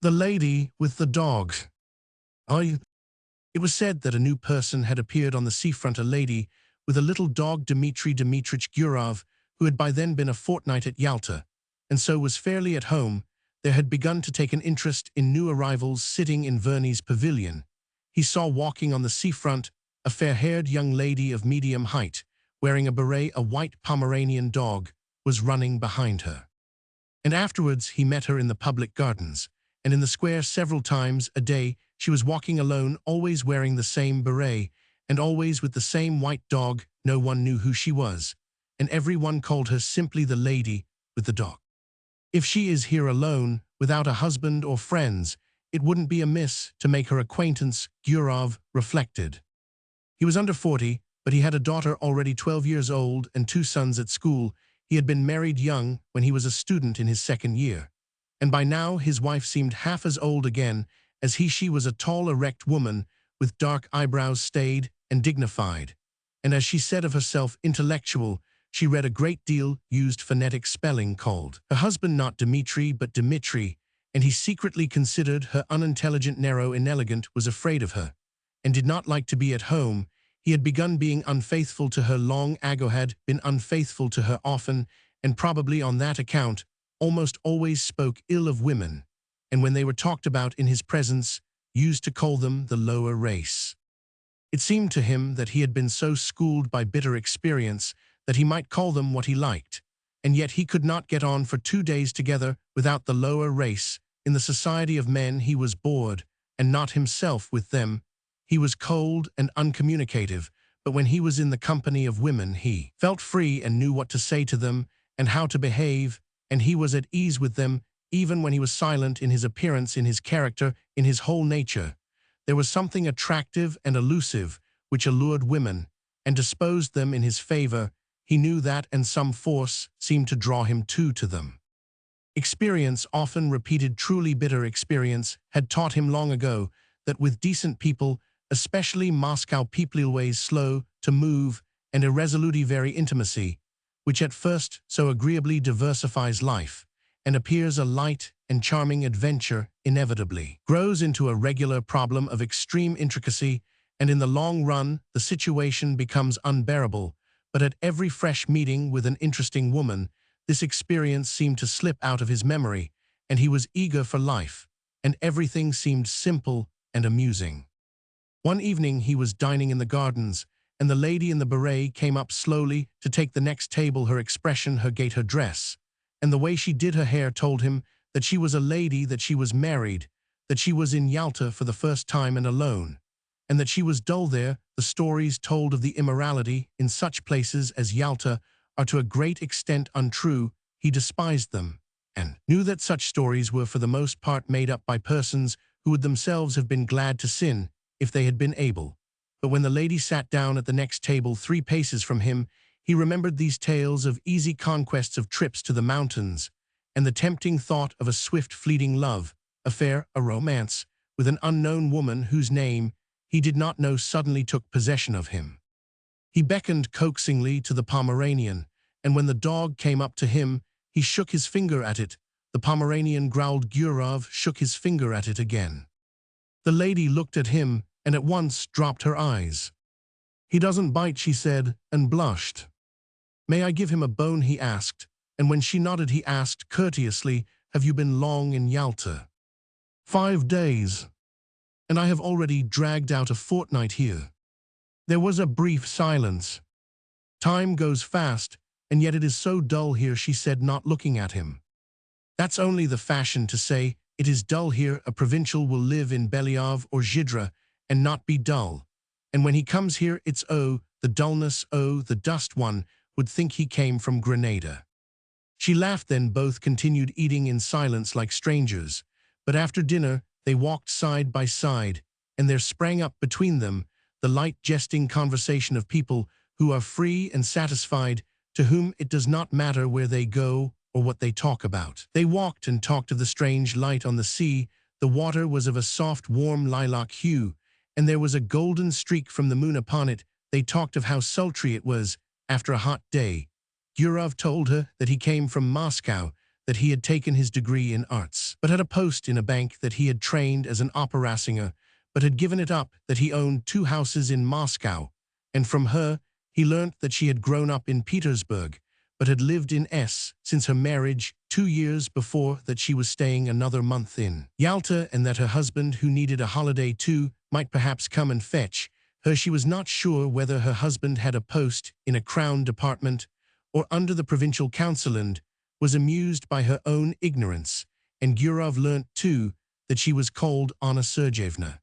The lady with the dog. I. It was said that a new person had appeared on the seafront, a lady with a little dog, Dmitri Gurov, who had by then been a fortnight at Yalta, and so was fairly at home. There had begun to take an interest in new arrivals sitting in Verney's pavilion. He saw walking on the seafront a fair-haired young lady of medium height, wearing a beret. A white Pomeranian dog was running behind her. And afterwards he met her in the public gardens, and in the square several times a day. She was walking alone, always wearing the same beret, and always with the same white dog. No one knew who she was, and everyone called her simply the lady with the dog. If she is here alone, without a husband or friends, it wouldn't be amiss to make her acquaintance, Gurov reflected. He was under 40, but he had a daughter already 12 years old and 2 sons at school. He had been married young when he was a student in his 2nd year, and by now his wife seemed half as old again as he. She was a tall, erect woman with dark eyebrows, staid and dignified, and as she said of herself, intellectual. She read a great deal, used phonetic spelling, called her husband not Dmitri but Dmitri, and he secretly considered her unintelligent, narrow, inelegant, was afraid of her, and did not like to be at home. He had begun being unfaithful to her long ago, had been unfaithful to her often, and probably on that account almost always spoke ill of women, and when they were talked about in his presence, used to call them the lower race. It seemed to him that he had been so schooled by bitter experience that he might call them what he liked, and yet he could not get on for 2 days together without the lower race. In the society of men he was bored, and not himself with them. He was cold and uncommunicative, but when he was in the company of women he felt free and knew what to say to them and how to behave, and he was at ease with them, even when he was silent. In his appearance, in his character, in his whole nature, there was something attractive and elusive which allured women and disposed them in his favor. He knew that, and some force seemed to draw him to them. Experience, often repeated, truly bitter experience, had taught him long ago that with decent people, especially Moscow people, always slow to move and irresolute, very intimacy, which at first so agreeably diversifies life and appears a light and charming adventure, inevitably grows into a regular problem of extreme intricacy, and in the long run the situation becomes unbearable. But at every fresh meeting with an interesting woman, this experience seemed to slip out of his memory, and he was eager for life, and everything seemed simple and amusing. One evening he was dining in the gardens, and the lady in the beret came up slowly to take the next table. Her expression, her gait, her dress, and the way she did her hair told him that she was a lady, that she was married, that she was in Yalta for the first time and alone, and that she was dull there. The stories told of the immorality in such places as Yalta are to a great extent untrue. He despised them, and knew that such stories were for the most part made up by persons who would themselves have been glad to sin if they had been able. But when the lady sat down at the next table 3 paces from him, he remembered these tales of easy conquests, of trips to the mountains, and the tempting thought of a swift, fleeting love affair, a romance, with an unknown woman whose name he did not know, suddenly took possession of him. He beckoned coaxingly to the Pomeranian, and when the dog came up to him, he shook his finger at it. The Pomeranian growled. Gurov shook his finger at it again. The lady looked at him and at once dropped her eyes. "He doesn't bite," she said, and blushed. "May I give him a bone?" he asked, and when she nodded he asked courteously, "Have you been long in Yalta?" "5 days. And I have already dragged out a fortnight here." There was a brief silence. "Time goes fast, and yet it is so dull here," she said, not looking at him. "That's only the fashion to say it is dull here. A provincial will live in Belyov or Zhidra and not be dull. And when he comes here, it's the dullness, the dust. One would think he came from Grenada." She laughed. Then both continued eating in silence like strangers. But after dinner they walked side by side, and there sprang up between them the light, jesting conversation of people who are free and satisfied, to whom it does not matter where they go or what they talk about. They walked and talked of the strange light on the sea. The water was of a soft, warm lilac hue, and there was a golden streak from the moon upon it. They talked of how sultry it was after a hot day. Gurov told her that he came from Moscow, that he had taken his degree in arts, but had a post in a bank, that he had trained as an opera singer, but had given it up, that he owned 2 houses in Moscow, and from her he learnt that she had grown up in Petersburg, but had lived in S since her marriage 2 years before, that she was staying another month in Yalta, and that her husband, who needed a holiday too, might perhaps come and fetch her. She was not sure whether her husband had a post in a crown department or under the provincial council, and was amused by her own ignorance, and Gurov learnt too that she was called Anna Sergeyevna.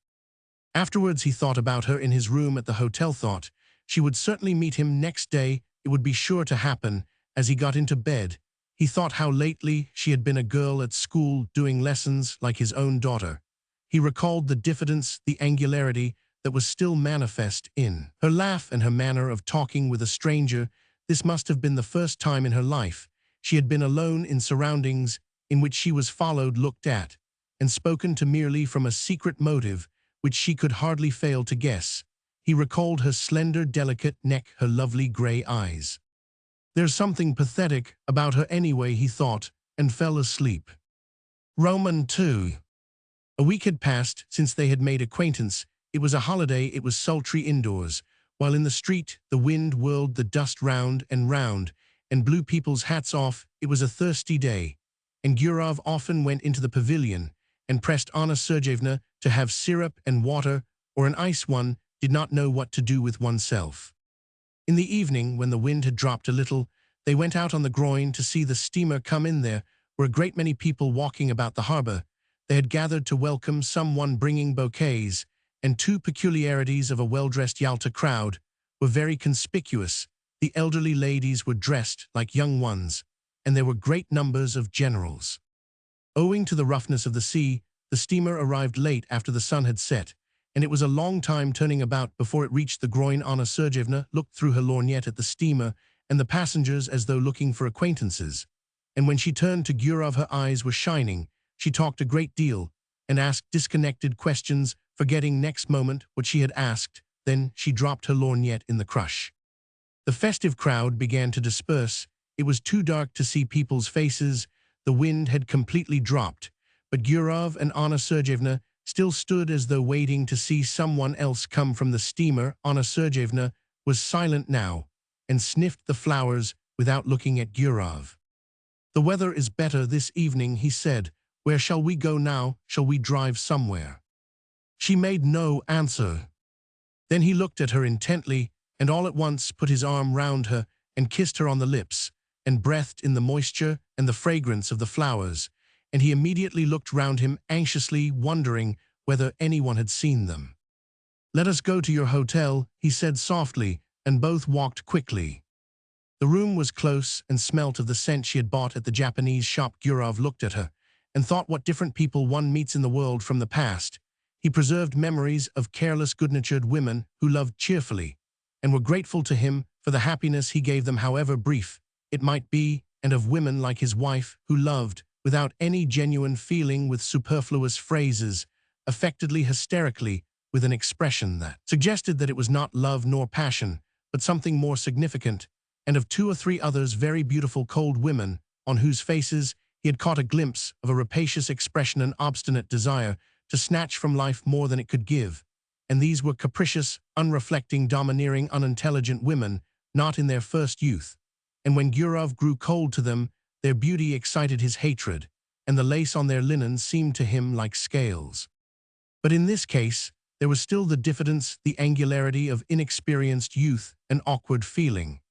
Afterwards he thought about her in his room at the hotel, thought she would certainly meet him next day, it would be sure to happen. As he got into bed, he thought how lately she had been a girl at school doing lessons like his own daughter. He recalled the diffidence, the angularity that was still manifest in her laugh and her manner of talking with a stranger. This must have been the first time in her life she had been alone in surroundings in which she was followed, looked at, and spoken to merely from a secret motive which she could hardly fail to guess. He recalled her slender, delicate neck, her lovely gray eyes. There's something pathetic about her anyway, he thought, and fell asleep. Roman 2. A week had passed since they had made acquaintance. It was a holiday, it was sultry indoors, while in the street the wind whirled the dust round and round, and blew people's hats off. It was a thirsty day, and Gurov often went into the pavilion and pressed Anna Sergeyevna to have syrup and water or an ice. One did not know what to do with oneself. In the evening, when the wind had dropped a little, they went out on the groyne to see the steamer come in. There were a great many people walking about the harbor. They had gathered to welcome someone bringing bouquets, and 2 peculiarities of a well-dressed Yalta crowd were very conspicuous. The elderly ladies were dressed like young ones, and there were great numbers of generals. Owing to the roughness of the sea, the steamer arrived late after the sun had set, and it was a long time turning about before it reached the groyne. Anna Sergeyevna looked through her lorgnette at the steamer and the passengers as though looking for acquaintances, and when she turned to Gurov her eyes were shining. She talked a great deal and asked disconnected questions, forgetting next moment what she had asked. Then she dropped her lorgnette in the crush. The festive crowd began to disperse. It was too dark to see people's faces. The wind had completely dropped, but Gurov and Anna Sergeyevna still stood as though waiting to see someone else come from the steamer. Anna Sergeyevna was silent now and sniffed the flowers without looking at Gurov. "The weather is better this evening," he said. "Where shall we go now? Shall we drive somewhere?" She made no answer. Then he looked at her intently, and all at once put his arm round her and kissed her on the lips, and breathed in the moisture and the fragrance of the flowers, and he immediately looked round him anxiously, wondering whether anyone had seen them. "Let us go to your hotel," he said softly, and both walked quickly. The room was close and smelt of the scent she had bought at the Japanese shop. Gurov looked at her and thought what different people one meets in the world from the past. He preserved memories of careless, good-natured women who loved cheerfully, and were grateful to him for the happiness he gave them, however brief it might be, and of women like his wife who loved without any genuine feeling, with superfluous phrases, affectedly, hysterically, with an expression that suggested that it was not love nor passion, but something more significant, and of 2 or 3 others, very beautiful cold women, on whose faces he had caught a glimpse of a rapacious expression, an obstinate desire to snatch from life more than it could give. And these were capricious, unreflecting, domineering, unintelligent women, not in their first youth. And when Gurov grew cold to them, their beauty excited his hatred, and the lace on their linen seemed to him like scales. But in this case, there was still the diffidence, the angularity of inexperienced youth, an awkward feeling.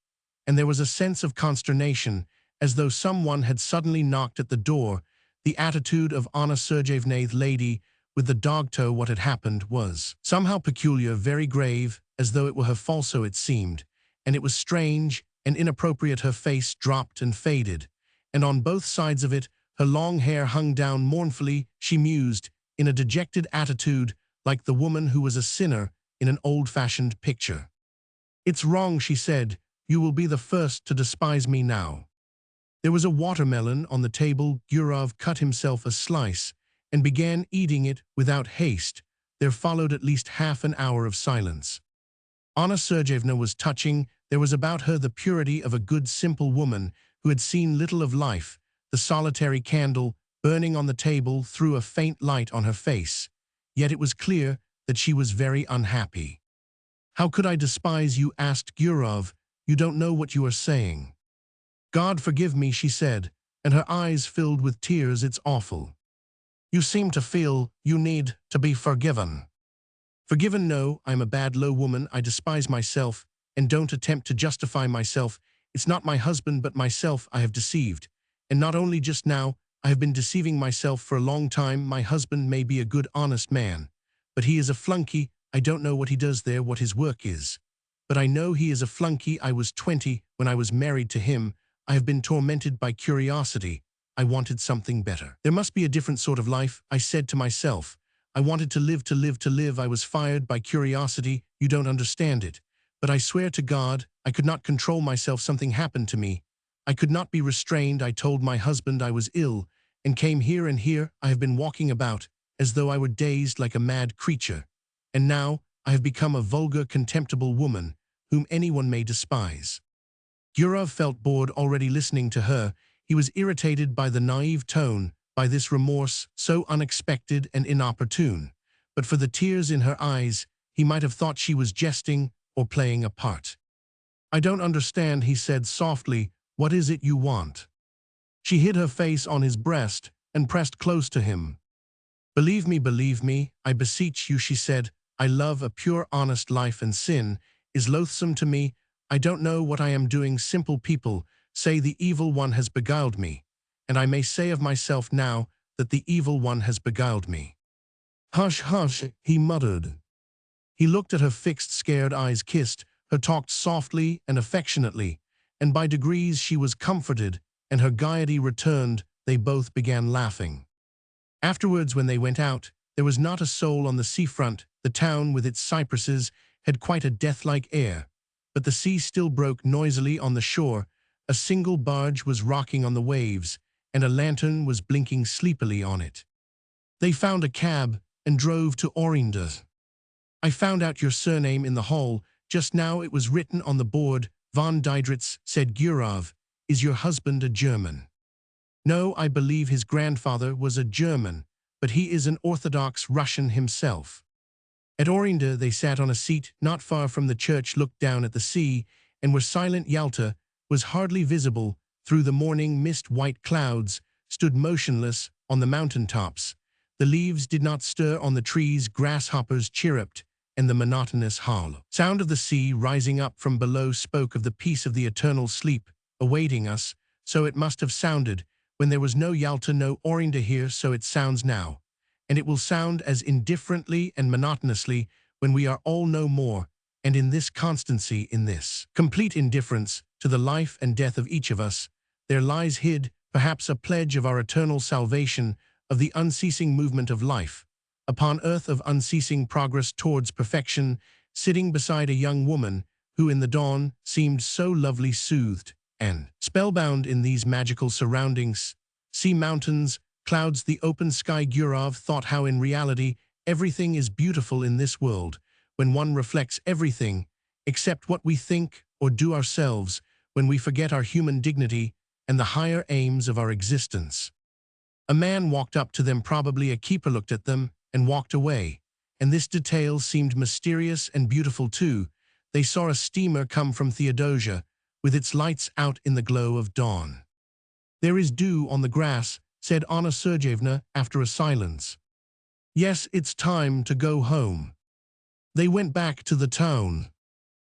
And there was a sense of consternation, as though someone had suddenly knocked at the door. The attitude of Anna Sergeyevna, lady with the dog toe, what had happened was somehow peculiar, very grave, as though it were her fault, so it seemed, and it was strange and inappropriate. Her face dropped and faded, and on both sides of it her long hair hung down mournfully. She mused in a dejected attitude, like the woman who was a sinner in an old-fashioned picture. "It's wrong," she said. "You will be the first to despise me now." There was a watermelon on the table. Gurov cut himself a slice and began eating it without haste. There followed at least half an hour of silence. Anna Sergeyevna was touching. There was about her the purity of a good, simple woman who had seen little of life, the solitary candle, burning on the table, threw a faint light on her face. Yet it was clear that she was very unhappy. "How could I despise you?" asked Gurov. "You don't know what you are saying." "God forgive me," she said, and her eyes filled with tears. "It's awful. You seem to feel you need to be forgiven." "Forgiven? No, I'm a bad, low woman. I despise myself and don't attempt to justify myself. It's not my husband but myself I have deceived. And not only just now, I have been deceiving myself for a long time. My husband may be a good, honest man, but he is a flunky. I don't know what he does there, what his work is. But I know he is a flunky. I was 20 when I was married to him. I have been tormented by curiosity. I wanted something better. There must be a different sort of life, I said to myself. I wanted to live, to live, to live. I was fired by curiosity. You don't understand it. But I swear to God, I could not control myself. Something happened to me. I could not be restrained. I told my husband I was ill and came here, and here I have been walking about as though I were dazed, like a mad creature. And now I have become a vulgar, contemptible woman whom anyone may despise." Gurov felt bored already listening to her. He was irritated by the naive tone, by this remorse so unexpected and inopportune. But for the tears in her eyes, he might have thought she was jesting or playing a part. "I don't understand," he said softly. "What is it you want?" She hid her face on his breast and pressed close to him. Believe me, I beseech you," she said. "I love a pure, honest life, and sin is loathsome to me. I don't know what I am doing. Simple people say the evil one has beguiled me, and I may say of myself now that the evil one has beguiled me." "Hush, hush," he muttered. He looked at her fixed, scared eyes, kissed her, talked softly and affectionately, and by degrees she was comforted, and her gaiety returned. They both began laughing. Afterwards, when they went out, there was not a soul on the seafront. The town, with its cypresses, had quite a death-like air, but the sea still broke noisily on the shore. A single barge was rocking on the waves, and a lantern was blinking sleepily on it. They found a cab and drove to Orinda. "I found out your surname in the hall. Just now it was written on the board. Von Diedritz," said Gurov. "Is your husband a German?" "No, I believe his grandfather was a German, but he is an Orthodox Russian himself." At Orinda they sat on a seat not far from the church, looked down at the sea, and were silent. Yalta was hardly visible through the morning mist. White clouds stood motionless on the mountain tops. The leaves did not stir on the trees. Grasshoppers chirruped, and the monotonous hollow sound of the sea rising up from below spoke of the peace of the eternal sleep awaiting us. So it must have sounded when there was no Yalta, no Orinda here. So it sounds now, and it will sound as indifferently and monotonously when we are all no more, and in this constancy, in this complete indifference to the life and death of each of us, there lies hid, perhaps, a pledge of our eternal salvation, of the unceasing movement of life upon earth, of unceasing progress towards perfection. Sitting beside a young woman who in the dawn seemed so lovely, soothed and spellbound in these magical surroundings, sea, mountains, clouds, the open sky. Gurov thought how in reality everything is beautiful in this world, when one reflects everything except what we think or do ourselves, when we forget our human dignity and the higher aims of our existence. A man walked up to them, probably a keeper, looked at them and walked away, and this detail seemed mysterious and beautiful too. They saw a steamer come from Theodosia, with its lights out in the glow of dawn. "There is dew on the grass," said Anna Sergeyevna after a silence. "Yes, it's time to go home." They went back to the town.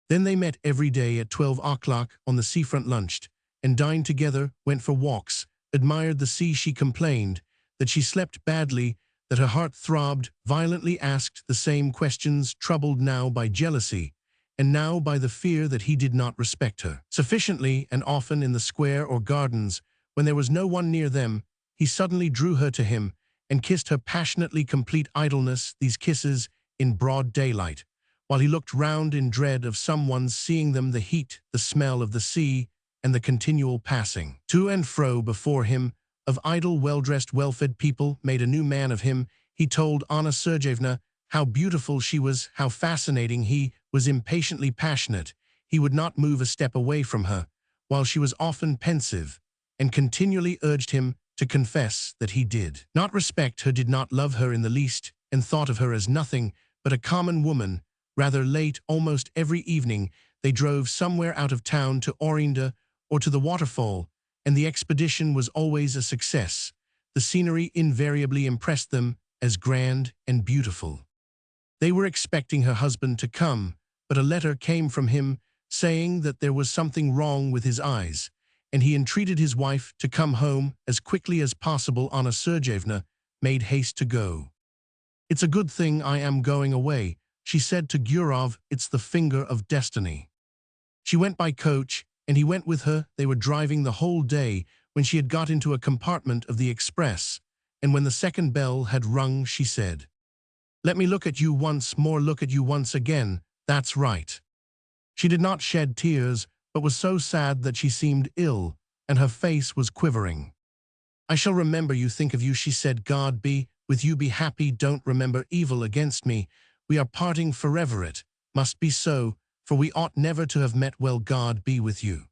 Then they met every day at 12 o'clock on the seafront, lunched and dined together, went for walks, admired the sea. She complained that she slept badly, that her heart throbbed violently, asked the same questions, troubled now by jealousy, and now by the fear that he did not respect her sufficiently. And often in the square or gardens, when there was no one near them, he suddenly drew her to him and kissed her passionately. Complete idleness, these kisses in broad daylight, while he looked round in dread of someone's seeing them. The heat, the smell of the sea, and the continual passing to and fro before him of idle, well-dressed, well-fed people made a new man of him. He told Anna Sergeyevna how beautiful she was, how fascinating. He was impatiently passionate. He would not move a step away from her, while she was often pensive, and continually urged him to confess that he did not respect her, did not love her in the least, and thought of her as nothing but a common woman. Rather late, almost every evening, they drove somewhere out of town to Orinda or to the waterfall, and the expedition was always a success. The scenery invariably impressed them as grand and beautiful. They were expecting her husband to come, but a letter came from him saying that there was something wrong with his eyes, and he entreated his wife to come home as quickly as possible. Anna Sergeyevna made haste to go. "It's a good thing I am going away," she said to Gurov. "It's the finger of destiny." She went by coach, and he went with her. They were driving the whole day when she had got into a compartment of the express, and when the second bell had rung, she said, "Let me look at you once more, look at you once again. That's right." She did not shed tears, but was so sad that she seemed ill, and her face was quivering. "I shall remember you, think of you," she said. "God be with you, be happy, don't remember evil against me. We are parting forever, it must be so, for we ought never to have met. Well, God be with you."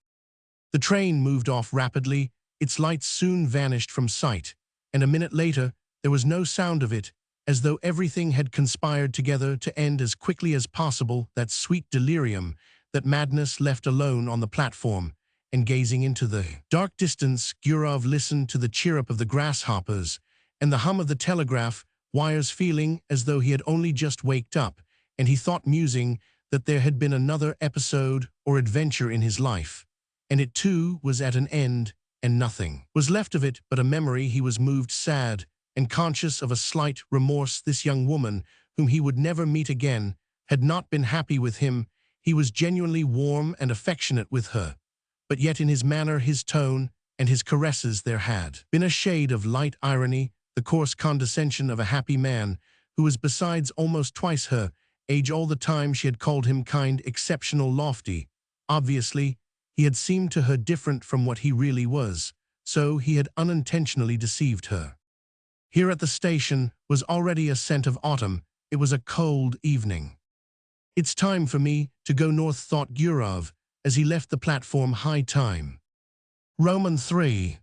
The train moved off rapidly, its lights soon vanished from sight, and a minute later there was no sound of it, as though everything had conspired together to end as quickly as possible. That sweet delirium, that madness, left alone on the platform, and gazing into the dark distance, Gurov listened to the chirrup of the grasshoppers and the hum of the telegraph wires, feeling as though he had only just waked up, and he thought, musing, that there had been another episode or adventure in his life, and it too was at an end, and nothing was left of it but a memory. He was moved, sad, and conscious of a slight remorse. This young woman, whom he would never meet again, had not been happy with him. He was genuinely warm and affectionate with her, but yet in his manner, his tone, and his caresses there had been a shade of light irony, the coarse condescension of a happy man who was besides almost twice her age. All the time she had called him kind, exceptional, lofty. Obviously, he had seemed to her different from what he really was, so he had unintentionally deceived her. Here at the station was already a scent of autumn. It was a cold evening. "It's time for me to go north," thought Gurov, as he left the platform. High time. Roman 3.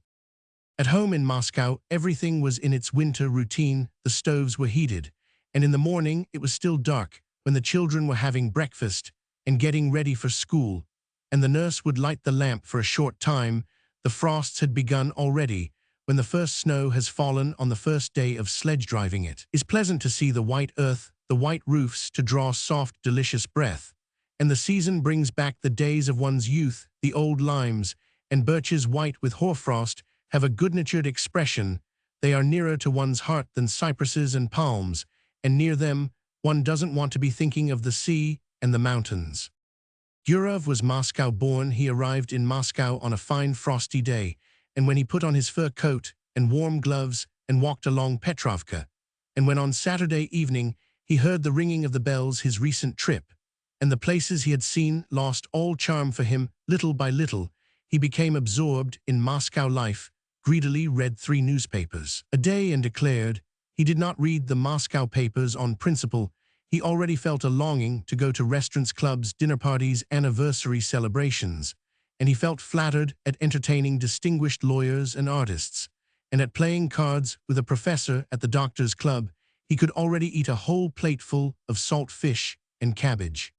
At home in Moscow, everything was in its winter routine. The stoves were heated, and in the morning it was still dark when the children were having breakfast and getting ready for school, and the nurse would light the lamp for a short time. The frosts had begun already, when the first snow has fallen on the first day of sledge driving. It is pleasant to see the white earth, the white roofs, to draw soft, delicious breath, and the season brings back the days of one's youth. The old limes and birches, white with hoarfrost, have a good-natured expression. They are nearer to one's heart than cypresses and palms, and near them one doesn't want to be thinking of the sea and the mountains. Gurov was Moscow-born. He arrived in Moscow on a fine frosty day, and when he put on his fur coat and warm gloves and walked along Petrovka, and when on Saturday evening he heard the ringing of the bells, his recent trip and the places he had seen lost all charm for him. Little by little, he became absorbed in Moscow life, greedily read 3 newspapers a day, and declared he did not read the Moscow papers on principle. He already felt a longing to go to restaurants, clubs, dinner parties, anniversary celebrations, and he felt flattered at entertaining distinguished lawyers and artists, and at playing cards with a professor at the doctor's club. He could already eat a whole plateful of salt fish and cabbage.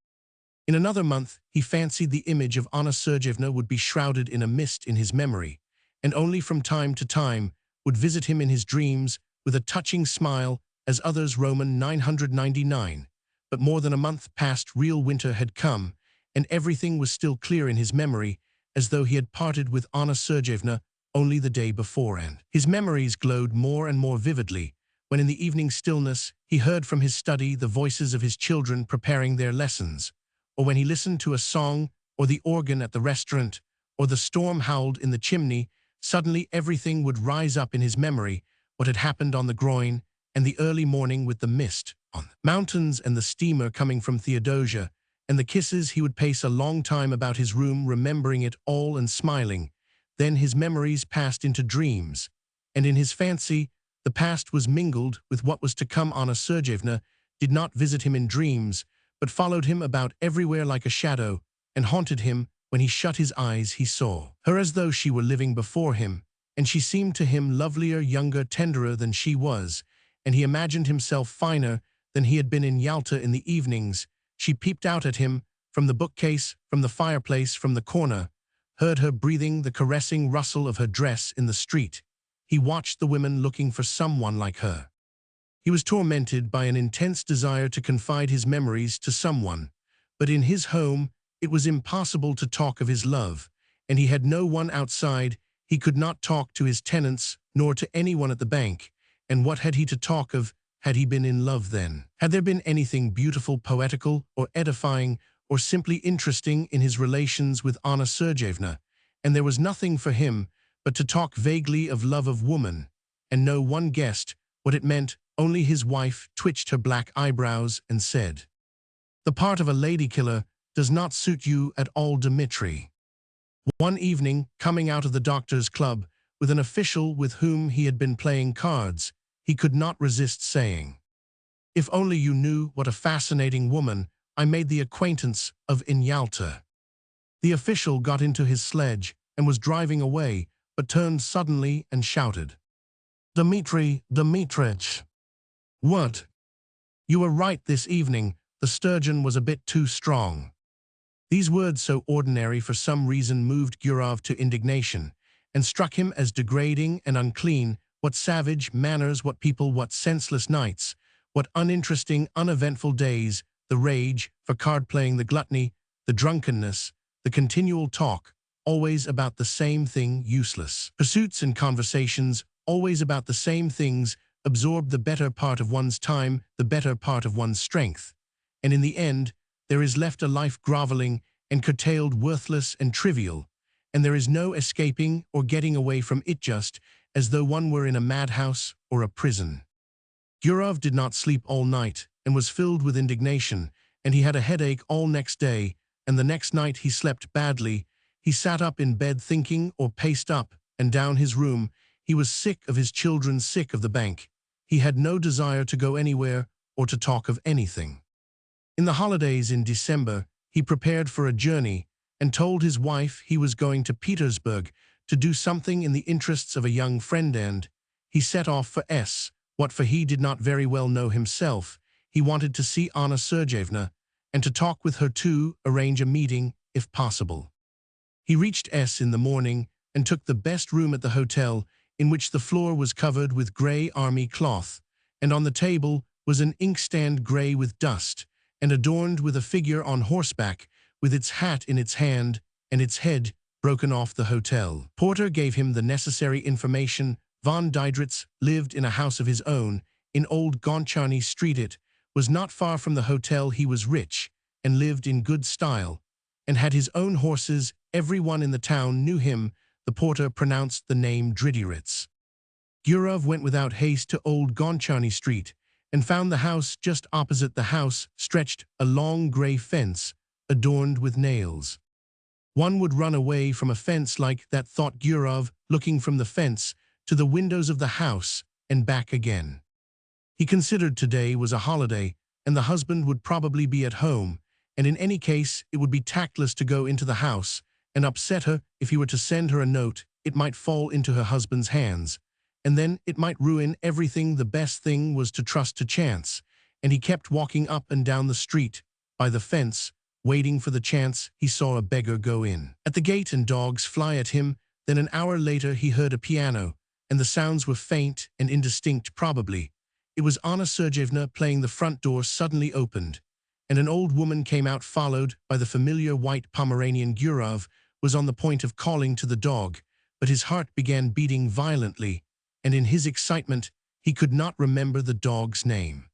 In another month, he fancied the image of Anna Sergeyevna would be shrouded in a mist in his memory, and only from time to time would visit him in his dreams with a touching smile, as others. Roman 999. But more than a month passed. Real winter had come, and everything was still clear in his memory, as though he had parted with Anna Sergeyevna only the day before, and his memories glowed more and more vividly when in the evening stillness he heard from his study the voices of his children preparing their lessons, or when he listened to a song or the organ at the restaurant, or the storm howled in the chimney. Suddenly everything would rise up in his memory, what had happened on the groin, and the early morning with the mist on the mountains, and the steamer coming from Theodosia, and the kisses. He would pace a long time about his room, remembering it all and smiling. Then his memories passed into dreams, and in his fancy the past was mingled with what was to come. Anna Sergeyevna did not visit him in dreams, but followed him about everywhere like a shadow, and haunted him when he shut his eyes he saw her as though she were living before him, and she seemed to him lovelier, younger, tenderer than she was, and he imagined himself finer than he had been in Yalta in the evenings. She peeped out at him, from the bookcase, from the fireplace, from the corner, heard her breathing, the caressing rustle of her dress in the street. He watched the women looking for someone like her. He was tormented by an intense desire to confide his memories to someone, but in his home it was impossible to talk of his love, and he had no one outside. He could not talk to his tenants, nor to anyone at the bank, and what had he to talk of? Had he been in love then? Had there been anything beautiful, poetical, or edifying, or simply interesting in his relations with Anna Sergeyevna? And there was nothing for him but to talk vaguely of love of woman, and no one guessed what it meant. Only his wife twitched her black eyebrows and said, "The part of a lady-killer does not suit you at all, Dmitri." One evening, coming out of the doctor's club with an official with whom he had been playing cards, he could not resist saying, "If only you knew what a fascinating woman I made the acquaintance of in Yalta." The official got into his sledge and was driving away, but turned suddenly and shouted, "Dmitri Dmitrich!" "What?" "You were right this evening. The sturgeon was a bit too strong." These words, so ordinary, for some reason moved Gurov to indignation, and struck him as degrading and unclean. What savage manners, what people, what senseless nights, what uninteresting, uneventful days, the rage for card-playing, the gluttony, the drunkenness, the continual talk, always about the same thing, useless pursuits and conversations, always about the same things, absorbed the better part of one's time, the better part of one's strength, and in the end there is left a life groveling and curtailed, worthless and trivial, and there is no escaping or getting away from it, just as though one were in a madhouse or a prison. Gurov did not sleep all night and was filled with indignation, and he had a headache all next day, and the next night he slept badly. He sat up in bed thinking, or paced up and down his room. He was sick of his children, sick of the bank. He had no desire to go anywhere or to talk of anything. In the holidays in December, he prepared for a journey and told his wife he was going to Petersburg to do something in the interests of a young friend, and he set off for what for he did not very well know himself. He wanted to see Anna Sergeyevna and to talk with her too, arrange a meeting if possible. He reached in the morning and took the best room at the hotel, in which the floor was covered with grey army cloth, and on the table was an inkstand grey with dust, and adorned with a figure on horseback, with its hat in its hand and its head broken off. The hotel porter gave him the necessary information. Von Diedritz lived in a house of his own in Old Goncharny Street. It was not far from the hotel. He was rich and lived in good style, and had his own horses. Everyone in the town knew him. The porter pronounced the name Diedritz. Gurov went without haste to Old Goncharny Street and found the house. Just opposite the house stretched a long grey fence adorned with nails. One would run away from a fence like that, thought Gurov, looking from the fence to the windows of the house and back again. He considered today was a holiday, and the husband would probably be at home, and in any case it would be tactless to go into the house and upset her. If he were to send her a note, it might fall into her husband's hands, and then it might ruin everything. The best thing was to trust to chance, and he kept walking up and down the street, by the fence, waiting for the chance. He saw a beggar go in at the gate and dogs fly at him. Then an hour later he heard a piano, and the sounds were faint and indistinct. Probably it was Anna Sergeyevna playing. The front door suddenly opened, and an old woman came out, followed by the familiar white Pomeranian. Gurov was on the point of calling to the dog, but his heart began beating violently, and in his excitement he could not remember the dog's name.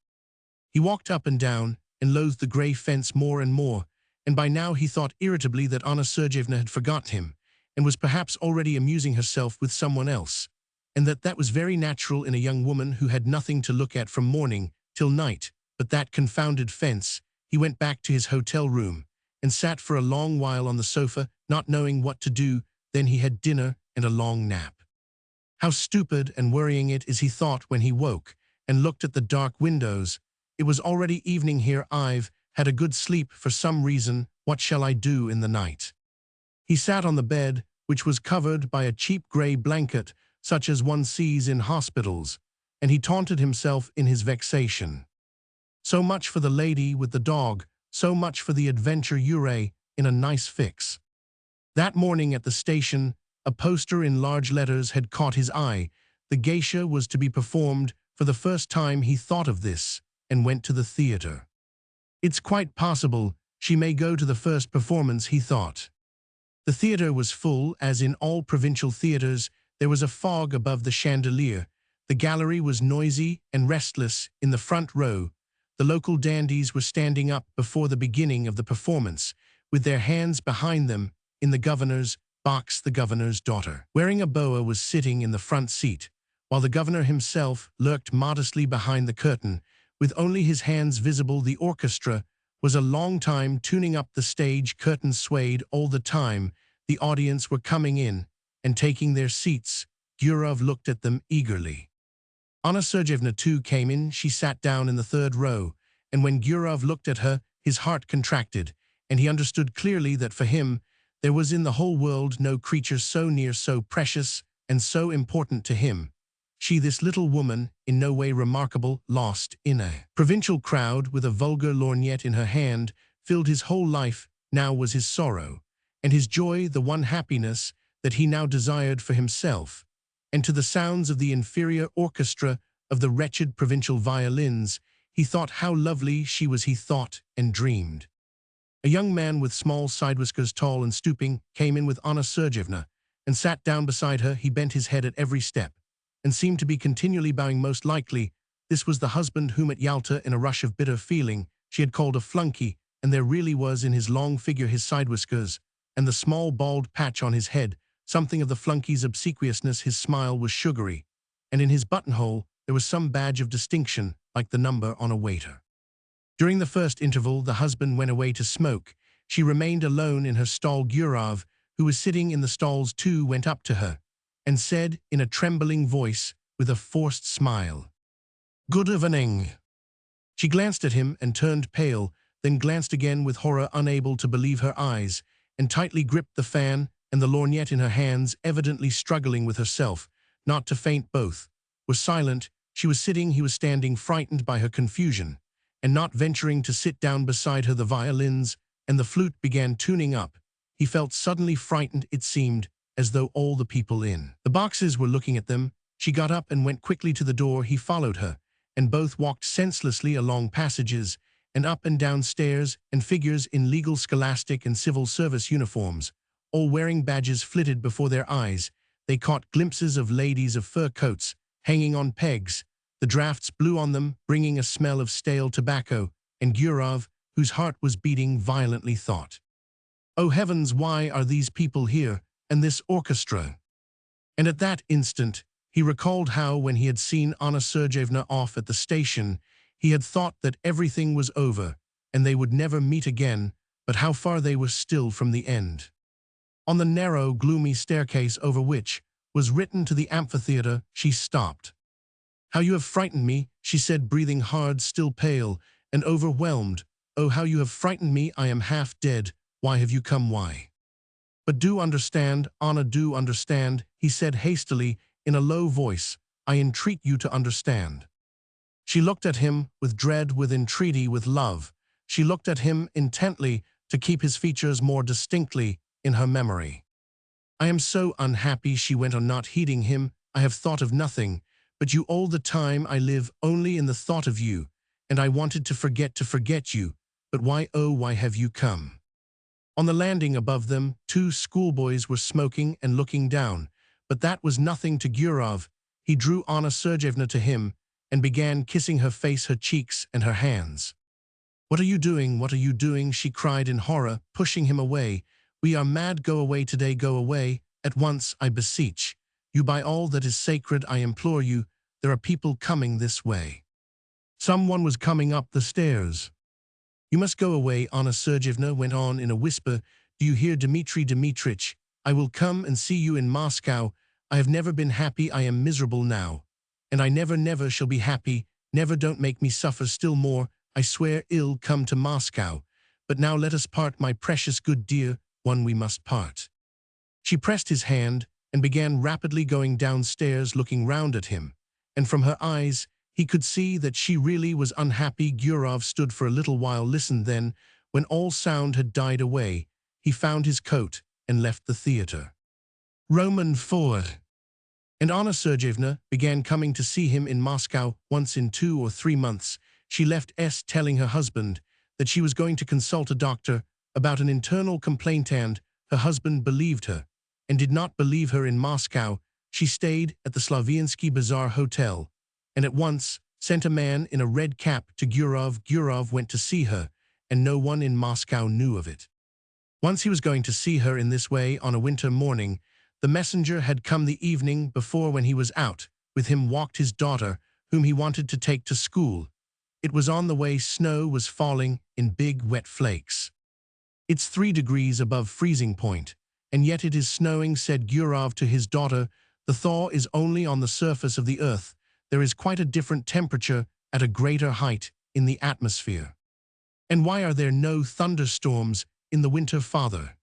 He walked up and down and loathed the grey fence more and more, and by now he thought irritably that Anna Sergeyevna had forgotten him and was perhaps already amusing herself with someone else, and that was very natural in a young woman who had nothing to look at from morning till night but that confounded fence. He went back to his hotel room and sat for a long while on the sofa, not knowing what to do. Then he had dinner and a long nap. How stupid and worrying it is, he thought when he woke and looked at the dark windows. It was already evening here. I've had a good sleep for some reason. What shall I do in the night? He sat on the bed, which was covered by a cheap grey blanket, such as one sees in hospitals, and he taunted himself in his vexation. So much for the lady with the dog, so much for the adventure Ure in a nice fix. That morning at the station, a poster in large letters had caught his eye. The geisha was to be performed. For the first time he thought of this, and went to the theatre. It's quite possible she may go to the first performance, he thought. The theatre was full, as in all provincial theatres. There was a fog above the chandelier. The gallery was noisy and restless in the front row. The local dandies were standing up before the beginning of the performance, with their hands behind them. In the governor's box, the governor's daughter, wearing a boa, was sitting in the front seat, while the governor himself lurked modestly behind the curtain, with only his hands visible. The orchestra was a long time tuning up the stage. Curtains swayed all the time. The audience were coming in and taking their seats. Gurov looked at them eagerly. Anna Sergeyevna too came in. She sat down in the third row, and when Gurov looked at her, his heart contracted, and he understood clearly that for him there was in the whole world no creature so near, so precious, and so important to him. She, this little woman, in no way remarkable, lost in a provincial crowd, with a vulgar lorgnette in her hand, filled his whole life. Now was his sorrow, and his joy the one happiness that he now desired for himself. And to the sounds of the inferior orchestra of the wretched provincial violins, he thought how lovely she was. He thought and dreamed. A young man with small side whiskers, tall and stooping, came in with Anna Sergeyevna and sat down beside her. He bent his head at every step and seemed to be continually bowing. Most likely, this was the husband whom at Yalta, in a rush of bitter feeling, she had called a flunky, and there really was in his long figure, his side whiskers, and the small bald patch on his head, something of the flunky's obsequiousness. His smile was sugary, and in his buttonhole there was some badge of distinction, like the number on a waiter. During the first interval, the husband went away to smoke. She remained alone in her stall. Gurov, who was sitting in the stalls too, went up to her and said in a trembling voice, with a forced smile, "Good evening." She glanced at him and turned pale, then glanced again with horror, unable to believe her eyes, and tightly gripped the fan and the lorgnette in her hands, evidently struggling with herself not to faint. Both were silent. She was sitting, he was standing, frightened by her confusion, and not venturing to sit down beside her. The violins and the flute began tuning up. He felt suddenly frightened. It seemed as though all the people in the boxes were looking at them. She got up and went quickly to the door. He followed her, and both walked senselessly along passages and up and down stairs, and figures in legal, scholastic, and civil service uniforms, all wearing badges, flitted before their eyes. They caught glimpses of ladies of fur coats hanging on pegs. The drafts blew on them, bringing a smell of stale tobacco, and Gurov, whose heart was beating violently, thought, "Oh heavens, why are these people here, and this orchestra?" And at that instant he recalled how, when he had seen Anna Sergeyevna off at the station, he had thought that everything was over, and they would never meet again, but how far they were still from the end. On the narrow, gloomy staircase over which was written "to the amphitheater," she stopped. "How you have frightened me," she said, breathing hard, still pale and overwhelmed. "Oh, how you have frightened me. I am half dead. Why have you come? Why?" "But do understand, Anna, do understand," he said hastily in a low voice. "I entreat you to understand." She looked at him with dread, with entreaty, with love. She looked at him intently to keep his features more distinctly in her memory. "I am so unhappy," she went on, not heeding him. "I have thought of nothing but you all the time. I live only in the thought of you, and I wanted to forget you. But why, oh, why have you come?" On the landing above them, two schoolboys were smoking and looking down, but that was nothing to Gurov. He drew Anna Sergeyevna to him and began kissing her face, her cheeks, and her hands. "What are you doing? What are you doing?" she cried in horror, pushing him away. "We are mad. Go away today. Go away at once, I beseech you. By all that is sacred, I implore you. There are people coming this way." Someone was coming up the stairs. "You must go away," Anna Sergeyevna went on in a whisper. "Do you hear, Dmitri Dmitrich? I will come and see you in Moscow. I have never been happy. I am miserable now, and I never shall be happy. Never. Don't make me suffer still more. I swear I'll come to Moscow. But now let us part, my precious good dear one. We must part." She pressed his hand and began rapidly going downstairs, looking round at him, and from her eyes he could see that she really was unhappy. Gurov stood for a little while, listened, then, when all sound had died away, he found his coat and left the theatre. Roman forward. And Anna Sergeyevna began coming to see him in Moscow once in 2 or 3 months. She left telling her husband that she was going to consult a doctor about an internal complaint, and her husband believed her and did not believe her. In Moscow, she stayed at the Slaviansky Bazaar Hotel and at once sent a man in a red cap to Gurov. Gurov went to see her, and no one in Moscow knew of it. Once he was going to see her in this way on a winter morning. The messenger had come the evening before. When he was out, with him walked his daughter, whom he wanted to take to school. It was on the way. Snow was falling in big wet flakes. It's 3 degrees above freezing point, and yet it is snowing, said Gurov to his daughter. The thaw is only on the surface of the earth. There is quite a different temperature at a greater height in the atmosphere. And why are there no thunderstorms in the winter, father?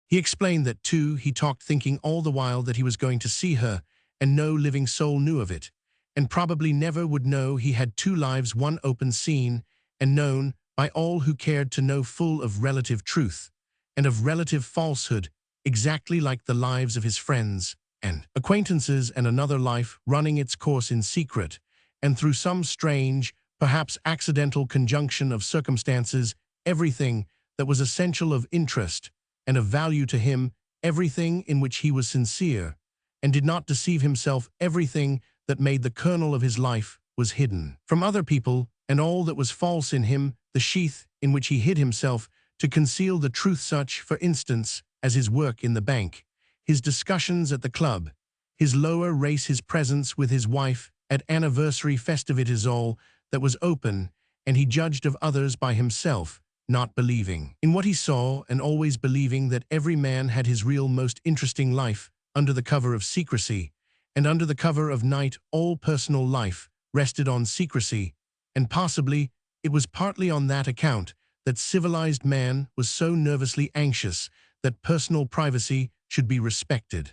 He explained that too. He talked, thinking all the while that he was going to see her, and no living soul knew of it, and probably never would know. He had 2 lives, one open, seen, and known by all who cared to know, full of relative truth and of relative falsehood, exactly like the lives of his friends and acquaintances, and another life running its course in secret, and through some strange, perhaps accidental conjunction of circumstances, everything that was essential, of interest and of value to him, everything in which he was sincere and did not deceive himself, everything that made the kernel of his life, was hidden from other people, and all that was false in him, the sheath in which he hid himself to conceal the truth, such, for instance, as his work in the bank, his discussions at the club, his lower race, his presence with his wife at anniversary festivities, all that was open, and he judged of others by himself, not believing in what he saw, and always believing that every man had his real, most interesting life under the cover of secrecy, and under the cover of night. All personal life rested on secrecy, and possibly it was partly on that account that civilized man was so nervously anxious that personal privacy should be respected.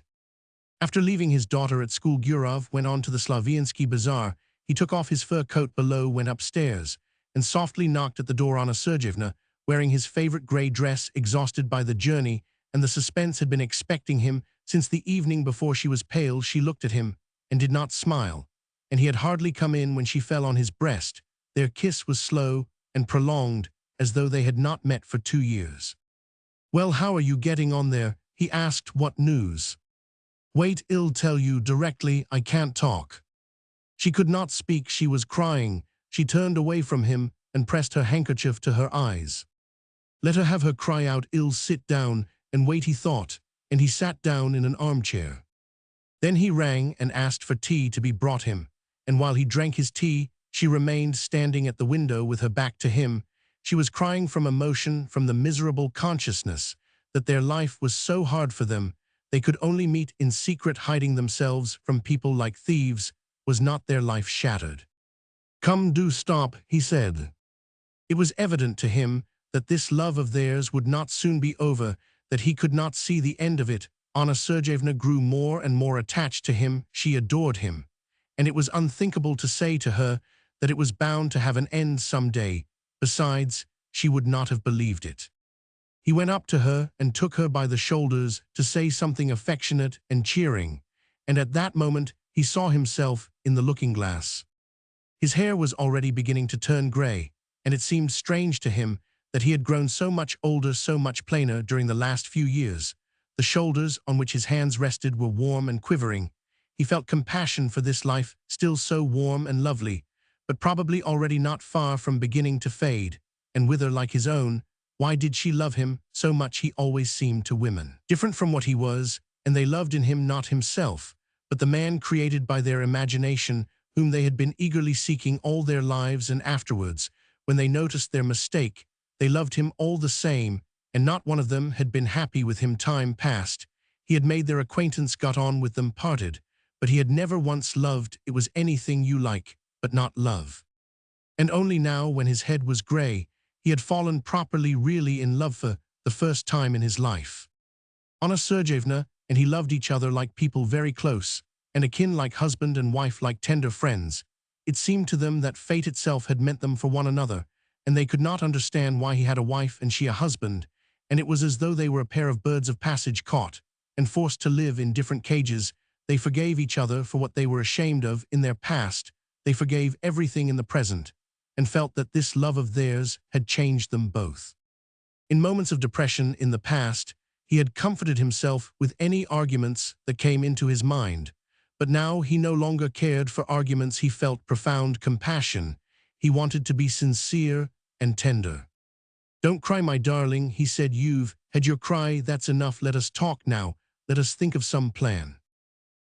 After leaving his daughter at school, Gurov went on to the Slaviansky Bazaar. He took off his fur coat below, went upstairs, and softly knocked at the door. Anna Sergeyevna, wearing his favorite grey dress, exhausted by the journey and the suspense, had been expecting him since the evening before. She was pale. She looked at him and did not smile, and he had hardly come in when she fell on his breast. Their kiss was slow and prolonged, as though they had not met for 2 years. "Well, how are you getting on there?" he asked. "What news?" "Wait, I'll tell you directly. I can't talk." She could not speak. She was crying. She turned away from him and pressed her handkerchief to her eyes. Let her have her cry out. "I'll sit down and wait," he thought, and he sat down in an armchair. Then he rang and asked for tea to be brought him, and while he drank his tea, she remained standing at the window with her back to him. She was crying from emotion, from the miserable consciousness that their life was so hard for them. They could only meet in secret, hiding themselves from people like thieves. Was not their life shattered? "Come, do stop," he said. It was evident to him that this love of theirs would not soon be over, that he could not see the end of it. Anna Sergeyevna grew more and more attached to him. She adored him, and it was unthinkable to say to her that it was bound to have an end some day. Besides, she would not have believed it. He went up to her and took her by the shoulders to say something affectionate and cheering, and at that moment he saw himself in the looking-glass. His hair was already beginning to turn grey, and it seemed strange to him that he had grown so much older, so much plainer during the last few years. The shoulders on which his hands rested were warm and quivering. He felt compassion for this life, still so warm and lovely, but probably already not far from beginning to fade and wither like his own. Why did she love him so much? He always seemed to women different from what he was, and they loved in him not himself, but the man created by their imagination, whom they had been eagerly seeking all their lives. And afterwards, when they noticed their mistake, they loved him all the same, and not one of them had been happy with him. Time passed. He had made their acquaintance, got on with them, parted, but he had never once loved. It was anything you like, but not love. And only now, when his head was grey, he had fallen properly, really in love for the first time in his life. Anna Sergeyevna and he loved each other like people very close, and akin like husband and wife like tender friends. It seemed to them that fate itself had meant them for one another, and they could not understand why he had a wife and she a husband, and it was as though they were a pair of birds of passage caught and forced to live in different cages. They forgave each other for what they were ashamed of in their past. They forgave everything in the present, and felt that this love of theirs had changed them both. In moments of depression in the past, he had comforted himself with any arguments that came into his mind, but now he no longer cared for arguments. He felt profound compassion. He wanted to be sincere and tender. "Don't cry, my darling," he said. "You've had your cry, that's enough. Let us talk now. Let us think of some plan."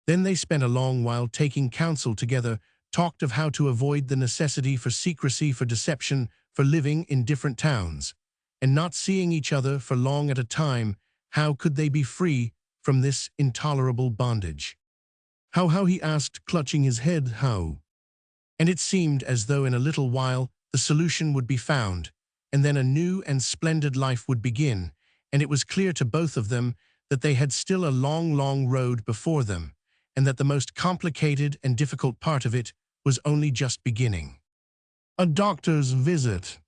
Then they spent a long while taking counsel together, talked of how to avoid the necessity for secrecy, for deception, for living in different towns, and not seeing each other for long at a time. How could they be free from this intolerable bondage? How, he asked, clutching his head, how? And it seemed as though in a little while the solution would be found, and then a new and splendid life would begin, and it was clear to both of them that they had still a long, long road before them, and that the most complicated and difficult part of it was only just beginning. A doctor's visit.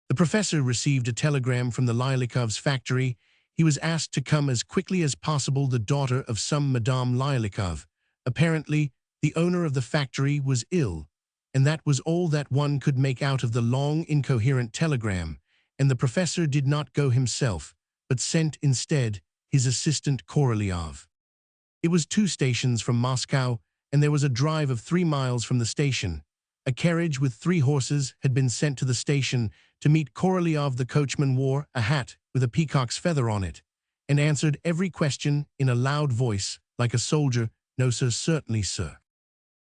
The professor received a telegram from the Lyalikov's factory. He was asked to come as quickly as possible. The daughter of some Madame Lyalikov. Apparently, the owner of the factory was ill, and that was all that one could make out of the long, incoherent telegram, and the professor did not go himself, but sent instead his assistant Korolyov. It was 2 stations from Moscow, and there was a drive of 3 miles from the station. A carriage with 3 horses had been sent to the station to meet Korolyov. The coachman wore a hat with a peacock's feather on it, and answered every question in a loud voice, like a soldier. "No, sir, certainly, sir."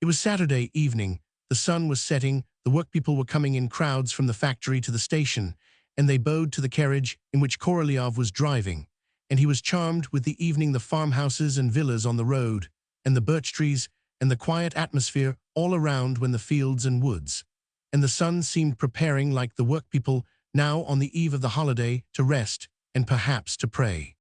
It was Saturday evening. The sun was setting. The workpeople were coming in crowds from the factory to the station, and they bowed to the carriage in which Korolyov was driving, and he was charmed with the evening, the farmhouses and villas on the road, and the birch trees, and the quiet atmosphere all around, when the fields and woods. And the sun seemed preparing, like the workpeople, now on the eve of the holiday, to rest and perhaps to pray.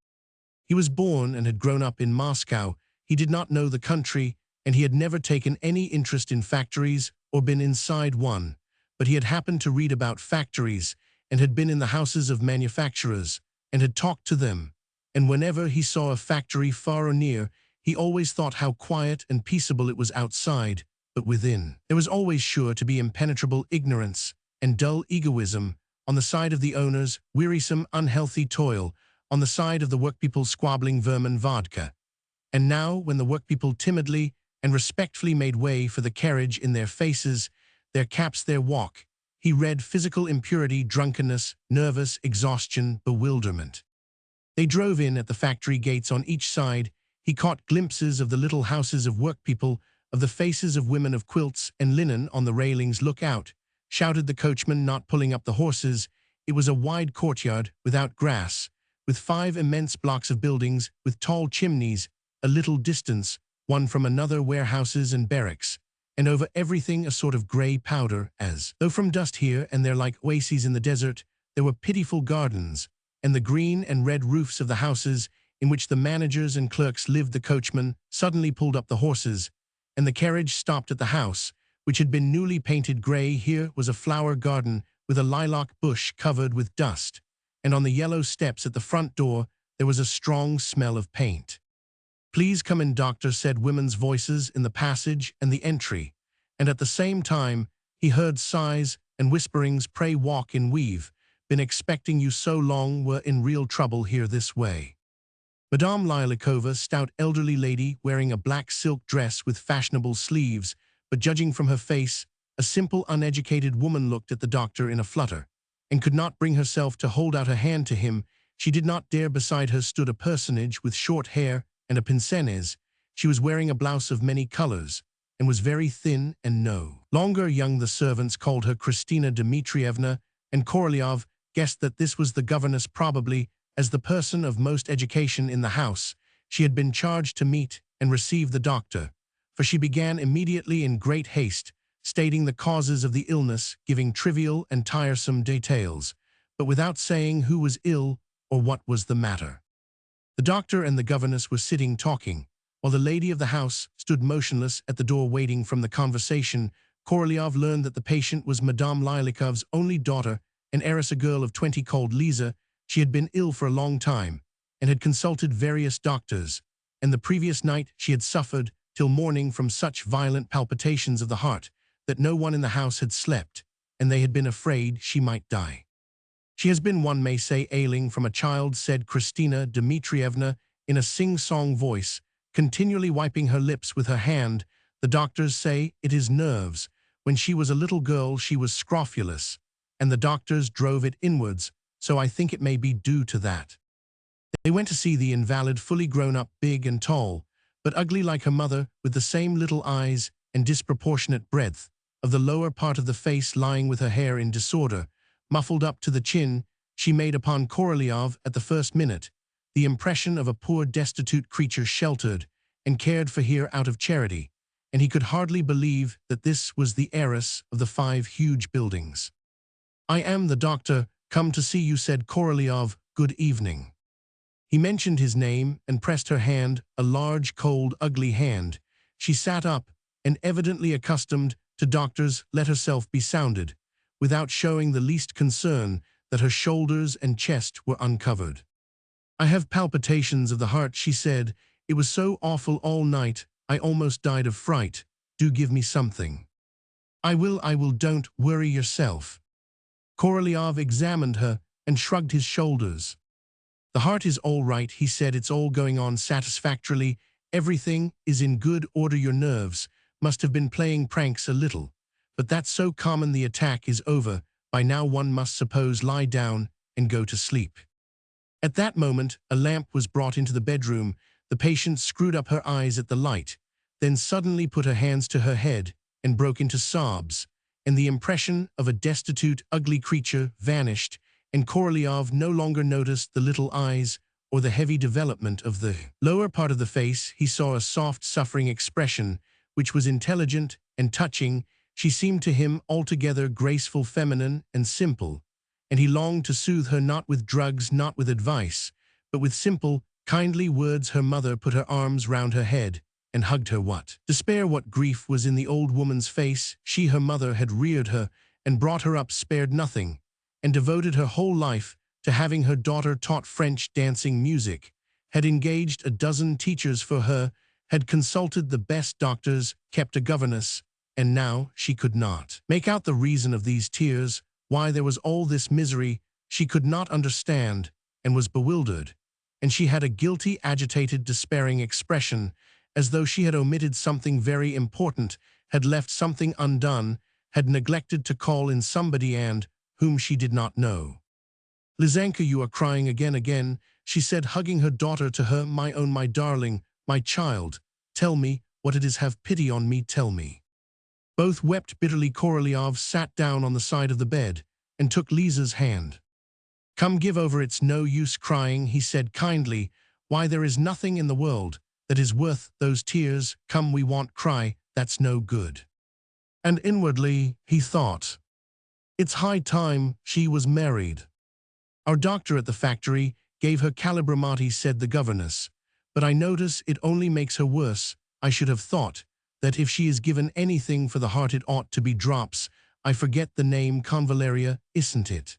He was born and had grown up in Moscow. He did not know the country, and he had never taken any interest in factories or been inside one, but he had happened to read about factories and had been in the houses of manufacturers and had talked to them, and whenever he saw a factory far or near, he always thought how quiet and peaceable it was outside, but within there was always sure to be impenetrable ignorance and dull egoism, on the side of the owners, wearisome, unhealthy toil, on the side of the workpeople, squabbling vermin, vodka. And now, when the workpeople timidly and respectfully made way for the carriage, in their faces, their caps, their walk, he read physical impurity, drunkenness, nervous exhaustion, bewilderment. They drove in at the factory gates on each side. He caught glimpses of the little houses of workpeople, of the faces of women of quilts and linen on the railings. "Look out," shouted the coachman, not pulling up the horses. It was a wide courtyard, without grass, with 5 immense blocks of buildings, with tall chimneys, a little distance, one from another, warehouses and barracks, and over everything a sort of grey powder, as though from dust. Here and there, like oases in the desert, there were pitiful gardens, and the green and red roofs of the houses in which the managers and clerks lived. The coachman suddenly pulled up the horses, and the carriage stopped at the house, which had been newly painted grey. Here was a flower garden with a lilac bush covered with dust, and on the yellow steps at the front door there was a strong smell of paint. "Please come in, doctor," said women's voices in the passage and the entry, and at the same time he heard sighs and whisperings. "Pray walk in, we've been expecting you so long. We're in real trouble here, this way." Madame Lyalikova, stout elderly lady wearing a black silk dress with fashionable sleeves, but judging from her face, a simple, uneducated woman, looked at the doctor in a flutter, and could not bring herself to hold out her hand to him. She did not dare. Beside her stood a personage with short hair and a pince-nez. She was wearing a blouse of many colors, and was very thin and no longer young. The servants called her Kristina Dmitrievna, and Korolyov guessed that this was the governess. Probably, as the person of most education in the house, she had been charged to meet and receive the doctor, for she began immediately in great haste, stating the causes of the illness, giving trivial and tiresome details, but without saying who was ill or what was the matter. The doctor and the governess were sitting talking, while the lady of the house stood motionless at the door waiting. From the conversation, Korolyov learned that the patient was Madame Lyalikov's only daughter, an heiress, a girl of 20 called Lisa. She had been ill for a long time and had consulted various doctors, and the previous night she had suffered till morning from such violent palpitations of the heart that no one in the house had slept, and they had been afraid she might die. She has been, one may say, ailing from a child, said Kristina Dmitrievna in a sing-song voice, continually wiping her lips with her hand. The doctors say it is nerves. When she was a little girl she was scrofulous, and the doctors drove it inwards, so I think it may be due to that. They went to see the invalid, fully grown up, big and tall, but ugly like her mother, with the same little eyes and disproportionate breadth of the lower part of the face, lying with her hair in disorder, muffled up to the chin. She made upon Korolyov at the first minute the impression of a poor destitute creature sheltered and cared for here out of charity, and he could hardly believe that this was the heiress of the 5 huge buildings. "I am the doctor, come to see you," said Korolyov. "Good evening." He mentioned his name and pressed her hand, a large, cold, ugly hand. She sat up, and, evidently accustomed to doctors, let herself be sounded, without showing the least concern that her shoulders and chest were uncovered. "I have palpitations of the heart," she said. "It was so awful all night, I almost died of fright. Do give me something." I will, don't worry yourself." Korolyov examined her and shrugged his shoulders. "The heart is all right," he said. "It's all going on satisfactorily. Everything is in good order. Your nerves must have been playing pranks a little, but that's so common. The attack is over. By now one must suppose lie down and go to sleep." At that moment a lamp was brought into the bedroom. The patient screwed up her eyes at the light, then suddenly put her hands to her head and broke into sobs, and the impression of a destitute, ugly creature vanished, and Korolyov no longer noticed the little eyes or the heavy development of the lower part of the face. He saw a soft, suffering expression, which was intelligent and touching. She seemed to him altogether graceful, feminine, and simple, and he longed to soothe her, not with drugs, not with advice, but with simple, kindly words. Her mother put her arms round her head and hugged her. What despair, what grief was in the old woman's face! She, her mother, had reared her and brought her up, spared nothing, and devoted her whole life to having her daughter taught French, dancing, music, had engaged a dozen teachers for her, had consulted the best doctors, kept a governess, and now she could not make out the reason of these tears, why there was all this misery. She could not understand, and was bewildered, and she had a guilty, agitated, despairing expression, as though she had omitted something very important, had left something undone, had neglected to call in somebody and whom she did not know. "Lizanka, you are crying again," she said, hugging her daughter to her. "My own, my darling, my child, tell me what it is. Have pity on me, tell me." Both wept bitterly. Korolyov sat down on the side of the bed and took Lisa's hand. "Come, give over, it's no use crying," he said kindly. "Why, there is nothing in the world that is worth those tears. Come, we won't cry, that's no good." And inwardly he thought, it's high time she was married. "Our doctor at the factory gave her calibramati," said the governess, "but I notice it only makes her worse. I should have thought that if she is given anything for the heart it ought to be drops. I forget the name, convaleria, isn't it?"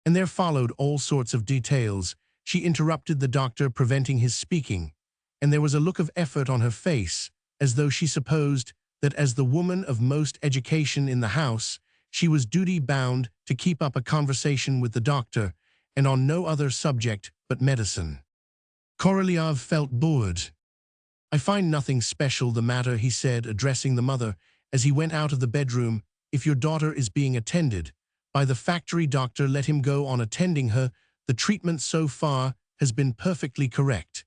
And there followed all sorts of details. She interrupted the doctor, preventing his speaking, and there was a look of effort on her face, as though she supposed that as the woman of most education in the house, she was duty-bound to keep up a conversation with the doctor, and on no other subject but medicine. Korolyov felt bored. "I find nothing special the matter," he said, addressing the mother, as he went out of the bedroom. "If your daughter is being attended by the factory doctor, let him go on attending her. The treatment so far has been perfectly correct,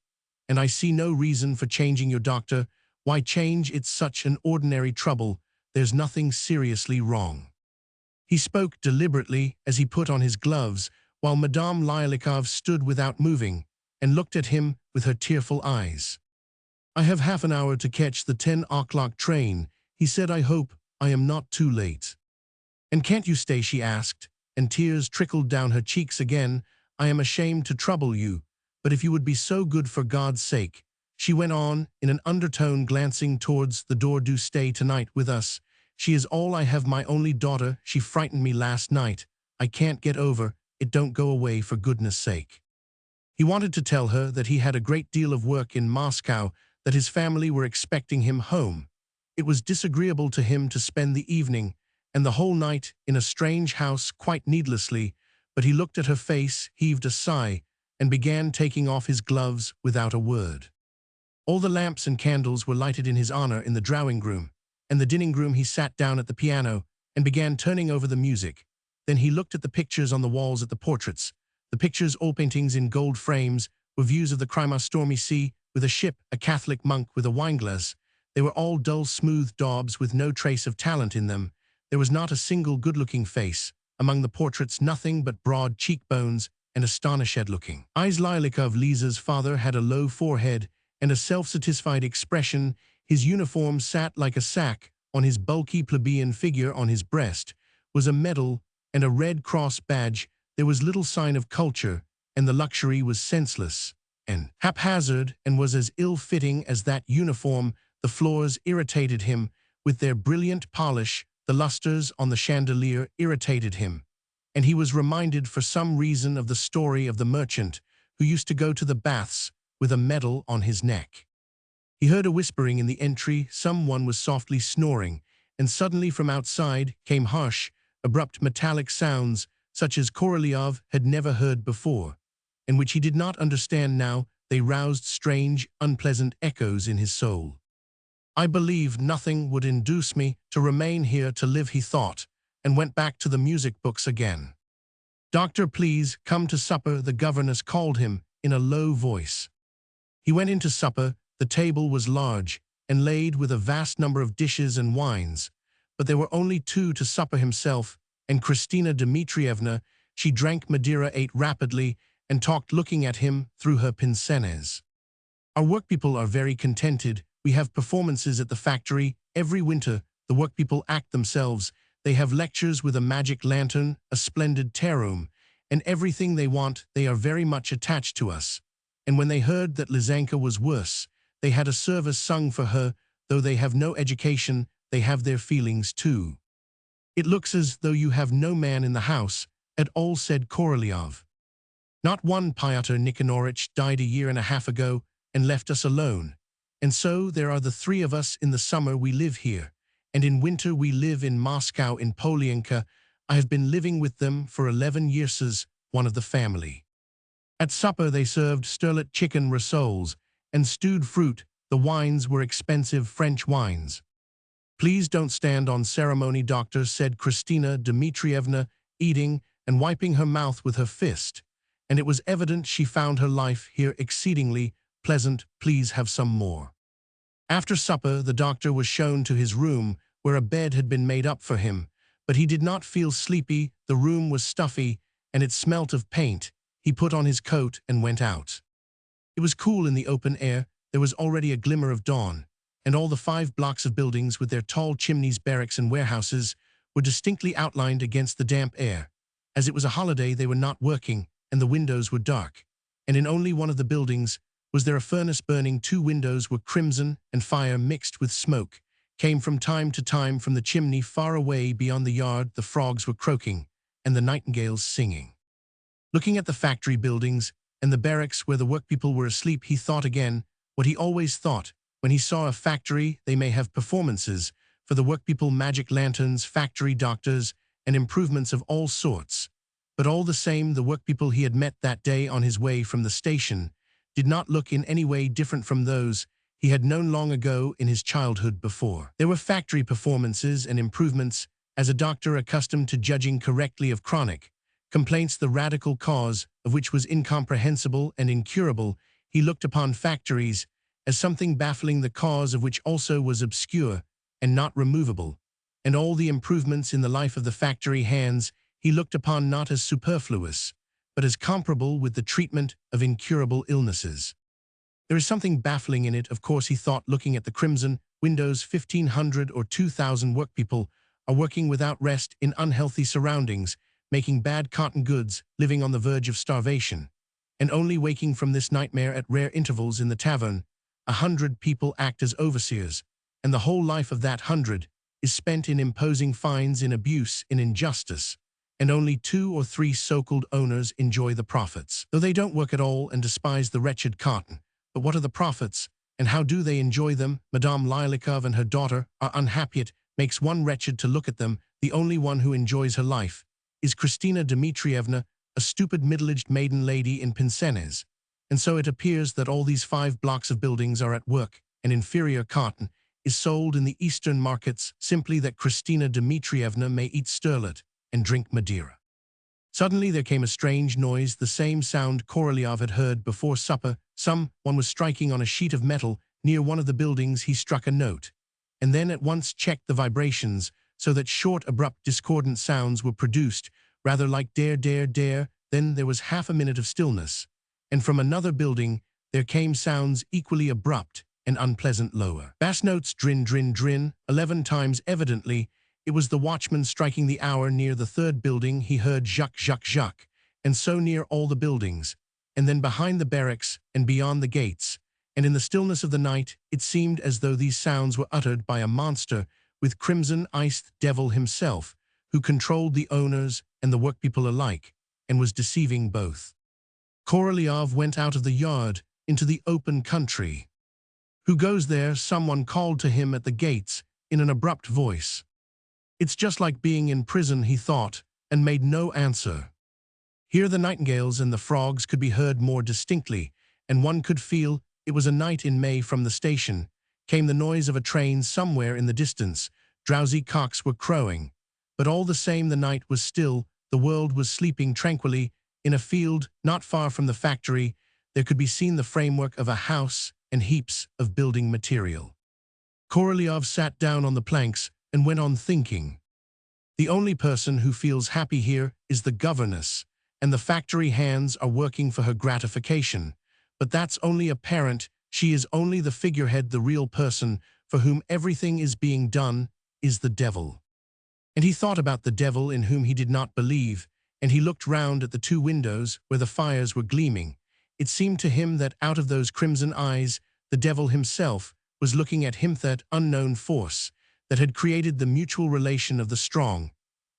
and I see no reason for changing your doctor. Why change? It's such an ordinary trouble. There's nothing seriously wrong." He spoke deliberately as he put on his gloves, while Madame Lyalikov stood without moving and looked at him with her tearful eyes. "I have half an hour to catch the 10 o'clock train," he said. "I hope I am not too late." "And can't you stay?" she asked, and tears trickled down her cheeks again. "I am ashamed to trouble you, But if you would be so good for God's sake, she went on, in an undertone glancing towards the door, do stay tonight with us. She is all I have, my only daughter. She frightened me last night. I can't get over it. Don't go away for goodness sake. He wanted to tell her that he had a great deal of work in Moscow, that his family were expecting him home. It was disagreeable to him to spend the evening and the whole night in a strange house quite needlessly, but he looked at her face, heaved a sigh, and began taking off his gloves without a word. All the lamps and candles were lighted in his honor in the drawing-room, and the dining-room he sat down at the piano and began turning over the music. Then he looked at the pictures on the walls, at the portraits. The pictures, all paintings in gold frames, were views of the Crimea stormy sea, with a ship, a Catholic monk with a wineglass. They were all dull, smooth daubs with no trace of talent in them. There was not a single good-looking face. Among the portraits, nothing but broad cheekbones and astonished-looking eyes. Lilikov, Liza's father, had a low forehead and a self-satisfied expression. His uniform sat like a sack on his bulky plebeian figure. On his breast was a medal and a Red Cross badge. There was little sign of culture, and the luxury was senseless and haphazard, and was as ill-fitting as that uniform. The floors irritated him with their brilliant polish. The lustres on the chandelier irritated him, and he was reminded for some reason of the story of the merchant who used to go to the baths with a medal on his neck. He heard a whispering in the entry. Someone was softly snoring, and suddenly from outside came harsh, abrupt metallic sounds such as Korolyov had never heard before, and which he did not understand now. They roused strange, unpleasant echoes in his soul. I believe nothing would induce me to remain here to live, he thought, and went back to the music books again. Doctor, please come to supper, the governess called him in a low voice. He went into supper. The table was large and laid with a vast number of dishes and wines, but there were only two to supper, himself and Kristina Dmitrievna. She drank Madeira, ate rapidly, and talked, looking at him through her pince-nez. Our workpeople are very contented. We have performances at the factory every winter. The workpeople act themselves. They have lectures with a magic lantern, a splendid terum, and everything they want. They are very much attached to us. And when they heard that Lizanka was worse, they had a service sung for her. Though they have no education, they have their feelings too. It looks as though you have no man in the house at all, said Korolyov. Not one. Pyotr Nikanorovich died a year and a half ago and left us alone. And so there are the three of us. In the summer we live here, and in winter we live in Moscow, in Polianka. I have been living with them for 11 years, says one of the family. At supper they served sterlet chicken rissoles and stewed fruit. The wines were expensive French wines. Please don't stand on ceremony, doctor, said Kristina Dmitrievna, eating and wiping her mouth with her fist, and it was evident she found her life here exceedingly pleasant. Please have some more. After supper the doctor was shown to his room, where a bed had been made up for him, but he did not feel sleepy. The room was stuffy, and it smelt of paint. He put on his coat and went out. It was cool in the open air. There was already a glimmer of dawn, and all the 5 blocks of buildings with their tall chimneys, barracks and warehouses, were distinctly outlined against the damp air. As it was a holiday, they were not working, and the windows were dark, and in only one of the buildings was there a furnace burning. 2 windows were crimson, and fire mixed with smoke came from time to time from the chimney. Far away beyond the yard the frogs were croaking, and the nightingales singing. Looking at the factory buildings and the barracks where the workpeople were asleep, he thought again what he always thought when he saw a factory. They may have performances for the workpeople, magic lanterns, factory doctors, and improvements of all sorts. But all the same, the workpeople he had met that day on his way from the station did not look in any way different from those he had known long ago in his childhood before. There were factory performances and improvements. As a doctor accustomed to judging correctly of chronic complaints, the radical cause of which was incomprehensible and incurable, he looked upon factories as something baffling, the cause of which also was obscure and not removable, and all the improvements in the life of the factory hands he looked upon not as superfluous, but as comparable with the treatment of incurable illnesses. There is something baffling in it, of course, he thought, looking at the crimson windows. 1,500 or 2,000 workpeople are working without rest in unhealthy surroundings, making bad cotton goods, living on the verge of starvation. and only waking from this nightmare at rare intervals in the tavern. 100 people act as overseers, and the whole life of that 100 is spent in imposing fines, in abuse, in injustice, and only 2 or 3 so-called owners enjoy the profits, though they don't work at all and despise the wretched cotton. But what are the profits, and how do they enjoy them? Madame Lilikov and her daughter are unhappy. It makes one wretched to look at them. The only one who enjoys her life is Kristina Dmitrievna, a stupid middle-aged maiden lady in Pincenez. And so it appears that all these 5 blocks of buildings are at work, and inferior cotton is sold in the eastern markets simply that Kristina Dmitrievna may eat sterlet and drink Madeira. Suddenly there came a strange noise, the same sound Korolyov had heard before supper. Someone was striking on a sheet of metal near one of the buildings. He struck a note, and then at once checked the vibrations, so that short, abrupt, discordant sounds were produced, rather like dare, dare, dare. Then there was half a minute of stillness, and from another building there came sounds equally abrupt and unpleasant, lower bass notes, drin, drin, drin, 11 times. Evidently, it was the watchman striking the hour near the third building. He heard Jacques, Jacques, Jacques, and so near all the buildings, and then behind the barracks and beyond the gates, and in the stillness of the night it seemed as though these sounds were uttered by a monster with crimson eyes, the devil himself, who controlled the owners and the workpeople alike, and was deceiving both. Korolyov went out of the yard into the open country. "Who goes there?" someone called to him at the gates in an abrupt voice. "It's just like being in prison," he thought, and made no answer. Here the nightingales and the frogs could be heard more distinctly, and one could feel it was a night in May. From the station came the noise of a train somewhere in the distance. Drowsy cocks were crowing. But all the same the night was still, the world was sleeping tranquilly. In a field not far from the factory there could be seen the framework of a house and heaps of building material. Korolyov sat down on the planks and went on thinking. The only person who feels happy here is the governess, and the factory hands are working for her gratification. But that's only apparent. She is only the figurehead. The real person for whom everything is being done is the devil. And he thought about the devil in whom he did not believe, and he looked round at the 2 windows where the fires were gleaming. It seemed to him that out of those crimson eyes the devil himself was looking at him, that unknown force that had created the mutual relation of the strong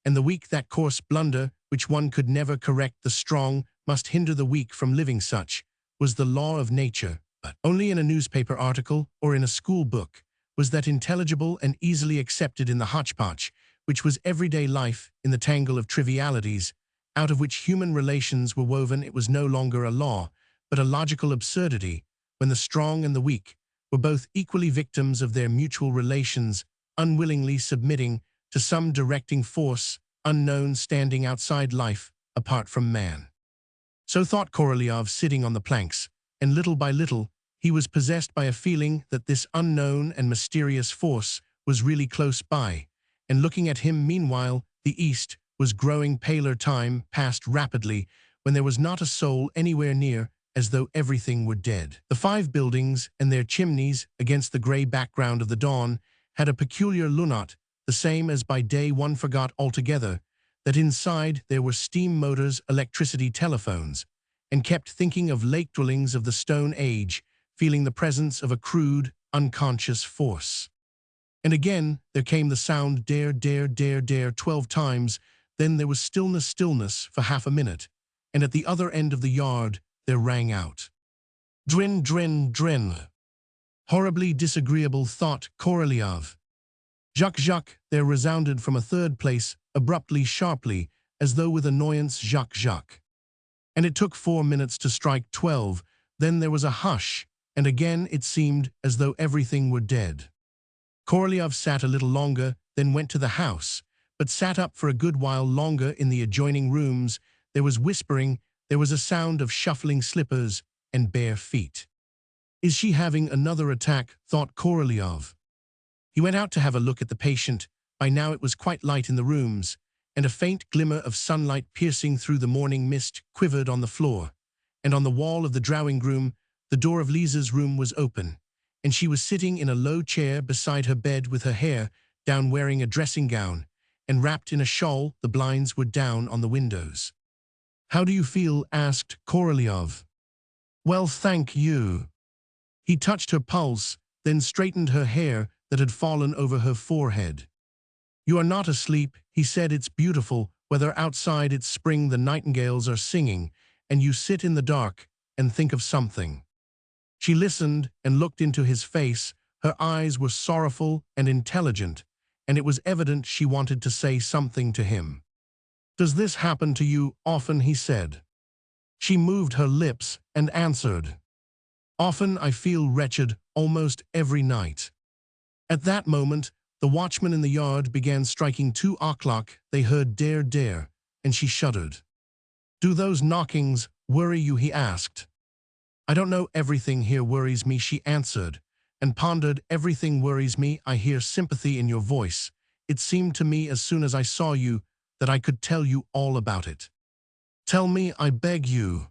and the weak, that coarse blunder which one could never correct. The strong must hinder the weak from living. Such was the law of nature, but only in a newspaper article or in a school book was that intelligible and easily accepted. In the hodgepodge, which was everyday life, in the tangle of trivialities out of which human relations were woven, it was no longer a law, but a logical absurdity, when the strong and the weak were both equally victims of their mutual relations, unwillingly submitting to some directing force, unknown, standing outside life, apart from man. So thought Korolyov, sitting on the planks, and little by little he was possessed by a feeling that this unknown and mysterious force was really close by, and looking at him. Meanwhile, the east was growing paler. Time passed rapidly when there was not a soul anywhere near, as though everything were dead. The 5 buildings and their chimneys, against the grey background of the dawn, had a peculiar lunette, the same as by day. One forgot altogether that inside there were steam motors, electricity, telephones, and kept thinking of lake dwellings of the Stone Age, feeling the presence of a crude, unconscious force. And again there came the sound, dare, dare, dare, dare, 12 times. Then there was stillness, stillness for half a minute, and at the other end of the yard there rang out, drin, drin, drin. Horribly disagreeable, thought Korolyov. Jacques, Jacques, there resounded from a third place, abruptly, sharply, as though with annoyance, Jacques, Jacques. And it took 4 minutes to strike 12. Then there was a hush, and again it seemed as though everything were dead. Korolyov sat a little longer, then went to the house, but sat up for a good while longer. In the adjoining rooms there was whispering, there was a sound of shuffling slippers and bare feet. Is she having another attack? Thought Korolyov. He went out to have a look at the patient. By now it was quite light in the rooms, and a faint glimmer of sunlight piercing through the morning mist quivered on the floor, and on the wall of the drawing room the door of Lisa's room was open, and she was sitting in a low chair beside her bed with her hair down, wearing a dressing gown, and wrapped in a shawl. The blinds were down on the windows. "How do you feel?" asked Korolyov. Well, thank you. He touched her pulse, then straightened her hair that had fallen over her forehead. You are not asleep, he said. It's beautiful, whether outside it's spring the nightingales are singing, and you sit in the dark and think of something. She listened and looked into his face. Her eyes were sorrowful and intelligent, and it was evident she wanted to say something to him. Does this happen to you often? He said. She moved her lips and answered. Often I feel wretched, almost every night. At that moment, the watchman in the yard began striking 2 o'clock. They heard dare, dare, and she shuddered. Do those knockings worry you? He asked. I don't know, everything here worries me, she answered, and pondered. Everything worries me. I hear sympathy in your voice. It seemed to me as soon as I saw you that I could tell you all about it. Tell me, I beg you.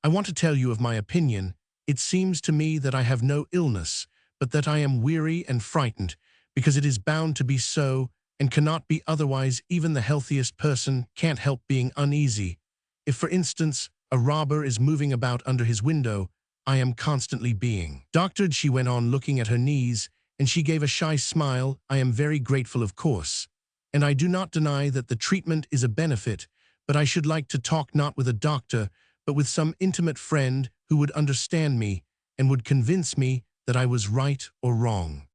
I want to tell you of my opinion. It seems to me that I have no illness, but that I am weary and frightened, because it is bound to be so, and cannot be otherwise. Even the healthiest person can't help being uneasy. If, for instance, a robber is moving about under his window, I am constantly being doctored. She went on, looking at her knees, and she gave a shy smile. I am very grateful, of course, and I do not deny that the treatment is a benefit, but I should like to talk not with a doctor, but with some intimate friend who would understand me and would convince me that I was right or wrong.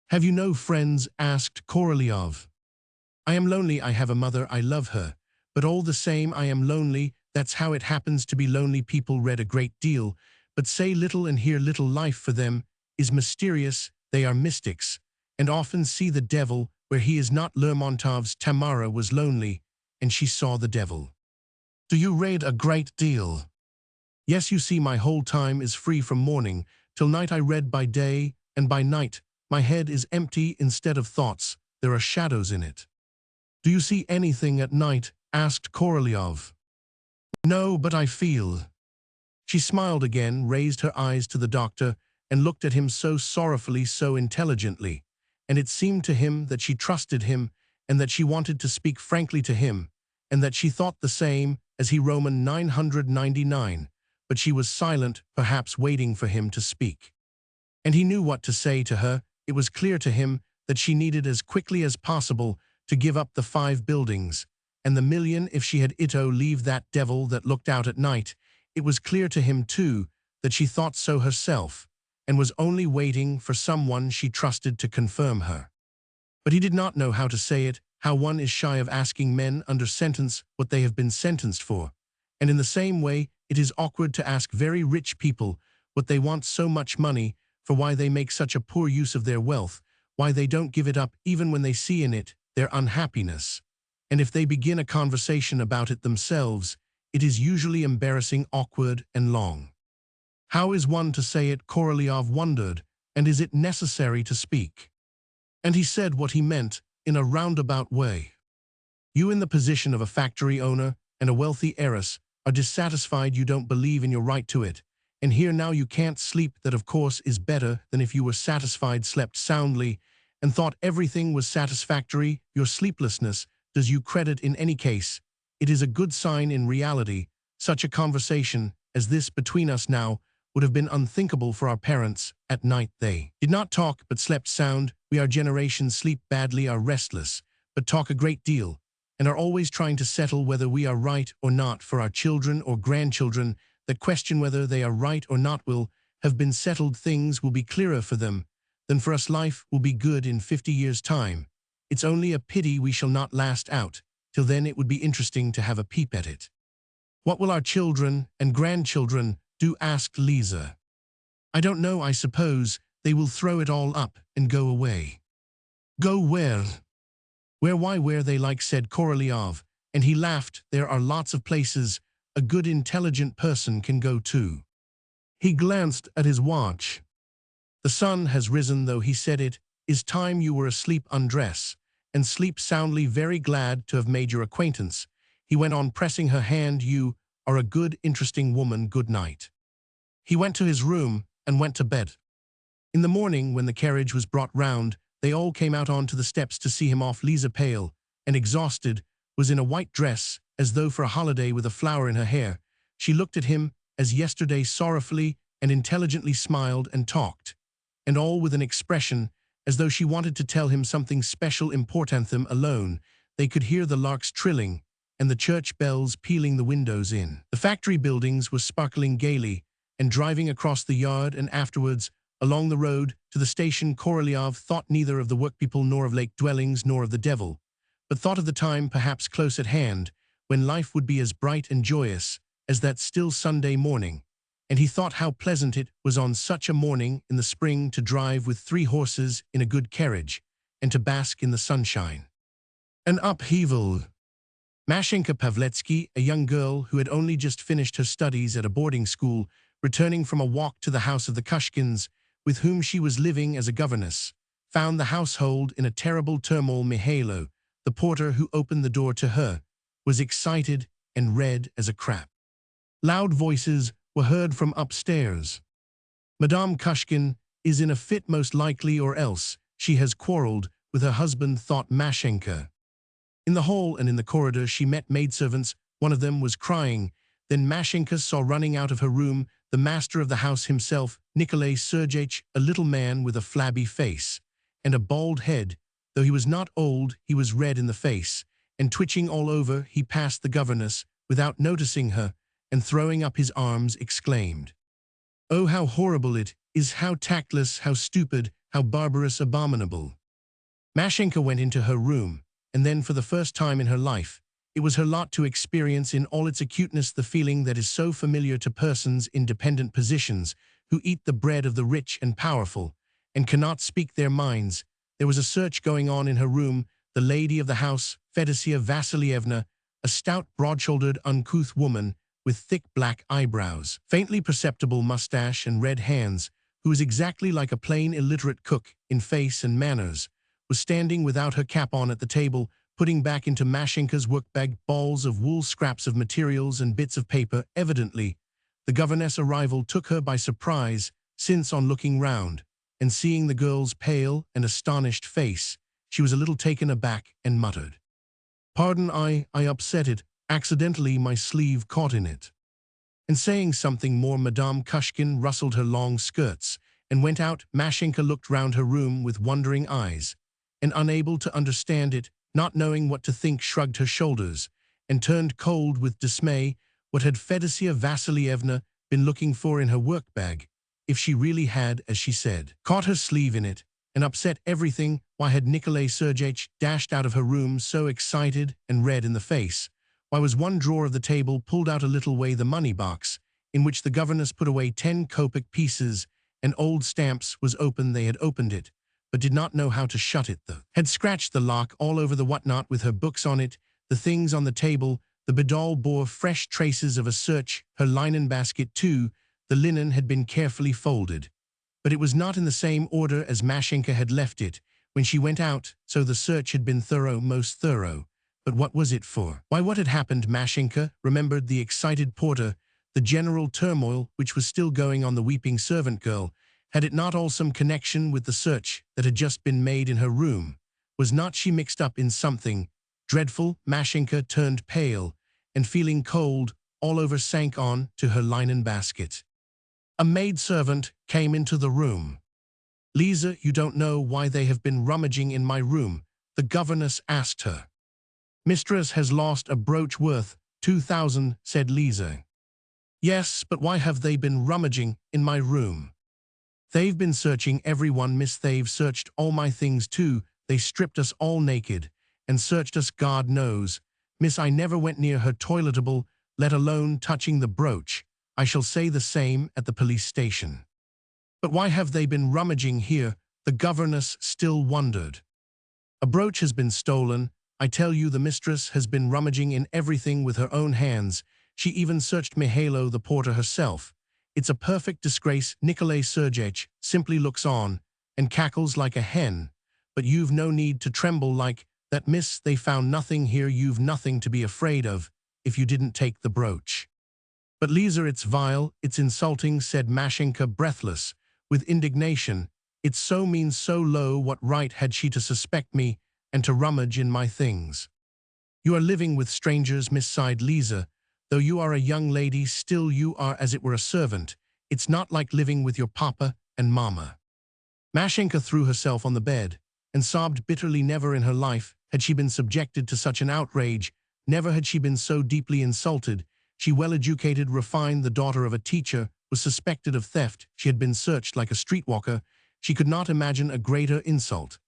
Have you no friends? Asked Korolyov. I am lonely. I have a mother. I love her. But all the same I am lonely. That's how it happens to be lonely. People read a great deal, but say little and hear little. Life for them is mysterious. They are mystics, and often see the devil where he is not. Lermontov's Tamara was lonely, and she saw the devil. Do you read a great deal? Yes, you see, my whole time is free from morning till night. I read by day, and by night my head is empty. Instead of thoughts, there are shadows in it. Do you see anything at night? Asked Korolyov. No, but I feel. She smiled again, raised her eyes to the doctor, and looked at him so sorrowfully, so intelligently, and it seemed to him that she trusted him, and that she wanted to speak frankly to him, and that she thought the same as he. Roman 999, but she was silent, perhaps waiting for him to speak. And he knew what to say to her. It was clear to him that she needed as quickly as possible to give up the 5 buildings, and the million if she had leave that devil that looked out at night. It was clear to him, too, that she thought so herself, and was only waiting for someone she trusted to confirm her. But he did not know how to say it, how one is shy of asking men under sentence what they have been sentenced for, and in the same way it is awkward to ask very rich people what they want so much money for, why they make such a poor use of their wealth, why they don't give it up even when they see in it their unhappiness. And if they begin a conversation about it themselves, it is usually embarrassing, awkward, and long. How is one to say it? Korolyov wondered, and is it necessary to speak? And he said what he meant in a roundabout way. You, in the position of a factory owner and a wealthy heiress, are dissatisfied. You don't believe in your right to it, and here now you can't sleep. That, of course, is better than if you were satisfied, slept soundly, and thought everything was satisfactory. Your sleeplessness does you credit in any case. It is a good sign in reality. Such a conversation as this between us now would have been unthinkable for our parents. At night they did not talk but slept sound. We, our generation, sleep badly, are restless, but talk a great deal, and are always trying to settle whether we are right or not. For our children or grandchildren, that question whether they are right or not will have been settled. Things will be clearer for them than for us. Life will be good in 50 years' time. It's only a pity we shall not last out. Till then it would be interesting to have a peep at it. What will our children and grandchildren do? Asked Lisa. I don't know. I suppose they will throw it all up and go away. Go where? Why, where they like, said Korolyov, and he laughed. There are lots of places a good intelligent person can go to. He glanced at his watch. The sun has risen, though, he said. It is time you were asleep. Undress and sleep soundly. Very glad to have made your acquaintance, he went on, pressing her hand. You are a good, interesting woman. Good night. He went to his room and went to bed. In the morning, when the carriage was brought round, they all came out onto the steps to see him off. Lisa, pale and exhausted, was in a white dress, as though for a holiday, with a flower in her hair. She looked at him as yesterday sorrowfully and intelligently smiled and talked, and all with an expression as though she wanted to tell him something special importanthum alone. They could hear the larks trilling and the church bells pealing the windows in. The factory buildings were sparkling gaily, and driving across the yard and afterwards along the road to the station, Korolyov thought neither of the workpeople nor of lake dwellings nor of the devil, but thought of the time perhaps close at hand when life would be as bright and joyous as that still Sunday morning, and he thought how pleasant it was on such a morning in the spring to drive with 3 horses in a good carriage and to bask in the sunshine. An upheaval. Mashenka Pavletsky, a young girl who had only just finished her studies at a boarding school, returning from a walk to the house of the Kushkins, with whom she was living as a governess, found the household in a terrible turmoil. Mihailo, the porter who opened the door to her, was excited and red as a crab. Loud voices were heard from upstairs. Madame Kushkin is in a fit most likely, or else she has quarreled with her husband, thought Mashenka. In the hall and in the corridor she met maidservants. One of them was crying. Then Mashenka saw running out of her room the master of the house himself, Nikolai Sergeyevich, a little man with a flabby face and a bald head. Though he was not old, he was red in the face and twitching all over. He passed the governess without noticing her, and throwing up his arms exclaimed, "Oh, how horrible it is, how tactless, how stupid, how barbarous, abominable." Mashenka went into her room, and then for the first time in her life, it was her lot to experience in all its acuteness the feeling that is so familiar to persons in dependent positions who eat the bread of the rich and powerful and cannot speak their minds. There was a search going on in her room. The lady of the house, Fedosya Vassilievna, a stout, broad-shouldered, uncouth woman with thick black eyebrows, faintly perceptible mustache and red hands, who was exactly like a plain illiterate cook in face and manners, was standing without her cap on at the table, putting back into Mashenka's workbag balls of wool, scraps of materials and bits of paper. Evidently, the governess' arrival took her by surprise, since on looking round and seeing the girl's pale and astonished face, she was a little taken aback and muttered, "Pardon, I upset it. Accidentally my sleeve caught in it." And saying something more, Madame Kushkin rustled her long skirts and went out. Mashenka looked round her room with wondering eyes, and unable to understand it, not knowing what to think, shrugged her shoulders and turned cold with dismay. What had Fedosya Vassilievna been looking for in her workbag, if she really had, as she said, caught her sleeve in it and upset everything? Why had Nikolai Sergeyevich dashed out of her room so excited and red in the face? Why was one drawer of the table pulled out a little way, the money box, in which the governess put away 10 kopeck pieces and old stamps, was open? They had opened it, but did not know how to shut it, though. Had scratched the lock all over the whatnot with her books on it, the things on the table. The bidal bore fresh traces of a search, her linen basket too. The linen had been carefully folded, but it was not in the same order as Mashenka had left it when she went out, so the search had been thorough, most thorough. But what was it for? Why, what had happened? Mashenka remembered the excited porter, the general turmoil which was still going on, the weeping servant girl. Had it not all some connection with the search that had just been made in her room? Was not she mixed up in something dreadful? Mashenka turned pale, and feeling cold all over, sank on to her linen basket. A maidservant came into the room. "Lisa, you don't know why they have been rummaging in my room?" the governess asked her. "Mistress has lost a brooch worth 2,000, said Lisa. "Yes, but why have they been rummaging in my room?" "They've been searching everyone, miss. They've searched all my things too. They stripped us all naked and searched us, God knows. Miss, I never went near her toiletable, let alone touching the brooch. I shall say the same at the police station." "But why have they been rummaging here?" the governess still wondered. "A brooch has been stolen. I tell you, the mistress has been rummaging in everything with her own hands. She even searched Mihailo, the porter, herself. It's a perfect disgrace." Nikolai Sergeyevich simply looks on and cackles like a hen. "But you've no need to tremble like that, miss. They found nothing here. You've nothing to be afraid of if you didn't take the brooch." "But Lisa, it's vile, it's insulting," said Mashenka, breathless with indignation. "It's so mean, so low. What right had she to suspect me and to rummage in my things?" "You are living with strangers, miss," sighed Lisa. Though you are a young lady, still you are as it were a servant. It's not like living with your papa and mama." Mashenka threw herself on the bed and sobbed bitterly. Never in her life had she been subjected to such an outrage. Never had she been so deeply insulted. She, well-educated, refined, the daughter of a teacher, was suspected of theft. She had been searched like a streetwalker. She could not imagine a greater insult.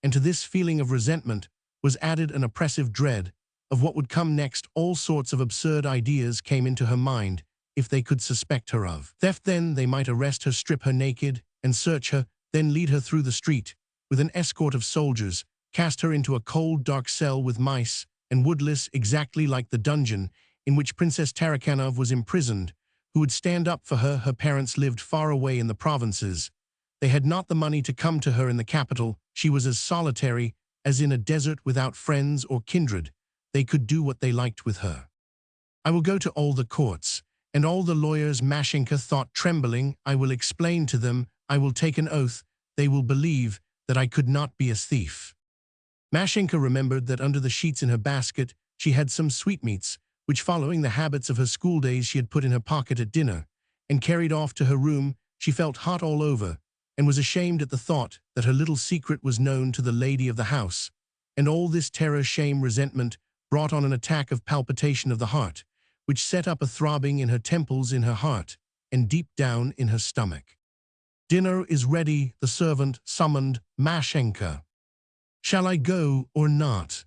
And to this feeling of resentment was added an oppressive dread of what would come next. All sorts of absurd ideas came into her mind. If they could suspect her of theft, then they might arrest her, strip her naked, and search her, then lead her through the street with an escort of soldiers, cast her into a cold, dark cell with mice and woodlice, exactly like the dungeon in which Princess Tarakanov was imprisoned. Who would stand up for her? Her parents lived far away in the provinces. They had not the money to come to her in the capital. She was as solitary as in a desert, without friends or kindred. They could do what they liked with her. "I will go to all the courts and all the lawyers," Mashenka thought, trembling. "I will explain to them. I will take an oath. They will believe that I could not be a thief." Mashenka remembered that under the sheets in her basket she had some sweetmeats, which, following the habits of her school days, she had put in her pocket at dinner and carried off to her room. She felt hot all over and was ashamed at the thought that her little secret was known to the lady of the house. And all this terror, shame, resentment brought on an attack of palpitation of the heart, which set up a throbbing in her temples, in her heart, and deep down in her stomach. "Dinner is ready," the servant summoned Mashenka. "Shall I go or not?"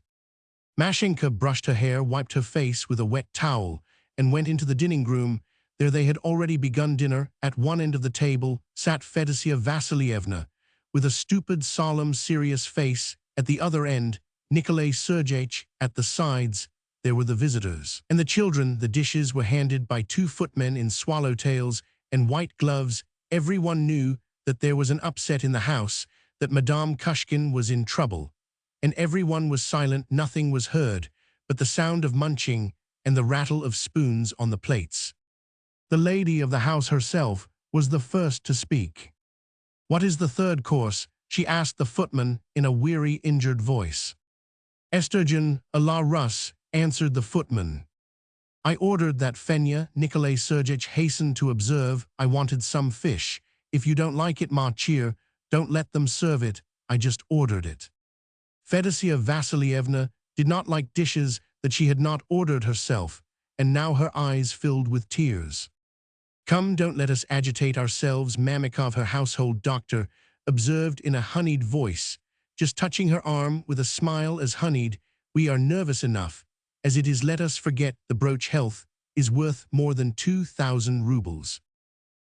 Mashenka brushed her hair, wiped her face with a wet towel, and went into the dining room. There they had already begun dinner. At one end of the table sat Fedosya Vassilievna, with a stupid, solemn, serious face. At the other end, Nikolai Sergeyevich. At the sides, there were the visitors and the children. The dishes were handed by two footmen in swallowtails and white gloves. Everyone knew that there was an upset in the house, that Madame Kushkin was in trouble. And everyone was silent. Nothing was heard but the sound of munching and the rattle of spoons on the plates. The lady of the house herself was the first to speak. "What is the third course?" she asked the footman in a weary, injured voice. "Esturgeon à la Russe," answered the footman. "I ordered that, Fenya," Nikolai Sergeyevich hastened to observe. "I wanted some fish. If you don't like it, ma chère, don't let them serve it. I just ordered it." Fedosya Vassilievna did not like dishes that she had not ordered herself, and now her eyes filled with tears. "Come, don't let us agitate ourselves," Mamikov, her household doctor, observed in a honeyed voice, just touching her arm with a smile as honeyed. "We are nervous enough as it is. Let us forget the brooch. Health is worth more than 2,000 rubles."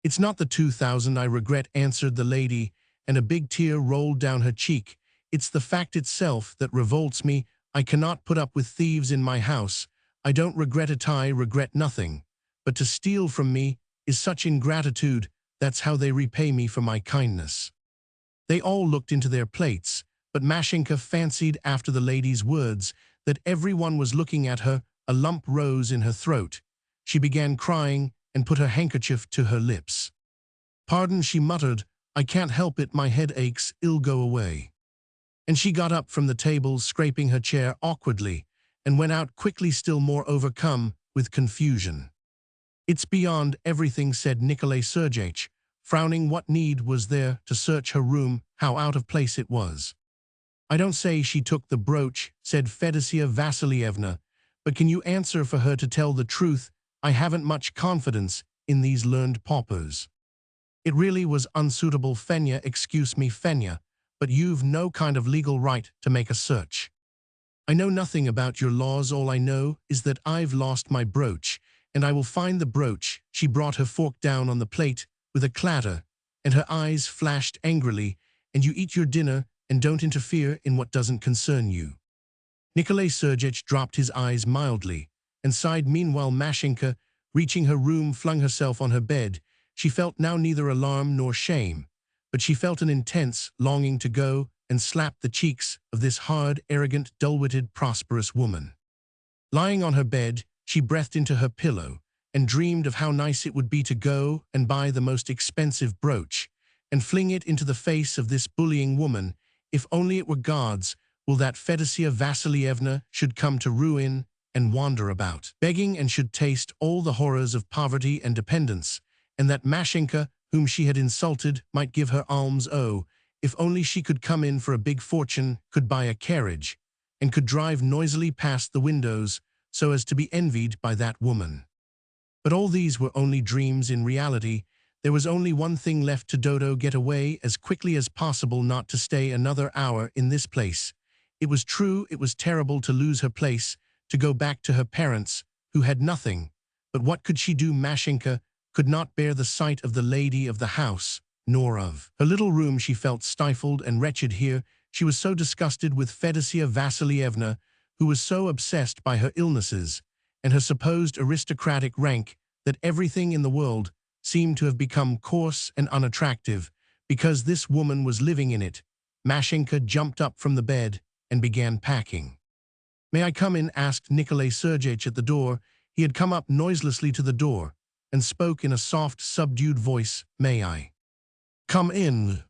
"It's not the 2,000 I regret," answered the lady, and a big tear rolled down her cheek. "It's the fact itself that revolts me. I cannot put up with thieves in my house. I don't regret it. I regret nothing. But to steal from me is such ingratitude. That's how they repay me for my kindness." They all looked into their plates, but Mashenka fancied, after the lady's words, that everyone was looking at her. A lump rose in her throat. She began crying and put her handkerchief to her lips. "Pardon," she muttered. "I can't help it. My head aches. It'll go away." And she got up from the table, scraping her chair awkwardly, and went out quickly, still more overcome with confusion. "It's beyond everything," said Nikolai Sergeyevich, frowning. What need was there to search her room? How out of place it was. "I don't say she took the brooch," said Fedosya Vassilievna, "but can you answer for her? To tell the truth, I haven't much confidence in these learned paupers. It really was unsuitable." "Fenya, excuse me, Fenya, but you've no kind of legal right to make a search. I know nothing about your laws. All I know is that I've lost my brooch, and I will find the brooch." She brought her fork down on the plate with a clatter, and her eyes flashed angrily. "And you eat your dinner and don't interfere in what doesn't concern you." Nikolai Sergeyevich dropped his eyes mildly and sighed. Meanwhile, Mashenka, reaching her room, flung herself on her bed. She felt now neither alarm nor shame, but she felt an intense longing to go and slap the cheeks of this hard, arrogant, dull-witted, prosperous woman. Lying on her bed, she breathed into her pillow and dreamed of how nice it would be to go and buy the most expensive brooch and fling it into the face of this bullying woman. If only it were God's will that Fedosya Vassilievna should come to ruin and wander about, begging and should taste all the horrors of poverty and dependence, and that Mashenka, whom she had insulted, might give her alms. Oh, if only she could come in for a big fortune, could buy a carriage, and could drive noisily past the windows so as to be envied by that woman. But all these were only dreams. In reality, there was only one thing left to Dodo: get away as quickly as possible, not to stay another hour in this place. It was true, it was terrible to lose her place, to go back to her parents, who had nothing. But what could she do? Mashenka could not bear the sight of the lady of the house, nor of her little room. She felt stifled and wretched here. She was so disgusted with Fedosya Vassilievna, who was so obsessed by her illnesses and her supposed aristocratic rank, that everything in the world seemed to have become coarse and unattractive, because this woman was living in it. Mashenka jumped up from the bed and began packing. "May I come in?" asked Nikolai Sergeyevich at the door. He had come up noiselessly to the door and spoke in a soft, subdued voice. "May I come in?"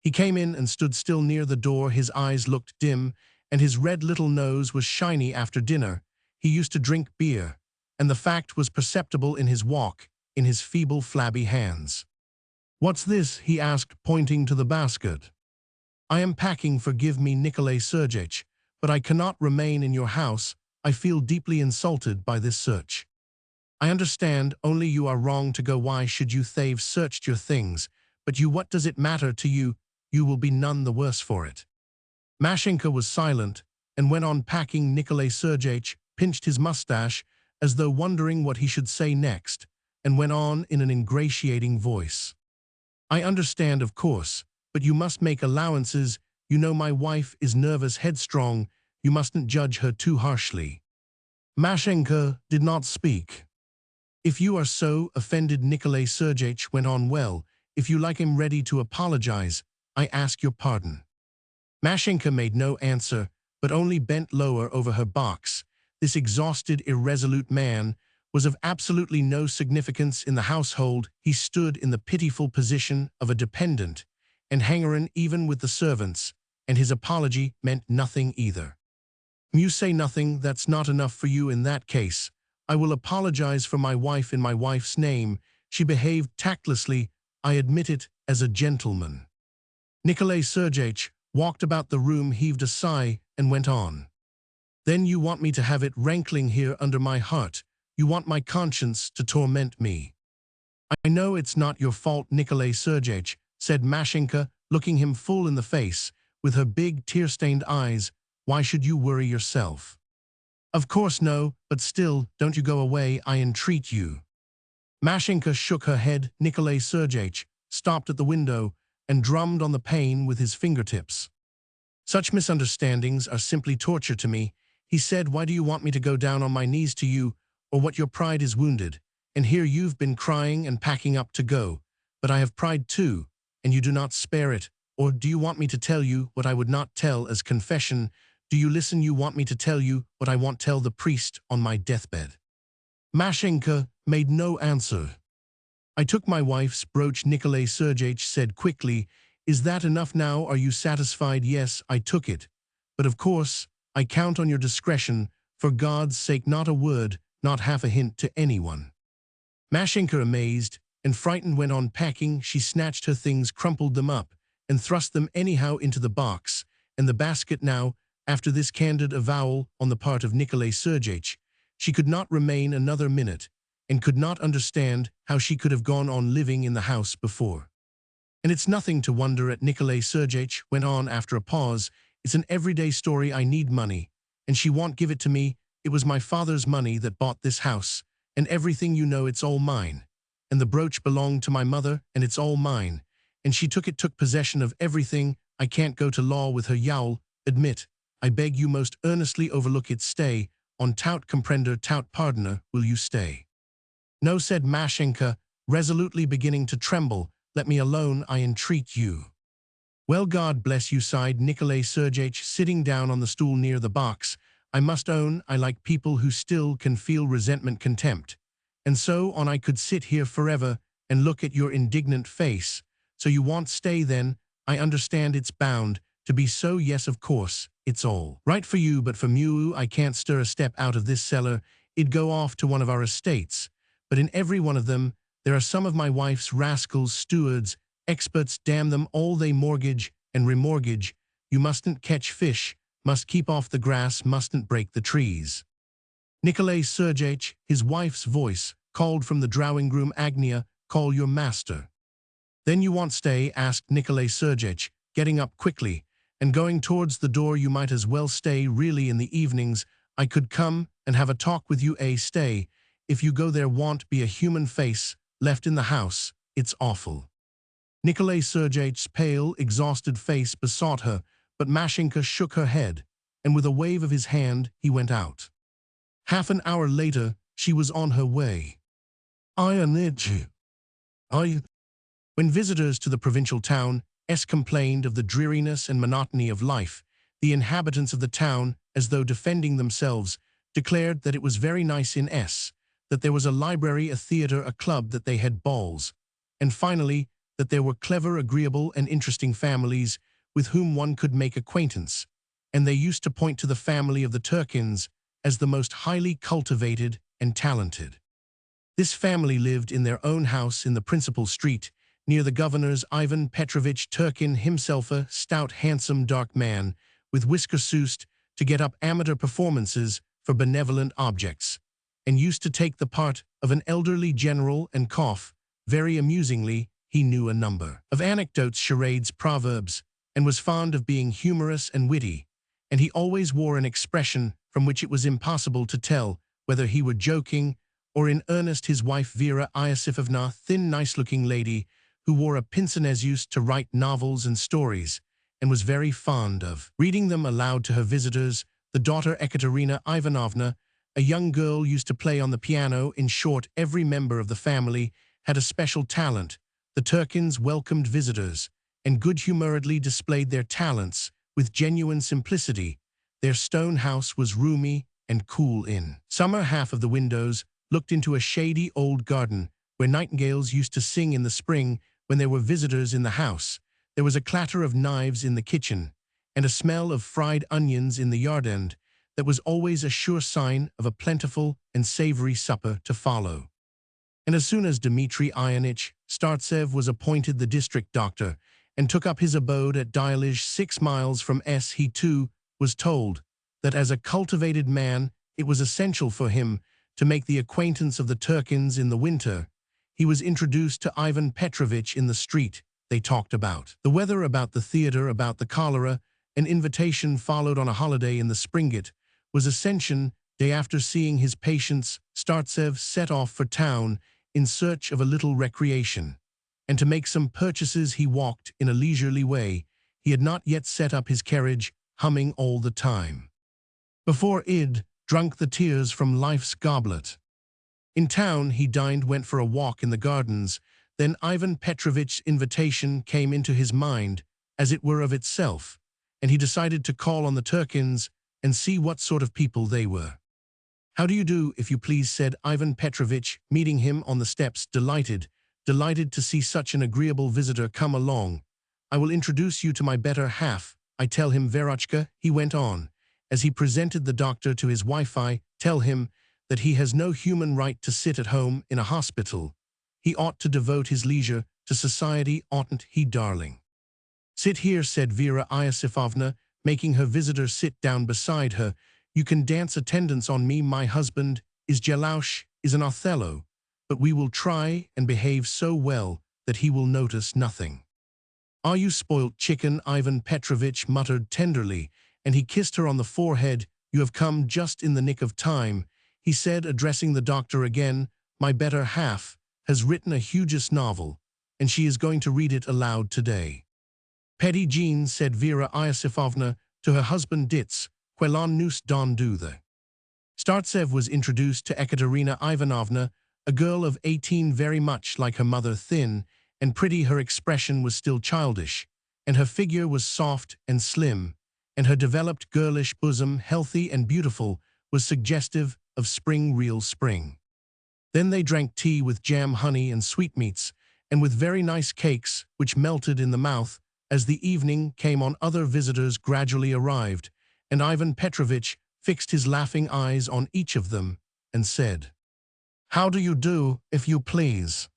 He came in and stood still near the door. His eyes looked dim, and his red little nose was shiny. After dinner, he used to drink beer, and the fact was perceptible in his walk, in his feeble, flabby hands. "What's this?" he asked, pointing to the basket. "I am packing. Forgive me, Nikolai Sergeyevich, but I cannot remain in your house. I feel deeply insulted by this search." "I understand, only you are wrong to go. Why should you? They've searched your things, but you, what does it matter to you? You will be none the worse for it." Mashenka was silent and went on packing. Nikolai Sergeyevich pinched his mustache as though wondering what he should say next, and went on in an ingratiating voice. "I understand, of course, but you must make allowances. You know my wife is nervous, headstrong. You mustn't judge her too harshly." Mashenka did not speak. "If you are so offended," Nikolai Sergeyevich went on, "well, if you like, I'm ready to apologize. I ask your pardon." Mashenka made no answer, but only bent lower over her box. This exhausted, irresolute man was of absolutely no significance in the household. He stood in the pitiful position of a dependent and hanger-on even with the servants, and his apology meant nothing either. "You say nothing. That's not enough for you. In that case, I will apologize for my wife in my wife's name. She behaved tactlessly. I admit it, as a gentleman." Nikolai Sergeyevich walked about the room, heaved a sigh, and went on. "Then you want me to have it rankling here under my heart. You want my conscience to torment me." "I know it's not your fault, Nikolai Sergeyevich," said Mashenka, looking him full in the face, with her big tear-stained eyes. "Why should you worry yourself?" "Of course no, but still, don't you go away, I entreat you." Mashenka shook her head. Nikolai Sergeyevich stopped at the window and drummed on the pane with his fingertips. "Such misunderstandings are simply torture to me," he said. "Why do you want me to go down on my knees to you, or what? Your pride is wounded, and here you've been crying and packing up to go. But I have pride too, and you do not spare it. Or do you want me to tell you what I would not tell as confession? Do you listen? You want me to tell you what I won't tell the priest on my deathbed." Mashenka made no answer. "I took my wife's brooch," Nikolai Sergeyevich said quickly. "Is that enough now? Are you satisfied?" "Yes, I took it. But of course, I count on your discretion. For God's sake, not a word, not half a hint to anyone." Mashenka, amazed and frightened, went on packing. She snatched her things, crumpled them up, and thrust them anyhow into the box and the basket. Now, after this candid avowal on the part of Nikolai Sergeyevich, she could not remain another minute, and could not understand how she could have gone on living in the house before. "And it's nothing to wonder at," Nikolai Sergeyevich went on after a pause. "It's an everyday story. I need money, and she won't give it to me. It was my father's money that bought this house, and everything, you know. It's all mine. And the brooch belonged to my mother, and it's all mine. And she took possession of everything. I can't go to law with her. Yowl, admit, I beg you most earnestly, overlook it. Stay on, tout comprender, tout pardoner. Will you stay?" "No," said Mashenka, resolutely, beginning to tremble. "Let me alone, I entreat you." "Well, God bless you," sighed Nikolai Sergeyevich, sitting down on the stool near the box. "I must own I like people who still can feel resentment, contempt, and so on. I could sit here forever and look at your indignant face. So you won't stay then? I understand it's bound To be so, yes, of course, it's all right for you, but for me, I can't stir a step out of this cellar. It'd go off to one of our estates. But in every one of them, there are some of my wife's rascals, stewards, experts, damn them all, they mortgage and remortgage. You mustn't catch fish, must keep off the grass, mustn't break the trees. Nikolai Sergeyevich, his wife's voice, called from the drawing-room. Agnia, call your master. Then you won't stay, asked Nikolai Sergeyevich, getting up quickly and going towards the door. You might as well stay, really. In the evenings I could come and have a talk with you. Stay. If you go, there won't be a human face left in the house. It's awful. Nikolai Sergeyevich's pale, exhausted face besought her, but Mashenka shook her head, and with a wave of his hand he went out. Half an hour later she was on her way. I need you. When visitors to the provincial town complained of the dreariness and monotony of life, the inhabitants of the town, as though defending themselves, declared that it was very nice in that there was a library, a theater, a club, that they had balls, and finally that there were clever, agreeable, and interesting families with whom one could make acquaintance, and they used to point to the family of the Turkins as the most highly cultivated and talented. This family lived in their own house in the principal street, near the governor's. Ivan Petrovich Turkin, himself a stout, handsome, dark man, with whiskers used to get up amateur performances for benevolent objects, and used to take the part of an elderly general and cough very amusingly. He knew a number of anecdotes, charades, proverbs, and was fond of being humorous and witty, and he always wore an expression from which it was impossible to tell whether he were joking or in earnest. His wife Vera Iosifovna, thin, nice-looking lady, who wore a pince-nez, used to write novels and stories, and was very fond of reading them aloud to her visitors. The daughter Ekaterina Ivanovna, a young girl, used to play on the piano. In short, every member of the family had a special talent. The Turkins welcomed visitors, and good-humoredly displayed their talents with genuine simplicity. Their stone house was roomy and cool. In summer, half of the windows looked into a shady old garden, where nightingales used to sing. In the spring, when there were visitors in the house, there was a clatter of knives in the kitchen, and a smell of fried onions in the yard end that was always a sure sign of a plentiful and savory supper to follow. And as soon as Dmitri Ionitch Startsev was appointed the district doctor and took up his abode at Dialij, 6 miles from he too was told that as a cultivated man it was essential for him to make the acquaintance of the Turkins in the winter. He was introduced to Ivan Petrovich in the street. They talked about the weather, about the theater, about the cholera. An invitation followed on a holiday in the Springit was Ascension Day. After seeing his patients, Startsev set off for town in search of a little recreation, and to make some purchases. He walked in a leisurely way. He had not yet set up his carriage, humming all the time. Before id drunk the tears from life's goblet. In town he dined, went for a walk in the gardens. Then Ivan Petrovich's invitation came into his mind, as it were of itself, and he decided to call on the Turkins and see what sort of people they were. "How do you do, if you please," said Ivan Petrovich, meeting him on the steps. Delighted to see such an agreeable visitor. Come along. I will introduce you to my better half. I tell him, Verochka," he went on, as he presented the doctor to his wife, "I tell him that he has no human right to sit at home in a hospital. He ought to devote his leisure to society, oughtn't he, darling?" "Sit here," said Vera Iosifovna, making her visitor sit down beside her. "You can dance attendance on me. My husband is Jelaush, is an Othello, but we will try and behave so well that he will notice nothing." "Are you spoilt chicken?" Ivan Petrovich muttered tenderly, and he kissed her on the forehead. "You have come just in the nick of time," he said, addressing the doctor again. "My better half has written a hugest novel, and she is going to read it aloud today." "Petty Jean," said Vera Iosifovna to her husband, "Dits, quelon nous don do the." Startsev was introduced to Ekaterina Ivanovna, a girl of 18, very much like her mother, thin and pretty. Her expression was still childish, and her figure was soft and slim, and her developed girlish bosom, healthy and beautiful, was suggestive of spring, real spring. Then they drank tea with jam, honey, and sweetmeats, and with very nice cakes, which melted in the mouth As the evening came on, other visitors gradually arrived, and Ivan Petrovich fixed his laughing eyes on each of them and said, "How do you do, if you please?"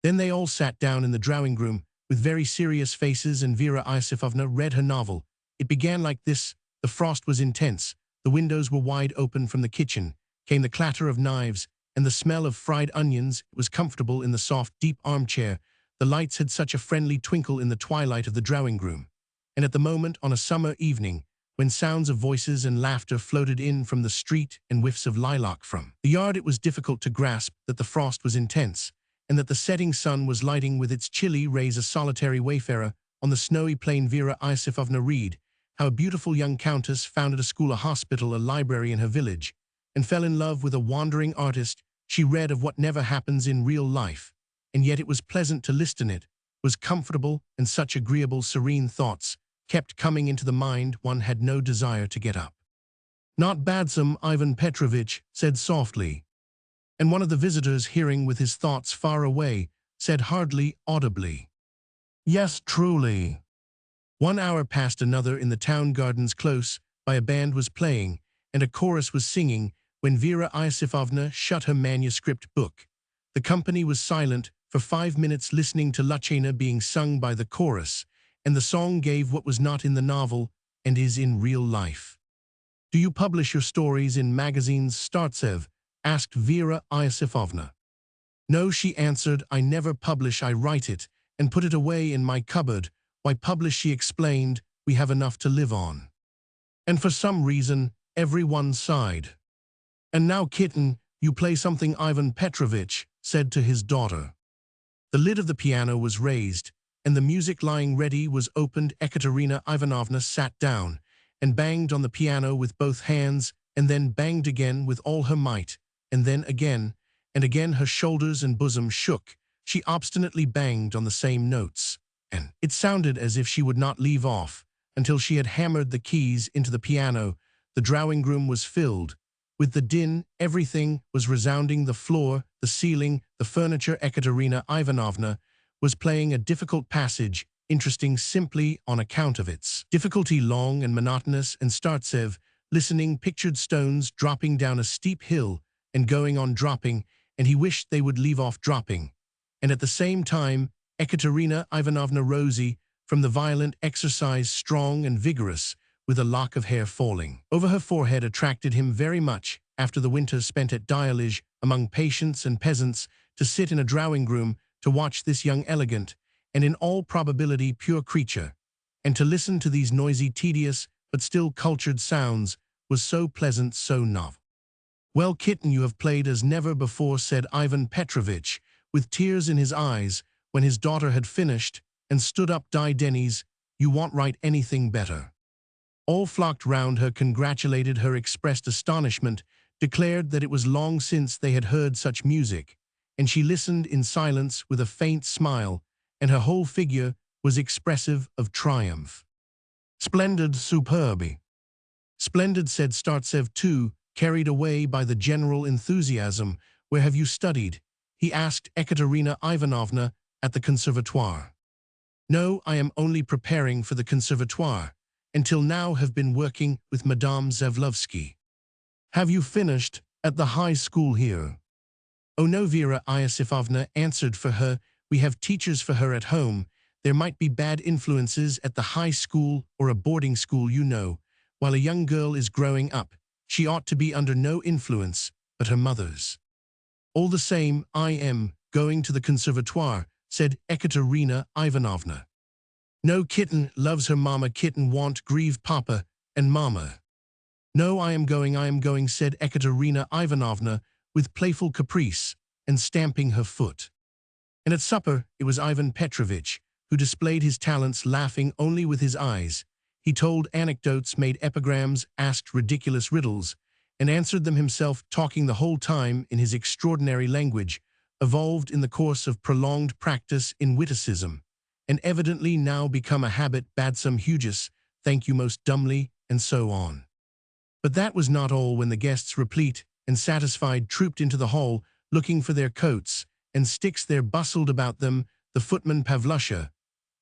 Then they all sat down in the drawing-room with very serious faces, and Vera Iosifovna read her novel. It began like this: the frost was intense, the windows were wide open. From the kitchen came the clatter of knives and the smell of fried onions. It was comfortable in the soft, deep armchair. The lights had such a friendly twinkle in the twilight of the drawing-room. And at the moment, on a summer evening, when sounds of voices and laughter floated in from the street and whiffs of lilac from the yard, it was difficult to grasp that the frost was intense, and that the setting sun was lighting with its chilly rays a solitary wayfarer on the snowy plain. Vera Iosifovna read how a beautiful young countess founded a school, a hospital, a library in her village, and fell in love with a wandering artist. She read of what never happens in real life, and yet it was pleasant to listen. It was comfortable, and such agreeable, serene thoughts kept coming into the mind one had no desire to get up. "Not badsome," Ivan Petrovich said softly. And one of the visitors, hearing with his thoughts far away, said hardly audibly, "Yes, truly." 1 hour passed another in the town gardens. Close by a band was playing, and a chorus was singing, when Vera Iosifovna shut her manuscript book. The company was silent for 5 minutes, listening to Luchina being sung by the chorus, and the song gave what was not in the novel and is in real life. "Do you publish your stories in magazines, Startsev?" asked Vera Iosifovna. "No," she answered, "I never publish. I write it and put it away in my cupboard." "Why publish?" she explained. "We have enough to live on." And for some reason, everyone sighed. "And now, kitten, you play something," Ivan Petrovich said to his daughter. The lid of the piano was raised, and the music lying ready was opened. Ekaterina Ivanovna sat down and banged on the piano with both hands, and then banged again with all her might, and then again, and again her shoulders and bosom shook. She obstinately banged on the same notes, and it sounded as if she would not leave off until she had hammered the keys into the piano. The drawing-room was filled with the din. Everything was resounding: the floor, the ceiling, the furniture. Ekaterina Ivanovna was playing a difficult passage, interesting simply on account of its difficulty, long and monotonous, and Startsev, listening, pictured stones dropping down a steep hill and going on dropping, and he wished they would leave off dropping. And at the same time, Ekaterina Ivanovna, rosy from the violent exercise, strong and vigorous, with a lock of hair falling over her forehead, attracted him very much. After the winter spent at Dialij among patients and peasants, to sit in a drawing-room to watch this young, elegant, and in all probability pure creature, and to listen to these noisy, tedious, but still cultured sounds, was so pleasant, so novel. "Well, kitten, you have played as never before," said Ivan Petrovich, with tears in his eyes, when his daughter had finished and stood up. "Die, Denise, you won't write anything better." All flocked round her, congratulated her, expressed astonishment, declared that it was long since they had heard such music, and she listened in silence with a faint smile, and her whole figure was expressive of triumph. "Splendid, superbe." "Splendid," said Startsev too, carried away by the general enthusiasm. "Where have you studied?" he asked Ekaterina Ivanovna. "At the conservatoire." "No, I am only preparing for the conservatoire. Until now have been working with Madame Zavlovsky." "Have you finished at the high school here?" "Oh no," Vera Iosifovna answered for her. "We have teachers for her at home. There might be bad influences at the high school or a boarding school, you know. While a young girl is growing up, she ought to be under no influence but her mother's." "All the same, I am going to the conservatoire," said Ekaterina Ivanovna. "No, kitten loves her mama. Kitten won't grieve papa and mama." "No, I am going," said Ekaterina Ivanovna with playful caprice and stamping her foot. And at supper, it was Ivan Petrovich who displayed his talents, laughing only with his eyes. He told anecdotes, made epigrams, asked ridiculous riddles, and answered them himself, talking the whole time in his extraordinary language, evolved in the course of prolonged practice in witticism, and evidently now become a habit. "Badsome, Hugis, thank you most dumbly," and so on. But that was not all. When the guests, replete and satisfied, trooped into the hall, looking for their coats and sticks, there bustled about them the footman Pavlusha,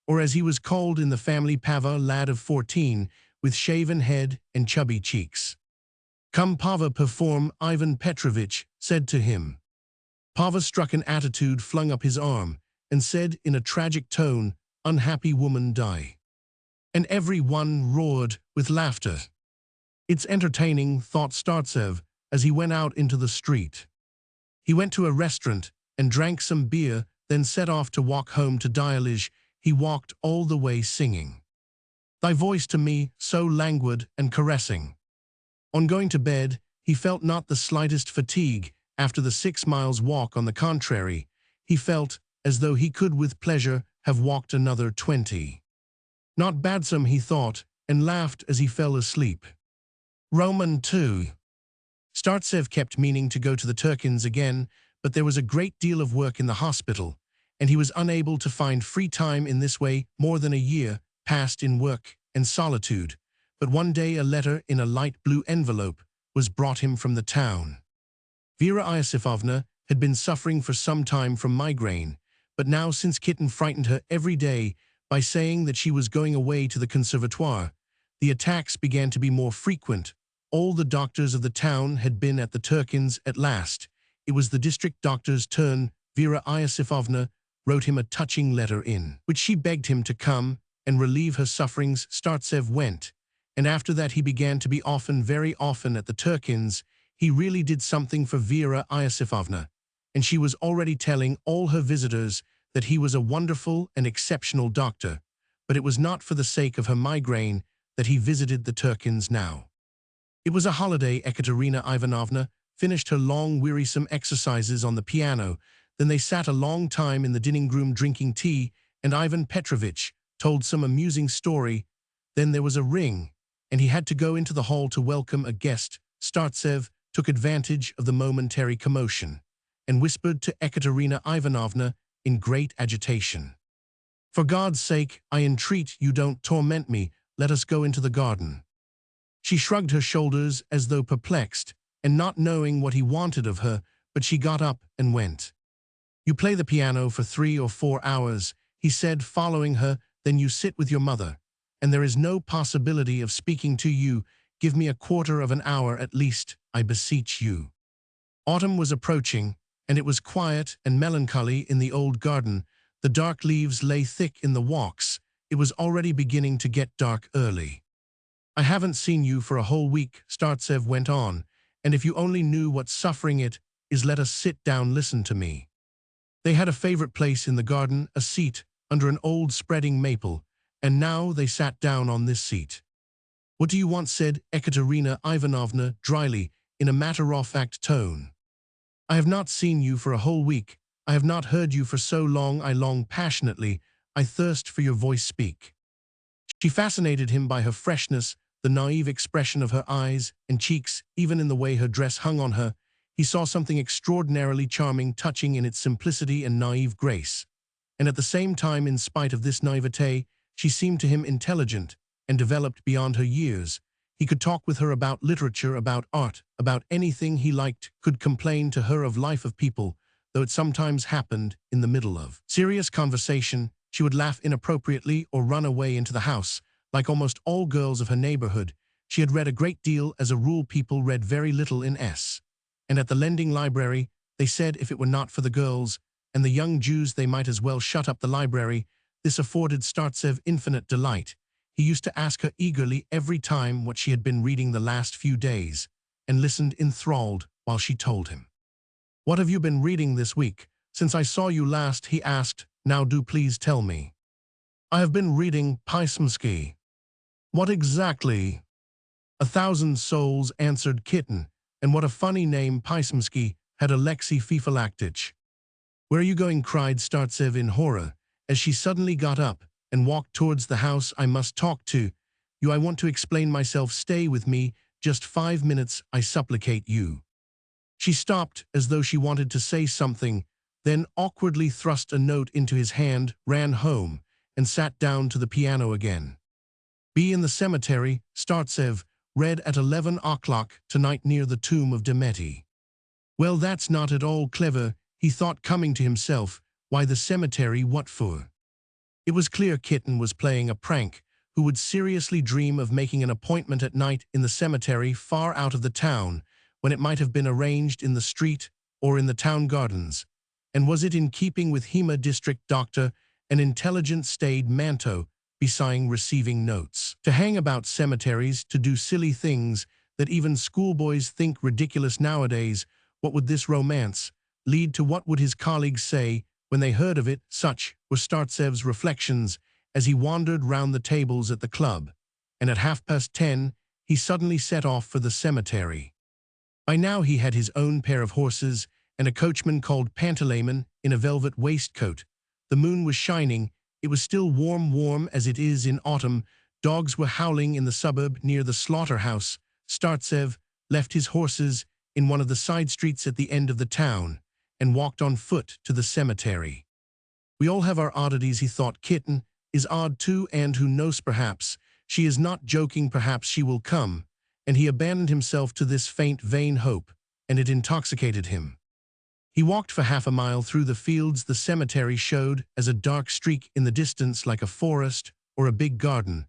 or as he was called in the family, Pava, lad of 14, with shaven head and chubby cheeks. "Come, Pava, perform," Ivan Petrovich said to him. Pava struck an attitude, flung up his arm, and said in a tragic tone, "Unhappy woman, die." And every one roared with laughter. "It's entertaining," thought Startsev as he went out into the street. He went to a restaurant and drank some beer, then set off to walk home to Dialij. He walked all the way singing, "Thy voice to me, so languid and caressing." On going to bed, he felt not the slightest fatigue. After the 6 miles walk, on the contrary, he felt as though he could with pleasure have walked another 20. Not badsome, he thought, and laughed as he fell asleep. Roman 2. Startsev kept meaning to go to the Turkins again, but there was a great deal of work in the hospital, and he was unable to find free time. In this way, more than a year passed in work and solitude, but one day a letter in a light blue envelope was brought him from the town. Vera Iosifovna had been suffering for some time from migraine, but now, since Kitten frightened her every day by saying that she was going away to the conservatoire, the attacks began to be more frequent. All the doctors of the town had been at the Turkins at last. It was the district doctor's turn. Vera Iosifovna wrote him a touching letter in which she begged him to come and relieve her sufferings. Startsev went, and after that he began to be often, very often, at the Turkins. He really did something for Vera Iosifovna, and she was already telling all her visitors that he was a wonderful and exceptional doctor, but it was not for the sake of her migraine that he visited the Turkins now. It was a holiday. Ekaterina Ivanovna finished her long, wearisome exercises on the piano. Then they sat a long time in the dining room drinking tea, and Ivan Petrovich told some amusing story. Then there was a ring, and he had to go into the hall to welcome a guest. Startsev took advantage of the momentary commotion and whispered to Ekaterina Ivanovna in great agitation, "For God's sake, I entreat you, don't torment me. Let us go into the garden." She shrugged her shoulders as though perplexed and not knowing what he wanted of her, but she got up and went. "You play the piano for 3 or 4 hours, he said, following her, "then you sit with your mother, and there is no possibility of speaking to you. Give me a quarter of an hour at least, I beseech you." Autumn was approaching, and it was quiet and melancholy in the old garden. The dark leaves lay thick in the walks. It was already beginning to get dark early. "I haven't seen you for a whole week," Startsev went on, "and if you only knew what suffering it is, let us sit down, listen to me." They had a favorite place in the garden, a seat under an old spreading maple, and now they sat down on this seat. "What do you want?" said Ekaterina Ivanovna dryly, in a matter-of-fact tone. "I have not seen you for a whole week. I have not heard you for so long. I long passionately. I thirst for your voice. Speak." She fascinated him by her freshness, the naive expression of her eyes and cheeks, even in the way her dress hung on her. He saw something extraordinarily charming, touching in its simplicity and naive grace. And at the same time, in spite of this naivete, she seemed to him intelligent and developed beyond her years. He could talk with her about literature, about art, about anything he liked, could complain to her of life, of people, though it sometimes happened in the middle of serious conversation. She would laugh inappropriately or run away into the house. Like almost all girls of her neighborhood, she had read a great deal. As a rule, people read very little in S. And at the lending library, they said if it were not for the girls and the young Jews, they might as well shut up the library. This afforded Startsev infinite delight. He used to ask her eagerly every time what she had been reading the last few days, and listened enthralled while she told him. "What have you been reading this week? Since I saw you last," he asked. "Now do please tell me." "I have been reading Pismsky." "What exactly?" "1,000 Souls," answered Kitten. "And what a funny name. Pismsky had Alexei Fifalaktich." "Where are you going?" cried Startsev in horror, as she suddenly got up and walked towards the house. "I must talk to you. I want to explain myself. Stay with me just 5 minutes, I supplicate you." She stopped as though she wanted to say something, then awkwardly thrust a note into his hand, ran home, and sat down to the piano again. "Be in the cemetery," Startsev read at 11 o'clock tonight near the tomb of Dmitri. "Well, that's not at all clever," he thought, coming to himself. "Why the cemetery? What for?" It was clear Kitten was playing a prank. Who would seriously dream of making an appointment at night in the cemetery far out of the town, when it might have been arranged in the street or in the town gardens? And was it in keeping with Hema district doctor, an intelligent staid manto, beside receiving notes? To hang about cemeteries, to do silly things that even schoolboys think ridiculous nowadays, what would this romance lead to? What would his colleagues say when they heard of it? Such were Startsev's reflections as he wandered round the tables at the club, and at 10:30 he suddenly set off for the cemetery. By now he had his own pair of horses and a coachman called Pantalaimon in a velvet waistcoat. The moon was shining. It was still warm as it is in autumn. Dogs were howling in the suburb near the slaughterhouse. Startsev left his horses in one of the side streets at the end of the town and walked on foot to the cemetery. We all have our oddities, he thought. Kitten is odd too, and who knows, perhaps she is not joking, perhaps she will come. And he abandoned himself to this faint, vain hope, and it intoxicated him. He walked for half a mile through the fields. The cemetery showed as a dark streak in the distance, like a forest or a big garden.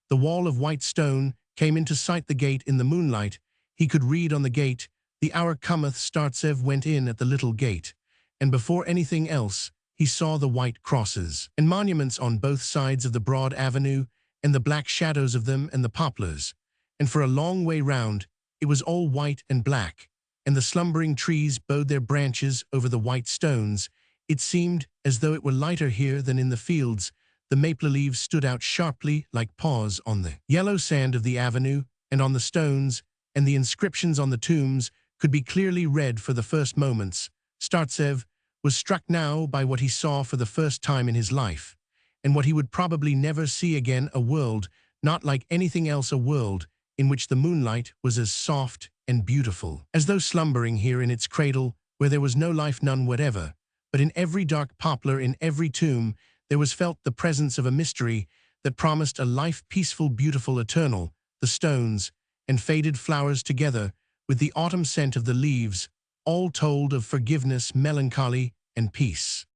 The wall of white stone came into sight, the gate in the moonlight. He could read on the gate, "The hour cometh." Startsev went in at the little gate, and before anything else, he saw the white crosses and monuments on both sides of the broad avenue, and the black shadows of them and the poplars. And for a long way round, it was all white and black, and the slumbering trees bowed their branches over the white stones. It seemed as though it were lighter here than in the fields. The maple leaves stood out sharply like paws on the yellow sand of the avenue, and on the stones, and the inscriptions on the tombs could be clearly read for the first moments. Startsev was struck now by what he saw for the first time in his life, and what he would probably never see again: a world not like anything else, a world in which the moonlight was as soft and beautiful as though slumbering here in its cradle, where there was no life, none whatever. But in every dark poplar, in every tomb, there was felt the presence of a mystery that promised a life peaceful, beautiful, eternal. The stones and faded flowers, together with the autumn scent of the leaves, all told of forgiveness, melancholy, and peace.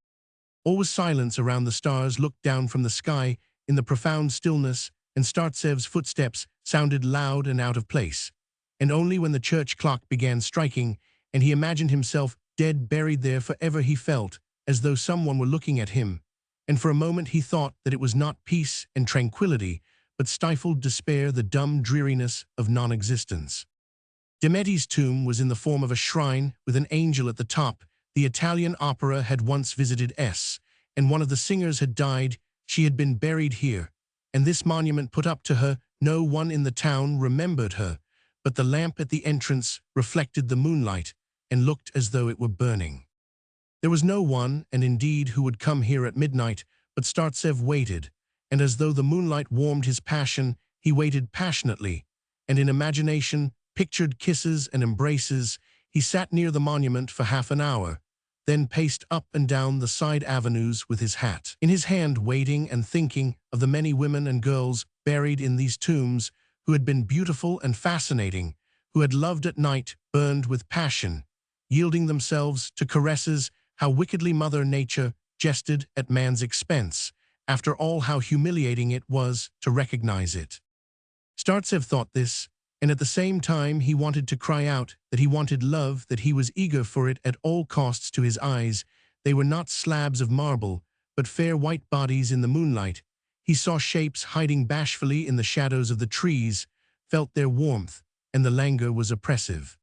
All was silence around. The stars looked down from the sky in the profound stillness, and Startsev's footsteps sounded loud and out of place. And only when the church clock began striking, and he imagined himself dead, buried there forever, he felt as though someone were looking at him. And for a moment he thought that it was not peace and tranquility, but stifled despair, the dumb dreariness of non-existence. Dmitry's tomb was in the form of a shrine with an angel at the top. The Italian opera had once visited S, and one of the singers had died. She had been buried here, and this monument put up to her. No one in the town remembered her, but the lamp at the entrance reflected the moonlight and looked as though it were burning. There was no one, and indeed, who would come here at midnight, but Startsev waited, and as though the moonlight warmed his passion, he waited passionately, and in imagination pictured kisses and embraces. He sat near the monument for half an hour, then paced up and down the side avenues with his hat in his hand, waiting and thinking of the many women and girls buried in these tombs, who had been beautiful and fascinating, who had loved at night, burned with passion, yielding themselves to caresses. How wickedly Mother Nature jested at man's expense. After all, how humiliating it was to recognize it. Startsev thought this, and at the same time he wanted to cry out that he wanted love, that he was eager for it at all costs. To his eyes, they were not slabs of marble, but fair white bodies in the moonlight. He saw shapes hiding bashfully in the shadows of the trees, felt their warmth, and the languor was oppressive.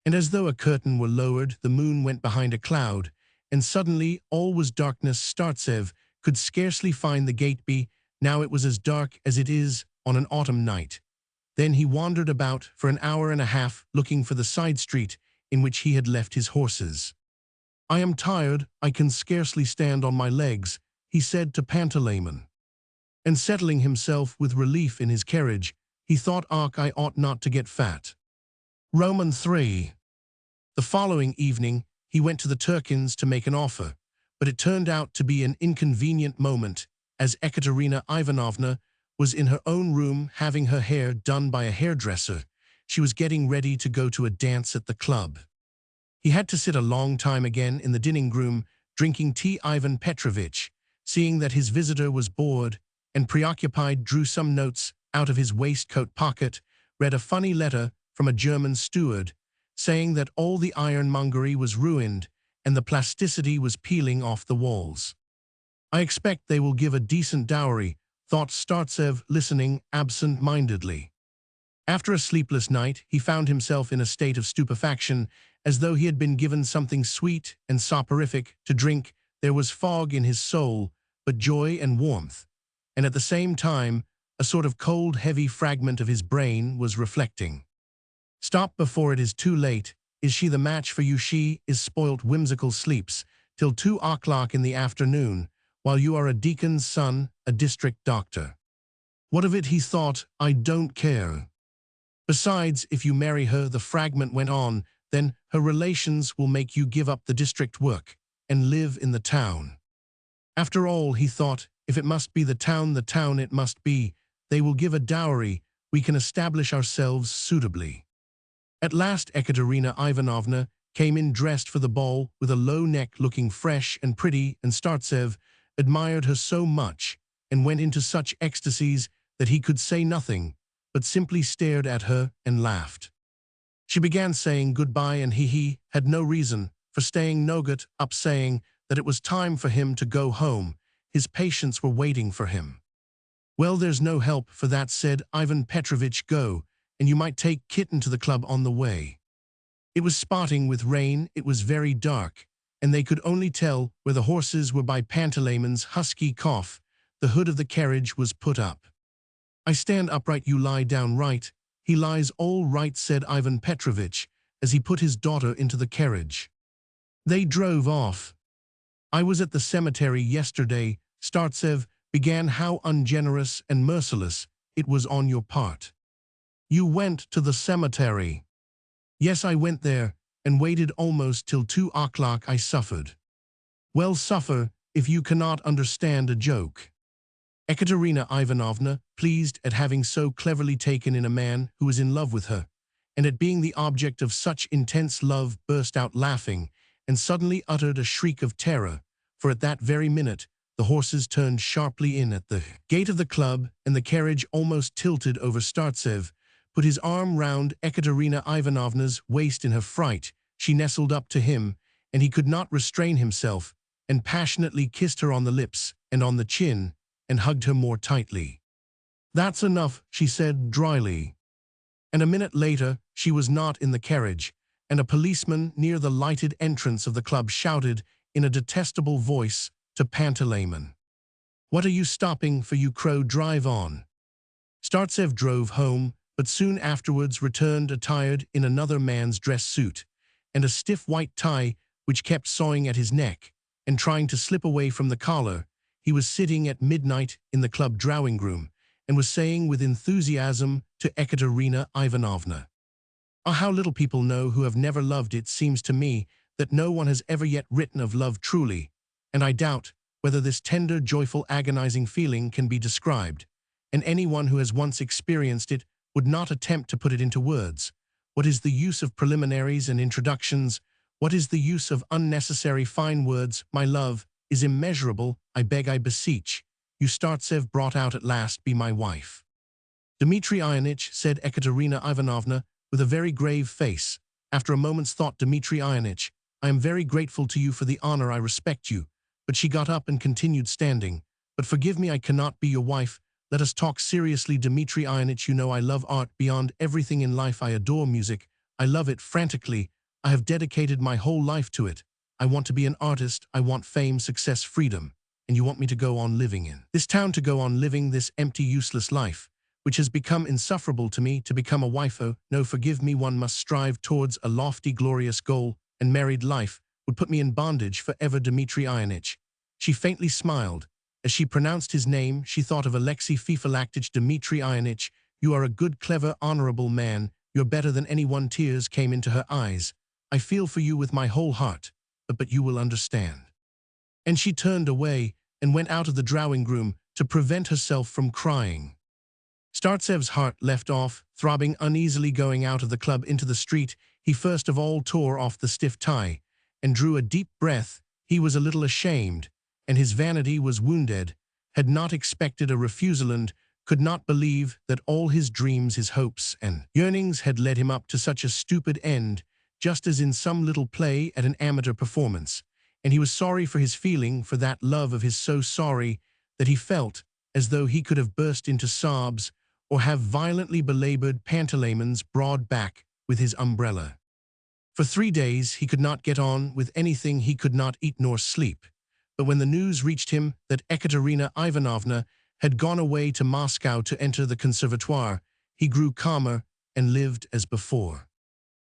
And as though a curtain were lowered, the moon went behind a cloud, and suddenly all was darkness. Startsev could scarcely find the gate. Now it was as dark as it is on an autumn night. Then he wandered about for an hour and a half, looking for the side street in which he had left his horses. "I am tired, I can scarcely stand on my legs," he said to Pantalaimon. And settling himself with relief in his carriage, he thought, I ought not to get fat." Roman 3. The following evening, he went to the Turkins to make an offer, but it turned out to be an inconvenient moment, as Ekaterina Ivanovna was in her own room having her hair done by a hairdresser. She was getting ready to go to a dance at the club. He had to sit a long time again in the dining room, drinking tea. Ivan Petrovich seeing that his visitor was bored and preoccupied, drew some notes out of his waistcoat pocket, read a funny letter from a German steward, saying that all the ironmongery was ruined and the plasticity was peeling off the walls. I expect they will give a decent dowry, thought Startsev, listening absent-mindedly. After a sleepless night, he found himself in a state of stupefaction, as though he had been given something sweet and soporific to drink. There was fog in his soul, but joy and warmth, and at the same time, a sort of cold, heavy fragment of his brain was reflecting. Stop before it is too late. Is she the match for you? She is spoilt, whimsical, sleeps till 2 o'clock in the afternoon, while you are a deacon's son, a district doctor. What of it, he thought, I don't care. Besides, if you marry her, the fragment went on, then her relations will make you give up the district work and live in the town. After all, he thought, if it must be the town it must be. They will give a dowry, we can establish ourselves suitably. At last Ekaterina Ivanovna came in dressed for the ball with a low neck, looking fresh and pretty, and Startsev admired her so much and went into such ecstasies that he could say nothing, but simply stared at her and laughed. She began saying goodbye, and he had no reason for staying. No got up saying that it was time for him to go home. His patients were waiting for him. Well, there's no help for that, said Ivan Petrovich. Go, and you might take Kitten to the club on the way. It was spotting with rain, it was very dark, and they could only tell where the horses were by Pantaleymon's husky cough. The hood of the carriage was put up. I stand upright, you lie down. Right. He lies all right, said Ivan Petrovich, as he put his daughter into the carriage. They drove off. I was at the cemetery yesterday, Startsev began. How ungenerous and merciless it was on your part. You went to the cemetery. Yes, I went there, and waited almost till 2 o'clock. I suffered. Well, suffer, if you cannot understand a joke. Ekaterina Ivanovna, pleased at having so cleverly taken in a man who was in love with her, and at being the object of such intense love, burst out laughing, and suddenly uttered a shriek of terror, for at that very minute the horses turned sharply in at the gate of the club, and the carriage, almost tilted over Startsev, put his arm round Ekaterina Ivanovna's waist. In her fright, she nestled up to him, and he could not restrain himself, and passionately kissed her on the lips and on the chin, and hugged her more tightly. That's enough, she said dryly. And a minute later, she was not in the carriage, and a policeman near the lighted entrance of the club shouted in a detestable voice to Pantaleimon, "What are you stopping for, you crow? Drive on." Startsev drove home, but soon afterwards returned attired in another man's dress suit, and a stiff white tie which kept sawing at his neck, and trying to slip away from the collar. He was sitting at midnight in the club drawing-room, and was saying with enthusiasm to Ekaterina Ivanovna, "Ah, how little people know who have never loved. It seems to me that no one has ever yet written of love truly, and I doubt whether this tender, joyful, agonizing feeling can be described, and anyone who has once experienced it would not attempt to put it into words. What is the use of preliminaries and introductions? What is the use of unnecessary fine words? My love is immeasurable. I beg, I beseech you, Startsev brought out at last, be my wife." "Dmitri Ionitch," said Ekaterina Ivanovna, with a very grave face. After a moment's thought, "Dmitri Ionitch, I am very grateful to you for the honor. I respect you." But she got up and continued standing. "But forgive me, I cannot be your wife. Let us talk seriously, Dmitri Ionitch. You know I love art beyond everything in life. I adore music. I love it frantically. I have dedicated my whole life to it. I want to be an artist. I want fame, success, freedom. And you want me to go on living in this town, to go on living this empty, useless life, which has become insufferable to me, to become a wife. Oh, no, forgive me. One must strive towards a lofty, glorious goal, and married life would put me in bondage forever, Dmitri Ionitch." She faintly smiled. As she pronounced his name, she thought of Alexei Fifalaktich. "Dmitri Ionitch, you are a good, clever, honorable man. You're better than anyone." Tears came into her eyes. "I feel for you with my whole heart, but you will understand." And she turned away and went out of the drawing-room to prevent herself from crying. Startsev's heart left off, throbbing uneasily. Going out of the club into the street, he first of all tore off the stiff tie, and drew a deep breath. He was a little ashamed, and his vanity was wounded, had not expected a refusal and could not believe that all his dreams, his hopes, and yearnings had led him up to such a stupid end, just as in some little play at an amateur performance, and he was sorry for his feeling for that love of his, so sorry that he felt as though he could have burst into sobs or have violently belabored Pantalemon's broad back with his umbrella. For 3 days he could not get on with anything, he could not eat nor sleep, but when the news reached him that Ekaterina Ivanovna had gone away to Moscow to enter the conservatoire, he grew calmer and lived as before.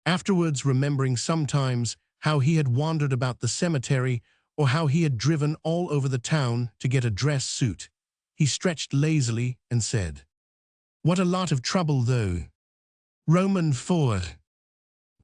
Afterwards, remembering sometimes how he had wandered about the cemetery or how he had driven all over the town to get a dress suit, he stretched lazily and said, "What a lot of trouble, though. Roman 4."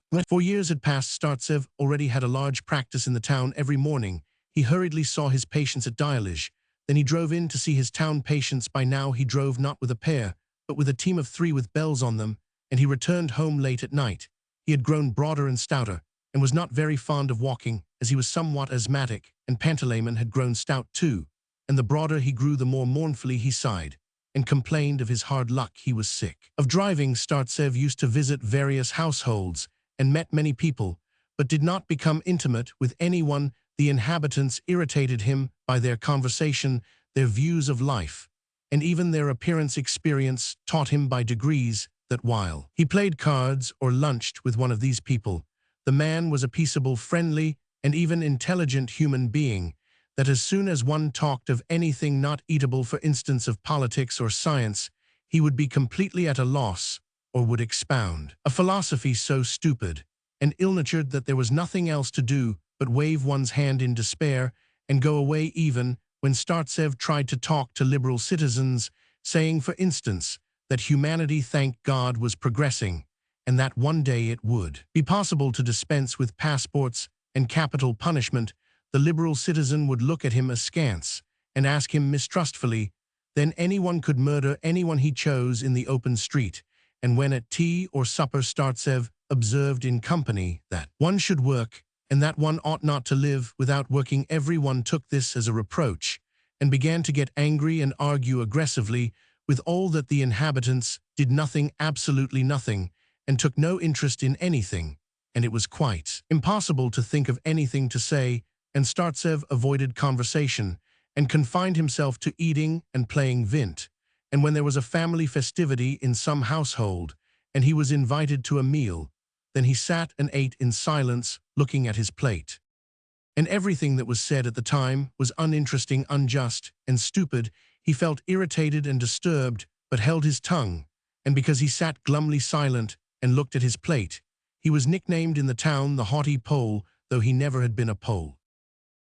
When 4 years had passed, Startsev already had a large practice in the town. Every morning he hurriedly saw his patients at Dialish. Then he drove in to see his town patients. By now he drove not with a pair, but with a team of 3 with bells on them, and he returned home late at night. He had grown broader and stouter, and was not very fond of walking, as he was somewhat asthmatic, and Pantalemon had grown stout too, and the broader he grew the more mournfully he sighed, and complained of his hard luck. He was sick of driving. Startsev used to visit various households, and met many people, but did not become intimate with anyone. The inhabitants irritated him by their conversation, their views of life, and even their appearance. Experience taught him by degrees that while he played cards or lunched with one of these people, the man was a peaceable, friendly, and even intelligent human being, that as soon as one talked of anything not eatable, for instance of politics or science, he would be completely at a loss, or would expound a philosophy so stupid and ill-natured that there was nothing else to do but wave one's hand in despair and go away. Even when Startsev tried to talk to liberal citizens, saying, for instance, that humanity, thank God, was progressing, and that one day it would be possible to dispense with passports and capital punishment, the liberal citizen would look at him askance and ask him mistrustfully, then anyone could murder anyone he chose in the open street. And when at tea or supper Startsev observed in company that one should work and that one ought not to live without working, everyone took this as a reproach and began to get angry and argue aggressively with all that the inhabitants did nothing, absolutely nothing, and took no interest in anything, and it was quite impossible to think of anything to say, and Startsev avoided conversation and confined himself to eating and playing vint. And when there was a family festivity in some household, and he was invited to a meal, then he sat and ate in silence, looking at his plate. And everything that was said at the time was uninteresting, unjust, and stupid. He felt irritated and disturbed, but held his tongue, and because he sat glumly silent and looked at his plate, he was nicknamed in the town the haughty Pole, though he never had been a Pole.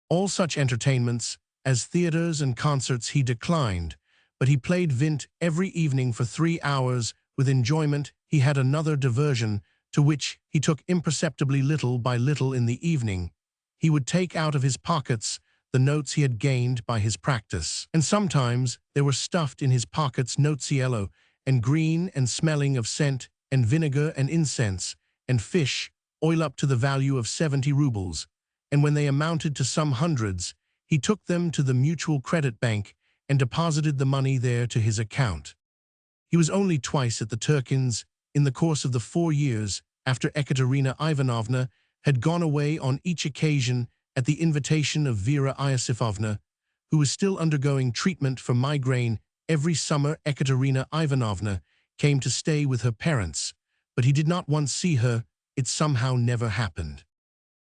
All such entertainments, as theaters and concerts, he declined, but he played vint every evening for 3 hours with enjoyment. He had another diversion, to which he took imperceptibly. Little by little in the evening, he would take out of his pockets the notes he had gained by his practice, and sometimes there were stuffed in his pockets notes yellow and green and smelling of scent and vinegar and incense and fish oil up to the value of 70 rubles, and when they amounted to some hundreds, he took them to the Mutual Credit Bank and deposited the money there to his account. He was only twice at the Turkins in the course of the 4 years after Ekaterina Ivanovna had gone away, on each occasion at the invitation of Vera Iosifovna, who was still undergoing treatment for migraine. Every summer Ekaterina Ivanovna came to stay with her parents, but he did not once see her. It somehow never happened.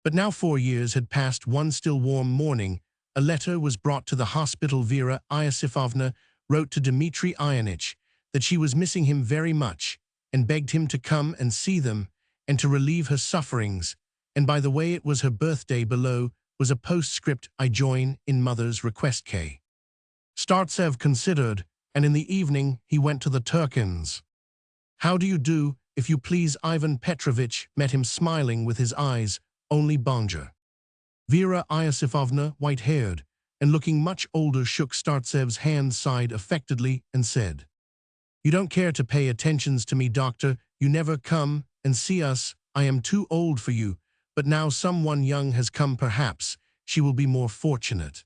But now 4 years had passed. One still warm morning, a letter was brought to the hospital. Vera Iosifovna wrote to Dmitri Ionitch that she was missing him very much, and begged him to come and see them, and to relieve her sufferings, and by the way it was her birthday. Below was a postscript, I join in mother's request. K. Startsev considered, and in the evening he went to the Turkins. How do you do, if you please? Ivan Petrovich met him smiling with his eyes, only bonjour. Vera Iosifovna, white-haired and looking much older, shook Startsev's hand, sighed affectedly, and said, "You don't care to pay attentions to me, doctor. You never come and see us. I am too old for you, but now someone young has come. Perhaps she will be more fortunate."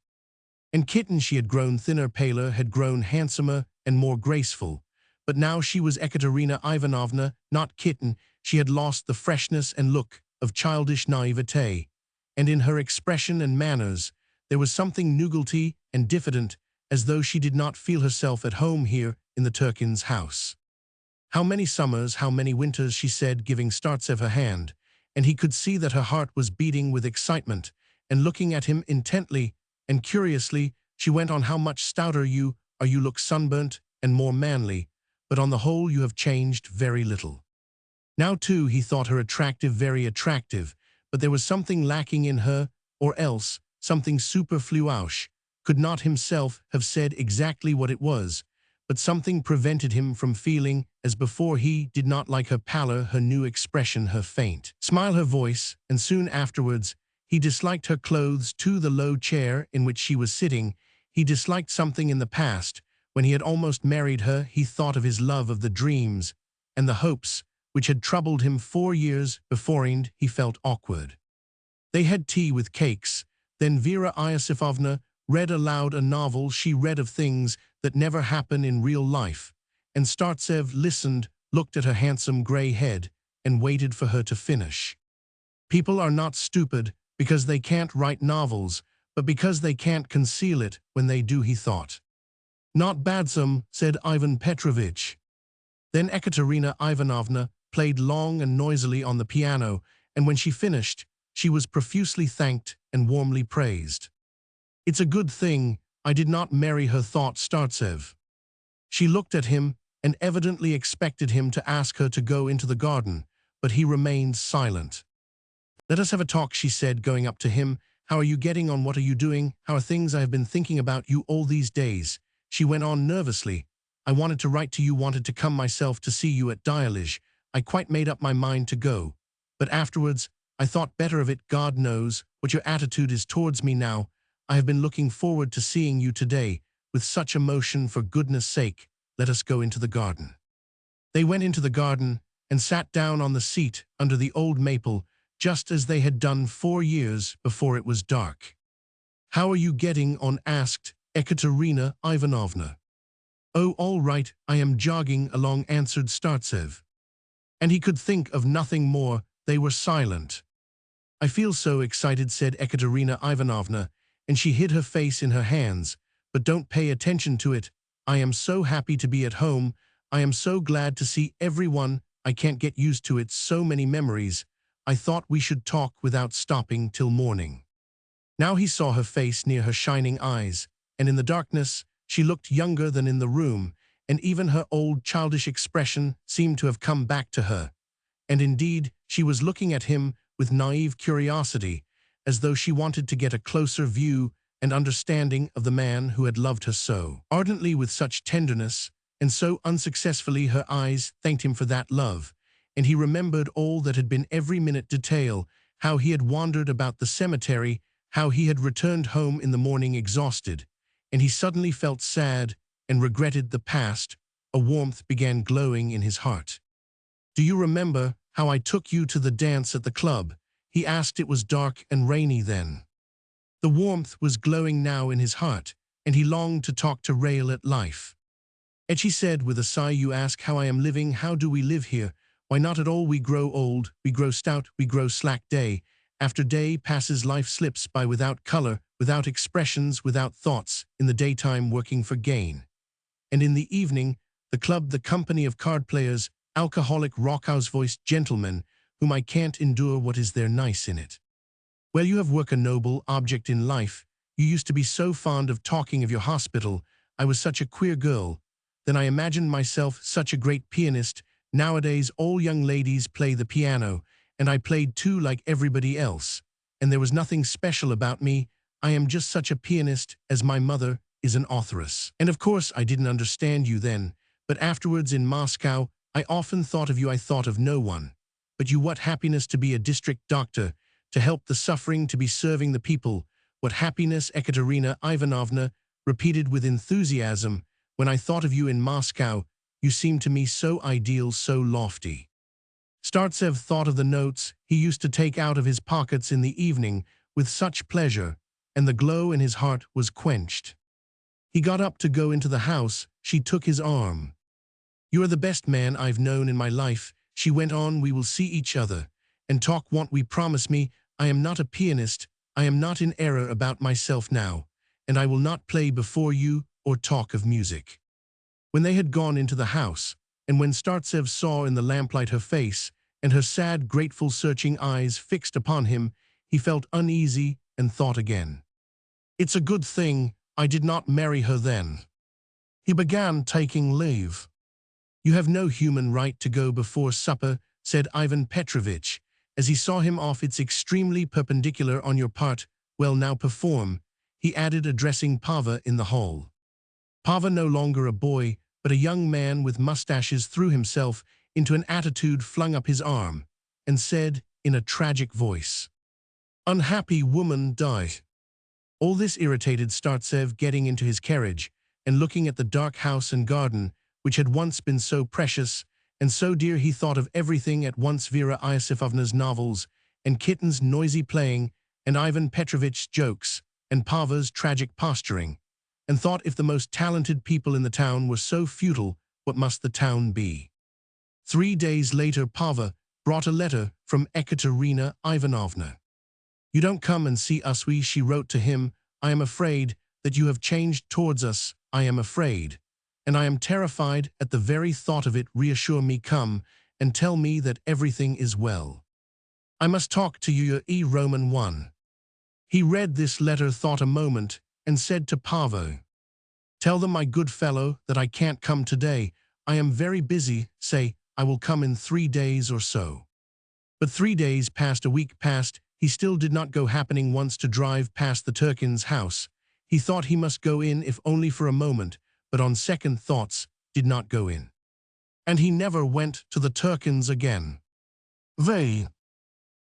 And kitten she had grown thinner, paler, had grown handsomer and more graceful. But now she was Ekaterina Ivanovna, not kitten. She had lost the freshness and look of childish naivete. And in her expression and manners, there was something nougaty and diffident, as though she did not feel herself at home here in the Turkin's house. "How many summers, how many winters," she said, giving Startsev her hand, and he could see that her heart was beating with excitement, and looking at him intently and curiously, she went on, "How much stouter you are, you look sunburnt and more manly, but on the whole you have changed very little." Now too he thought her attractive, very attractive, but there was something lacking in her, or else something superfluous, could not himself have said exactly what it was, but something prevented him from feeling as before. He did not like her pallor, her new expression, her faint smile, her voice, and soon afterwards he disliked her clothes too, the low chair in which she was sitting. He disliked something in the past. When he had almost married her, he thought of his love, of the dreams and the hopes which had troubled him 4 years before, and he felt awkward. They had tea with cakes. Then Vera Iosifovna read aloud a novel. She read of things that never happen in real life, and Startsev listened, looked at her handsome gray head, and waited for her to finish. People are not stupid because they can't write novels, but because they can't conceal it when they do, he thought. Not badsome, said Ivan Petrovich. Then Ekaterina Ivanovna played long and noisily on the piano, and when she finished, she was profusely thanked and warmly praised. It's a good thing I did not marry her, thought Startsev. She looked at him and evidently expected him to ask her to go into the garden, but he remained silent. Let us have a talk, she said, going up to him. How are you getting on? What are you doing? How are things? I have been thinking about you all these days, she went on nervously. I wanted to write to you, wanted to come myself to see you at Dialij. I quite made up my mind to go. But afterwards, I thought better of it. God knows what your attitude is towards me now. I have been looking forward to seeing you today, with such emotion. For goodness sake, let us go into the garden. They went into the garden and sat down on the seat under the old maple, just as they had done 4 years before it was dark. How are you getting on? Asked Ekaterina Ivanovna. Oh, all right, I am jogging along, answered Startsev. And he could think of nothing more. They were silent. I feel so excited, said Ekaterina Ivanovna, and she hid her face in her hands. But don't pay attention to it. I am so happy to be at home. I am so glad to see everyone. I can't get used to it. So many memories. I thought we should talk without stopping till morning. Now he saw her face near her shining eyes, and in the darkness she looked younger than in the room, and even her old childish expression seemed to have come back to her. And indeed, she was looking at him with naive curiosity, as though she wanted to get a closer view and understanding of the man who had loved her so ardently, with such tenderness, and so unsuccessfully. Her eyes thanked him for that love, and he remembered all that had been, every minute detail, how he had wandered about the cemetery, how he had returned home in the morning exhausted, and he suddenly felt sad and regretted the past. A warmth began glowing in his heart. Do you remember how I took you to the dance at the club? He asked. It was dark and rainy then. The warmth was glowing now in his heart, and he longed to talk, to rail at life. And she said with a sigh, you ask how I am living. How do we live here? Why, not at all. We grow old, we grow stout, we grow slack. Day after day passes, life slips by without color, without expressions, without thoughts. In the daytime, working for gain. And in the evening, the club, the company of card players, alcoholic, rockhouse-voiced gentlemen, whom I can't endure. What is there nice in it? Well, you have work, a noble object in life. You used to be so fond of talking of your hospital. I was such a queer girl. Then I imagined myself such a great pianist. Nowadays all young ladies play the piano, and I played too, like everybody else. And there was nothing special about me. I am just such a pianist, as my mother is an authoress. And of course I didn't understand you then, but afterwards in Moscow I often thought of you. I thought of no one but you. What happiness to be a district doctor, to help the suffering, to be serving the people. What happiness, Ekaterina Ivanovna repeated with enthusiasm. When I thought of you in Moscow, you seemed to me so ideal, so lofty. Startsev thought of the notes he used to take out of his pockets in the evening with such pleasure, and the glow in his heart was quenched. He got up to go into the house. She took his arm. "You are the best man I've known in my life," she went on. "We will see each other and talk. Won't we? Promise me. I am not a pianist. I am not in error about myself now, and I will not play before you or talk of music." When they had gone into the house, and when Startsev saw in the lamplight her face, and her sad, grateful, searching eyes fixed upon him, he felt uneasy and thought again. "It's a good thing I did not marry her then." He began taking leave. "You have no human right to go before supper," said Ivan Petrovitch, as he saw him off. "It's extremely perpendicular on your part. Well, now perform," he added, addressing Pava in the hall. Pava, no longer a boy, but a young man with mustaches, threw himself into an attitude, flung up his arm, and said in a tragic voice, "Unhappy woman, die." All this irritated Startsev. Getting into his carriage and looking at the dark house and garden, which had once been so precious and so dear, he thought of everything at once: Vera Iosifovna's novels, and Kitten's noisy playing, and Ivan Petrovitch's jokes, and Pava's tragic posturing, and thought, if the most talented people in the town were so futile, what must the town be? 3 days later Pava brought a letter from Ekaterina Ivanovna. "You don't come and see us," she wrote to him. "I am afraid that you have changed towards us. I am afraid, and I am terrified at the very thought of it. Reassure me, come and tell me that everything is well. I must talk to you. Your Roman 1." He read this letter, thought a moment, and said to Pavo, "Tell them, my good fellow, that I can't come today. I am very busy. Say I will come in 3 days or so." But 3 days passed, a week passed. He still did not go, happening once to drive past the Turkin's house. He thought he must go in, if only for a moment, but on second thoughts did not go in. And he never went to the Turkins again.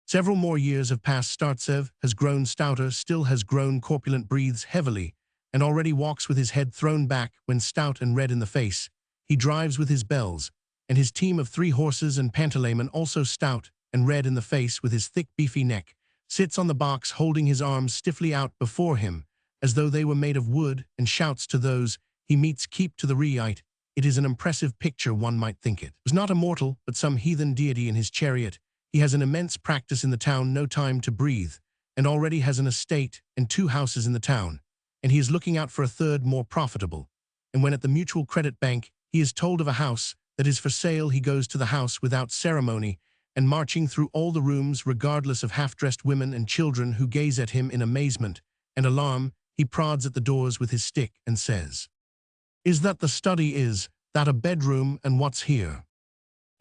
Several more years have passed. Startsev has grown stouter, still has grown corpulent, breathes heavily, and already walks with his head thrown back. When stout and red in the face, he drives with his bells, and his team of 3 horses, and Pantaleimon, also stout and red in the face, with his thick beefy neck, sits on the box, holding his arms stiffly out before him, as though they were made of wood, and shouts to those he meets, "Keep to the right." It is an impressive picture. One might think it was not a mortal, but some heathen deity in his chariot. He has an immense practice in the town, no time to breathe, and already has an estate and 2 houses in the town, and he is looking out for a 3rd, more profitable. And when at the Mutual Credit Bank he is told of a house that is for sale, he goes to the house without ceremony, and marching through all the rooms, regardless of half-dressed women and children who gaze at him in amazement and alarm, he prods at the doors with his stick and says, "Is that the study? Is that a bedroom? And what's here?"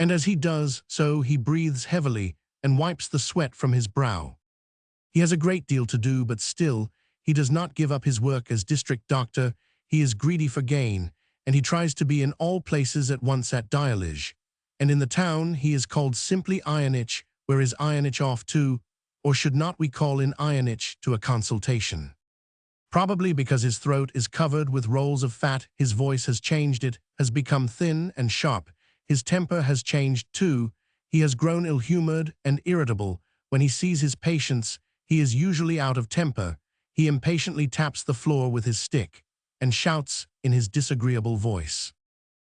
And as he does so, he breathes heavily and wipes the sweat from his brow. He has a great deal to do, but still he does not give up his work as district doctor. He is greedy for gain, and he tries to be in all places at once. At Dialij, and in the town he is called simply Ionich. Where is Ionich off to? Or should not we call in Ionich to a consultation? Probably because his throat is covered with rolls of fat, his voice has changed. It has become thin and sharp. His temper has changed too. He has grown ill-humored and irritable. When he sees his patients, he is usually out of temper. He impatiently taps the floor with his stick and shouts in his disagreeable voice,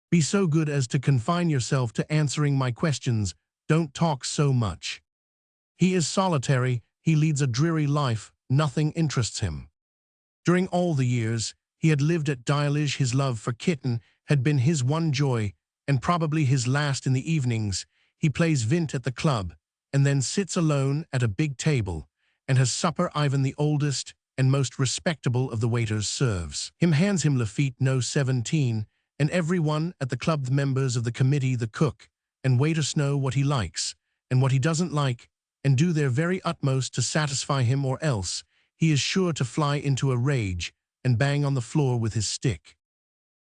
"Be so good as to confine yourself to answering my questions. Don't talk so much." He is solitary. He leads a dreary life. Nothing interests him. During all the years he had lived at Dialij, his love for Kitten had been his one joy, and probably his last. In the evenings he plays vint at the club, and then sits alone at a big table and has supper. Ivan, the oldest and most respectable of the waiters, serves him, hands him Lafitte No. 17, and everyone at the club, the members of the committee, the cook, and waiters, know what he likes and what he doesn't like, and do their very utmost to satisfy him, or else he is sure to fly into a rage and bang on the floor with his stick.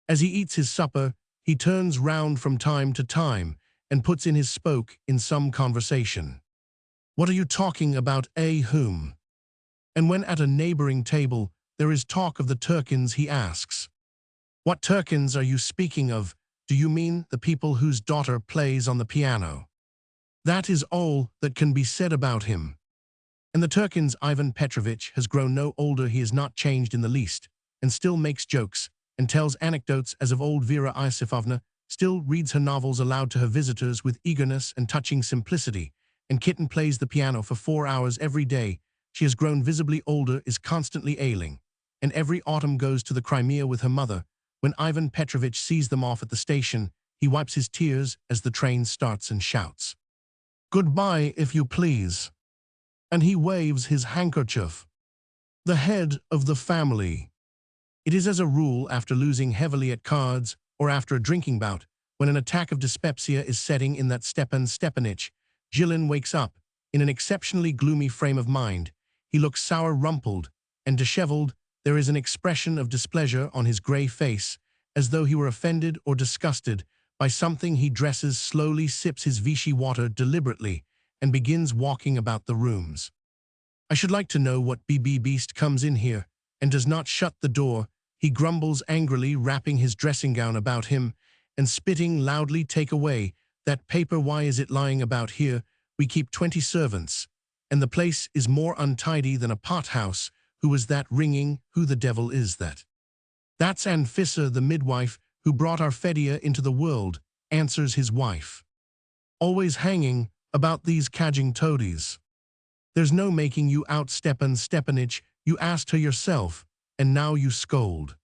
As he eats his supper, he turns round from time to time and puts in his spoke in some conversation. "What are you talking about, whom?" And when at a neighboring table there is talk of the Turkins, he asks, "What Turkins are you speaking of? Do you mean the people whose daughter plays on the piano?" That is all that can be said about him. And the Turkin's Ivan Petrovich has grown no older, he is not changed in the least, and still makes jokes, and tells anecdotes as of old. Vera Iosifovna still reads her novels aloud to her visitors with eagerness and touching simplicity, and Kitten plays the piano for 4 hours every day. She has grown visibly older, is constantly ailing, and every autumn goes to the Crimea with her mother. When Ivan Petrovich sees them off at the station, he wipes his tears as the train starts and shouts, "Goodbye, if you please." And he waves his handkerchief. The head of the family. It is as a rule after losing heavily at cards or after a drinking bout, when an attack of dyspepsia is setting in that Stepan Stepanich, Jilin wakes up, in an exceptionally gloomy frame of mind. He looks sour, rumpled, and disheveled. There is an expression of displeasure on his grey face, as though he were offended or disgusted by something. He dresses slowly, sips his Vichy water deliberately, and begins walking about the rooms. "I should like to know what BB beast comes in here, and does not shut the door," he grumbles angrily, wrapping his dressing gown about him, and spitting loudly. "Take away that paper. Why is it lying about here? We keep 20 servants, and the place is more untidy than a pothouse. Who was that ringing? Who the devil is that?" "That's Anfissa, the midwife, who brought our Fedya into the world," answers his wife. "Always hanging about these cadging toadies. There's no making you out, Stepan Stepanich. You asked her yourself, and now you scold."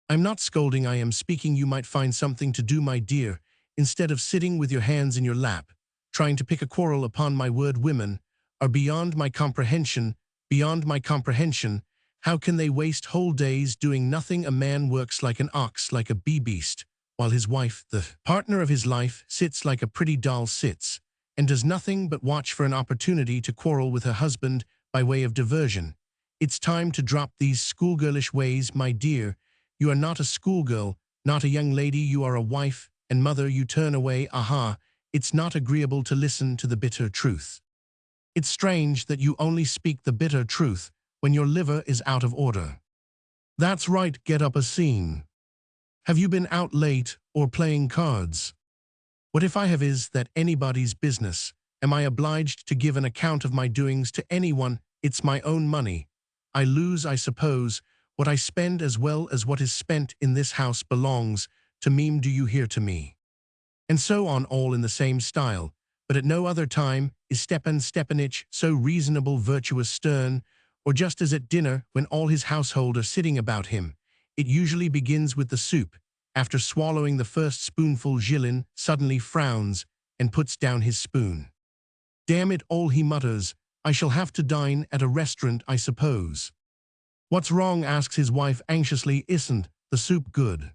"I'm not scolding, I am speaking. You might find something to do, my dear, instead of sitting with your hands in your lap, trying to pick a quarrel. Upon my word, women are beyond my comprehension, beyond my comprehension. How can they waste whole days doing nothing? A man works like an ox, like a bee-beast, while his wife, the partner of his life, sits like a pretty doll, sits, and does nothing but watch for an opportunity to quarrel with her husband by way of diversion. It's time to drop these schoolgirlish ways, my dear. You are not a schoolgirl, not a young lady. You are a wife and mother. You turn away. Aha, it's not agreeable to listen to the bitter truth. It's strange that you only speak the bitter truth when your liver is out of order. That's right, get up a scene. Have you been out late or playing cards? What if I have? Is that anybody's business? Am I obliged to give an account of my doings to anyone? It's my own money. I lose, I suppose. What I spend as well as what is spent in this house belongs to me. Do you hear to me? And so on, all in the same style. But at no other time is Stepan Stepanich so reasonable, virtuous, stern, or just as at dinner when all his household are sitting about him. It usually begins with the soup. After swallowing the first spoonful, Jilin suddenly frowns and puts down his spoon. "Damn it all," he mutters, "I shall have to dine at a restaurant, I suppose." "What's wrong?" asks his wife anxiously. "Isn't the soup good?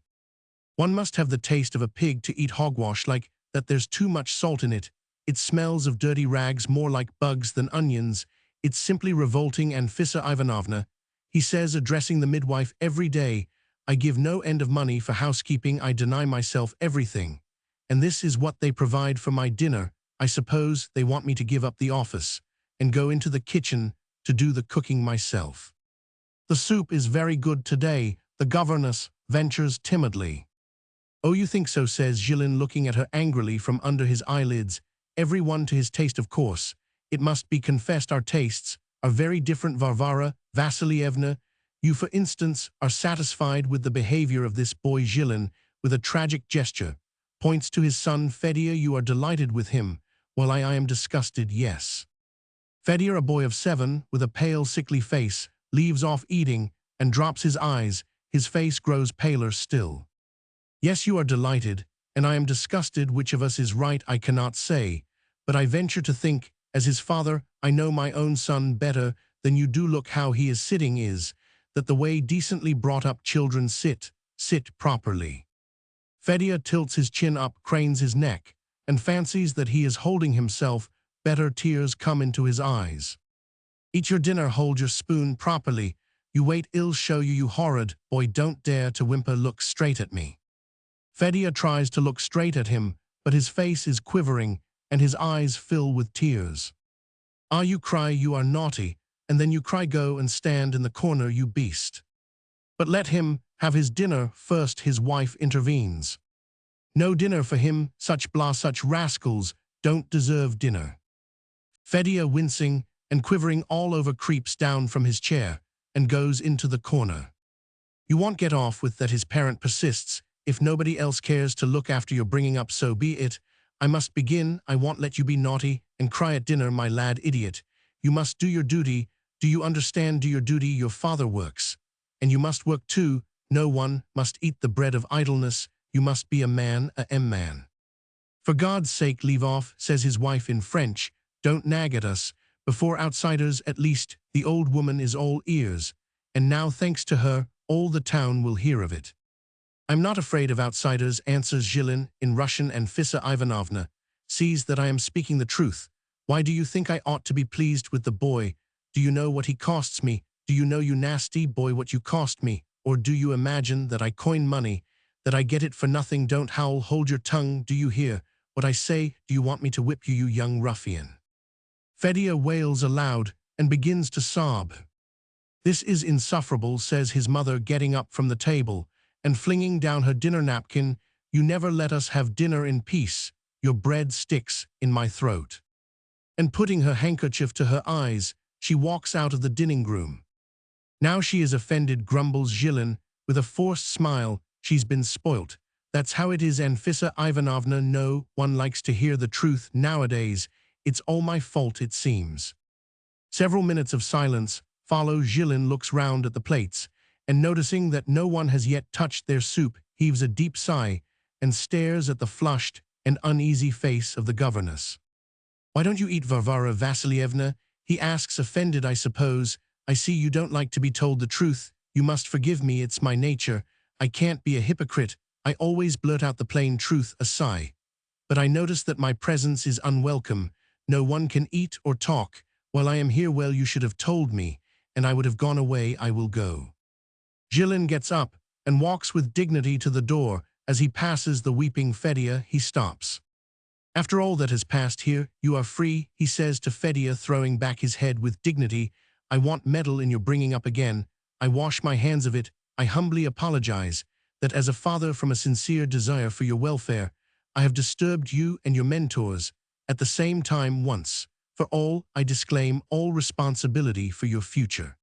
One must have the taste of a pig to eat hogwash like that. There's too much salt in it. It smells of dirty rags, more like bugs than onions. It's simply revolting." "Anfissa Ivanovna," he says, addressing the midwife, "every day I give no end of money for housekeeping. I deny myself everything. And this is what they provide for my dinner. I suppose they want me to give up the office and go into the kitchen to do the cooking myself." "The soup is very good today," the governess ventures timidly. "Oh, you think so?" says Jilin, looking at her angrily from under his eyelids. "Every one to his taste, of course. It must be confessed our tastes are very different. Varvara Vassilievna, you, for instance, are satisfied with the behavior of this boy." Jilin, with a tragic gesture, points to his son Fedya. "You are delighted with him, while I am disgusted." "Yes." Fedya, a boy of 7, with a pale, sickly face, leaves off eating and drops his eyes. His face grows paler still. "Yes, you are delighted, and I am disgusted. Which of us is right, I cannot say, but I venture to think, as his father, I know my own son better than you do. Look how he is sitting, is that the way decently brought-up children sit properly?" Fedya tilts his chin up, cranes his neck, and fancies that he is holding himself better. Tears come into his eyes. "Eat your dinner, hold your spoon properly. You wait, I'll show you, you horrid boy. Don't dare to whimper. Look straight at me." Fedya tries to look straight at him, but his face is quivering and his eyes fill with tears. "Ah, you cry, you are naughty, and then you cry. Go and stand in the corner, you beast." "But let him have his dinner first," his wife intervenes. "No dinner for him, such rascals don't deserve dinner." Fedya, wincing and quivering all over creeps down from his chair and goes into the corner. You won't get off with that, his parent persists. If nobody else cares to look after your bringing up, so be it. I must begin. I won't let you be naughty and cry at dinner, my lad idiot. You must do your duty. Do you understand? Do your duty. Your father works. And you must work too. No one must eat the bread of idleness. You must be a man, a man. For God's sake, leave off, says his wife in French. Don't nag at us. Before outsiders, at least, the old woman is all ears. And now, thanks to her, all the town will hear of it. I'm not afraid of outsiders, answers Zhilin in Russian, and Fissa Ivanovna sees that I am speaking the truth. Why do you think I ought to be pleased with the boy? Do you know what he costs me? Do you know, you nasty boy, what you cost me? Or do you imagine that I coin money, that I get it for nothing? Don't howl, hold your tongue. Do you hear what I say? Do you want me to whip you, you young ruffian? Fedya wails aloud and begins to sob. This is insufferable, says his mother, getting up from the table and flinging down her dinner napkin. You never let us have dinner in peace. Your bread sticks in my throat. And putting her handkerchief to her eyes, she walks out of the dining room. Now she is offended, grumbles Zhilin with a forced smile. She's been spoilt. That's how it is, and Fissa Ivanovna, no one likes to hear the truth nowadays. It's all my fault, it seems. Several minutes of silence follow. Zhilin looks round at the plates, and noticing that no one has yet touched their soup, heaves a deep sigh and stares at the flushed and uneasy face of the governess. Why don't you eat, Varvara Vassilievna? He asks, offended, I suppose. I see you don't like to be told the truth. You must forgive me, it's my nature. I can't be a hypocrite. I always blurt out the plain truth, a sigh. But I notice that my presence is unwelcome. No one can eat or talk while I am here. Well, you should have told me, and I would have gone away. I will go. Zhilin gets up and walks with dignity to the door. As he passes the weeping Fedya, he stops. After all that has passed here, you are free, he says to Fedya, throwing back his head with dignity. I won't meddle in your bringing up again. I wash my hands of it. I humbly apologize that as a father, from a sincere desire for your welfare, I have disturbed you and your mentors at the same time once. For all, I disclaim all responsibility for your future.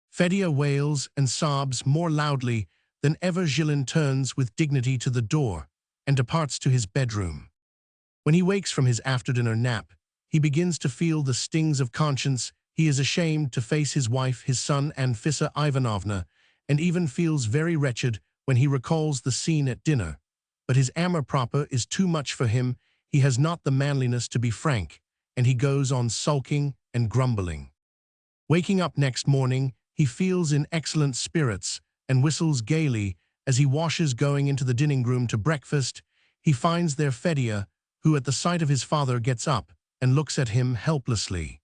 Fedya wails and sobs more loudly than ever. Zhilin turns with dignity to the door and departs to his bedroom. When he wakes from his after-dinner nap, he begins to feel the stings of conscience. He is ashamed to face his wife, his son, and Fissa Ivanovna, and even feels very wretched when he recalls the scene at dinner. But his amour propre is too much for him. He has not the manliness to be frank, and he goes on sulking and grumbling. Waking up next morning, he feels in excellent spirits and whistles gaily as he washes, going into the dining room to breakfast. He finds there Fedya, who at the sight of his father gets up and looks at him helplessly.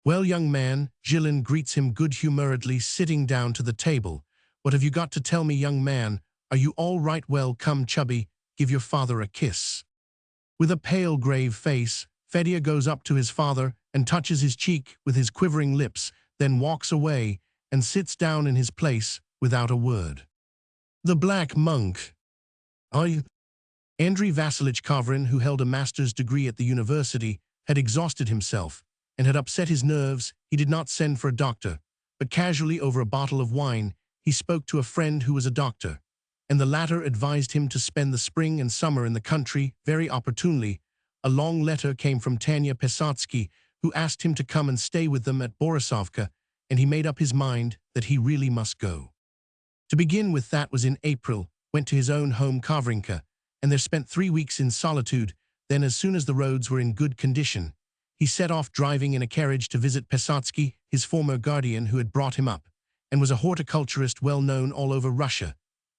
Well, young man, Zhilin greets him good-humoredly, sitting down to the table. What have you got to tell me, young man? Are you all right? Well, come, chubby, give your father a kiss. With a pale, grave face, Fedya goes up to his father and touches his cheek with his quivering lips, then walks away and sits down in his place without a word. The Black Monk. Andrei Vasilich Kovrin, who held a master's degree at the university, had exhausted himself and had upset his nerves. He did not send for a doctor, but casually, over a bottle of wine, he spoke to a friend who was a doctor, and the latter advised him to spend the spring and summer in the country. Very opportunely, a long letter came from Tanya Pesatsky, who asked him to come and stay with them at Borisovka, and he made up his mind that he really must go. To begin with, that was in April, went to his own home Kovrinka, and there spent 3 weeks in solitude. Then, as soon as the roads were in good condition, he set off driving in a carriage to visit Pesatsky, his former guardian who had brought him up, and was a horticulturist well known all over Russia.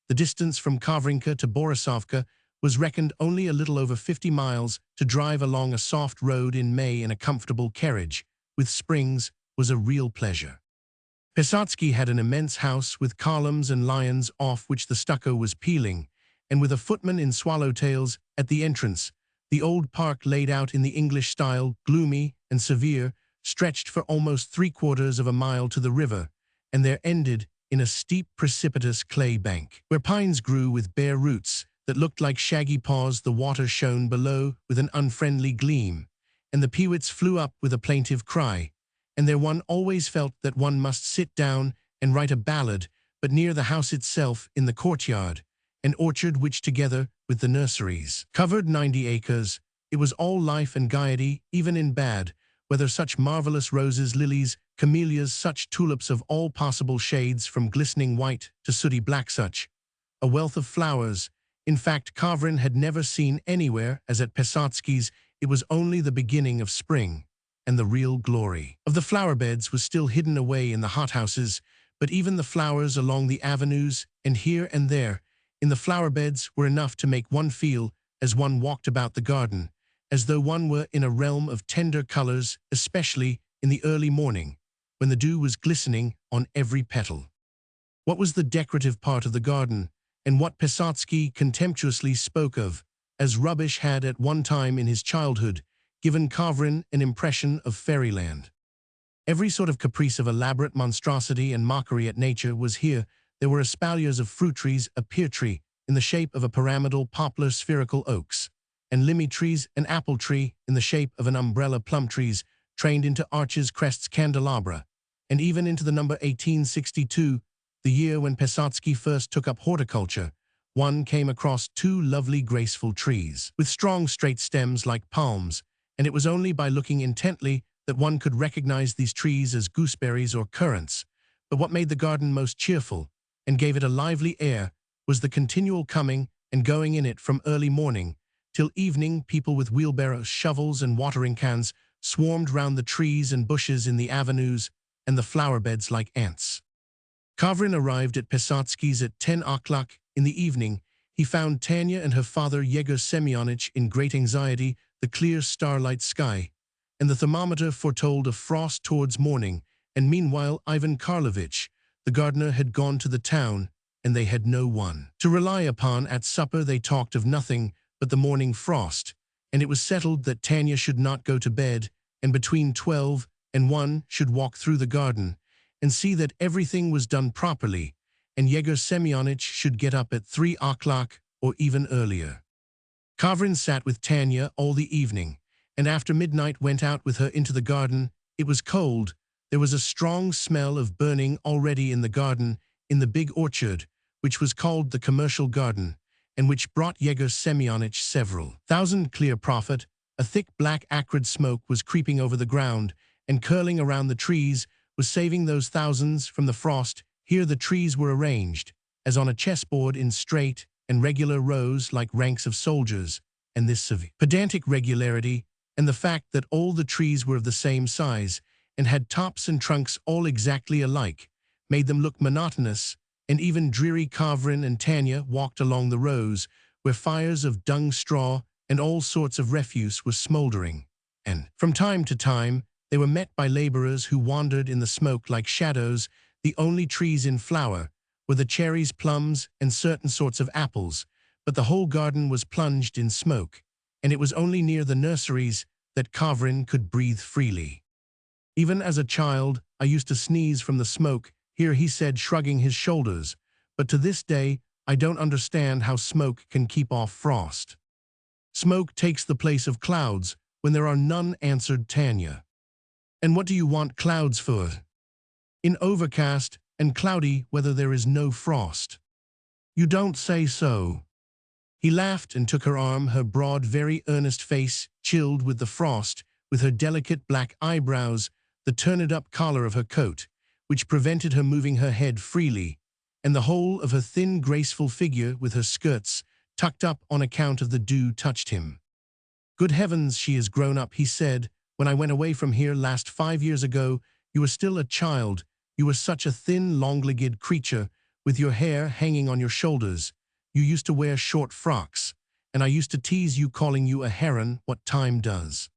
The distance from Kovrinka to Borisovka was reckoned only a little over 50 miles. To drive along a soft road in May in a comfortable carriage with springs was a real pleasure. Pesatsky had an immense house with columns and lions off which the stucco was peeling, and with a footman in swallowtails at the entrance. The old park, laid out in the English style, gloomy and severe, stretched for almost 3/4 of a mile to the river, and there ended in a steep, precipitous clay bank, where pines grew with bare roots that looked like shaggy paws. The water shone below with an unfriendly gleam, and the peewits flew up with a plaintive cry, and there one always felt that one must sit down and write a ballad, but near the house itself in the courtyard, an orchard which together with the nurseries covered 90 acres. It was all life and gaiety, even in bad weather, such marvelous roses, lilies, camellias, such tulips of all possible shades from glistening white to sooty black, such a wealth of flowers. In fact, Kavrin had never seen anywhere as at Pesatsky's. It was only the beginning of spring, and the real glory of the flower beds was still hidden away in the hothouses, but even the flowers along the avenues and here and there in the flower beds were enough to make one feel, as one walked about the garden, as though one were in a realm of tender colors, especially in the early morning, when the dew was glistening on every petal. What was the decorative part of the garden, and what Pesatsky contemptuously spoke of as rubbish, had at one time in his childhood given Kavrin an impression of fairyland. Every sort of caprice of elaborate monstrosity and mockery at nature was here. There were espaliers of fruit trees, a pear tree in the shape of a pyramidal poplar, spherical oaks, and limmy trees, an apple tree in the shape of an umbrella, plum trees trained into arches, crests, candelabra, and even into the number 1862, the year when Pesatsky first took up horticulture, one came across two lovely graceful trees with strong straight stems like palms, and it was only by looking intently that one could recognize these trees as gooseberries or currants. But what made the garden most cheerful and gave it a lively air was the continual coming and going in it from early morning till evening. People with wheelbarrows, shovels, and watering cans swarmed round the trees and bushes in the avenues and the flower beds like ants. Kavrin arrived at Pesatsky's at 10 o'clock in the evening. He found Tanya and her father Yegor Semyonich in great anxiety. The clear starlight sky and the thermometer foretold a frost towards morning, and meanwhile Ivan Karlovich, the gardener, had gone to the town, and they had no one to rely upon. At supper they talked of nothing but the morning frost, and it was settled that Tanya should not go to bed, and between 12 and 1 should walk through the garden and see that everything was done properly, and Yegor Semyonich should get up at 3 o'clock or even earlier. Kavrin sat with Tanya all the evening, and after midnight went out with her into the garden. It was cold. There was a strong smell of burning already in the garden, in the big orchard, which was called the commercial garden, and which brought Yegor Semyonich several thousand clear profit. A thick black acrid smoke was creeping over the ground, and curling around the trees was saving those thousands from the frost. Here the trees were arranged, as on a chessboard, in straight and regular rows like ranks of soldiers, and this pedantic regularity, and the fact that all the trees were of the same size, and had tops and trunks all exactly alike, made them look monotonous and even dreary. Kavrin and Tanya walked along the rows, where fires of dung, straw, and all sorts of refuse were smoldering, and from time to time they were met by laborers who wandered in the smoke like shadows. The only trees in flower were the cherries, plums, and certain sorts of apples, but the whole garden was plunged in smoke, and it was only near the nurseries that Kavrin could breathe freely. Even as a child, I used to sneeze from the smoke here, he said, shrugging his shoulders, but to this day I don't understand how smoke can keep off frost. Smoke takes the place of clouds when there are none, answered Tanya. And what do you want clouds for? In overcast and cloudy weather there is no frost. You don't say so. He laughed and took her arm, her broad, very earnest face chilled with the frost, with her delicate black eyebrows, the turned-up collar of her coat, which prevented her moving her head freely, and the whole of her thin, graceful figure with her skirts tucked up on account of the dew, touched him. Good heavens, she is grown up, he said. When I went away from here last 5 years ago, you were still a child. You were such a thin, long-legged creature, with your hair hanging on your shoulders. You used to wear short frocks, and I used to tease you, calling you a heron. What time does?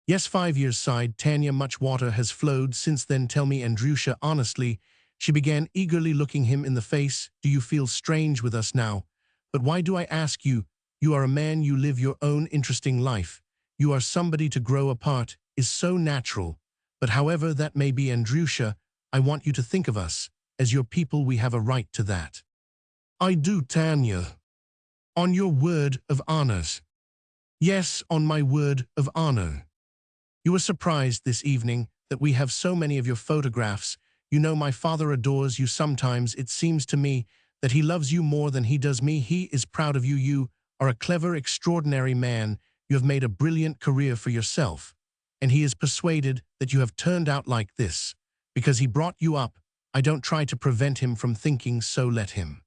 Yes, 5 years, sighed Tanya. Much water has flowed since then. Tell me, Andryusha, honestly. She began, eagerly looking him in the face. Do you feel strange with us now? But why do I ask you? You are a man, you live your own interesting life. You are somebody to grow apart, is so natural. But however that may be, Andryusha, I want you to think of us as your people. We have a right to that. I do, Tanya. On your word of honor? Yes, on my word of honor. You were surprised this evening that we have so many of your photographs. You know my father adores you. Sometimes it seems to me that he loves you more than he does me. He is proud of you. You are a clever, extraordinary man. You have made a brilliant career for yourself. And he is persuaded that you have turned out like this. Because he brought you up, I don't try to prevent him from thinking, so let him.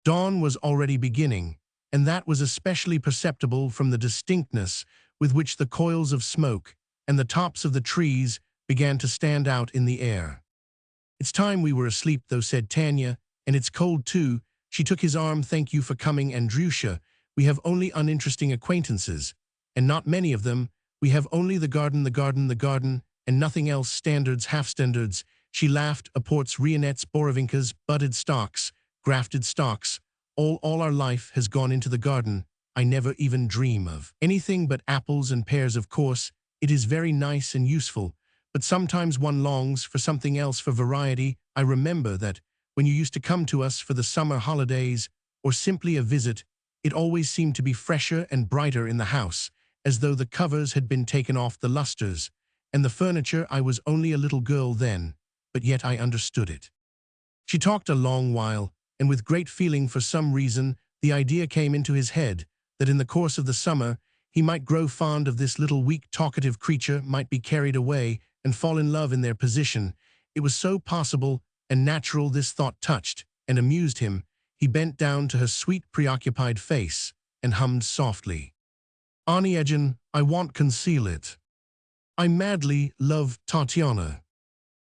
Dawn was already beginning, and that was especially perceptible from the distinctness with which the coils of smoke and the tops of the trees began to stand out in the air. "It's time we were asleep, though," said Tanya, "and it's cold, too." She took his arm. "Thank you for coming, Andryusha. We have only uninteresting acquaintances, and not many of them. We have only the garden, and nothing else. Standards, half-standards." She laughed. "Apports, rionettes, borovinkas, budded stocks, grafted stocks. All our life has gone into the garden. I never even dream of anything but apples and pears. Of course, it is very nice and useful, but sometimes one longs for something else, for variety. I remember that when you used to come to us for the summer holidays, or simply a visit, it always seemed to be fresher and brighter in the house, as though the covers had been taken off the lustres, and the furniture. I was only a little girl then, but yet I understood it." She talked a long while, and with great feeling. For some reason, the idea came into his head that in the course of the summer he might grow fond of this little weak, talkative creature, might be carried away and fall in love in their position. It was so possible and natural. This thought touched and amused him. He bent down to her sweet, preoccupied face and hummed softly, "Onyegin, I won't conceal it. I madly love Tatiana."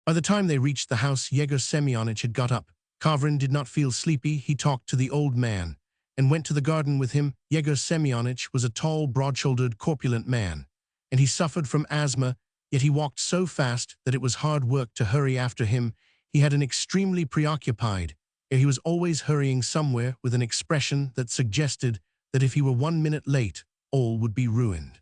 By the time they reached the house, Yegor Semyonich had got up. Kavrin did not feel sleepy. He talked to the old man and went to the garden with him. Yegor Semyonich was a tall, broad-shouldered, corpulent man, and he suffered from asthma, yet he walked so fast that it was hard work to hurry after him. He had an extremely preoccupied air. He was always hurrying somewhere with an expression that suggested that if he were 1 minute late, all would be ruined.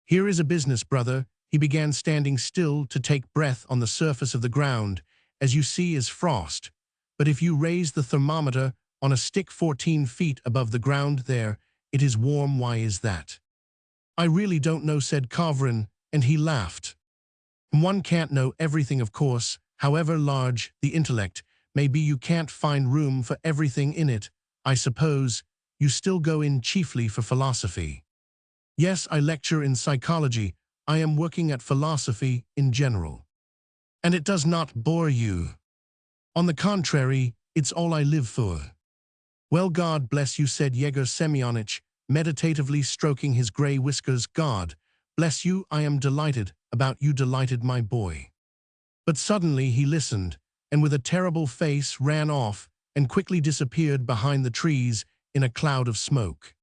"Here is a business, brother." He began, standing still to take breath. "On the surface of the ground, as you see, is frost. But if you raise the thermometer on a stick 14 feet above the ground there, it is warm. Why is that?" "I really don't know," said Kavrin, and he laughed. "One can't know everything, of course. However large the intellect may be, you can't find room for everything in it. I suppose you still go in chiefly for philosophy." "Yes, I lecture in psychology. I am working at philosophy in general." "And it does not bore you?" "On the contrary, it's all I live for." "Well, God bless you," said Yegor Semyonich, meditatively stroking his gray whiskers. "God bless you. I am delighted about you, delighted, my boy." But suddenly he listened, and with a terrible face ran off and quickly disappeared behind the trees in a cloud of smoke.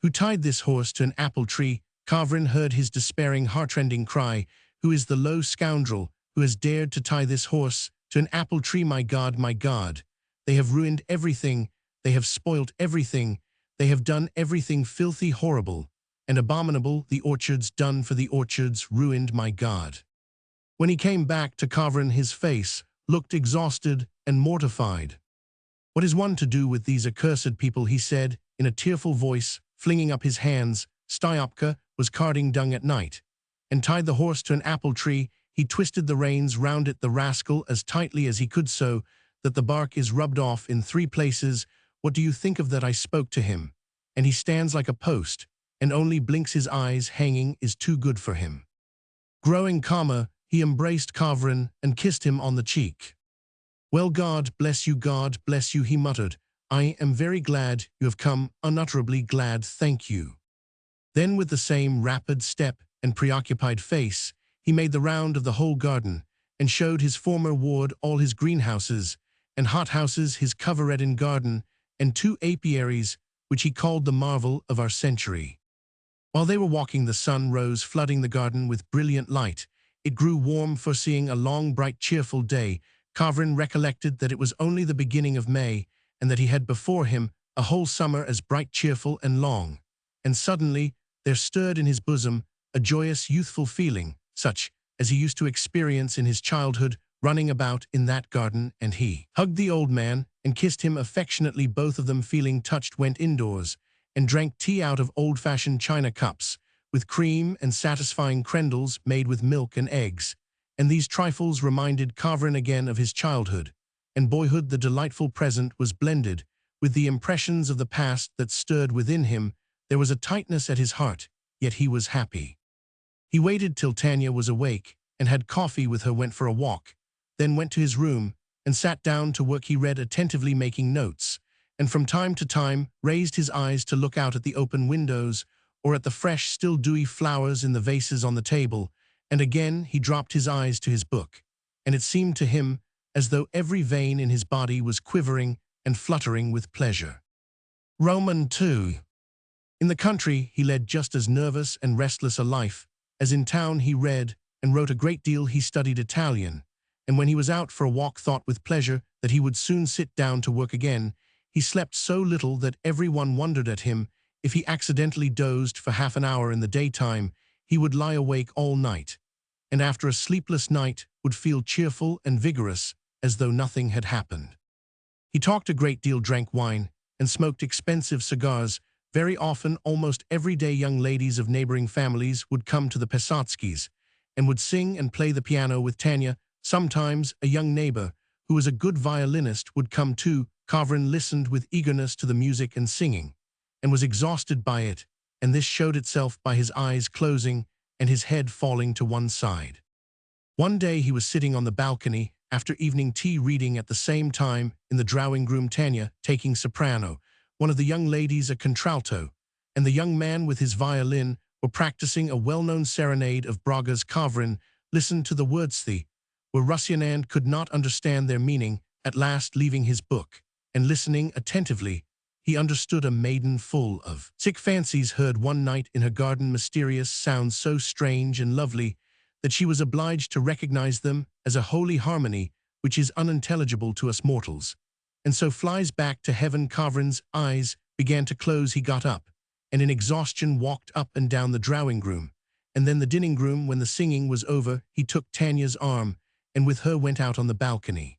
"Who tied this horse to an apple tree?" Kavrin heard his despairing, heartrending cry. "Who is the low scoundrel who has dared to tie this horse to an apple tree? My God, my God! They have ruined everything. They have spoilt everything. They have done everything filthy, horrible, and abominable. The orchards, done for the orchards, ruined. My God!" When he came back to Kavrin, his face looked exhausted and mortified. "What is one to do with these accursed people?" he said, in a tearful voice, flinging up his hands. "Styopka was carting dung at night, and tied the horse to an apple tree. He twisted the reins round it, the rascal, as tightly as he could, so that the bark is rubbed off in 3 places. What do you think of that? I spoke to him, and he stands like a post, and only blinks his eyes. Hanging is too good for him." Growing calmer, he embraced Kavrin and kissed him on the cheek. "Well, God bless you, God bless you," he muttered. "I am very glad you have come, unutterably glad, thank you." Then, with the same rapid step and preoccupied face, he made the round of the whole garden and showed his former ward all his greenhouses and hothouses, his covereden garden, and 2 apiaries, which he called the marvel of our century. While they were walking, the sun rose, flooding the garden with brilliant light. It grew warm, foreseeing a long, bright, cheerful day. Kavrin recollected that it was only the beginning of May, and that he had before him a whole summer as bright, cheerful, and long. And suddenly there stirred in his bosom a joyous, youthful feeling, such as he used to experience in his childhood, running about in that garden, and he hugged the old man and kissed him affectionately. Both of them, feeling touched, went indoors and drank tea out of old-fashioned china cups, with cream and satisfying crendels made with milk and eggs. and these trifles reminded Kavrin again of his childhood, and boyhood. The delightful present was blended with the impressions of the past that stirred within him. There was a tightness at his heart, yet he was happy. He waited till Tanya was awake, and had coffee with her, went for a walk, then went to his room, and sat down to work. He read attentively, making notes, and from time to time raised his eyes to look out at the open windows, or at the fresh, still dewy flowers in the vases on the table, and again he dropped his eyes to his book, and it seemed to him as though every vein in his body was quivering and fluttering with pleasure. Roman 2. In the country he led just as nervous and restless a life as in town. He read and wrote a great deal. He studied Italian, and when he was out for a walk thought with pleasure that he would soon sit down to work again. He slept so little that everyone wondered at him. If he accidentally dozed for half an hour in the daytime, he would lie awake all night, and after a sleepless night would feel cheerful and vigorous as though nothing had happened. He talked a great deal, drank wine, and smoked expensive cigars. Very often, almost every day, young ladies of neighboring families would come to the Pesotskys and would sing and play the piano with Tanya. Sometimes a young neighbor, who was a good violinist, would come too. Kavrin listened with eagerness to the music and singing, and was exhausted by it, and this showed itself by his eyes closing and his head falling to one side. One day he was sitting on the balcony after evening tea, reading at the same time in the drawing-room Tanya taking soprano, one of the young ladies a contralto, and the young man with his violin were practicing a well-known serenade of Braga's. Kavrin listened to the words the were Russian and could not understand their meaning. At last, leaving his book and listening attentively, he understood a maiden full of sick fancies heard one night in her garden mysterious sounds so strange and lovely that she was obliged to recognize them as a holy harmony which is unintelligible to us mortals, and so flies back to heaven. Kavrin's eyes began to close. He got up, and in exhaustion walked up and down the drawing-room, and then the dining-room. When the singing was over, he took Tanya's arm, and with her went out on the balcony.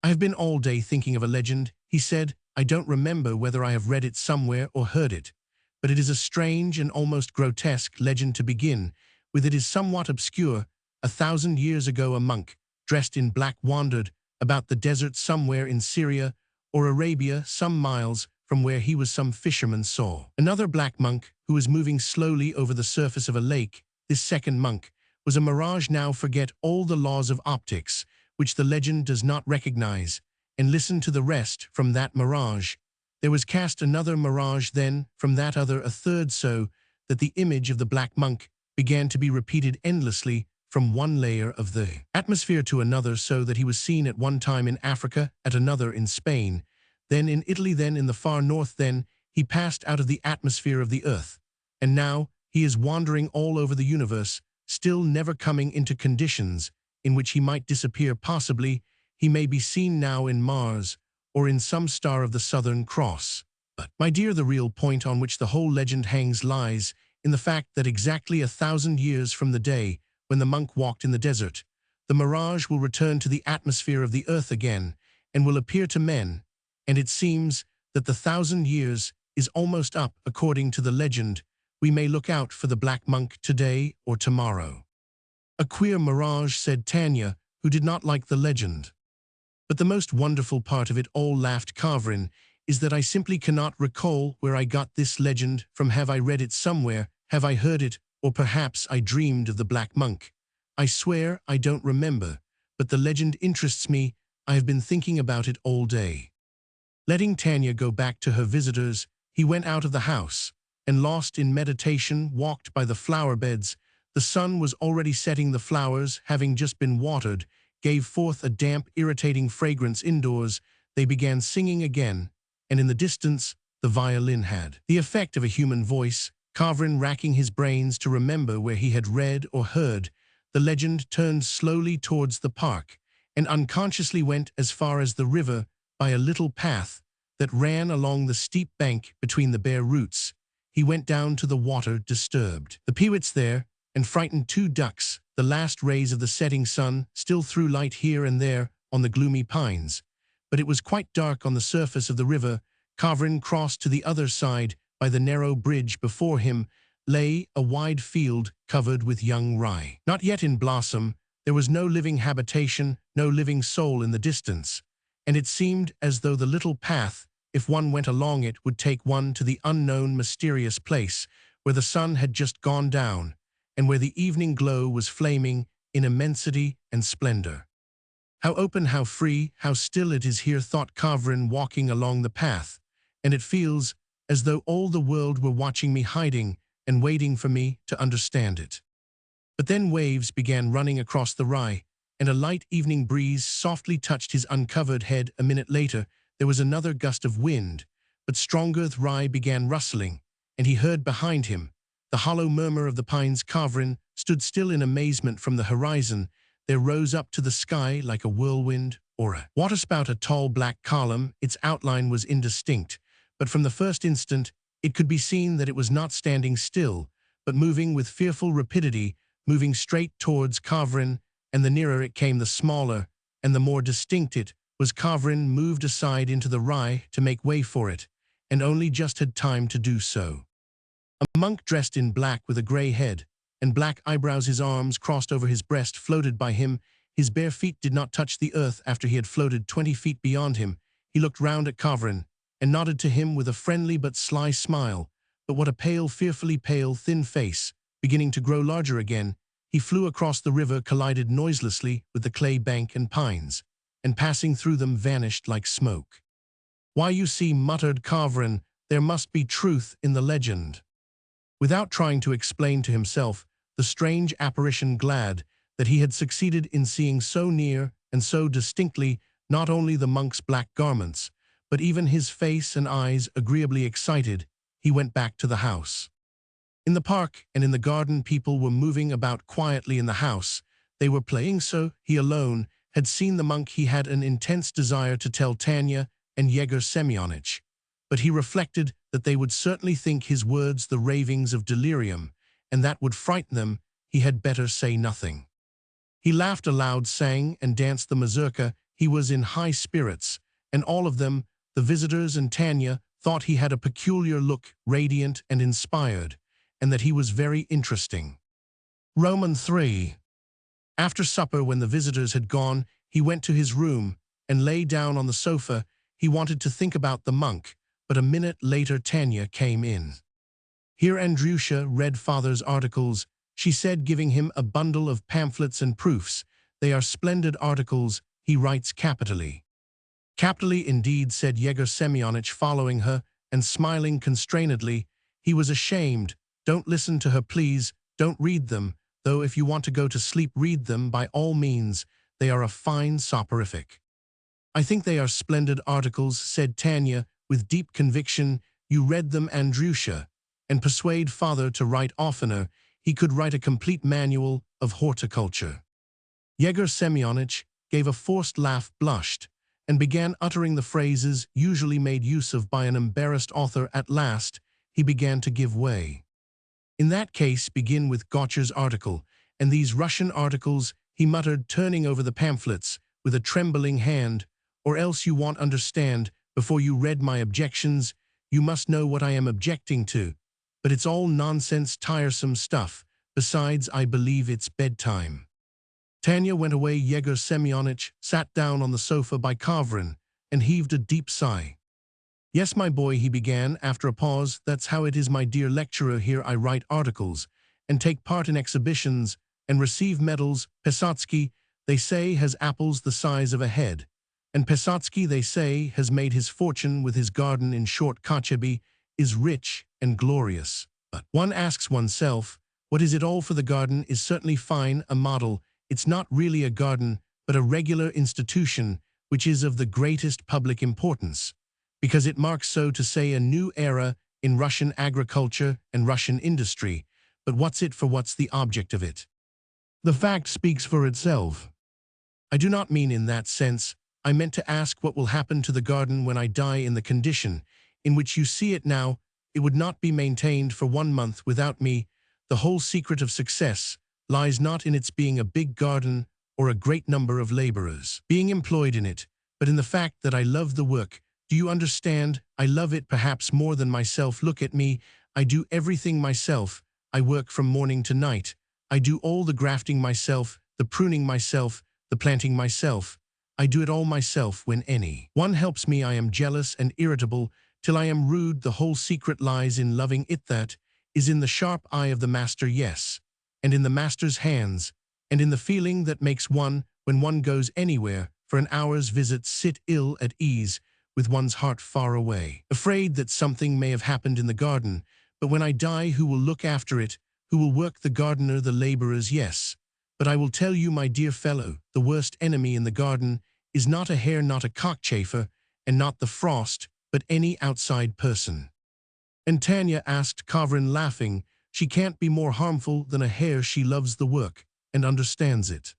"I have been all day thinking of a legend," he said. "I don't remember whether I have read it somewhere or heard it, but it is a strange and almost grotesque legend. To begin with, it is somewhat obscure. 1,000 years ago a monk, dressed in black, wandered about the desert somewhere in Syria or Arabia. Some miles from where he was, some fishermen saw another black monk who was moving slowly over the surface of a lake. This second monk was a mirage. Now forget all the laws of optics, which the legend does not recognize, and listen to the rest. From that mirage there was cast another mirage, then from that other a third, so that the image of the black monk began to be repeated endlessly from one layer of the atmosphere to another, so that he was seen at one time in Africa, at another in Spain, then in Italy, then in the far north. Then he passed out of the atmosphere of the earth, and now he is wandering all over the universe, still never coming into conditions in which he might disappear. Possibly he may be seen now in Mars or in some star of the Southern Cross. But, my dear, the real point on which the whole legend hangs lies in the fact that exactly 1,000 years from the day when the monk walked in the desert, the mirage will return to the atmosphere of the earth again and will appear to men, and it seems that the 1,000 years is almost up. According to the legend, we may look out for the black monk today or tomorrow." "A queer mirage," said Tanya, who did not like the legend. "But the most wonderful part of it all," laughed Kavrin, "is that I simply cannot recall where I got this legend from. Have I read it somewhere? Have I heard it? Or perhaps I dreamed of the black monk. I swear I don't remember, but the legend interests me. I have been thinking about it all day." Letting Tanya go back to her visitors, he went out of the house, and lost in meditation walked by the flower beds. The sun was already setting. The flowers, having just been watered, gave forth a damp, irritating fragrance. Indoors they began singing again, and in the distance the violin had the effect of a human voice. Kavrin, racking his brains to remember where he had read or heard the legend, turned slowly towards the park, and unconsciously went as far as the river by a little path that ran along the steep bank between the bare roots. He went down to the water, disturbed the peewits there, and frightened 2 ducks. The last rays of the setting sun still threw light here and there on the gloomy pines, but it was quite dark on the surface of the river. Kavrin crossed to the other side by the narrow bridge. Before him lay a wide field covered with young rye, not yet in blossom, There was no living habitation, no living soul in the distance, and it seemed as though the little path, if one went along it, would take one to the unknown, mysterious place where the sun had just gone down and where the evening glow was flaming in immensity and splendor. How open, how free, how still it is here, thought Kavrin, walking along the path, and it feels as though all the world were watching me, hiding and waiting for me to understand it. But then waves began running across the rye, and a light evening breeze softly touched his uncovered head. A minute later, there was another gust of wind, but stronger. The rye began rustling, and he heard behind him the hollow murmur of the pines. Kavrin stood still in amazement. From the horizon, there rose up to the sky like a whirlwind or a waterspout a tall black column. Its outline was indistinct, but from the first instant it could be seen that it was not standing still, but moving with fearful rapidity, moving straight towards Kavrin, and the nearer it came, the smaller and the more distinct it was. Kavrin moved aside into the rye to make way for it, and only just had time to do so. A monk dressed in black with a grey head and black eyebrows, his arms crossed over his breast, floated by him. His bare feet did not touch the earth. After he had floated 20 feet beyond him, he looked round at Kavrin and nodded to him with a friendly but sly smile. But what a pale, fearfully pale, thin face, beginning to grow larger again. He flew across the river, collided noiselessly with the clay bank and pines, and passing through them vanished like smoke. "Why, you see," muttered Kavrin, "there must be truth in the legend." Without trying to explain to himself the strange apparition, glad that he had succeeded in seeing so near and so distinctly not only the monk's black garments, but even his face and eyes, agreeably excited, he went back to the house. In the park and in the garden, people were moving about quietly. In the house, they were playing, so he alone had seen the monk. He had an intense desire to tell Tanya and Yegor Semyonich, but he reflected that they would certainly think his words the ravings of delirium, and that would frighten them. He had better say nothing. He laughed aloud, sang and danced the mazurka. He was in high spirits, and all of them, the visitors and Tanya, thought he had a peculiar look, radiant and inspired, and that he was very interesting. Roman 3. After supper, when the visitors had gone, he went to his room and lay down on the sofa. He wanted to think about the monk, but a minute later Tanya came in. "Here, Andryusha read father's articles," she said, giving him a bundle of pamphlets and proofs. "They are splendid articles. He writes capitally." "Capitally indeed," said Yegor Semyonich, following her and smiling constrainedly. He was ashamed. "Don't listen to her, please. Don't read them, though if you want to go to sleep, read them by all means. They are a fine soporific." "I think they are splendid articles," said Tanya with deep conviction. "You read them, Andryusha, and persuade father to write oftener. He could write a complete manual of horticulture." Yegor Semyonich gave a forced laugh, blushed, and began uttering the phrases usually made use of by an embarrassed author. At last, he began to give way. "In that case, begin with Gotcher's article, and these Russian articles," he muttered, turning over the pamphlets with a trembling hand, "or else you won't understand. Before you read my objections, you must know what I am objecting to. But it's all nonsense, tiresome stuff. Besides, I believe it's bedtime." Tanya went away. Yegor Semyonich sat down on the sofa by Kavrin and heaved a deep sigh. "Yes, my boy," he began after a pause, "that's how it is, my dear lecturer. Here I write articles and take part in exhibitions and receive medals. Pesotsky, they say, has apples the size of a head. And Pesotsky, they say, has made his fortune with his garden. In short, Kochebe is rich and glorious. But one asks oneself, what is it all for? The garden is certainly fine, a model. It's not really a garden, but a regular institution, which is of the greatest public importance, because it marks, so to say, a new era in Russian agriculture and Russian industry. But what's it for? What's the object of it? The fact speaks for itself. I do not mean in that sense. I meant to ask what will happen to the garden when I die. In the condition in which you see it now, it would not be maintained for 1 month without me. The whole secret of success lies not in its being a big garden or a great number of laborers being employed in it, but in the fact that I love the work. Do you understand? I love it perhaps more than myself. Look at me. I do everything myself. I work from morning to night. I do all the grafting myself, the pruning myself, the planting myself. I do it all myself when any one helps me. I am jealous and irritable, till I am rude. The whole secret lies in loving it. That is in the sharp eye of the master, yes, and in the master's hands, and in the feeling that makes one, when one goes anywhere, for an hour's visit, sit ill at ease, with one's heart far away, afraid that something may have happened in the garden. But when I die, who will look after it? Who will work? The gardener, the laborers, yes. But I will tell you, my dear fellow, the worst enemy in the garden is not a hare, not a cockchafer, and not the frost, but any outside person. And Tanya asked Kavrin, laughing, she can't be more harmful than a hare. She loves the work and understands it.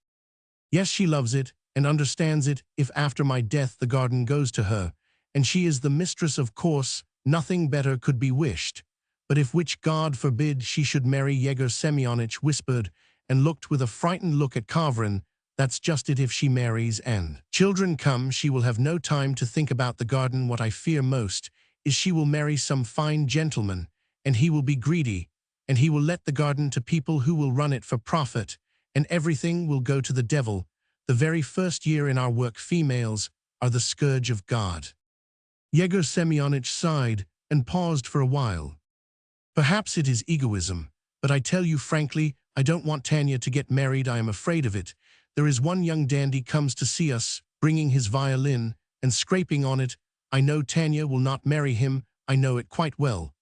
Yes, she loves it and understands it. If after my death the garden goes to her, and she is the mistress, of course, nothing better could be wished. But if, which God forbid, she should marry, Yegor Semyonich whispered and looked with a frightened look at Kavrin, that's just it. If she marries and children come, she will have no time to think about the garden. What I fear most is she will marry some fine gentleman, and he will be greedy, and he will let the garden to people who will run it for profit, and everything will go to the devil. The very first year in our work, females are the scourge of God. Yegor Semyonich sighed and paused for a while. Perhaps it is egoism, but I tell you frankly, I don't want Tanya to get married. I am afraid of it. There is one young dandy comes to see us, bringing his violin and scraping on it. I know Tanya will not marry him, I know it quite well.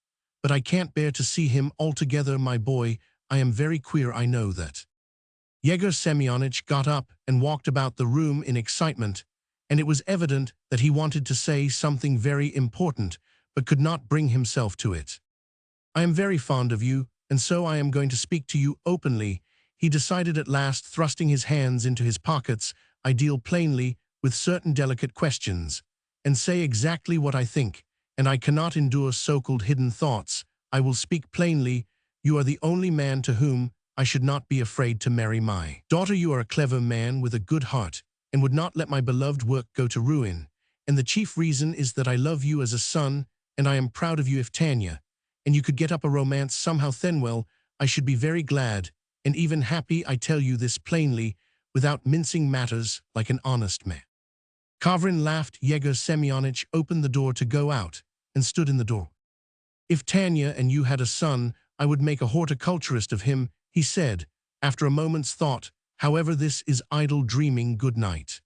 But I can't bear to see him altogether, my boy. I am very queer, I know that. Yegor Semyonich got up and walked about the room in excitement, and it was evident that he wanted to say something very important, but could not bring himself to it. I am very fond of you, and so I am going to speak to you openly, he decided at last, thrusting his hands into his pockets. I deal plainly with certain delicate questions, and say exactly what I think, and I cannot endure so-called hidden thoughts. I will speak plainly. You are the only man to whom I should not be afraid to marry my daughter. You are a clever man with a good heart, and would not let my beloved work go to ruin. And the chief reason is that I love you as a son, and I am proud of you. If Tanya and you could get up a romance somehow, then well, I should be very glad, and even happy. I tell you this plainly, without mincing matters, like an honest man. Kavrin laughed. Yegor Semyonich opened the door to go out, and stood in the door. If Tanya and you had a son, I would make a horticulturist of him, he said, after a moment's thought. However, this is idle dreaming. Good night.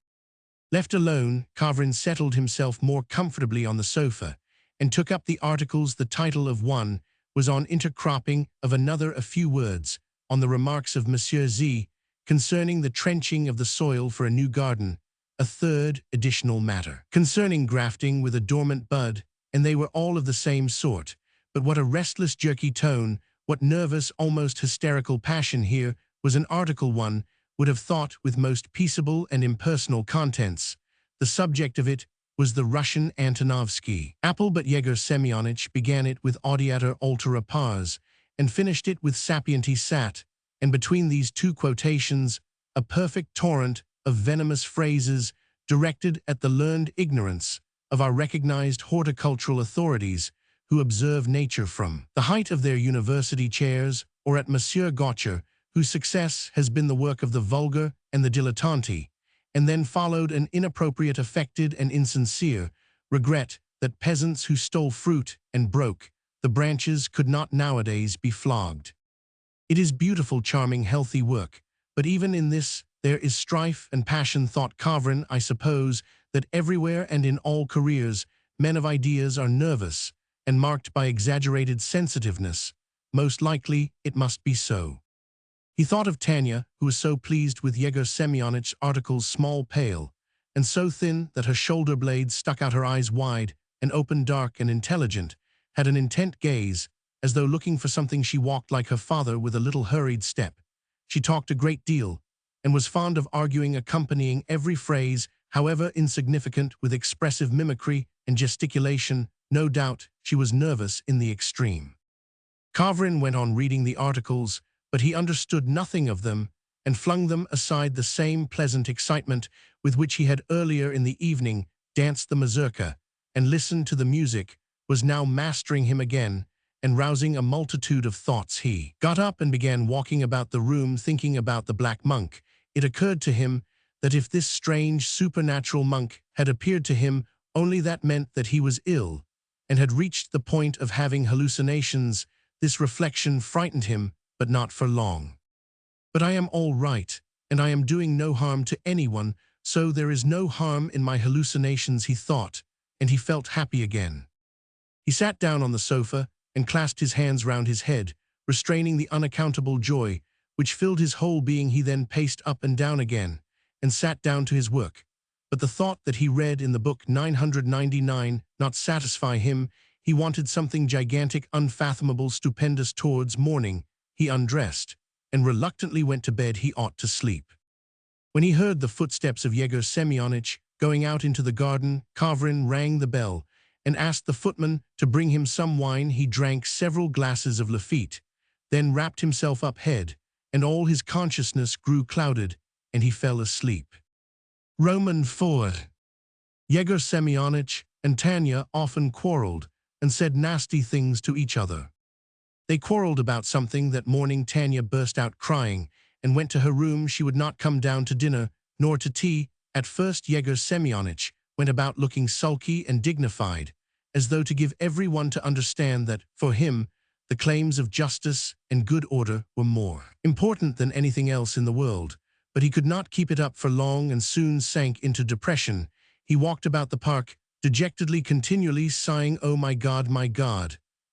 Left alone, Kavrin settled himself more comfortably on the sofa, and took up the articles. The title of one was on intercropping, of another a few words on the remarks of Monsieur Z concerning the trenching of the soil for a new garden, a third additional matter concerning grafting with a dormant bud, and they were all of the same sort. But what a restless, jerky tone, what nervous, almost hysterical passion! Here was an article one would have thought with most peaceable and impersonal contents. The subject of it was the Russian Antonovsky apple, but Yegor Semyonich began it with Audiator altera pars, and finished it with Sapienti sat, and between these two quotations, a perfect torrent of venomous phrases directed at the learned ignorance of our recognized horticultural authorities who observe nature from the height of their university chairs, or at Monsieur Gotcher, whose success has been the work of the vulgar and the dilettanti. And then followed an inappropriate, affected, and insincere regret that peasants who stole fruit and broke the branches could not nowadays be flogged. It is beautiful, charming, healthy work, but even in this there is strife and passion, thought Kavrin. I suppose that everywhere and in all careers men of ideas are nervous and marked by exaggerated sensitiveness. Most likely it must be so. He thought of Tanya, who was so pleased with Yegor Semyonich's articles, small, pale, and so thin that her shoulder blades stuck out, her eyes wide and open, dark and intelligent, had an intent gaze, as though looking for something. She walked like her father, with a little hurried step. She talked a great deal, and was fond of arguing, accompanying every phrase, however insignificant, with expressive mimicry and gesticulation. No doubt she was nervous in the extreme. Kavrin went on reading the articles, but he understood nothing of them, and flung them aside. The same pleasant excitement with which he had earlier in the evening danced the mazurka and listened to the music was now mastering him again, and rousing a multitude of thoughts. He got up and began walking about the room, thinking about the black monk It occurred to him that if this strange supernatural monk had appeared to him, only that meant that he was ill and had reached the point of having hallucinations. This reflection frightened him, but not for long. But I am all right, and I am doing no harm to anyone, so there is no harm in my hallucinations, he thought, and he felt happy again. He sat down on the sofa and clasped his hands round his head, restraining the unaccountable joy which filled his whole being. He then paced up and down again and sat down to his work. But the thought that he read in the book 999 not satisfy him. He wanted something gigantic, unfathomable, stupendous. Towards morning, he undressed and reluctantly went to bed. He ought to sleep. When he heard the footsteps of Yegor Semyonich going out into the garden, Kavrin rang the bell and asked the footman to bring him some wine. He drank several glasses of Lafitte, then wrapped himself up head, and all his consciousness grew clouded, and he fell asleep. Roman 4. Yegor Semyonich and Tanya often quarreled and said nasty things to each other. They quarreled about something. That morning Tanya burst out crying and went to her room. She would not come down to dinner, nor to tea. At first Yegor Semyonich went about looking sulky and dignified, as though to give everyone to understand that, for him, the claims of justice and good order were more important than anything else in the world. But he could not keep it up for long and soon sank into depression. He walked about the park, dejectedly, continually sighing, "Oh my God,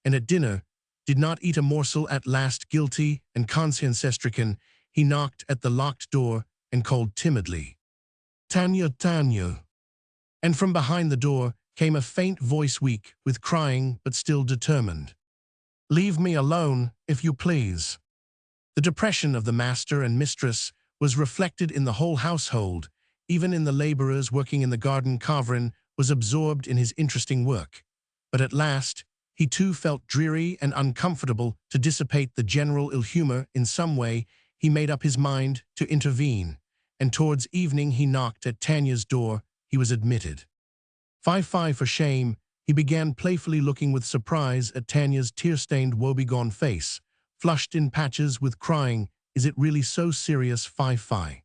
and at dinner did not eat a morsel. At last, guilty and conscience-stricken, he knocked at the locked door and called timidly, "Tanya, Tanya." And from behind the door came a faint voice, weak with crying but still determined, "Leave me alone, if you please." The depression of the master and mistress was reflected in the whole household, even in the laborers working in the garden. Kavrin was absorbed in his interesting work, but at last he too felt dreary and uncomfortable. To dissipate the general ill humor in some way, he made up his mind to intervene, and towards evening he knocked at Tanya's door. He was admitted. Fie for shame, he began playfully, looking with surprise at Tanya's tear-stained, woebegone face, flushed in patches with crying. "Is it really so serious? Fie.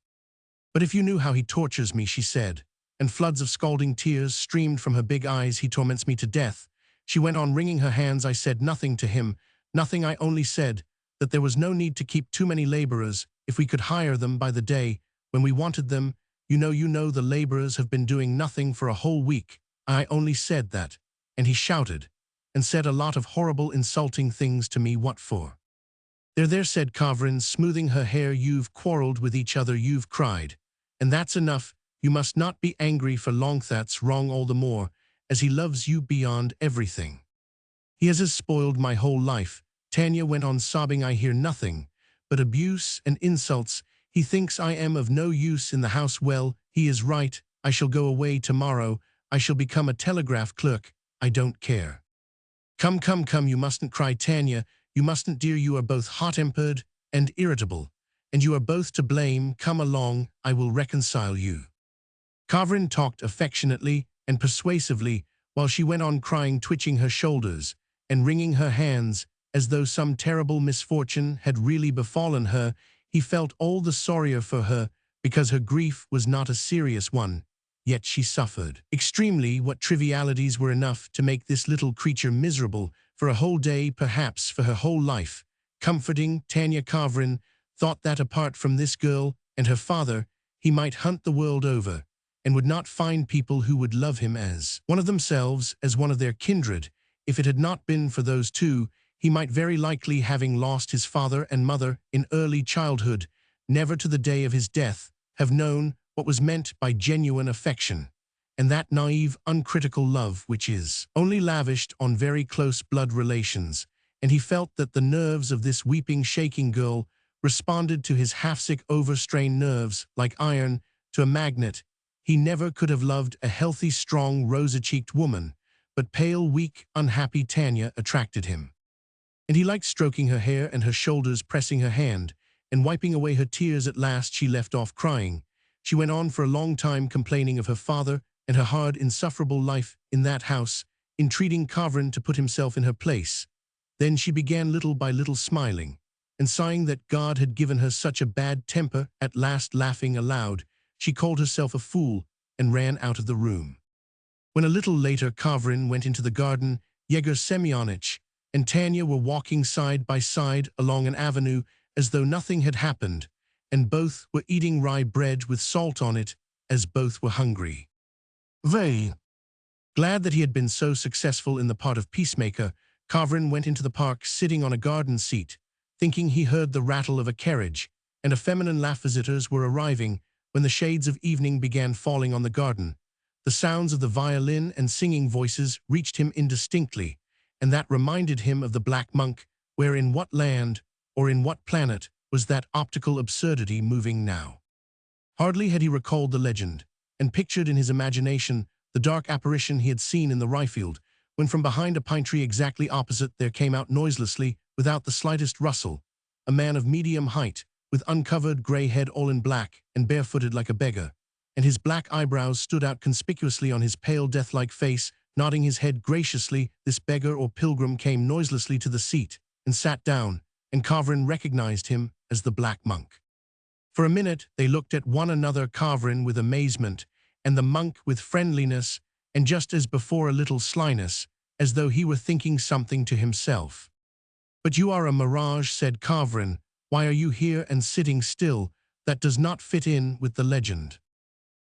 But if you knew how he tortures me," she said, and floods of scalding tears streamed from her big eyes. "He torments me to death," she went on, wringing her hands. "I said nothing to him, nothing. I only said that there was no need to keep too many laborers if we could hire them by the day when we wanted them. You know, the laborers have been doing nothing for a whole week. I only said that, and he shouted and said a lot of horrible, insulting things to me. What for?" There, said Kavrin, smoothing her hair. "You've quarreled with each other, you've cried, and that's enough. You must not be angry for long. That's wrong, all the more as he loves you beyond everything. He has spoiled my whole life." Tanya went on sobbing. "I hear nothing but abuse and insults. He thinks I am of no use in the house. Well, he is right. I shall go away tomorrow. I shall become a telegraph clerk. I don't care." Come, you mustn't cry, Tanya. You mustn't, dear. You are both hot-tempered and irritable, and you are both to blame. Come along, I will reconcile you." Kavrin talked affectionately and persuasively while she went on crying, twitching her shoulders and wringing her hands as though some terrible misfortune had really befallen her. He felt all the sorrier for her because her grief was not a serious one, yet she suffered extremely. What trivialities were enough to make this little creature miserable for a whole day, perhaps for her whole life. Comforting Tanya, Kavrin thought that apart from this girl and her father, he might hunt the world over and would not find people who would love him as one of themselves, as one of their kindred. If it had not been for those two, he might very likely, having lost his father and mother in early childhood, never to the day of his death have known what was meant by genuine affection, and that naive, uncritical love which is only lavished on very close blood relations. And he felt that the nerves of this weeping, shaking girl responded to his half-sick, overstrained nerves like iron to a magnet. He never could have loved a healthy, strong, rosy-cheeked woman, but pale, weak, unhappy Tanya attracted him. And he liked stroking her hair and her shoulders, pressing her hand and wiping away her tears. At last she left off crying. She went on for a long time complaining of her father and her hard, insufferable life in that house, entreating Kavrin to put himself in her place. Then she began little by little smiling, and sighing that God had given her such a bad temper, at last laughing aloud, she called herself a fool and ran out of the room. When a little later Kavrin went into the garden, Yegor Semyonich and Tanya were walking side by side along an avenue as though nothing had happened, and both were eating rye bread with salt on it, as both were hungry. Very glad that he had been so successful in the part of peacemaker, Kavrin went into the park sitting on a garden seat, thinking he heard the rattle of a carriage, and a feminine laugh. Visitors were arriving when the shades of evening began falling on the garden. The sounds of the violin and singing voices reached him indistinctly, and that reminded him of the Black Monk, where in what land, or in what planet, was that optical absurdity moving now? Hardly had he recalled the legend, and pictured in his imagination the dark apparition he had seen in the ryefield, when from behind a pine tree exactly opposite there came out noiselessly, without the slightest rustle, a man of medium height, with uncovered grey head all in black, and barefooted like a beggar, and his black eyebrows stood out conspicuously on his pale death-like face. Nodding his head graciously, this beggar or pilgrim came noiselessly to the seat, and sat down, and Kavrin recognized him as the Black Monk. For a minute they looked at one another, Kavrin with amazement, and the monk with friendliness, and just as before a little slyness, as though he were thinking something to himself. "But you are a mirage," said Kavrin. "Why are you here and sitting still? That does not fit in with the legend."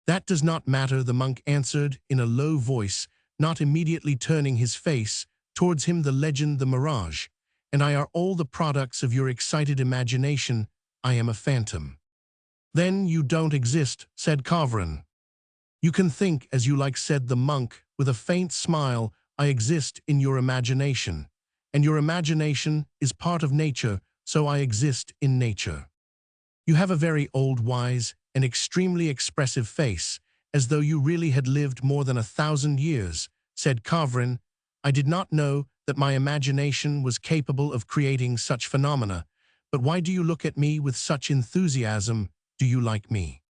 "That does not matter," the monk answered in a low voice, not immediately turning his face towards him. "The legend, the mirage, and I are all the products of your excited imagination. I am a phantom." "Then you don't exist," said Kavrin. "You can think as you like," said the monk with a faint smile. "I exist in your imagination, and your imagination is part of nature, so I exist in nature." "You have a very old, wise, and extremely expressive face, as though you really had lived more than 1,000 years, said Kavrin. "I did not know that my imagination was capable of creating such phenomena. But why do you look at me with such enthusiasm? Do you like me?"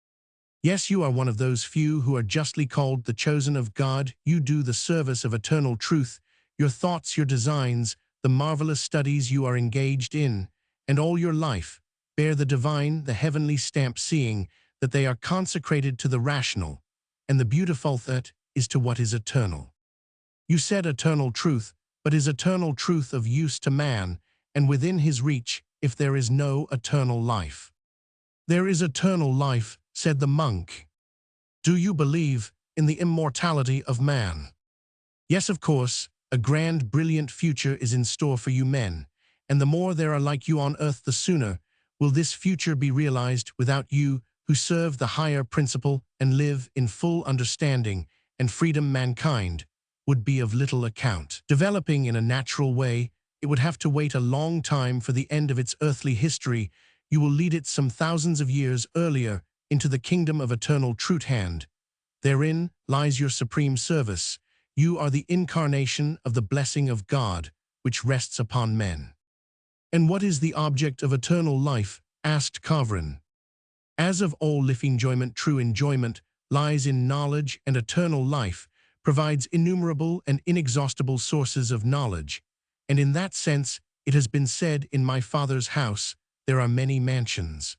"Yes, you are one of those few who are justly called the chosen of God. You do the service of eternal truth. Your thoughts, your designs, the marvelous studies you are engaged in, and all your life, bear the divine, the heavenly stamp, seeing that they are consecrated to the rational, and the beautiful that is to what is eternal." You said eternal truth, but is eternal truth of use to man, and within his reach, if there is no eternal life? "There is eternal life," said the monk. "Do you believe in the immortality of man?" "Yes, of course. A grand, brilliant future is in store for you men, and the more there are like you on earth, the sooner will this future be realized. Without you, who serve the higher principle and live in full understanding and freedom, mankind would be of little account. Developing in a natural way, it would have to wait a long time for the end of its earthly history. You will lead it some thousands of years earlier into the kingdom of eternal truth hand. Therein lies your supreme service. You are the incarnation of the blessing of God, which rests upon men." "And what is the object of eternal life?" asked Kavrin. "As of all life, enjoyment, true enjoyment, lies in knowledge, and eternal life provides innumerable and inexhaustible sources of knowledge. And in that sense, it has been said, 'In my Father's house there are many mansions.'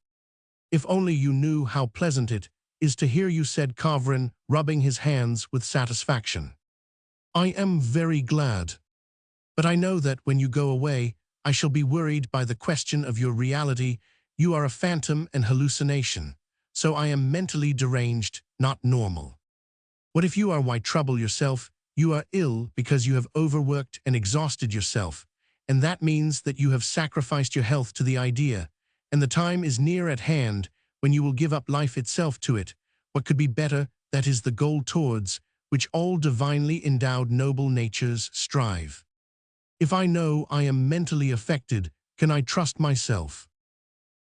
If only you knew how pleasant it is to hear you," said Kavrin, rubbing his hands with satisfaction. "I am very glad. But I know that when you go away, I shall be worried by the question of your reality. You are a phantom and hallucination, so I am mentally deranged, not normal. What if you are? Why trouble yourself? You are ill because you have overworked and exhausted yourself, and that means that you have sacrificed your health to the idea, and the time is near at hand when you will give up life itself to it. What could be better? That is the goal towards which all divinely endowed noble natures strive. If I know I am mentally affected, can I trust myself?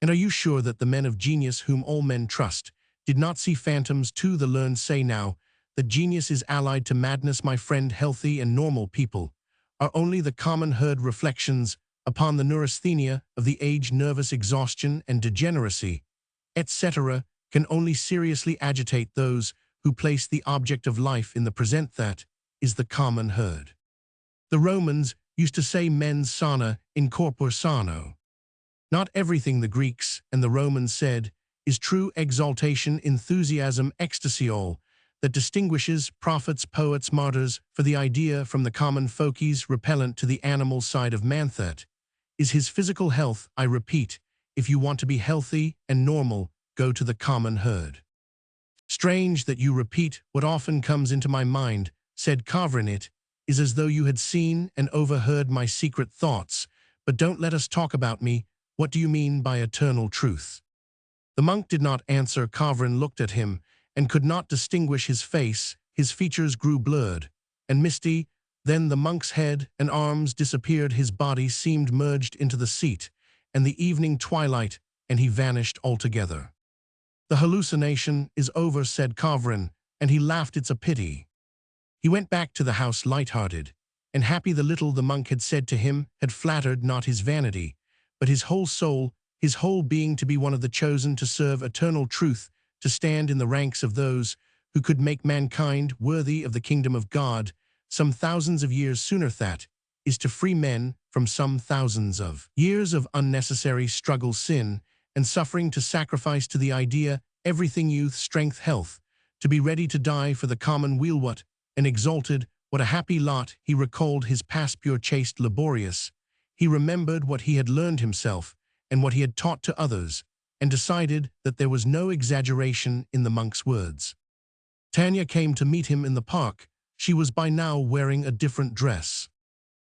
And are you sure that the men of genius whom all men trust did not see phantoms too? The learned say now that genius is allied to madness. My friend, healthy and normal people are only the common herd reflections upon the neurasthenia of the age. Nervous exhaustion and degeneracy, etc., can only seriously agitate those who place the object of life in the present. That is the common herd. The Romans used to say mens sana in corpore sano. Not everything the Greeks and the Romans said is true exaltation, enthusiasm, ecstasy, all that distinguishes prophets, poets, martyrs for the idea from the common folkies repellent to the animal side of man. That is his physical health. I repeat, if you want to be healthy and normal, go to the common herd. Strange that you repeat what often comes into my mind, said Kavrin. It is as though you had seen and overheard my secret thoughts, but don't let us talk about me. What do you mean by eternal truth? The monk did not answer. Kavrin looked at him and could not distinguish his face. His features grew blurred and misty. Then the monk's head and arms disappeared. His body seemed merged into the seat and the evening twilight, and he vanished altogether. The hallucination is over, said Kavrin, and he laughed. It's a pity. He went back to the house light-hearted and happy. The little the monk had said to him had flattered not his vanity, but his whole soul, his whole being, to be one of the chosen, to serve eternal truth, to stand in the ranks of those who could make mankind worthy of the kingdom of God, some thousands of years sooner. That is to free men from some thousands of years of unnecessary struggle, sin, and suffering, to sacrifice to the idea everything, youth, strength, health, to be ready to die for the common weal. What an exalted, what a happy lot! He recalled his past, pure, chaste, laborious. He remembered what he had learned himself and what he had taught to others, and decided that there was no exaggeration in the monk's words. Tanya came to meet him in the park. She was by now wearing a different dress.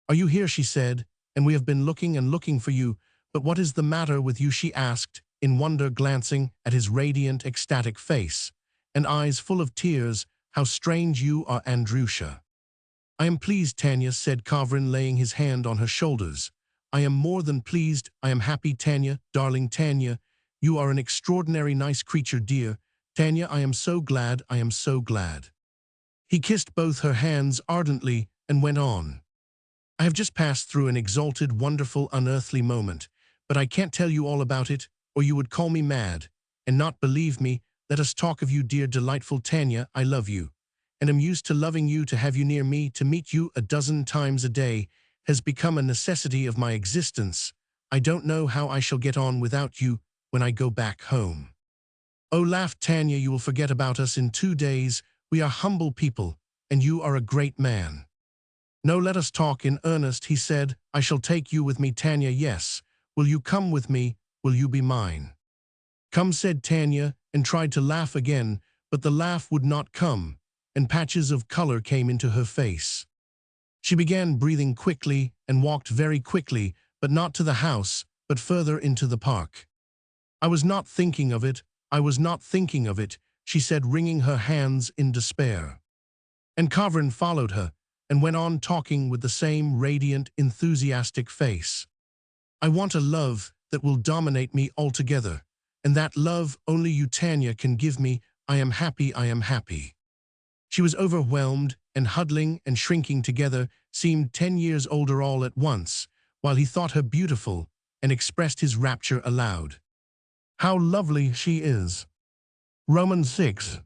"Are you here?" she said, "and we have been looking and looking for you. But what is the matter with you?" she asked, in wonder, glancing at his radiant, ecstatic face and eyes full of tears. "How strange you are, Andrusha." "I am pleased," Tanya said, Kavrin laying his hand on her shoulders. "I am more than pleased. I am happy, Tanya, darling Tanya. You are an extraordinary nice creature, dear Tanya. I am so glad, I am so glad." He kissed both her hands ardently and went on. "I have just passed through an exalted, wonderful, unearthly moment, but I can't tell you all about it, or you would call me mad and not believe me. Let us talk of you, dear, delightful Tanya. I love you, and am used to loving you. To have you near me, to meet you a dozen times a day, has become a necessity of my existence. I don't know how I shall get on without you when I go back home." "Oh," laughed Tanya, "you will forget about us in 2 days. We are humble people, and you are a great man." "No, let us talk in earnest," he said. "I shall take you with me, Tanya." "Yes. Will you come with me? Will you be mine?" "Come," said Tanya, and tried to laugh again, but the laugh would not come, and patches of color came into her face. She began breathing quickly and walked very quickly, but not to the house, but further into the park. "I was not thinking of it. I was not thinking of it," she said, wringing her hands in despair. And Kavrin followed her and went on talking with the same radiant, enthusiastic face. "I want a love that will dominate me altogether, and that love only you, Tanya, can give me. I am happy, I am happy." She was overwhelmed, and huddling and shrinking together, seemed 10 years older all at once, while he thought her beautiful and expressed his rapture aloud. "How lovely she is." Romans 6.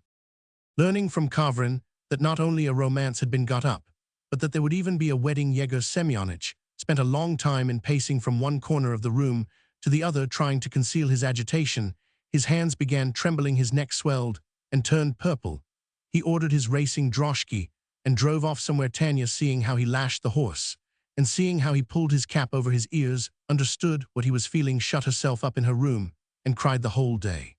Learning from Kavrin that not only a romance had been got up, but that there would even be a wedding, Yegor Semyonich spent a long time in pacing from one corner of the room to the other, trying to conceal his agitation. His hands began trembling, his neck swelled and turned purple. He ordered his racing droshky and drove off somewhere. Tanya, seeing how he lashed the horse and seeing how he pulled his cap over his ears, understood what he was feeling, shut herself up in her room and cried the whole day.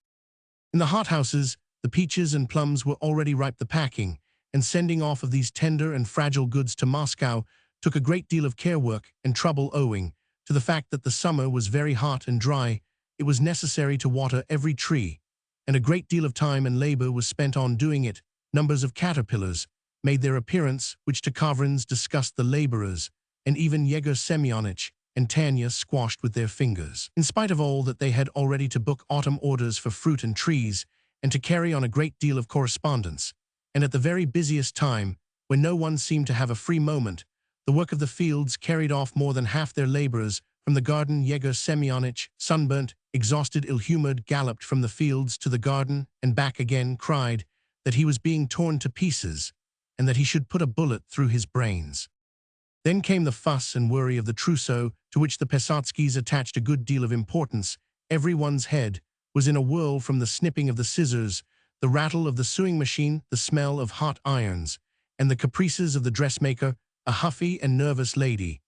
In the hothouses, the peaches and plums were already ripe. The packing and sending off of these tender and fragile goods to Moscow took a great deal of care, work, and trouble, owing to the fact that the summer was very hot and dry. It was necessary to water every tree, and a great deal of time and labor was spent on doing it. Numbers of caterpillars made their appearance, which to Kavrin's disgust the laborers, and even Yegor Semyonich and Tanya squashed with their fingers. In spite of all that, they had already to book autumn orders for fruit and trees, and to carry on a great deal of correspondence. And at the very busiest time, when no one seemed to have a free moment, the work of the fields carried off more than half their laborers. From the garden, Yegor Semyonich, sunburnt, exhausted, ill-humored, galloped from the fields to the garden and back again, cried that he was being torn to pieces, and that he should put a bullet through his brains. Then came the fuss and worry of the trousseau, to which the Pesotskys attached a good deal of importance, everyone's head was in a whirl from the snipping of the scissors, the rattle of the sewing machine, the smell of hot irons, and the caprices of the dressmaker, a huffy and nervous lady.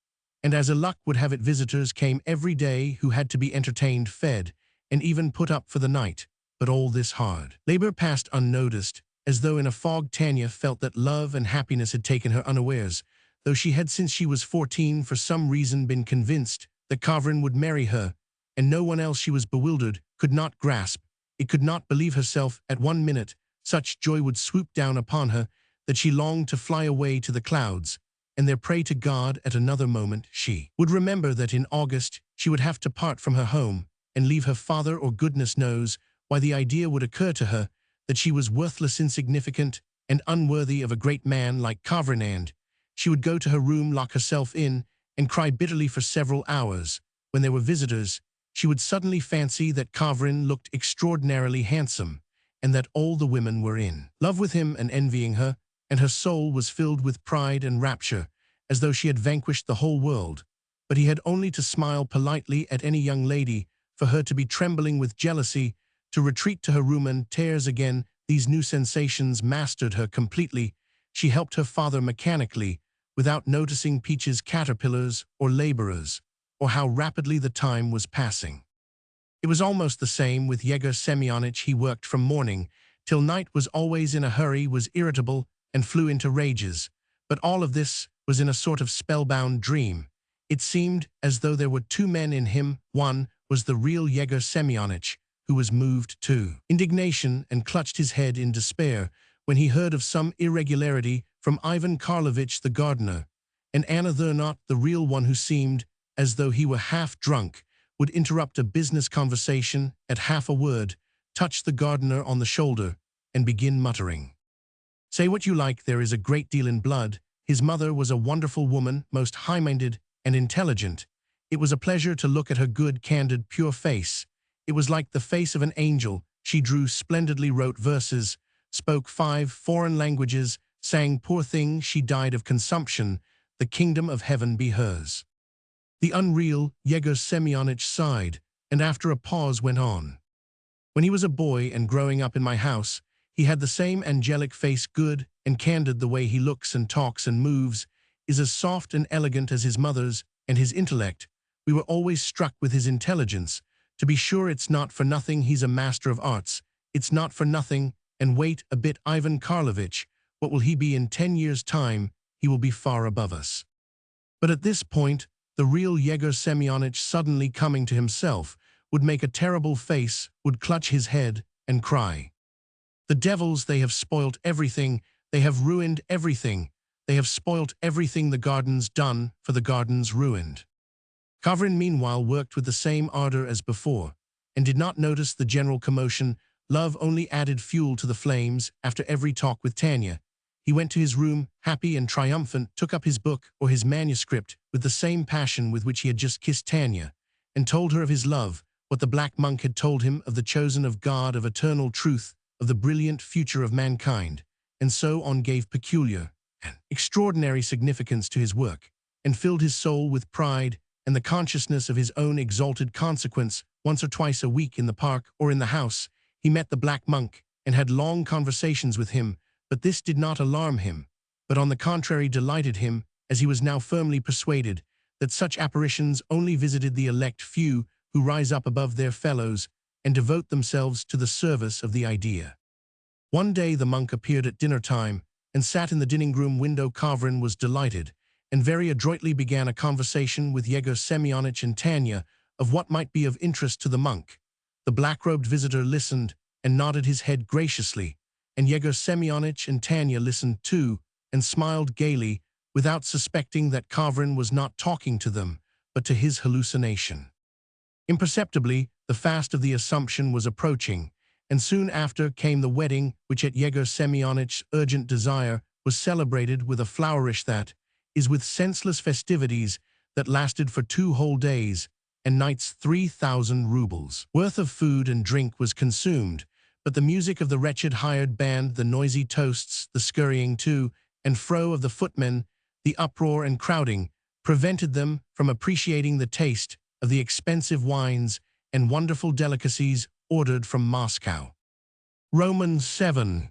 And as luck would have it, visitors came every day who had to be entertained, fed, and even put up for the night. But all this hard labor passed unnoticed, as though in a fog. Tanya felt that love and happiness had taken her unawares, though she had since she was 14 for some reason been convinced that Kavrin would marry her, and no one else. She was bewildered, could not grasp, it could not believe herself. At one minute, such joy would swoop down upon her that she longed to fly away to the clouds, and there pray to God. At another moment she would remember that in August she would have to part from her home and leave her father, or goodness knows why the idea would occur to her that she was worthless, insignificant, and unworthy of a great man like Kavrin, and she would go to her room, lock herself in, and cry bitterly for several hours. When there were visitors, she would suddenly fancy that Kavrin looked extraordinarily handsome, and that all the women were in love with him and envying her, and her soul was filled with pride and rapture, as though she had vanquished the whole world. But he had only to smile politely at any young lady for her to be trembling with jealousy, to retreat to her room and tears again. These new sensations mastered her completely. She helped her father mechanically, without noticing Peach's caterpillars or laborers, or how rapidly the time was passing. It was almost the same with Yegor Semyonich. He worked from morning till night, was always in a hurry, was irritable, and flew into rages. But all of this was in a sort of spellbound dream. It seemed as though there were two men in him. One was the real Yegor Semyonich, who was moved to indignation and clutched his head in despair when he heard of some irregularity from Ivan Karlovich the gardener, and Anna not the real one, who seemed as though he were half drunk, would interrupt a business conversation at half a word, touch the gardener on the shoulder, and begin muttering. Say what you like, there is a great deal in blood. His mother was a wonderful woman, most high-minded and intelligent. It was a pleasure to look at her good, candid, pure face. It was like the face of an angel. She drew splendidly, wrote verses, spoke 5 foreign languages, sang. Poor thing, she died of consumption. The kingdom of heaven be hers. The unreal Yegor Semyonich sighed, and after a pause went on. When he was a boy and growing up in my house, he had the same angelic face, good and candid. The way he looks and talks and moves is as soft and elegant as his mother's, and his intellect. We were always struck with his intelligence. To be sure, it's not for nothing he's a master of arts. It's not for nothing. And wait a bit, Ivan Karlovich, what will he be in 10 years' time? He will be far above us. But at this point, the real Yegor Semyonich, suddenly coming to himself, would make a terrible face, would clutch his head, and cry. The devils, they have spoilt everything. They have ruined everything. They have spoilt everything the garden's done, for the garden's ruined. Kavrin meanwhile worked with the same ardor as before, and did not notice the general commotion. Love only added fuel to the flames. After every talk with Tanya, he went to his room, happy and triumphant, took up his book or his manuscript with the same passion with which he had just kissed Tanya, and told her of his love, what the black monk had told him of the chosen of God, of eternal truth, of the brilliant future of mankind, and so on, gave peculiar and extraordinary significance to his work, and filled his soul with pride and the consciousness of his own exalted consequence. Once or twice a week in the park or in the house, he met the black monk and had long conversations with him, but this did not alarm him, but on the contrary delighted him, as he was now firmly persuaded that such apparitions only visited the elect few who rise up above their fellows and devote themselves to the service of the idea. One day the monk appeared at dinner time and sat in the dining-room window. Kavrin was delighted, and very adroitly began a conversation with Yegor Semyonich and Tanya of what might be of interest to the monk. The black-robed visitor listened and nodded his head graciously, and Yegor Semyonich and Tanya listened too and smiled gaily, without suspecting that Kavrin was not talking to them, but to his hallucination. Imperceptibly, the fast of the Assumption was approaching, and soon after came the wedding, which at Yegor Semyonich's urgent desire was celebrated with a flourish that is with senseless festivities that lasted for 2 whole days and nights. 3,000 rubles worth of food and drink was consumed, but the music of the wretched hired band, the noisy toasts, the scurrying to and fro of the footmen, the uproar and crowding, prevented them from appreciating the taste of the expensive wines and wonderful delicacies ordered from Moscow. Romans 7.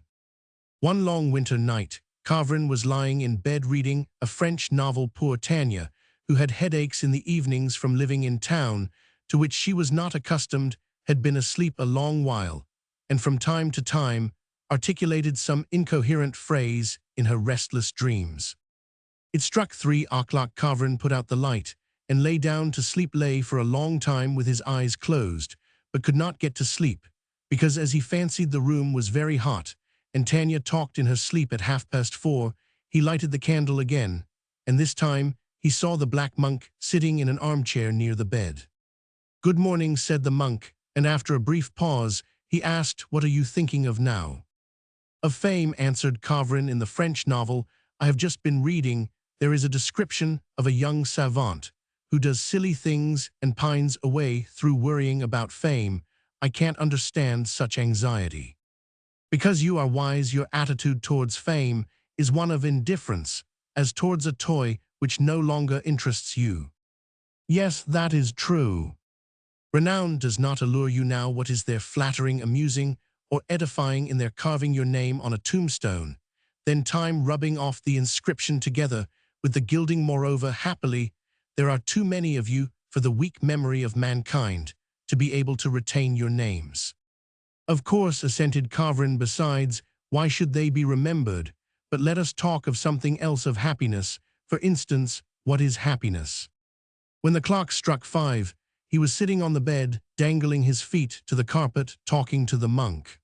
One long winter night, Kavrin was lying in bed reading a French novel. Poor Tanya, who had headaches in the evenings from living in town, to which she was not accustomed, had been asleep a long while, and from time to time articulated some incoherent phrase in her restless dreams. It struck 3 o'clock. Kavrin put out the light and lay down to sleep. Lay for a long time with his eyes closed, but could not get to sleep, because as he fancied the room was very hot, and Tanya talked in her sleep at 4:30, he lighted the candle again, and this time he saw the black monk sitting in an armchair near the bed. "Good morning," said the monk, and after a brief pause, he asked, "What are you thinking of now?" "Of fame," answered Kavrin. "In the French novel I have just been reading, there is a description of a young savant who does silly things and pines away through worrying about fame. I can't understand such anxiety. Because you are wise, your attitude towards fame is one of indifference, as towards a toy which no longer interests you." "Yes, that is true. Renown does not allure you now. What is there flattering, amusing, or edifying in their carving your name on a tombstone, then time rubbing off the inscription together with the gilding? Moreover, happily, there are too many of you for the weak memory of mankind to be able to retain your names." "Of course," assented Kavrin. "Besides, why should they be remembered? But let us talk of something else, of happiness. For instance, what is happiness?" When the clock struck 5, he was sitting on the bed, dangling his feet to the carpet, talking to the monk.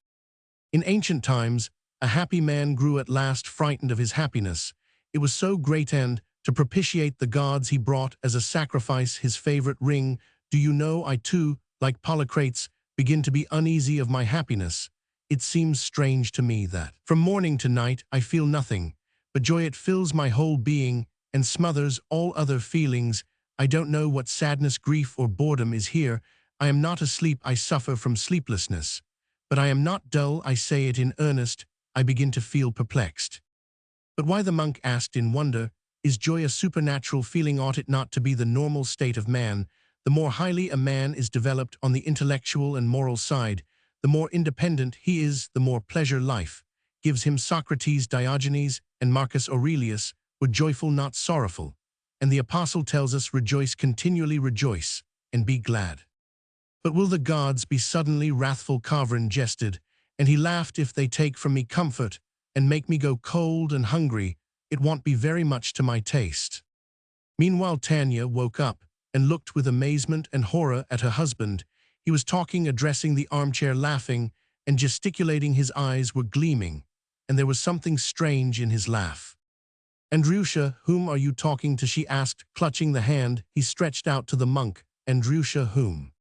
In ancient times, a happy man grew at last frightened of his happiness. It was so great, and, to propitiate the gods, he brought as a sacrifice his favorite ring. "Do you know, I too, like Polycrates, begin to be uneasy of my happiness. It seems strange to me that, from morning to night, I feel nothing but joy. It fills my whole being and smothers all other feelings. I don't know what sadness, grief, or boredom is here. I am not asleep. I suffer from sleeplessness. But I am not dull. I say it in earnest. I begin to feel perplexed." "But why?" the monk asked in wonder. "Is joy a supernatural feeling? Ought it not to be the normal state of man? The more highly a man is developed on the intellectual and moral side, the more independent he is, the more pleasure life gives him. Socrates, Diogenes, and Marcus Aurelius were joyful, not sorrowful. And the apostle tells us, 'Rejoice continually, rejoice, and be glad.' But will the gods be suddenly wrathful?" Kavrin jested, and he laughed. "If they take from me comfort and make me go cold and hungry, it won't be very much to my taste." Meanwhile, Tanya woke up and looked with amazement and horror at her husband. He was talking, addressing the armchair, laughing and gesticulating. His eyes were gleaming, and there was something strange in his laugh. "Andryusha, whom are you talking to?" she asked, clutching the hand he stretched out to the monk. "Andryusha, whom?"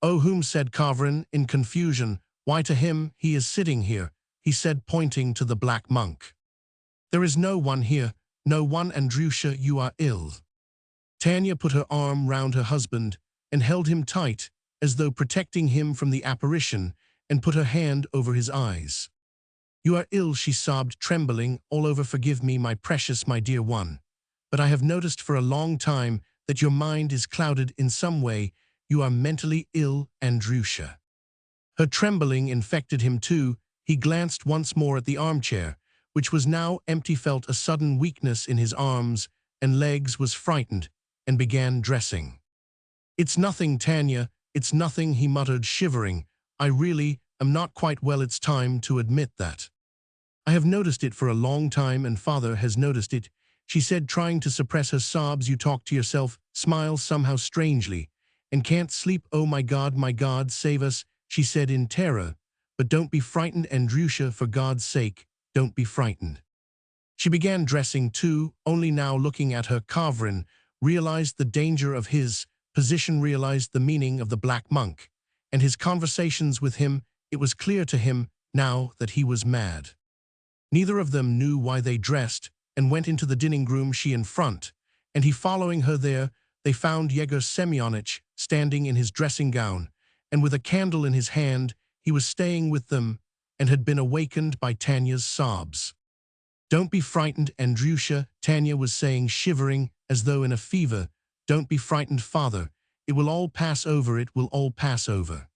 "Oh, whom?" said Kavrin in confusion. "Why, to him. He is sitting here," he said, pointing to the black monk. "There is no one here, no one. Andryusha, you are ill." Tanya put her arm round her husband and held him tight, as though protecting him from the apparition, and put her hand over his eyes. "You are ill," she sobbed, trembling all over. "Forgive me, my precious, my dear one. But I have noticed for a long time that your mind is clouded in some way. You are mentally ill, Andryusha." Her trembling infected him too. He glanced once more at the armchair, which was now empty, felt a sudden weakness in his arms and legs, was frightened, and began dressing. "It's nothing, Tanya, it's nothing," he muttered, shivering. "I really am not quite well. It's time to admit that. I have noticed it for a long time, and Father has noticed it," she said, trying to suppress her sobs. "You talk to yourself, smile somehow strangely, and can't sleep. Oh, my God, save us," she said in terror. "But don't be frightened, Andryusha, for God's sake, don't be frightened." She began dressing too, only now looking at her. Kavrin realized the danger of his position, realized the meaning of the black monk, and his conversations with him. It was clear to him now that he was mad. Neither of them knew why they dressed and went into the dining room, she in front, and he following her there. They found Yegor Semyonich standing in his dressing gown, and with a candle in his hand. He was staying with them and had been awakened by Tanya's sobs. "Don't be frightened, Andryusha," Tanya was saying, shivering as though in a fever, "Don't be frightened, father. It will all pass over, it will all pass over."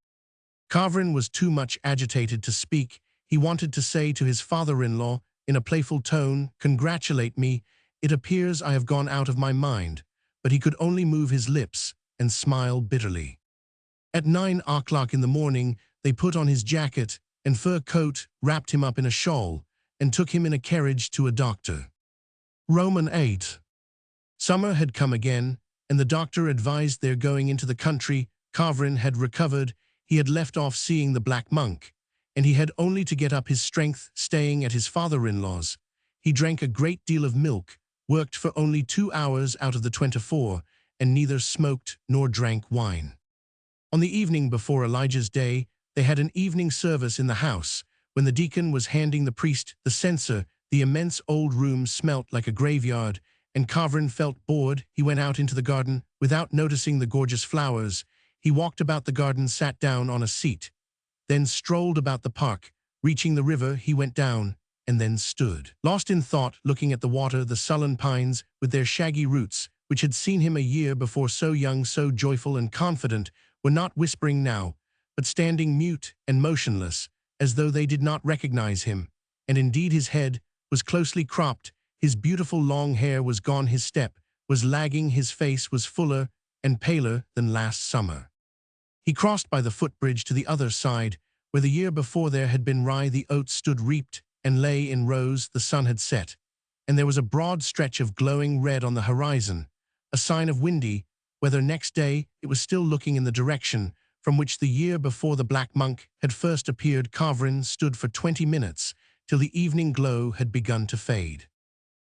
Kavrin was too much agitated to speak. He wanted to say to his father-in-law, in a playful tone, "Congratulate me, it appears I have gone out of my mind," but he could only move his lips and smile bitterly. At 9 o'clock in the morning, they put on his jacket and fur coat, wrapped him up in a shawl, and took him in a carriage to a doctor. Roman 8. Summer had come again, and the doctor advised their going into the country. Kavrin had recovered. He had left off seeing the Black Monk, and he had only to get up his strength staying at his father-in-law's. He drank a great deal of milk, worked for only 2 hours out of the 24, and neither smoked nor drank wine. On the evening before Elijah's Day, they had an evening service in the house. When the deacon was handing the priest the censer, the immense old room smelt like a graveyard, and Kavrin felt bored. He went out into the garden without noticing the gorgeous flowers. He walked about the garden, sat down on a seat, then strolled about the park. Reaching the river, he went down, and then stood, lost in thought, looking at the water. The sullen pines, with their shaggy roots, which had seen him a year before so young, so joyful and confident, were not whispering now, but standing mute and motionless, as though they did not recognize him. And indeed his head was closely cropped, his beautiful long hair was gone, his step was lagging, his face was fuller and paler than last summer. He crossed by the footbridge to the other side, where the year before there had been rye. The oats stood reaped and lay in rows. The sun had set, and there was a broad stretch of glowing red on the horizon, a sign of windy weather. Next day it was still looking in the direction from which the year before the Black Monk had first appeared. Kavrin stood for 20 minutes, till the evening glow had begun to fade.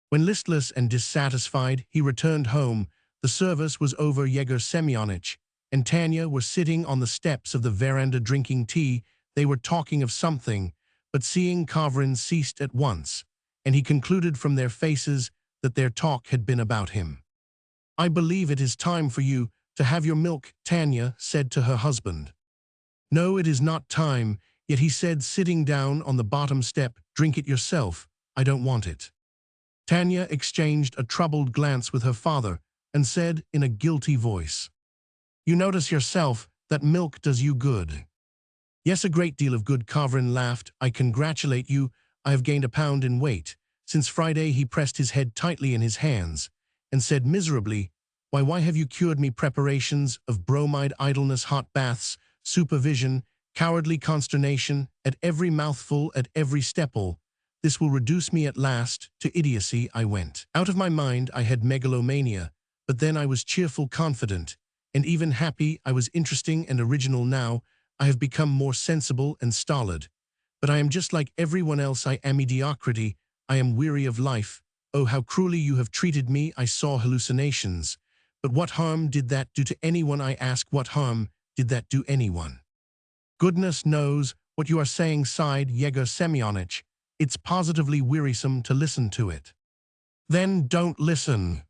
When, listless and dissatisfied, he returned home, the service was over. Yegor Semyonich and Tanya were sitting on the steps of the veranda drinking tea. They were talking of something, but seeing Kavrin ceased at once, and he concluded from their faces that their talk had been about him. "I believe it is time for you to have your milk," Tanya said to her husband. "No, it is not time yet," he said, sitting down on the bottom step. "Drink it yourself. I don't want it." Tanya exchanged a troubled glance with her father and said in a guilty voice, "You notice yourself that milk does you good." "Yes, a great deal of good." Kavrin laughed. "I congratulate you. I have gained a pound in weight since Friday." He pressed his head tightly in his hands and said miserably, Why have you cured me? Preparations of bromide, idleness, hot baths, supervision, cowardly consternation, at every mouthful, at every stepple. This will reduce me at last to idiocy." I went out of my mind. I had megalomania, but then I was cheerful, confident, and even happy. I was interesting and original. Now I have become more sensible and stolid. But I am just like everyone else. I am mediocrity. I am weary of life. Oh, how cruelly you have treated me. I saw hallucinations. But what harm did that do to anyone? I ask, what harm did that do anyone? "Goodness knows what you are saying," sighed Yegor Semyonich. "It's positively wearisome to listen to it." "Then don't listen."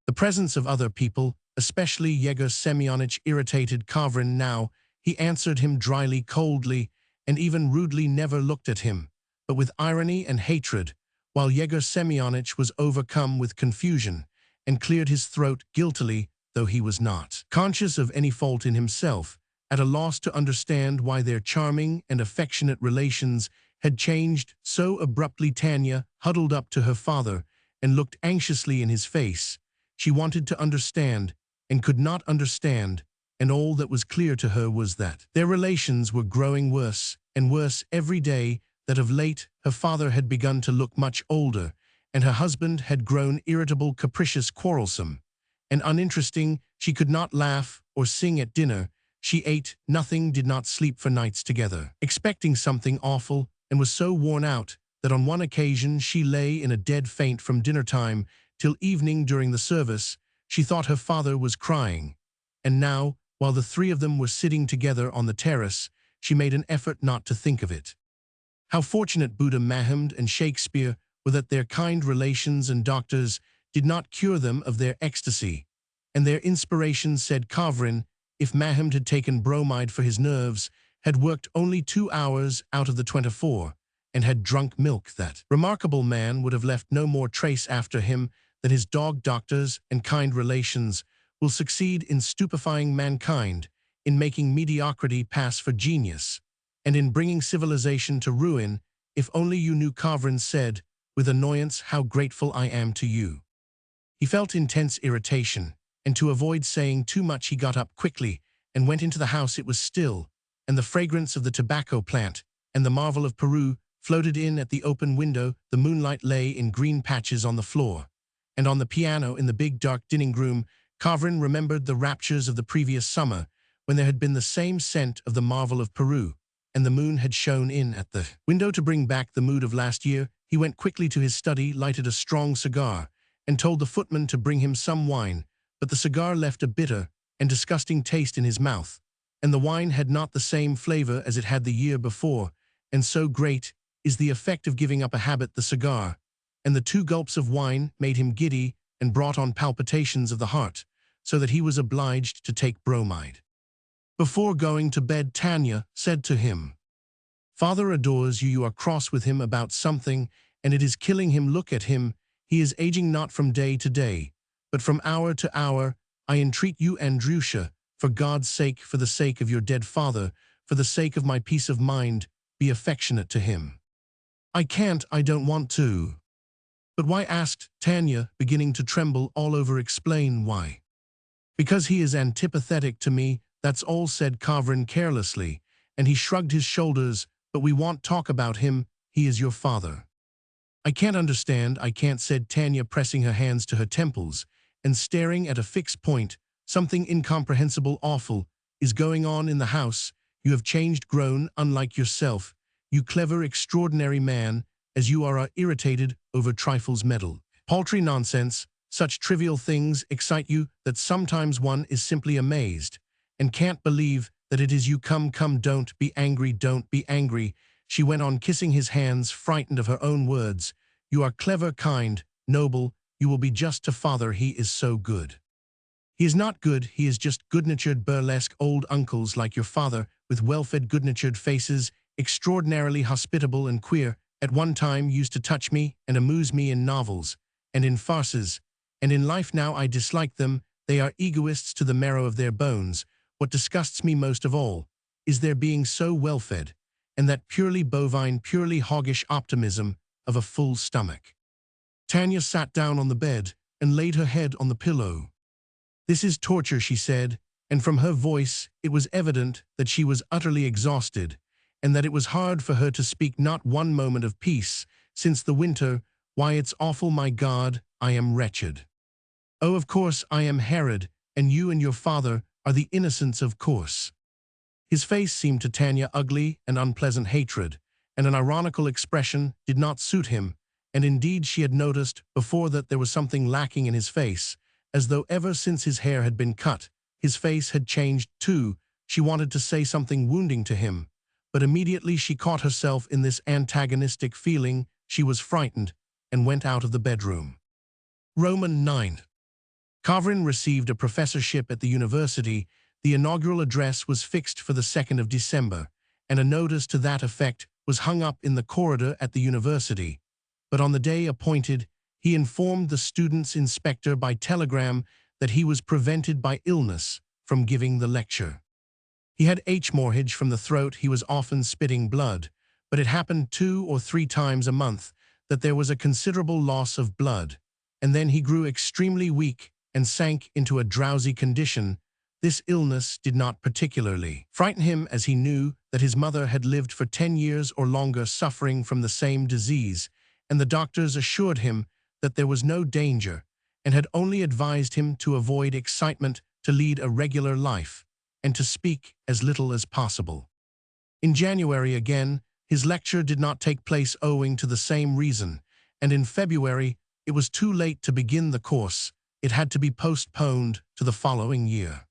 The presence of other people, especially Yegor Semyonich, irritated Kavrin now. He answered him dryly, coldly, and even rudely, never looked at him, but with irony and hatred, while Yegor Semyonich was overcome with confusion and cleared his throat guiltily, though he was not conscious of any fault in himself, at a loss to understand why their charming and affectionate relations had changed so abruptly. Tanya huddled up to her father and looked anxiously in his face. She wanted to understand and could not understand, and all that was clear to her was that their relations were growing worse and worse every day, that of late her father had begun to look much older, and her husband had grown irritable, capricious, quarrelsome, and uninteresting. She could not laugh or sing at dinner. She ate nothing, did not sleep for nights together, expecting something awful, and was so worn out that on one occasion she lay in a dead faint from dinner time till evening. During the service, she thought her father was crying, and now, while the three of them were sitting together on the terrace, she made an effort not to think of it. How fortunate Buddha, Mahomet, and Shakespeare were that their kind relations and doctors did not cure them of their ecstasy and their inspiration, said Kavrin. If Mahomet had taken bromide for his nerves, had worked only 2 hours out of the 24, and had drunk milk, that remarkable man would have left no more trace after him that his dog doctors and kind relations will succeed in stupefying mankind, in making mediocrity pass for genius, and in bringing civilization to ruin. If only you knew, Kavrin said, with annoyance, how grateful I am to you. He felt intense irritation, and to avoid saying too much he got up quickly and went into the house. It was still, and the fragrance of the tobacco plant and the marvel of Peru floated in at the open window. The moonlight lay in green patches on the floor, and on the piano in the big dark dining room. Kavrin remembered the raptures of the previous summer, when there had been the same scent of the marvel of Peru, and the moon had shone in at the window to bring back the mood of last year. He went quickly to his study, lighted a strong cigar, and told the footman to bring him some wine, but the cigar left a bitter and disgusting taste in his mouth, and the wine had not the same flavor as it had the year before, and so great is the effect of giving up a habit, the cigar, and the 2 gulps of wine made him giddy and brought on palpitations of the heart, so that he was obliged to take bromide. Before going to bed, Tanya said to him, "Father adores you. You are cross with him about something, and it is killing him. Look at him. He is aging not from day to day, but from hour to hour. I entreat you, Andrusha, for God's sake, for the sake of your dead father, for the sake of my peace of mind, be affectionate to him." "I can't, I don't want to." "But why?" asked Tanya, beginning to tremble all over. "Explain why." "Because he is antipathetic to me, that's all," said Kavrin carelessly, and he shrugged his shoulders. "But we won't talk about him. He is your father." "I can't understand, I can't," said Tanya, pressing her hands to her temples and staring at a fixed point. "Something incomprehensible, awful, is going on in the house. You have changed, grown unlike yourself. You clever, extraordinary man, as you are irritated over trifles, meddle. Paltry nonsense, such trivial things excite you that sometimes one is simply amazed and can't believe that it is you. Come, don't be angry, don't be angry," she went on, kissing his hands, frightened of her own words. "You are clever, kind, noble. You will be just to father. He is so good." "He is not good, he is just good-natured, burlesque old uncles like your father, with well-fed, good-natured faces, extraordinarily hospitable and queer. At one time used to touch me and amuse me in novels and in farces, and in life now I dislike them. They are egoists to the marrow of their bones. What disgusts me most of all is their being so well-fed, and that purely bovine, purely hoggish optimism of a full stomach." Tanya sat down on the bed and laid her head on the pillow. "This is torture," she said, and from her voice it was evident that she was utterly exhausted, and that it was hard for her to speak. "Not one moment of peace since the winter. Why, it's awful. My God, I am wretched. Oh, of course I am Herod, and you and your father are the innocents, of course." His face seemed to Tanya ugly and unpleasant. Hatred and an ironical expression did not suit him, and indeed she had noticed before that there was something lacking in his face, as though ever since his hair had been cut, his face had changed too. She wanted to say something wounding to him, but immediately she caught herself in this antagonistic feeling. She was frightened and went out of the bedroom. Roman 9. Kavrin received a professorship at the university. The inaugural address was fixed for the 2nd of December, and a notice to that effect was hung up in the corridor at the university. But on the day appointed, he informed the students' inspector by telegram that he was prevented by illness from giving the lecture. He had hemorrhage from the throat. He was often spitting blood, but it happened 2 or 3 times a month that there was a considerable loss of blood, and then he grew extremely weak and sank into a drowsy condition. This illness did not particularly frighten him, as he knew that his mother had lived for 10 years or longer suffering from the same disease, and the doctors assured him that there was no danger and had only advised him to avoid excitement, to lead a regular life, and to speak as little as possible. In January again, his lecture did not take place owing to the same reason, and in February it was too late to begin the course. It had to be postponed to the following year.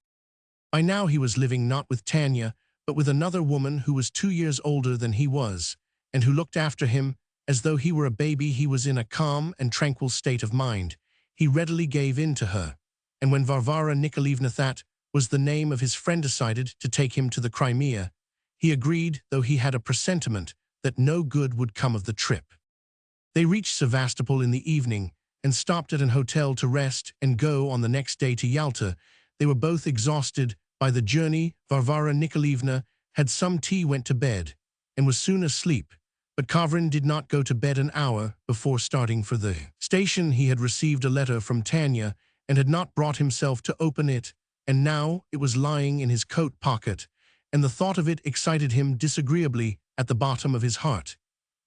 By now he was living not with Tanya, but with another woman who was 2 years older than he was, and who looked after him as though he were a baby. He was in a calm and tranquil state of mind. He readily gave in to her, and when Varvara Nikolaevna, that was the name of his friend, decided to take him to the Crimea, he agreed, though he had a presentiment that no good would come of the trip. They reached Sevastopol in the evening, and stopped at an hotel to rest and go on the next day to Yalta. They were both exhausted by the journey. Varvara Nikolaevna had some tea, went to bed, and was soon asleep. But Kavrin did not go to bed an hour before starting for the station. He had received a letter from Tanya and had not brought himself to open it, and now it was lying in his coat pocket, and the thought of it excited him disagreeably at the bottom of his heart.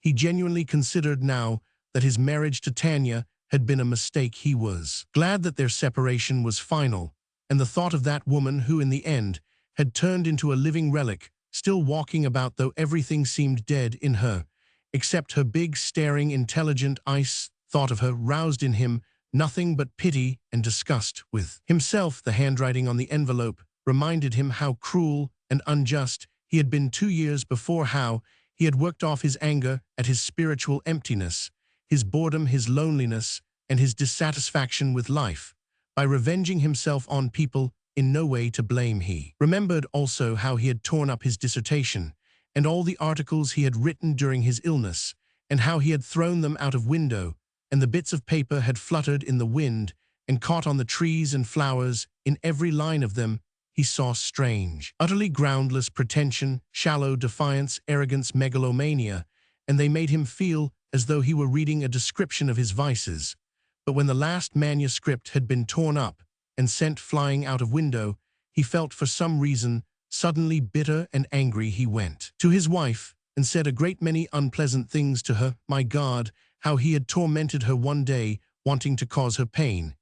He genuinely considered now that his marriage to Tanya had been a mistake. He was glad that their separation was final, and the thought of that woman who in the end had turned into a living relic, still walking about though everything seemed dead in her, except her big, staring, intelligent eyes, thought of her roused in him nothing but pity and disgust with himself. The handwriting on the envelope reminded him how cruel and unjust he had been 2 years before, how he had worked off his anger at his spiritual emptiness, his boredom, his loneliness, and his dissatisfaction with life, by revenging himself on people in no way to blame. He remembered also how he had torn up his dissertation and all the articles he had written during his illness, and how he had thrown them out of window, and the bits of paper had fluttered in the wind and caught on the trees and flowers. In every line of them he saw strange, utterly groundless pretension, shallow defiance, arrogance, megalomania, and they made him feel as though he were reading a description of his vices. But when the last manuscript had been torn up and sent flying out of window, he felt for some reason suddenly bitter and angry. He went to his wife and said a great many unpleasant things to her. My God, how he had tormented her one day, wanting to cause her pain.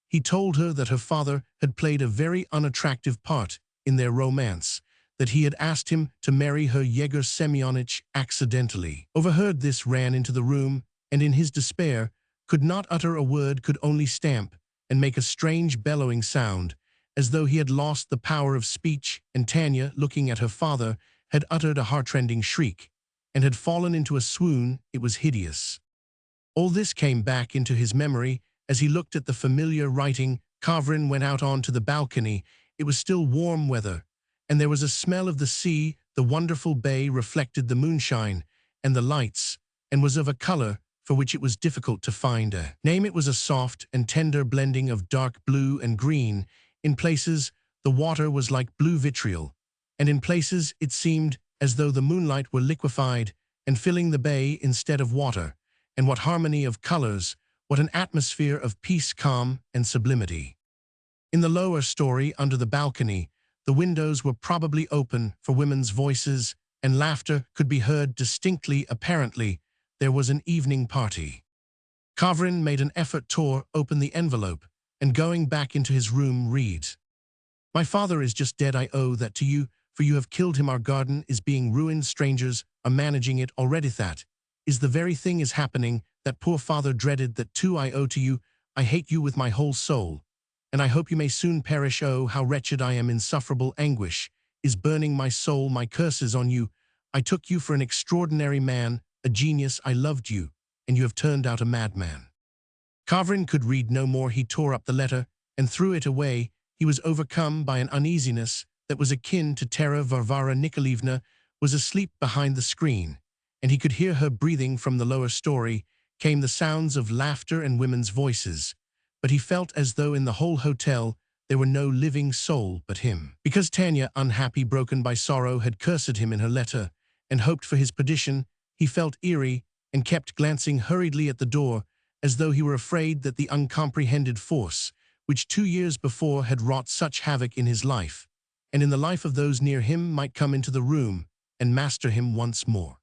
He told her that her father had played a very unattractive part in their romance, that he had asked him to marry her. Yegor Semyonich accidentally overheard this, ran into the room, and in his despair could not utter a word, could only stamp and make a strange bellowing sound, as though he had lost the power of speech, and Tanya, looking at her father, had uttered a heartrending shriek, and had fallen into a swoon. It was hideous. All this came back into his memory as he looked at the familiar writing. Kavrin went out onto the balcony. It was still warm weather, and there was a smell of the sea. The wonderful bay reflected the moonshine and the lights, and was of a color for which it was difficult to find a name. It was a soft and tender blending of dark blue and green. In places, the water was like blue vitriol, and in places it seemed as though the moonlight were liquefied and filling the bay instead of water. And what harmony of colors, what an atmosphere of peace, calm, and sublimity. In the lower story, under the balcony, the windows were probably open, for women's voices and laughter could be heard distinctly. Apparently, there was an evening party. Kavrin made an effort, tore open the envelope, and going back into his room read, My father is just dead. I owe that to you, for you have killed him. Our garden is being ruined. Strangers are managing it already. That is the very thing is happening that poor father dreaded. That too I owe to you. I hate you with my whole soul, and I hope you may soon perish. Oh, how wretched I am. Insufferable anguish is burning my soul. My curses on you. I took you for an extraordinary man, a genius. I loved you, and you have turned out a madman. Kavrin could read no more. He tore up the letter and threw it away. He was overcome by an uneasiness that was akin to terror. Varvara Nikolaevna was asleep behind the screen, and he could hear her breathing. From the lower story came the sounds of laughter and women's voices, but he felt as though in the whole hotel there were no living soul but him. Because Tanya, unhappy, broken by sorrow, had cursed him in her letter and hoped for his perdition, he felt eerie and kept glancing hurriedly at the door, as though he were afraid that the uncomprehended force which 2 years before had wrought such havoc in his life, and in the life of those near him, might come into the room and master him once more.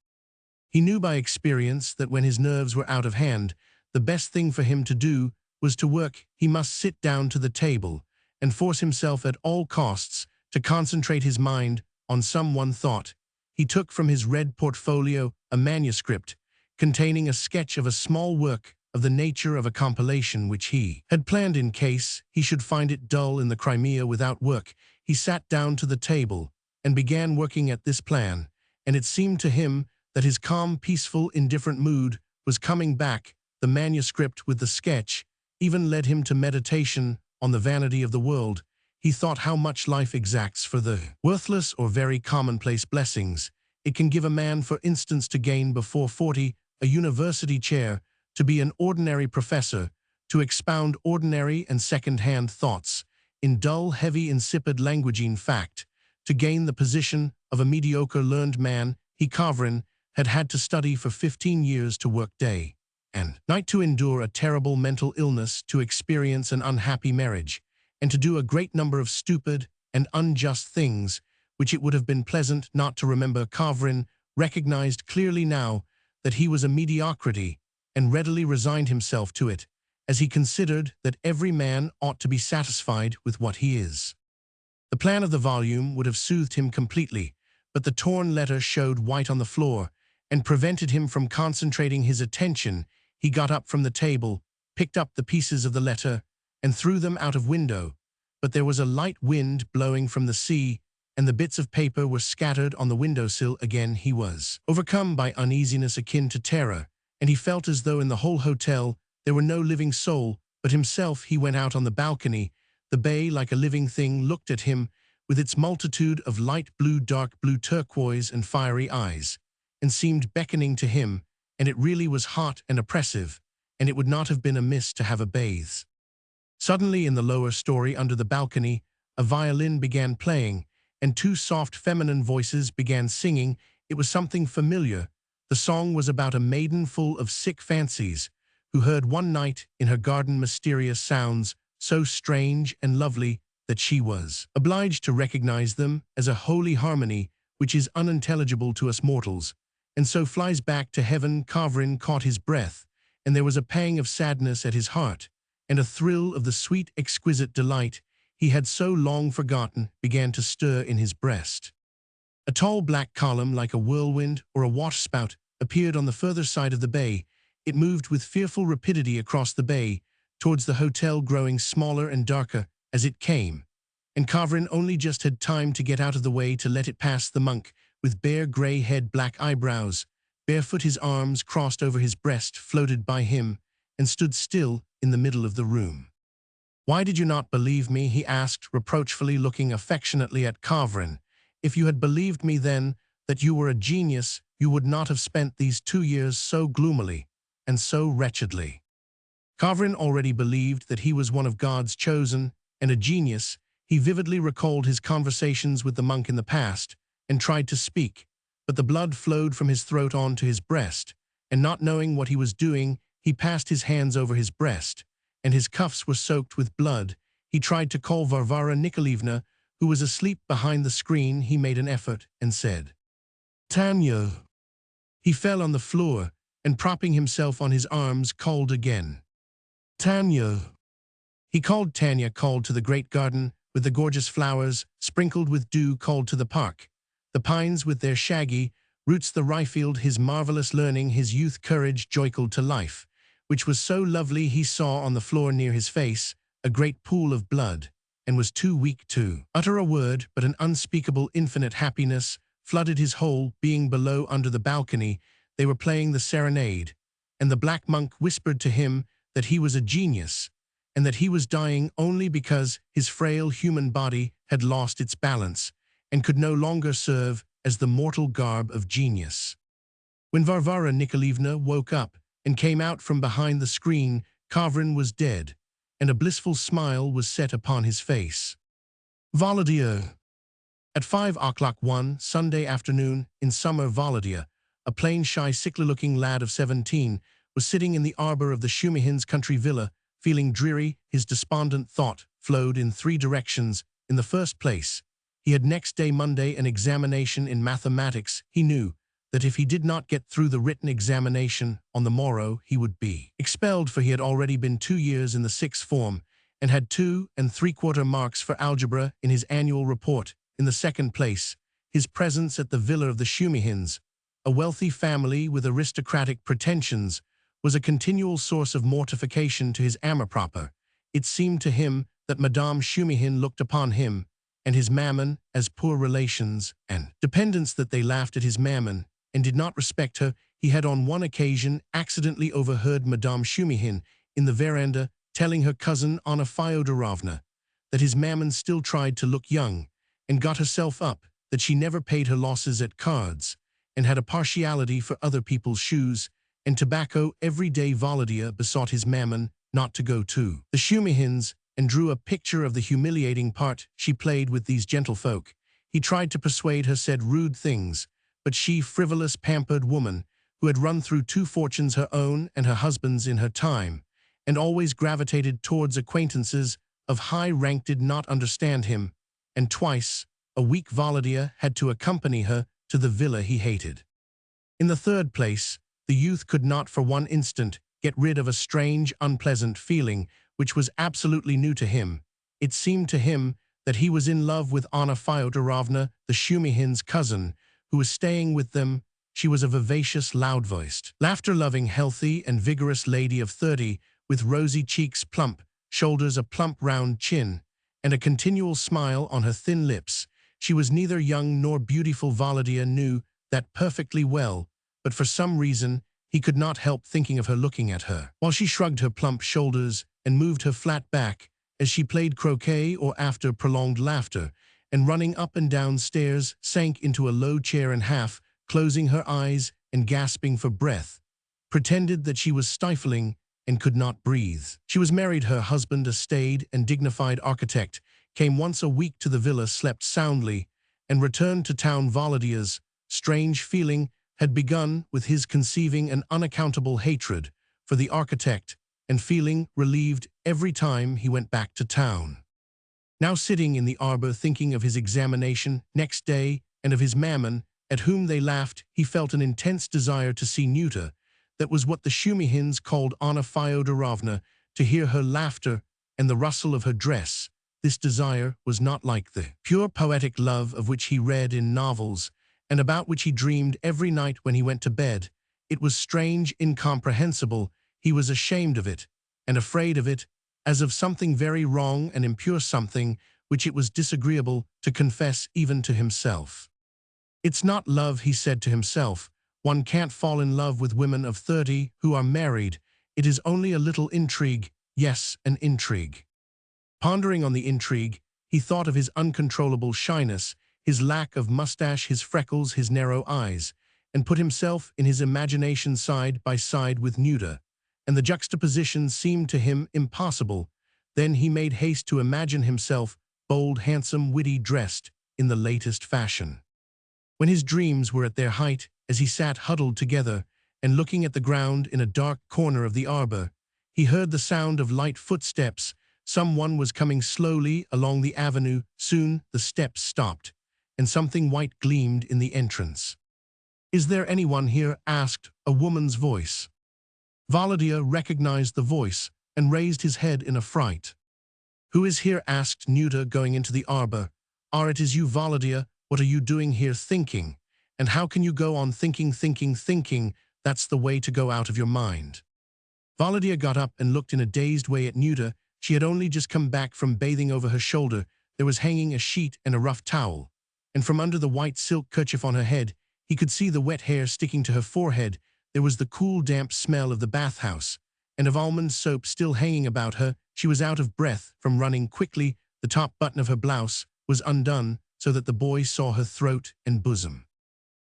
He knew by experience that when his nerves were out of hand, the best thing for him to do was to work. He must sit down to the table and force himself at all costs to concentrate his mind on some one thought. He took from his red portfolio a manuscript containing a sketch of a small work of the nature of a compilation which he had planned in case he should find it dull in the Crimea without work. He sat down to the table and began working at this plan, and it seemed to him that his calm, peaceful, indifferent mood was coming back. The manuscript with the sketch even led him to meditation on the vanity of the world. He thought how much life exacts for the worthless or very commonplace blessings it can give a man. For instance, to gain before 40 a university chair, to be an ordinary professor, to expound ordinary and second-hand thoughts, in dull, heavy, insipid languaging fact, to gain the position of a mediocre learned man, he Kavrin had had to study for 15 years to work day and night, to endure a terrible mental illness, to experience an unhappy marriage, and to do a great number of stupid and unjust things, which it would have been pleasant not to remember. Kavrin recognized clearly now that he was a mediocrity, and readily resigned himself to it, as he considered that every man ought to be satisfied with what he is. The plan of the volume would have soothed him completely, but the torn letter showed white on the floor, and prevented him from concentrating his attention. He got up from the table, picked up the pieces of the letter, and threw them out of window, but there was a light wind blowing from the sea, and the bits of paper were scattered on the windowsill again. He was overcome by uneasiness akin to terror, and he felt as though in the whole hotel there were no living soul but himself. He went out on the balcony. The bay, like a living thing, looked at him with its multitude of light blue, dark blue, turquoise, and fiery eyes, and seemed beckoning to him, and it really was hot and oppressive, and it would not have been amiss to have a bathe. Suddenly, in the lower story under the balcony, a violin began playing, and two soft feminine voices began singing. It was something familiar. The song was about a maiden full of sick fancies, who heard one night in her garden mysterious sounds, so strange and lovely that she was obliged to recognize them as a holy harmony which is unintelligible to us mortals, and so flies back to heaven. Kavrin caught his breath, and there was a pang of sadness at his heart, and a thrill of the sweet, exquisite delight he had so long forgotten began to stir in his breast. A tall black column, like a whirlwind or a waterspout, appeared on the further side of the bay. It moved with fearful rapidity across the bay, towards the hotel, growing smaller and darker as it came, and Kavrin only just had time to get out of the way to let it pass. The monk, with bare grey head, black eyebrows, barefoot, his arms crossed over his breast, floated by him, and stood still in the middle of the room. "Why did you not believe me?" he asked reproachfully, looking affectionately at Kavrin. "If you had believed me then that you were a genius, you would not have spent these 2 years so gloomily and so wretchedly." Kavrin already believed that he was one of God's chosen, and a genius. He vividly recalled his conversations with the monk in the past, and tried to speak, but the blood flowed from his throat on to his breast, and not knowing what he was doing, he passed his hands over his breast, and his cuffs were soaked with blood. He tried to call Varvara Nikolaevna, who was asleep behind the screen. He made an effort and said, "Tanya." He fell on the floor, and propping himself on his arms, called again, "Tanya." He called Tanya, called to the great garden with the gorgeous flowers sprinkled with dew, called to the park, the pines with their shaggy roots, the ryefield, his marvelous learning, his youth, courage, joyful to life, which was so lovely. He saw on the floor near his face a great pool of blood, and was too weak to utter a word, but an unspeakable, infinite happiness flooded his whole being. Below, under the balcony, they were playing the serenade, and the black monk whispered to him that he was a genius, and that he was dying only because his frail human body had lost its balance, and could no longer serve as the mortal garb of genius. When Varvara Nikolaevna woke up and came out from behind the screen, Kavrin was dead, and a blissful smile was set upon his face. Volodya. At 5 o'clock one Sunday afternoon in summer, Volodya, a plain, shy, sickly-looking lad of 17, was sitting in the arbor of the Shumihins' country villa, feeling dreary. His despondent thought flowed in 3 directions. In the first place, he had next day, Monday, an examination in mathematics. He knew that if he did not get through the written examination on the morrow, he would be expelled, for he had already been 2 years in the 6th form, and had 2 3/4 marks for algebra in his annual report. In the second place, his presence at the villa of the Shumihins, a wealthy family with aristocratic pretensions, was a continual source of mortification to his amour-propre. It seemed to him that Madame Shumihin looked upon him and his mammon as poor relations and dependents, that they laughed at his mammon and did not respect her. He had on one occasion accidentally overheard Madame Shumihin in the veranda telling her cousin Anna Fyodorovna that his mammon still tried to look young, and got herself up, that she never paid her losses at cards, and had a partiality for other people's shoes and tobacco. Every day Volodya besought his mammon not to go to the Shumihins, and drew a picture of the humiliating part she played with these gentlefolk. He tried to persuade her said rude things, but she, frivolous, pampered woman, who had run through 2 fortunes, her own and her husband's, in her time, and always gravitated towards acquaintances of high rank, did not understand him, and twice a week Volodya had to accompany her to the villa he hated. In the third place, the youth could not for one instant get rid of a strange, unpleasant feeling which was absolutely new to him. It seemed to him that he was in love with Anna Fyodorovna, the Shumihin's cousin, who was staying with them. She was a vivacious, loud-voiced, laughter-loving, healthy and vigorous lady of 30, with rosy cheeks, plump shoulders, a plump round chin, and a continual smile on her thin lips. She was neither young nor beautiful. Volodya knew that perfectly well, but for some reason he could not help thinking of her, looking at her, while she shrugged her plump shoulders and moved her flat back as she played croquet, or after prolonged laughter and running up and down stairs, sank into a low chair and half closing her eyes and gasping for breath, pretended that she was stifling and could not breathe. She was married. Her husband, a staid and dignified architect, came once a week to the villa, slept soundly, and returned to town. Volodya's strange feeling had begun with his conceiving an unaccountable hatred for the architect and feeling relieved every time he went back to town. Now sitting in the arbor thinking of his examination next day and of his mammon, at whom they laughed, he felt an intense desire to see Nyuta. That was what the Shumihins called Anna Fyodorovna, to hear her laughter and the rustle of her dress. This desire was not like the pure poetic love of which he read in novels and about which he dreamed every night when he went to bed. It was strange, incomprehensible. He was ashamed of it and afraid of it, as of something very wrong and impure, something which it was disagreeable to confess even to himself. "It's not love," he said to himself. "One can't fall in love with women of 30 who are married. It is only a little intrigue. Yes, an intrigue." Pondering on the intrigue, he thought of his uncontrollable shyness, his lack of mustache, his freckles, his narrow eyes, and put himself in his imagination side by side with Nyuta, and the juxtaposition seemed to him impossible. Then he made haste to imagine himself bold, handsome, witty, dressed in the latest fashion. When his dreams were at their height, as he sat huddled together and looking at the ground in a dark corner of the arbor, he heard the sound of light footsteps. Someone was coming slowly along the avenue. Soon the steps stopped, and something white gleamed in the entrance. "Is there anyone here?" asked a woman's voice. Volodya recognized the voice and raised his head in affright. "Who is here?" asked Nyuta, going into the arbor. "Ah, it is you, Volodya. What are you doing here, thinking? And how can you go on thinking? That's the way to go out of your mind." Volodya got up and looked in a dazed way at Nyuta. She had only just come back from bathing. Over her shoulder there was hanging a sheet and a rough towel, and from under the white silk kerchief on her head he could see the wet hair sticking to her forehead. There was the cool, damp smell of the bathhouse, and of almond soap still hanging about her. She was out of breath from running quickly. The top button of her blouse was undone, so that the boy saw her throat and bosom.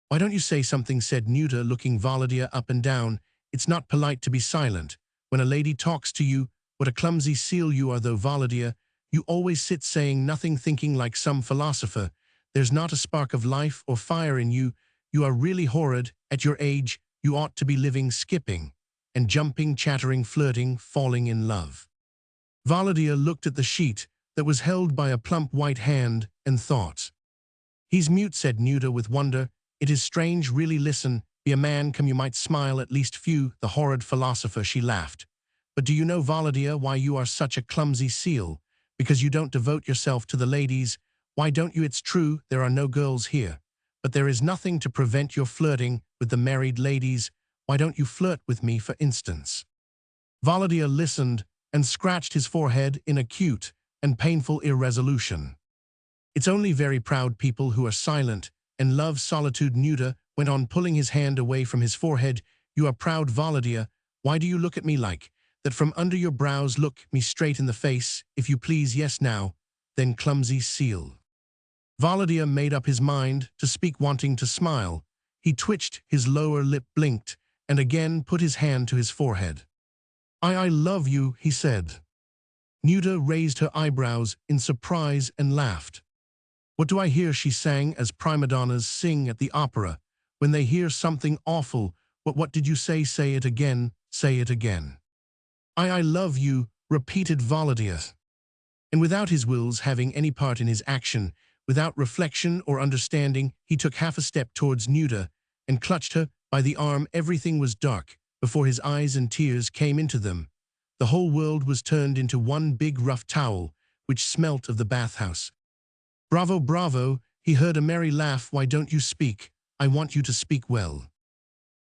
"Why don't you say something?" said Nyuta, looking Volodya up and down. "It's not polite to be silent when a lady talks to you. What a clumsy seal you are, though, Volodya. You always sit saying nothing, thinking like some philosopher. There's not a spark of life or fire in you. You are really horrid. At your age, you ought to be living, skipping and jumping, chattering, flirting, falling in love." Volodya looked at the sheet that was held by a plump white hand and thought. "He's mute," said Nyuta with wonder. "It is strange, really. Listen, be a man, come, you might smile at least. Few, the horrid philosopher," she laughed. "But do you know, Volodya, why you are such a clumsy seal? Because you don't devote yourself to the ladies. Why don't you? It's true, there are no girls here, but there is nothing to prevent your flirting with the married ladies. Why don't you flirt with me, for instance?" Volodya listened and scratched his forehead in acute and painful irresolution. "It's only very proud people who are silent and love solitude," Nyuta went on, pulling his hand away from his forehead. "You are proud, Volodya. Why do you look at me like that from under your brows? Look me straight in the face, if you please. Yes, now, then, clumsy seal." Volodya made up his mind to speak, wanting to smile. He twitched, his lower lip blinked, and again put his hand to his forehead. I love you, he said. Nuda raised her eyebrows in surprise and laughed. What do I hear, she sang, as prima donnas sing at the opera. When they hear something awful, what did you say? Say it again, say it again. I love you, repeated Volodya. And without his wills having any part in his action, without reflection or understanding, he took half a step towards Nuda and clutched her by the arm. Everything was dark before his eyes and tears came into them. The whole world was turned into one big rough towel, which smelt of the bathhouse. Bravo, bravo, he heard a merry laugh. Why don't you speak? I want you to speak well.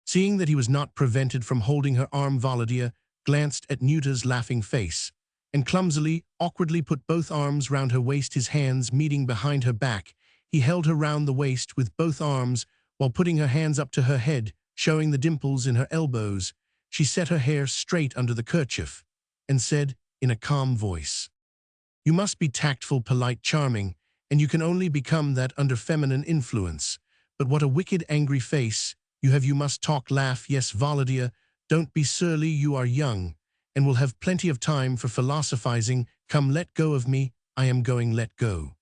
Seeing that he was not prevented from holding her arm, Volodya glanced at Nuda's laughing face, and clumsily, awkwardly put both arms round her waist, his hands meeting behind her back. He held her round the waist with both arms, while putting her hands up to her head, showing the dimples in her elbows. She set her hair straight under the kerchief, and said, in a calm voice, "You must be tactful, polite, charming, and you can only become that under feminine influence. But what a wicked, angry face you have. You must talk, laugh. Yes, Volodya, don't be surly. You are young, and will have plenty of time for philosophizing. Come, let go of me. I am going, let go."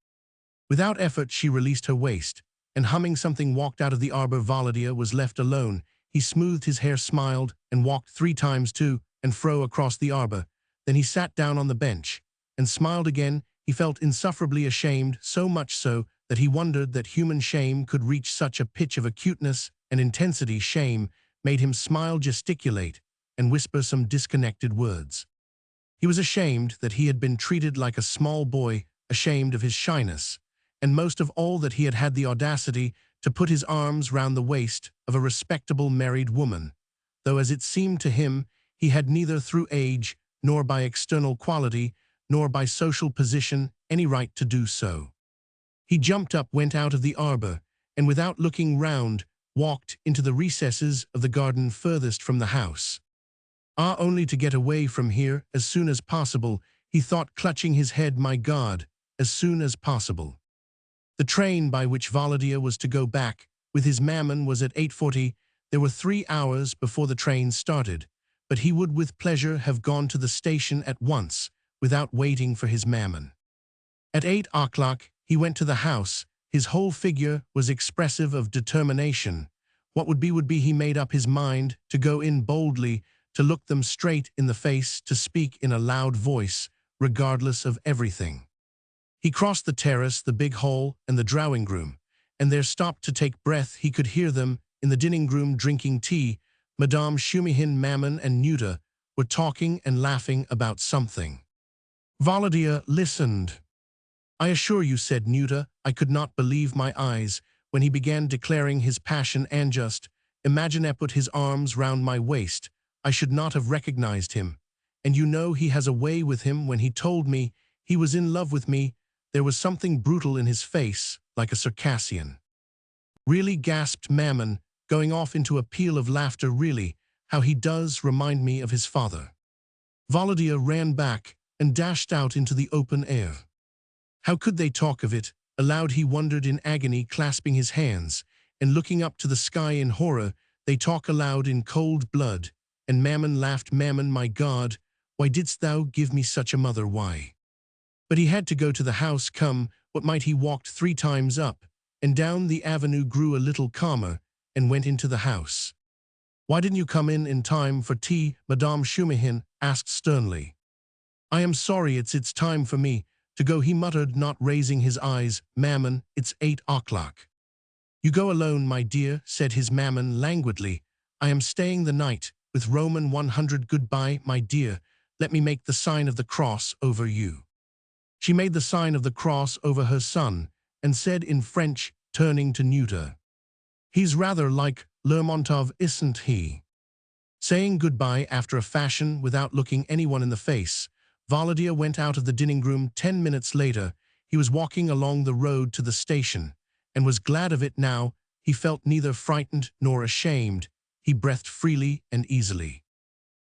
Without effort, she released her waist, and humming something walked out of the arbor. Volodya was left alone. He smoothed his hair, smiled, and walked 3 times to and fro across the arbor. Then he sat down on the bench, and smiled again. He felt insufferably ashamed, so much so that he wondered that human shame could reach such a pitch of acuteness and intensity. Shame made him smile, gesticulate, and whisper some disconnected words. He was ashamed that he had been treated like a small boy, ashamed of his shyness, and most of all that he had had the audacity to put his arms round the waist of a respectable married woman, though as it seemed to him he had neither through age, nor by external quality, nor by social position any right to do so. He jumped up, went out of the arbor, and without looking round, walked into the recesses of the garden furthest from the house. Only to get away from here as soon as possible, he thought, clutching his head. My God, as soon as possible. The train by which Volodya was to go back with his mammon was at 8:40. There were 3 hours before the train started, but he would with pleasure have gone to the station at once, without waiting for his mammon. At 8 o'clock, he went to the house. His whole figure was expressive of determination. What would be, he made up his mind to go in boldly, to look them straight in the face, to speak in a loud voice, regardless of everything. He crossed the terrace, the big hall, and the drawing-room, and there stopped to take breath. He could hear them in the dining-room drinking tea. Madame Shumihin, Mammon, and Nuda were talking and laughing about something. Volodya listened. "I assure you," said Nuda, "I could not believe my eyes when he began declaring his passion. And just imagine, I put his arms round my waist. I should not have recognized him. And you know he has a way with him. When he told me he was in love with me, there was something brutal in his face, like a Circassian." "Really?" gasped Mammon, going off into a peal of laughter. "Really? How he does remind me of his father." Volodya ran back and dashed out into the open air. How could they talk of it? Aloud he wondered in agony, clasping his hands and looking up to the sky in horror. They talk aloud in cold blood. And Mammon laughed. "Mammon, my God, why didst thou give me such a mother? Why?" But he had to go to the house. Come, what might he? Walked 3 times up and down the avenue, grew a little calmer, and went into the house. "Why didn't you come in time for tea?" Madame Shumihin asked sternly. "I am sorry, it's time for me to go," he muttered, not raising his eyes. "Mammon, it's 8 o'clock. "You go alone, my dear," said his Mammon languidly. "I am staying the night with Roman 100. Goodbye, my dear. Let me make the sign of the cross over you." She made the sign of the cross over her son, and said in French, turning to Nuda, "He's rather like Lermontov, isn't he?" Saying goodbye after a fashion without looking anyone in the face, Volodya went out of the dining-room. 10 minutes later, he was walking along the road to the station, and was glad of it now. He felt neither frightened nor ashamed. He breathed freely and easily.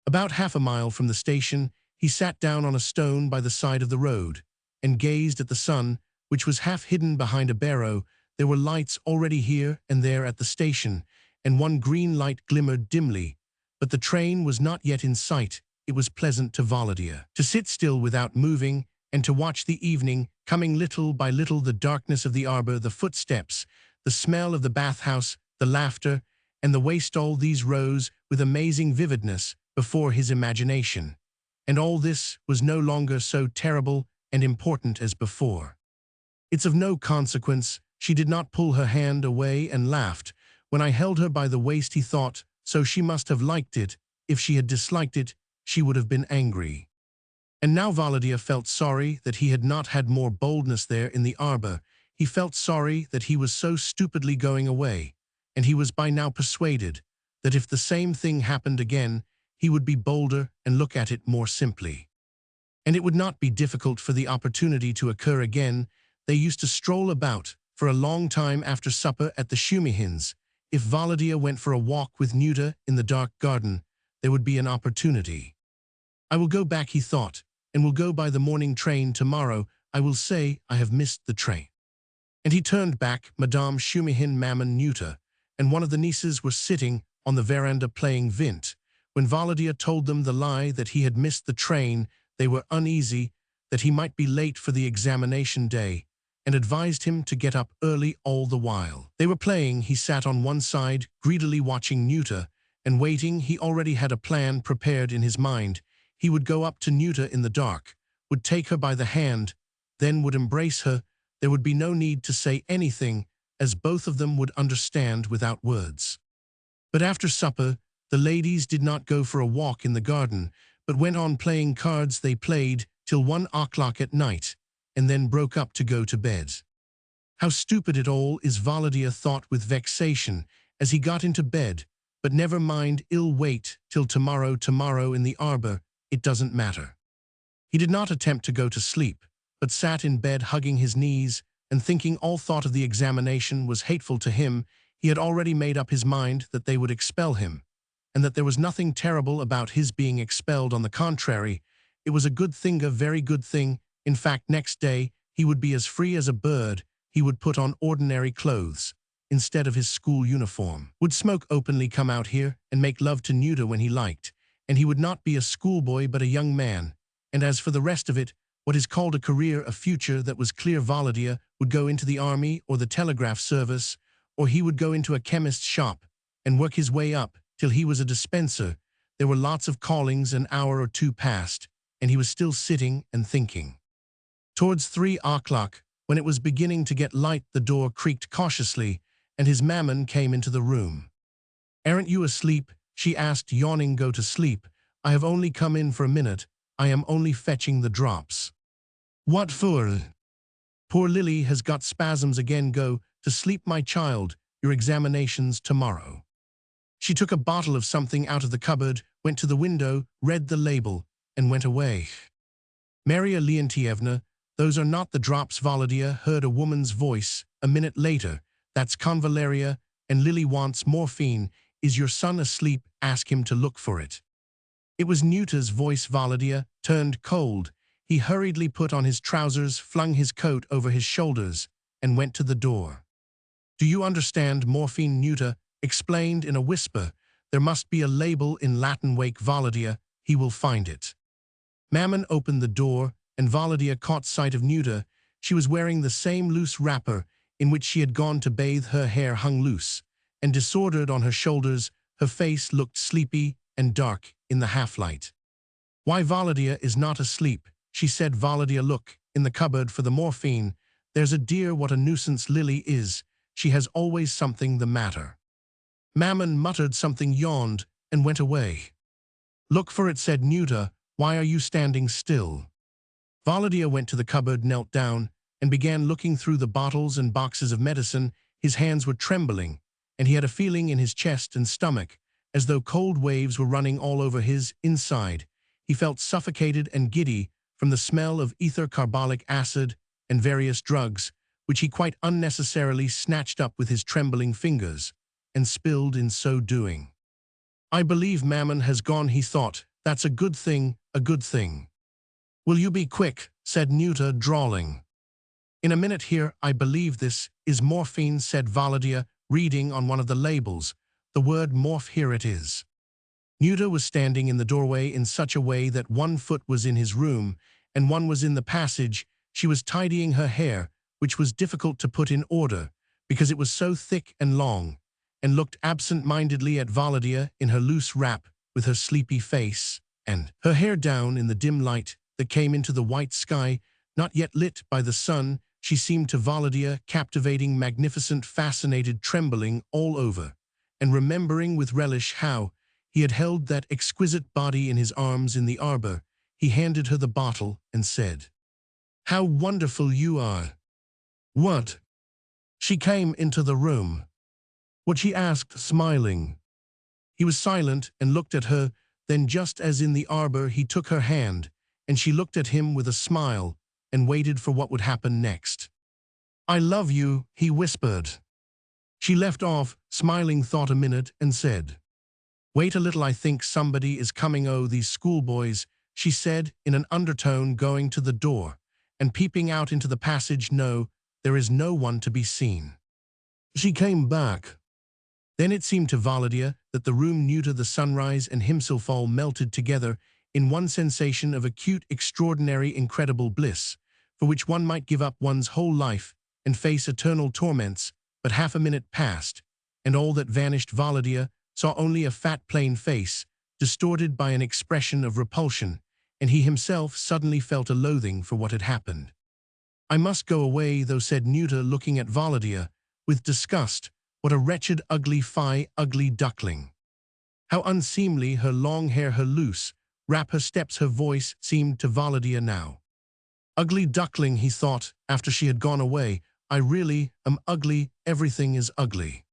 About half a mile from the station, he sat down on a stone by the side of the road, and gazed at the sun, which was half hidden behind a barrow. There were lights already here and there at the station, and one green light glimmered dimly, but the train was not yet in sight. it was pleasant to Volodya to sit still without moving and to watch the evening, coming little by little, the darkness of the arbor, the footsteps, the smell of the bathhouse, the laughter, and the waste. All these rose with amazing vividness before his imagination. And all this was no longer so terrible and important as before. It's of no consequence. She did not pull her hand away and laughed. When I held her by the waist, he thought, so she must have liked it. If she had disliked it, she would have been angry. And now Volodya felt sorry that he had not had more boldness there in the arbor. He felt sorry that he was so stupidly going away, and he was by now persuaded that if the same thing happened again, he would be bolder and look at it more simply. And it would not be difficult for the opportunity to occur again. They used to stroll about for a long time after supper at the Shumihins. If Volodya went for a walk with Nyuta in the dark garden, there would be an opportunity. I will go back, he thought, and will go by the morning train tomorrow. I will say I have missed the train. And he turned back. Madame Shumihin, Maman, Nyuta, and one of the nieces were sitting on the veranda playing vint. When Volodya told them the lie that he had missed the train, they were uneasy that he might be late for the examination day, and advised him to get up early all the while. They were playing. He sat on one side, greedily watching Nyuta, and waiting. He already had a plan prepared in his mind. He would go up to Nyuta in the dark, would take her by the hand, then would embrace her. There would be no need to say anything, as both of them would understand without words. But after supper, the ladies did not go for a walk in the garden, but went on playing cards. They played till 1 o'clock at night, and then broke up to go to bed. How stupid it all is, Volodya thought with vexation as he got into bed. But never mind, I'll wait till tomorrow in the arbor, it doesn't matter. He did not attempt to go to sleep, but sat in bed hugging his knees and thinking. All thought of the examination was hateful to him. He had already made up his mind that they would expel him, and that there was nothing terrible about his being expelled. On the contrary, it was a good thing, a very good thing. In fact, next day he would be as free as a bird. He would put on ordinary clothes instead of his school uniform, would smoke openly, come out here and make love to Nyuta when he liked, and he would not be a schoolboy but a young man. And as for the rest of it, what is called a career, a future that was clear, Volodya would go into the army or the telegraph service, or he would go into a chemist's shop and work his way up till he was a dispenser. There were lots of callings. An hour or two passed, and he was still sitting and thinking. Towards 3 o'clock, when it was beginning to get light, the door creaked cautiously, and his maman came into the room. "Aren't you asleep?" she asked, yawning. "Go to sleep. I have only come in for a minute. I am only fetching the drops." "What for?" "Poor Lily has got spasms again. Go to sleep, my child. Your examination's tomorrow." She took a bottle of something out of the cupboard, went to the window, read the label, and went away. "Maria Leontievna, those are not the drops." Volodya heard a woman's voice a minute later. "That's convaleria, and Lily wants morphine. Is your son asleep? Ask him to look for it." It was Nyuta's voice. Volodya turned cold. He hurriedly put on his trousers, flung his coat over his shoulders, and went to the door. "Do you understand morphine?" Nyuta explained in a whisper. "There must be a label in Latin. Wake Volodya, he will find it." Maman opened the door, and Volodya caught sight of Nyuta. She was wearing the same loose wrapper in which she had gone to bathe. Her hair hung loose and disordered on her shoulders. Her face looked sleepy and dark in the half-light. "Why, Volodya is not asleep," she said. "Volodya, look in the cupboard for the morphine. There's a dear, what a nuisance Lily is. She has always something the matter." Maman muttered something, yawned, and went away. "Look for it," said Nyuta. "Why are you standing still?" Volodya went to the cupboard, knelt down, and began looking through the bottles and boxes of medicine. His hands were trembling, and he had a feeling in his chest and stomach as though cold waves were running all over his inside. He felt suffocated and giddy from the smell of ether, carbolic acid, and various drugs, which he quite unnecessarily snatched up with his trembling fingers, and spilled in so doing. "I believe Mammon has gone," he thought. "That's a good thing, a good thing." "Will you be quick?" said Nyuta, drawling. "In a minute. Here, I believe this is morphine," said Volodya, reading on one of the labels. "The word morph, here it is." Nuda was standing in the doorway in such a way that one foot was in his room and one was in the passage. She was tidying her hair, which was difficult to put in order because it was so thick and long, and looked absent-mindedly at Volodya in her loose wrap with her sleepy face and her hair down in the dim light that came into the white sky, not yet lit by the sun. She seemed to Volodya captivating, magnificent, fascinated, trembling all over, and remembering with relish how he had held that exquisite body in his arms in the arbor. He handed her the bottle and said, "How wonderful you are!" "What?" She came into the room. "What?" she asked, smiling. He was silent and looked at her. Then, just as in the arbor, he took her hand, and she looked at him with a smile and waited for what would happen next. "I love you," he whispered. She left off, smiling, thought a minute, and said, "Wait a little, I think somebody is coming. Oh, these schoolboys," she said in an undertone, going to the door and peeping out into the passage. "No, there is no one to be seen." She came back. Then it seemed to Volodya that the room, new to the sunrise, and himself all melted together in one sensation of acute, extraordinary, incredible bliss, for which one might give up one's whole life and face eternal torments. But half a minute passed, and all that vanished. Volodya saw only a fat, plain face, distorted by an expression of repulsion, and he himself suddenly felt a loathing for what had happened. "I must go away, though," said Nuda, looking at Volodya with disgust. "What a wretched, ugly, ugly duckling! How unseemly, her long hair, her loose wrap, her steps." Her voice seemed to Volodya now. "Ugly duckling," he thought, after she had gone away. "I really am ugly. Everything is ugly."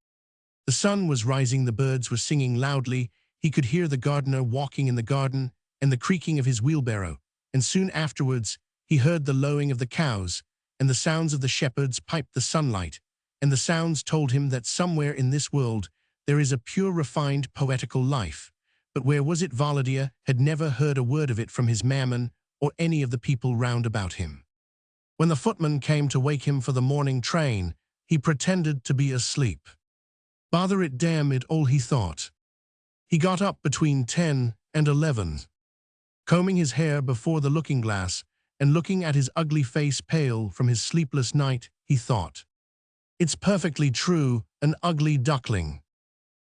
The sun was rising, the birds were singing loudly. He could hear the gardener walking in the garden and the creaking of his wheelbarrow, and soon afterwards he heard the lowing of the cows, and the sounds of the shepherds piped the sunlight, and the sounds told him that somewhere in this world there is a pure, refined, poetical life. But where was it? Volodya had never heard a word of it from his mammon or any of the people round about him. When the footman came to wake him for the morning train, he pretended to be asleep. "Bother it, damn it all," he thought. He got up between 10 and 11, combing his hair before the looking-glass and looking at his ugly face, pale from his sleepless night. He thought, "It's perfectly true, an ugly duckling."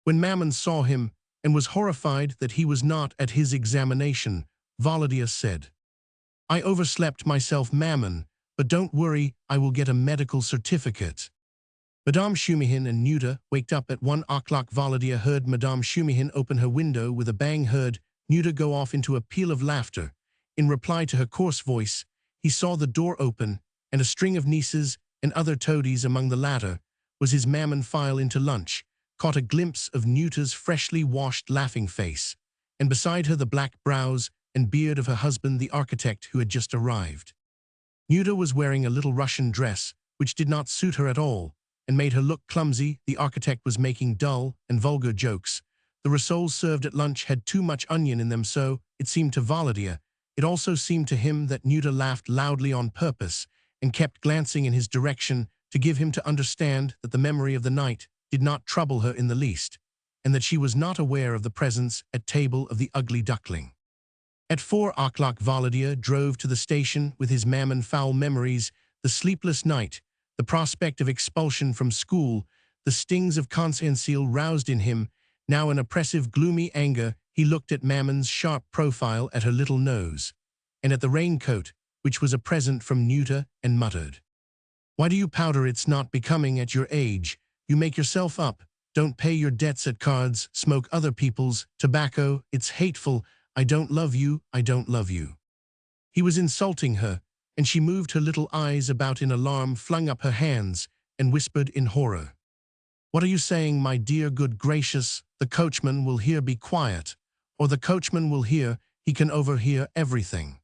When Mammon saw him and was horrified that he was not at his examination, Volodya said, "I overslept myself, Mammon, but don't worry, I will get a medical certificate." Madame Shumihin and Nuda waked up at 1 o'clock. Volodya heard Madame Shumihin open her window with a bang, heard Nuda go off into a peal of laughter. In reply to her coarse voice, he saw the door open, and a string of nieces and other toadies. Among the latter was his Mammon. File into lunch, caught a glimpse of Nuda's freshly washed, laughing face, and beside her the black brows and beard of her husband, the architect, who had just arrived. Nuda was wearing a little Russian dress, which did not suit her at all, and made her look clumsy. The architect was making dull and vulgar jokes. The rissoles served at lunch had too much onion in them, so it seemed to Volodya. It also seemed to him that Nuda laughed loudly on purpose and kept glancing in his direction to give him to understand that the memory of the night did not trouble her in the least, and that she was not aware of the presence at table of the ugly duckling. At 4 o'clock Volodya drove to the station with his Mammon. Foul memories, the sleepless night, the prospect of expulsion from school, the stings of consciential roused in him. Now an oppressive, gloomy anger. He looked at Mammon's sharp profile, at her little nose, and at the raincoat, which was a present from Nuda, and muttered, "Why do you powder? It's not becoming at your age. You make yourself up, don't pay your debts at cards, smoke other people's tobacco. It's hateful. I don't love you, I don't love you." He was insulting her, and she moved her little eyes about in alarm, flung up her hands, and whispered in horror, "What are you saying, my dear? Good gracious, the coachman will hear. Be quiet, or the coachman will hear. He can overhear everything."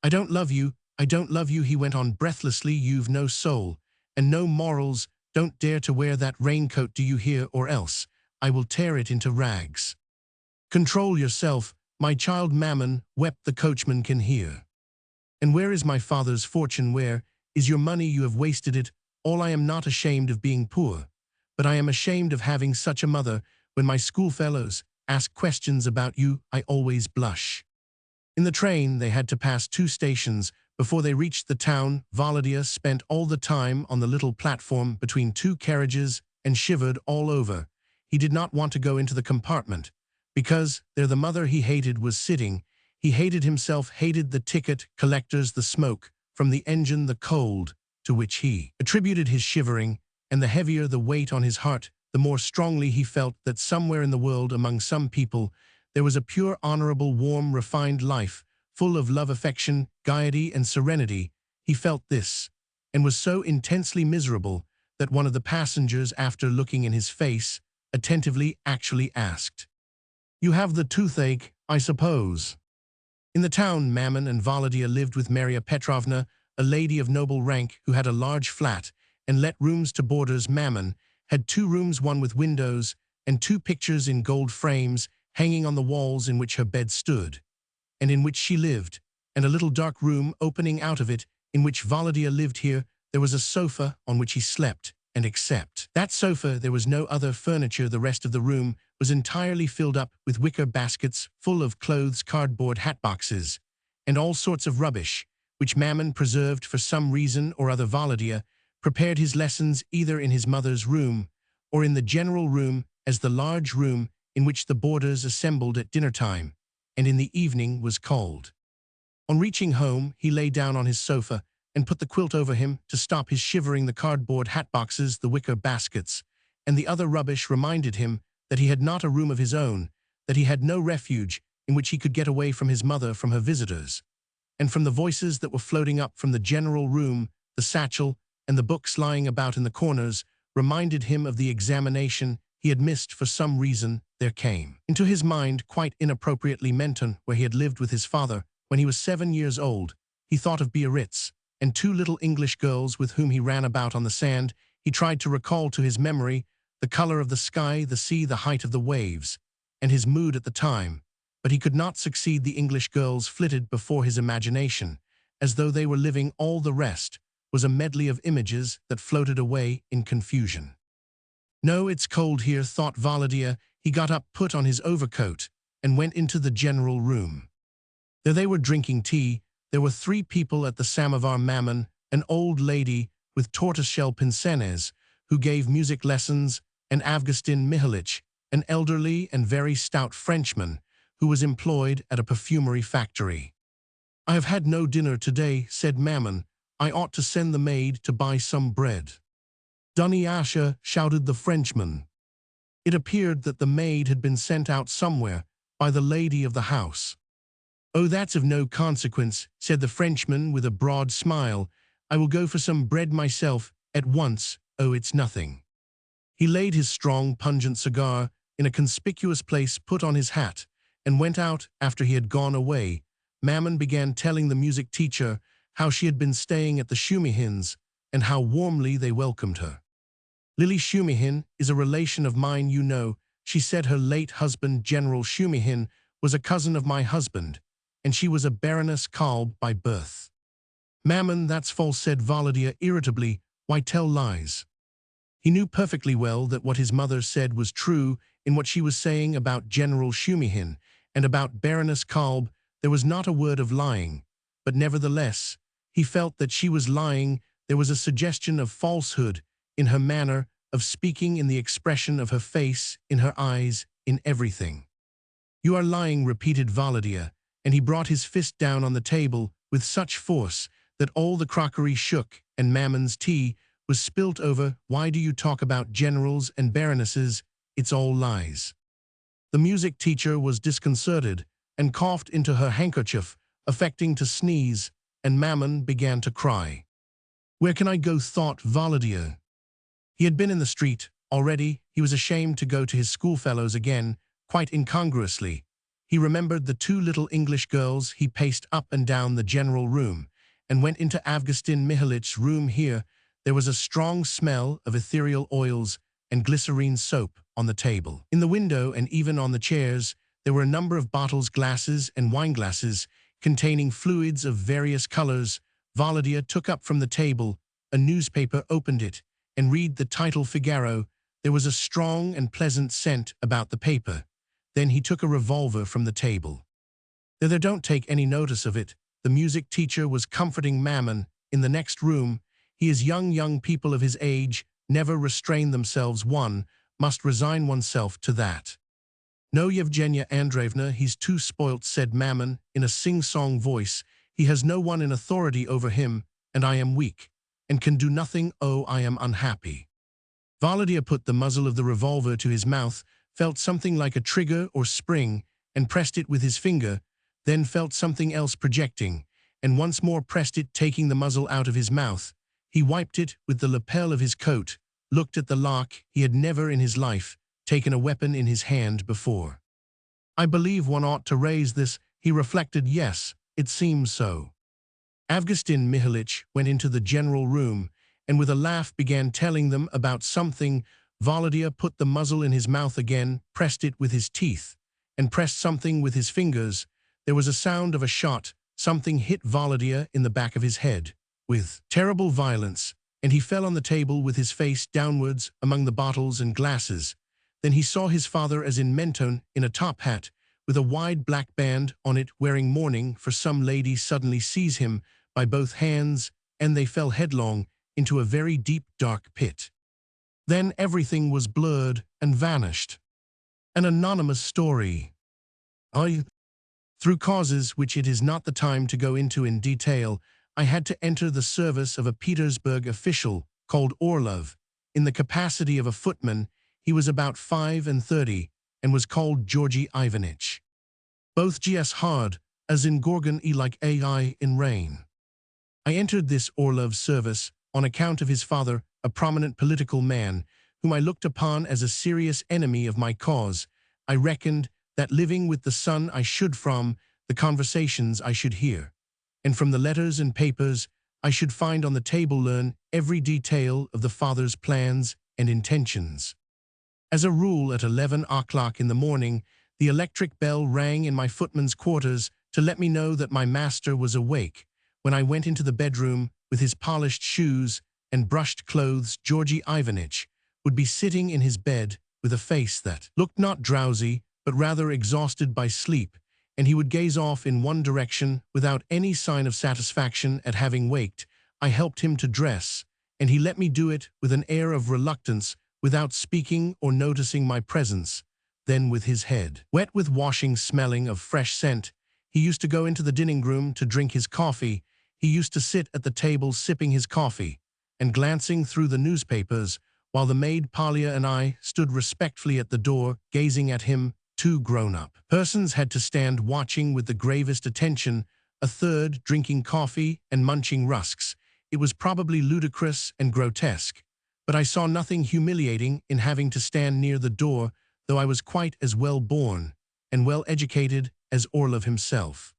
"I don't love you, I don't love you," he went on breathlessly. "You've no soul, and no morals. Don't dare to wear that raincoat, do you hear, or else I will tear it into rags. Control yourself, my child." Mammon wept. "The coachman can hear. And where is my father's fortune? Where is your money? You have wasted it all. I am not ashamed of being poor, but I am ashamed of having such a mother. When my schoolfellows ask questions about you, I always blush." In the train, they had to pass 2 stations. Before they reached the town, Volodya spent all the time on the little platform between 2 carriages and shivered all over. He did not want to go into the compartment, because there the mother he hated was sitting. He hated himself, hated the ticket collectors, the smoke from the engine, the cold to which he attributed his shivering, and the heavier the weight on his heart, the more strongly he felt that somewhere in the world, among some people, there was a pure, honorable, warm, refined life, full of love, affection, gaiety, and serenity. He felt this, and was so intensely miserable that one of the passengers, after looking in his face attentively, actually asked, "You have the toothache, I suppose?" In the town, Mammon and Volodya lived with Maria Petrovna, a lady of noble rank who had a large flat and let rooms to boarders. Mammon had 2 rooms, one with windows, and 2 pictures in gold frames hanging on the walls in which her bed stood, and in which she lived, and a little dark room opening out of it, in which Volodya lived. Here there was a sofa on which he slept, and except that sofa there was no other furniture. The rest of the room was entirely filled up with wicker baskets full of clothes, cardboard hatboxes, and all sorts of rubbish, which Mammon preserved for some reason or other. Volodya prepared his lessons either in his mother's room or in the general room, as the large room in which the boarders assembled at dinner time, and in the evening was called. On reaching home, he lay down on his sofa and put the quilt over him to stop his shivering. The cardboard hatboxes, the wicker baskets, and the other rubbish reminded him that he had not a room of his own, that he had no refuge in which he could get away from his mother, from her visitors, and from the voices that were floating up from the general room. The satchel and the books lying about in the corners reminded him of the examination he had missed for some reason. There came into his mind, quite inappropriately, Menton, where he had lived with his father when he was 7 years old. He thought of Biarritz and 2 little English girls with whom he ran about on the sand. He tried to recall to his memory the color of the sky, the sea, the height of the waves, and his mood at the time, but he could not succeed. The English girls flitted before his imagination, as though they were living. All the rest was a medley of images that floated away in confusion. "No, it's cold here," thought Volodya. He got up, put on his overcoat, and went into the general room. There they were drinking tea. There were 3 people at the samovar: Mammon, an old lady with tortoiseshell pince-nez, who gave music lessons, and Avgustin Mihalich, an elderly and very stout Frenchman, who was employed at a perfumery factory. "I have had no dinner today," said Mammon. "I ought to send the maid to buy some bread." "Dunyasha," shouted the Frenchman. It appeared that the maid had been sent out somewhere by the lady of the house. "Oh, that's of no consequence," said the Frenchman with a broad smile. "I will go for some bread myself at once. Oh, it's nothing." He laid his strong, pungent cigar in a conspicuous place, put on his hat, and went out. After he had gone away, Mammon began telling the music teacher how she had been staying at the Shumihins, and how warmly they welcomed her. "Lily Shumihin is a relation of mine, you know," she said. "Her late husband, General Shumihin, was a cousin of my husband, and she was a Baroness Kalb by birth." "Mammon, that's false," said Volodya irritably. "Why tell lies?" He knew perfectly well that what his mother said was true. In what she was saying about General Shumihin and about Baroness Kalb, there was not a word of lying, but nevertheless, he felt that she was lying. There was a suggestion of falsehood in her manner of speaking, in the expression of her face, in her eyes, in everything. "You are lying," repeated Volodya, and he brought his fist down on the table with such force that all the crockery shook, and Mammon's tea was spilt over. "Why do you talk about generals and baronesses? It's all lies." The music teacher was disconcerted and coughed into her handkerchief, affecting to sneeze, and Mammon began to cry. "Where can I go?" thought Volodya. He had been in the street already. He was ashamed to go to his schoolfellows again, quite incongruously. He remembered the 2 little English girls. He paced up and down the general room and went into Avgustin Mihalich's room. Here there was a strong smell of ethereal oils and glycerine soap on the table. In the window and even on the chairs there were a number of bottles, glasses, and wineglasses containing fluids of various colors. Volodya took up from the table a newspaper, opened it, and read the title Figaro. There was a strong and pleasant scent about the paper. Then he took a revolver from the table. There, don't take any notice of it. The music teacher was comforting Mammon in the next room. He is young people of his age, never restrain themselves. One must resign oneself to that. No, Yevgenia Andreevna, he's too spoilt, said Mammon in a sing-song voice. He has no one in authority over him, and I am weak, and can do nothing. Oh, I am unhappy. Volodya put the muzzle of the revolver to his mouth, felt something like a trigger or spring, and pressed it with his finger, then felt something else projecting, and once more pressed it, taking the muzzle out of his mouth. He wiped it with the lapel of his coat, looked at the lock. He had never in his life taken a weapon in his hand before. I believe one ought to raise this, he reflected. Yes, it seems so. Avgustin Mihalich went into the general room, and with a laugh began telling them about something. Volodya put the muzzle in his mouth again, pressed it with his teeth, and pressed something with his fingers. There was a sound of a shot. Something hit Volodya in the back of his head with terrible violence, and he fell on the table with his face downwards among the bottles and glasses. Then he saw his father, as in Menton, in a top hat, with a wide black band on it, wearing mourning for some lady, suddenly seize him by both hands, and they fell headlong into a very deep, dark pit. Then everything was blurred and vanished. An anonymous story. Through causes which it is not the time to go into in detail, I had to enter the service of a Petersburg official called Orlov. In the capacity of a footman, he was about 35 and was called Georgy Ivanitch. Both gs hard, as in Gorgon e like ai in rain. I entered this Orlov's service on account of his father, a prominent political man, whom I looked upon as a serious enemy of my cause. I reckoned that living with the son I should, from the conversations I should hear, and from the letters and papers I should find on the table, learn every detail of the father's plans and intentions. As a rule, at 11 o'clock in the morning, the electric bell rang in my footman's quarters to let me know that my master was awake. When I went into the bedroom with his polished shoes and brushed clothes, Georgy Ivanitch would be sitting in his bed with a face that looked not drowsy, but rather exhausted by sleep, and he would gaze off in one direction without any sign of satisfaction at having waked. I helped him to dress, and he let me do it with an air of reluctance, without speaking or noticing my presence. Then, with his head wet with washing, smelling of fresh scent, he used to go into the dining room to drink his coffee. He used to sit at the table sipping his coffee and glancing through the newspapers, while the maid Polya and I stood respectfully at the door, gazing at him. Two grown-up persons had to stand watching with the gravest attention, a third drinking coffee and munching rusks. It was probably ludicrous and grotesque, but I saw nothing humiliating in having to stand near the door, though I was quite as well-born and well-educated as Orlov himself.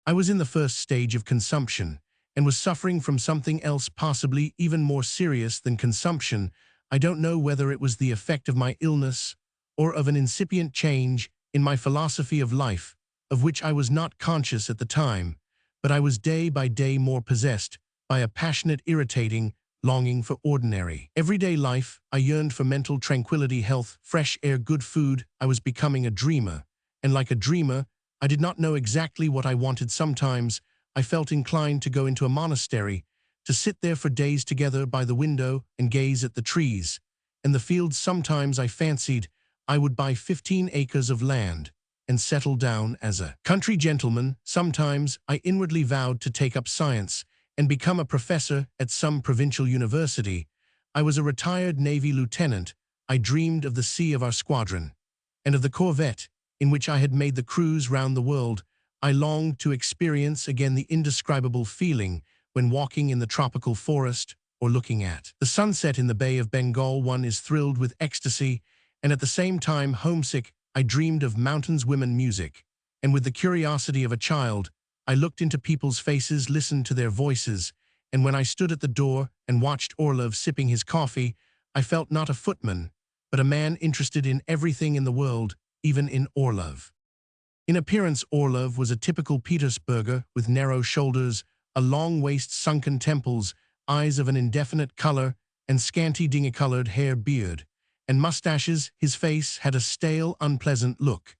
I was in the first stage of consumption, and was suffering from something else, possibly even more serious than consumption. I don't know whether it was the effect of my illness or of an incipient change in my philosophy of life, of which I was not conscious at the time, but I was day by day more possessed by a passionate, irritating longing for ordinary, everyday life. I yearned for mental tranquility, health, fresh air, good food. I was becoming a dreamer, and like a dreamer, I did not know exactly what I wanted. Sometimes I felt inclined to go into a monastery, to sit there for days together by the window and gaze at the trees and the fields. Sometimes I fancied I would buy 15 acres of land and settle down as a country gentleman. Sometimes I inwardly vowed to take up science and become a professor at some provincial university. I was a retired Navy lieutenant. I dreamed of the sea of our squadron, and of the corvette in which I had made the cruise round the world. I longed to experience again the indescribable feeling when walking in the tropical forest or looking at the sunset in the Bay of Bengal. One is thrilled with ecstasy, and at the same time homesick. I dreamed of mountains, women, music, and with the curiosity of a child, I looked into people's faces, listened to their voices, and when I stood at the door and watched Orlov sipping his coffee, I felt not a footman, but a man interested in everything in the world, even in Orlov. In appearance, Orlov was a typical Petersburger, with narrow shoulders, a long waist, sunken temples, eyes of an indefinite color, and scanty dingy-colored hair, beard, and mustaches. His face had a stale, unpleasant look,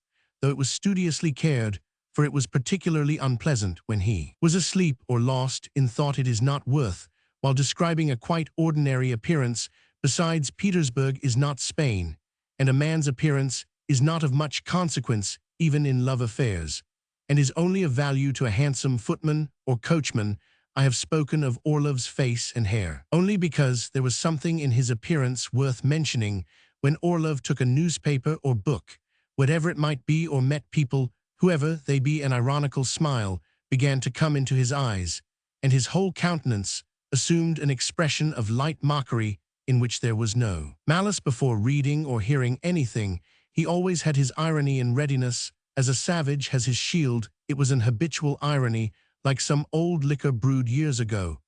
though it was studiously cared, for it was particularly unpleasant when he was asleep or lost in thought. It is not worth, while describing a quite ordinary appearance. Besides, Petersburg is not Spain, and a man's appearance is not of much consequence even in love affairs, and is only of value to a handsome footman or coachman. I have spoken of Orlov's face and hair only because there was something in his appearance worth mentioning. When Orlov took a newspaper or book, whatever it might be, or met people, whoever they be, an ironical smile began to come into his eyes, and his whole countenance assumed an expression of light mockery in which there was no malice. Before reading or hearing anything, he always had his irony in readiness, as a savage has his shield. It was an habitual irony, like some old liquor brewed years ago,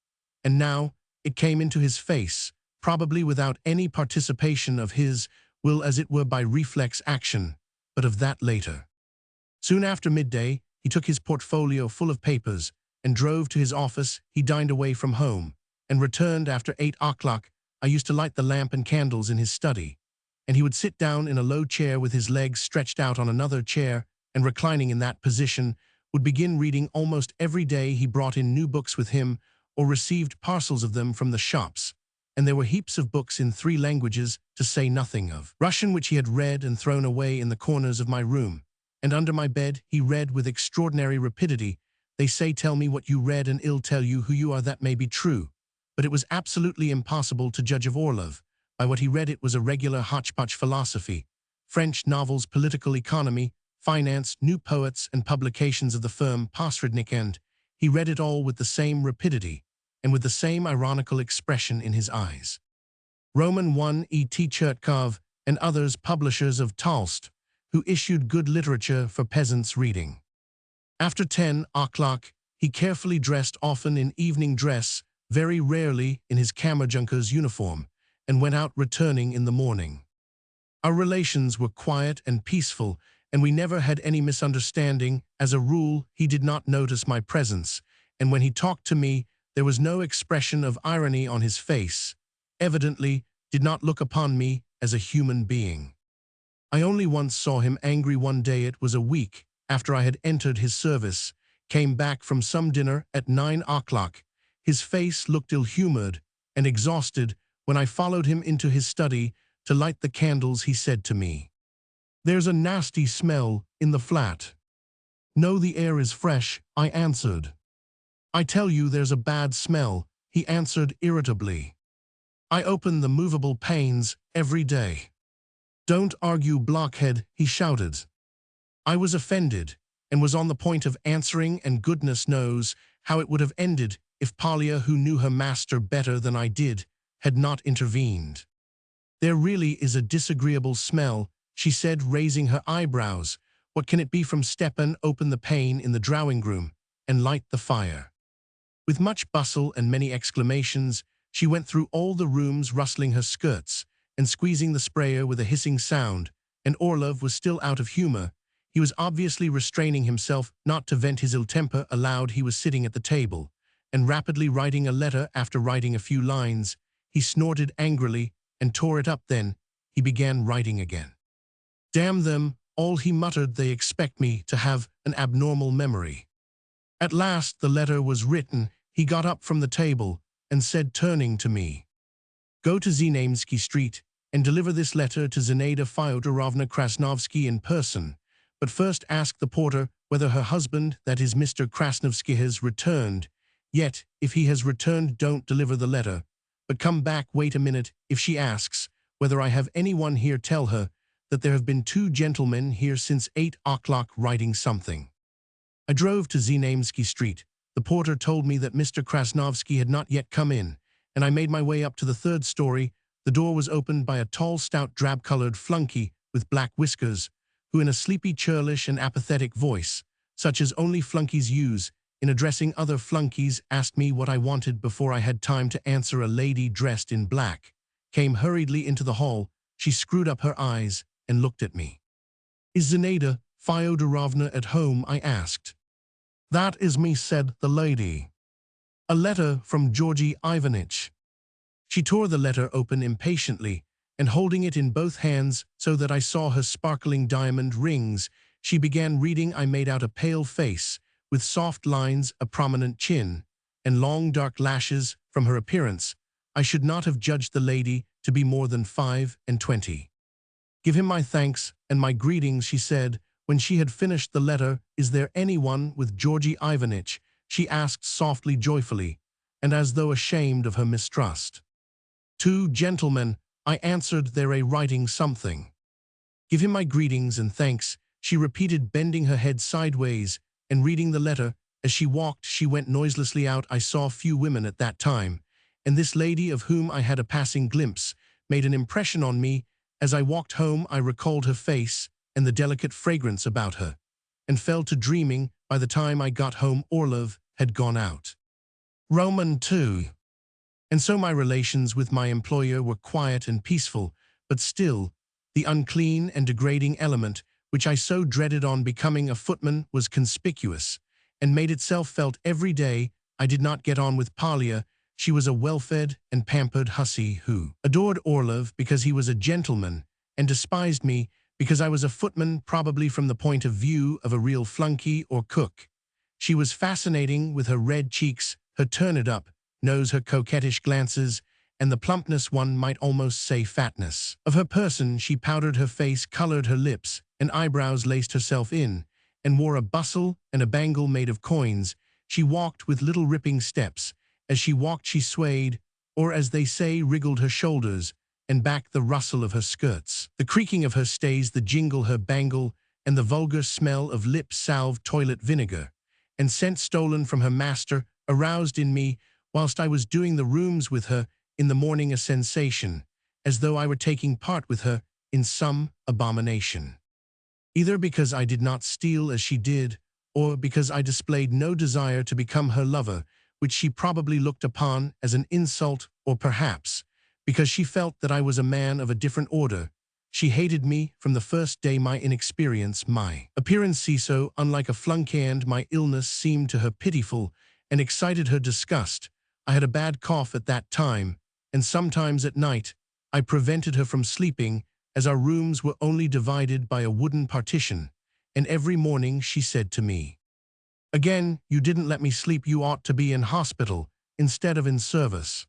and now it came into his face, probably without any participation of his will, as it were by reflex action, but of that later. Soon after midday, he took his portfolio full of papers and drove to his office. He dined away from home and returned after 8 o'clock. I used to light the lamp and candles in his study, and he would sit down in a low chair with his legs stretched out on another chair, and reclining in that position, would begin reading. Almost every day he brought in new books with him, or received parcels of them from the shops, and there were heaps of books in 3 languages, to say nothing of Russian, which he had read and thrown away in the corners of my room. And under my bed he read with extraordinary rapidity. They say, tell me what you read and I'll tell you who you are. That may be true, but it was absolutely impossible to judge of Orlov by what he read. It was a regular hodgepodge: philosophy, French novels, political economy, finance, new poets, and publications of the firm Posrednik, and he read it all with the same rapidity and with the same ironical expression in his eyes. Roman I, E.T. Chekhov, and others, publishers of Tolst, who issued good literature for peasants' reading. After 10 o'clock, he carefully dressed, often in evening dress, very rarely in his kammerjunker's uniform, and went out, returning in the morning. Our relations were quiet and peaceful, and we never had any misunderstanding. As a rule, he did not notice my presence, and when he talked to me, there was no expression of irony on his face. Evidently, did not look upon me as a human being. I only once saw him angry. One day, it was a week after I had entered his service, came back from some dinner at 9 o'clock. His face looked ill-humored and exhausted. When I followed him into his study to light the candles, he said to me, "There's a nasty smell in the flat." "No, the air is fresh," I answered. "I tell you there's a bad smell," he answered irritably. "I open the movable panes every day." "Don't argue, blockhead," he shouted. I was offended and was on the point of answering, and goodness knows how it would have ended if Polya, who knew her master better than I did, had not intervened. "There really is a disagreeable smell," she said, raising her eyebrows. "What can it be from Stepan? Open the pane in the drawing-room and light the fire." With much bustle and many exclamations, she went through all the rooms, rustling her skirts and squeezing the sprayer with a hissing sound, and Orlov was still out of humor. He was obviously restraining himself not to vent his ill temper aloud. He was sitting at the table and rapidly writing a letter. After writing a few lines, he snorted angrily and tore it up. Then he began writing again. "Damn them all," he muttered. "They expect me to have an abnormal memory." At last the letter was written. He got up from the table and said, turning to me, "Go to Znamensky Street and deliver this letter to Zinaida Fyodorovna Krasnovsky in person. But first ask the porter whether her husband, that is Mr. Krasnovsky, has returned. Yet, if he has returned, don't deliver the letter, but come back. Wait a minute. If she asks whether I have anyone here, tell her that there have been 2 gentlemen here since 8 o'clock writing something." I drove to Znamensky Street. The porter told me that Mr. Krasnovsky had not yet come in, and I made my way up to the 3rd story. The door was opened by a tall, stout, drab-colored flunky with black whiskers, who in a sleepy, churlish, and apathetic voice, such as only flunkies use, in addressing other flunkies, asked me what I wanted. Before I had time to answer, a lady dressed in black came hurriedly into the hall. She screwed up her eyes and looked at me. "Is Zinaida Fyodorovna at home?" I asked. "That is me," said the lady. "A letter from Georgy Ivanitch." She tore the letter open impatiently, and holding it in both hands so that I saw her sparkling diamond rings, she began reading. I made out a pale face, with soft lines, a prominent chin, and long dark lashes. From her appearance, I should not have judged the lady to be more than 25. "Give him my thanks and my greetings," she said, when she had finished the letter. "Is there anyone with Georgy Ivanitch?" she asked softly, joyfully, and as though ashamed of her mistrust. "Two gentlemen," I answered. "They're writing something." "Give him my greetings and thanks," she repeated, bending her head sideways and reading the letter. As she walked, she went noiselessly out. I saw few women at that time, and this lady, of whom I had a passing glimpse, made an impression on me. As I walked home, I recalled her face and the delicate fragrance about her, and fell to dreaming. By the time I got home, Orlov had gone out. Roman 2. And so my relations with my employer were quiet and peaceful, but still, the unclean and degrading element which I so dreaded on becoming a footman was conspicuous, and made itself felt every day. I did not get on with Polya. She was a well-fed and pampered hussy who adored Orlov because he was a gentleman, and despised me because I was a footman, probably from the point of view of a real flunky or cook. She was fascinating, with her red cheeks, her turned-up nose, her coquettish glances, and the plumpness, one might almost say fatness, of her person. She powdered her face, colored her lips and eyebrows, laced herself in, and wore a bustle and a bangle made of coins. She walked with little ripping steps. As she walked she swayed, or as they say, wriggled her shoulders, and back the rustle of her skirts, the creaking of her stays, the jingle her bangle, and the vulgar smell of lip-salve toilet vinegar, and scent stolen from her master, aroused in me, whilst I was doing the rooms with her in the morning, a sensation, as though I were taking part with her in some abomination. Either because I did not steal as she did, or because I displayed no desire to become her lover, which she probably looked upon as an insult, or perhaps because she felt that I was a man of a different order. She hated me from the first day. My inexperience, my appearance so unlike a flunky, and my illness seemed to her pitiful, and excited her disgust. I had a bad cough at that time, and sometimes at night I prevented her from sleeping, as our rooms were only divided by a wooden partition, and every morning she said to me, "Again, you didn't let me sleep. You ought to be in hospital instead of in service."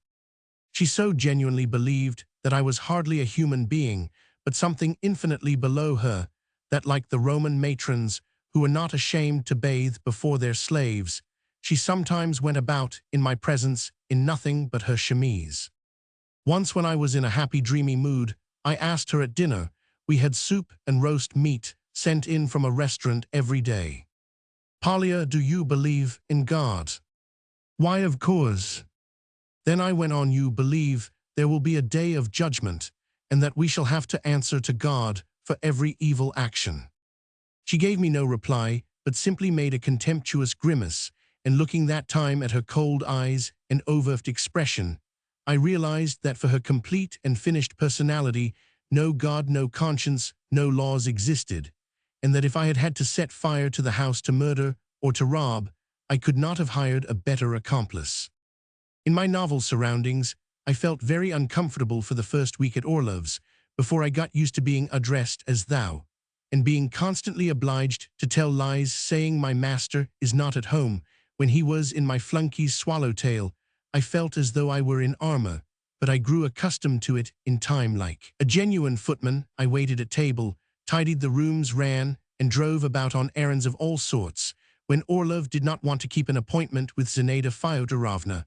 She so genuinely believed that I was hardly a human being, but something infinitely below her, that, like the Roman matrons, who were not ashamed to bathe before their slaves, she sometimes went about in my presence in nothing but her chemise. Once, when I was in a happy, dreamy mood, I asked her at dinner. We had soup and roast meat sent in from a restaurant every day. "Polya, do you believe in God?" "Why, of course." Then I went on, "You believe there will be a day of judgment, and that we shall have to answer to God for every evil action?" She gave me no reply, but simply made a contemptuous grimace, and looking that time at her cold eyes and overt expression, I realized that for her complete and finished personality, no God, no conscience, no laws existed, and that if I had had to set fire to the house, to murder, or to rob, I could not have hired a better accomplice. In my novel surroundings, I felt very uncomfortable for the first week at Orlov's, before I got used to being addressed as thou, and being constantly obliged to tell lies, saying my master is not at home, when he was in my flunkey's swallowtail. I felt as though I were in armor, but I grew accustomed to it in time. Like a genuine footman, I waited at table, tidied the rooms, ran, and drove about on errands of all sorts. When Orlov did not want to keep an appointment with Zinaida Fyodorovna,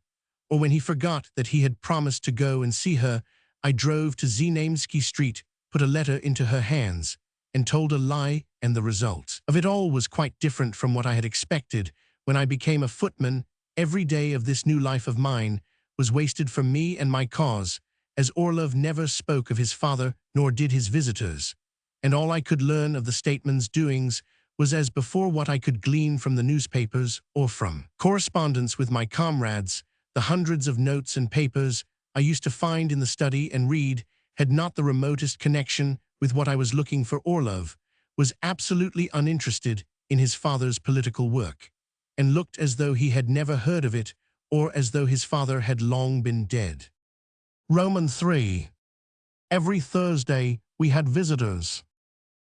or when he forgot that he had promised to go and see her, I drove to Znamensky Street, put a letter into her hands, and told a lie, and the result of it all was quite different from what I had expected. When I became a footman, every day of this new life of mine was wasted for me and my cause, as Orlov never spoke of his father, nor did his visitors, and all I could learn of the statesman's doings was as before what I could glean from the newspapers or from correspondence with my comrades. The hundreds of notes and papers I used to find in the study and read had not the remotest connection with what I was looking for. Orlov was absolutely uninterested in his father's political work, and looked as though he had never heard of it, or as though his father had long been dead. Roman 3. Every Thursday we had visitors.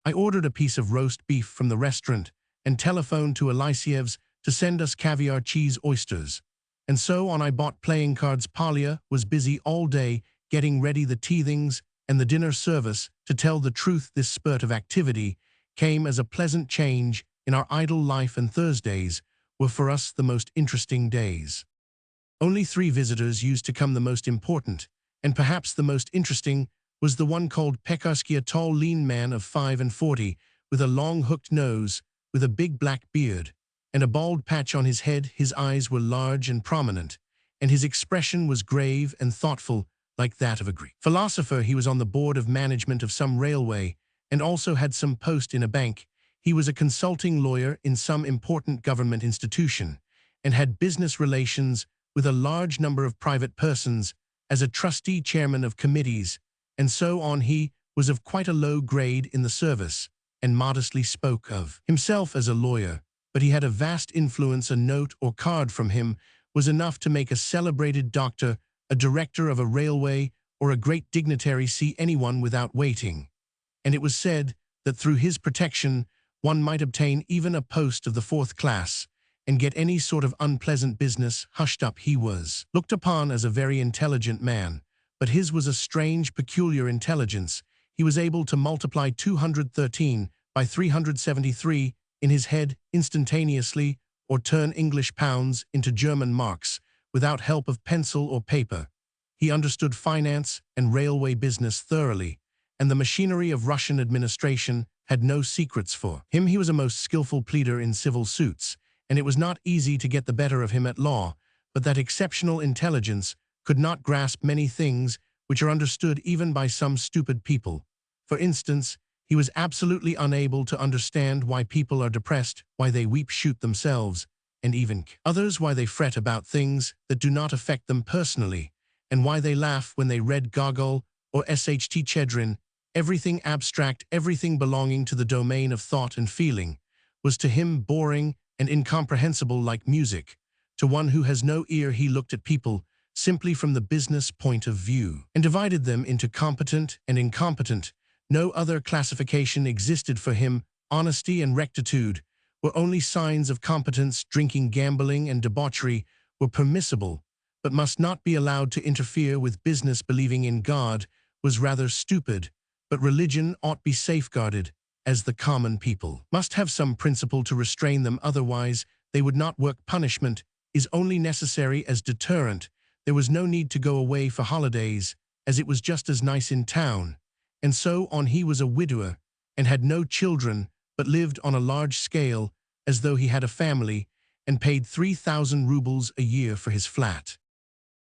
I ordered a piece of roast beef from the restaurant and telephoned to Alyseyev's to send us caviar cheese oysters. And so on I bought playing cards. Polya was busy all day getting ready the teethings and the dinner service. To tell the truth, this spurt of activity came as a pleasant change in our idle life, and Thursdays were for us the most interesting days. Only 3 visitors used to come. The most important, and perhaps the most interesting, was the one called Pekarsky, a tall, lean man of 45, with a long hooked nose, with a big black beard, and a bald patch on his head. His eyes were large and prominent, and his expression was grave and thoughtful, like that of a Greek philosopher. He was on the board of management of some railway, and also had some post in a bank. He was a consulting lawyer in some important government institution, and had business relations with a large number of private persons, as a trustee, chairman of committees, and so on. He was of quite a low grade in the service, and modestly spoke of himself as a lawyer, but he had a vast influence. A note or card from him was enough to make a celebrated doctor, a director of a railway, or a great dignitary see anyone without waiting. And it was said that through his protection one might obtain even a post of the 4th class, and get any sort of unpleasant business hushed up. He was looked upon as a very intelligent man, but his was a strange, peculiar intelligence. He was able to multiply 213 by 373 in his head instantaneously, or turn English pounds into German marks, without help of pencil or paper. He understood finance and railway business thoroughly, and the machinery of Russian administration had no secrets for him. He was a most skillful pleader in civil suits, and it was not easy to get the better of him at law, but that exceptional intelligence could not grasp many things which are understood even by some stupid people. For instance, he was absolutely unable to understand why people are depressed, why they weep, shoot themselves, and even others, why they fret about things that do not affect them personally, and why they laugh when they read Gogol or Sht Chedrin. Everything abstract, everything belonging to the domain of thought and feeling, was to him boring and incomprehensible, like music. To one who has no ear, he looked at people simply from the business point of view, and divided them into competent and incompetent. No other classification existed for him. Honesty and rectitude were only signs of competence. Drinking, gambling, and debauchery were permissible, but must not be allowed to interfere with business. Believing in God was rather stupid, but religion ought be safeguarded, as the common people must have some principle to restrain them, otherwise they would not work. Punishment is only necessary as deterrent. There was no need to go away for holidays, as it was just as nice in town, and so on. He was a widower, and had no children, but lived on a large scale, as though he had a family, and paid 3,000 rubles a year for his flat.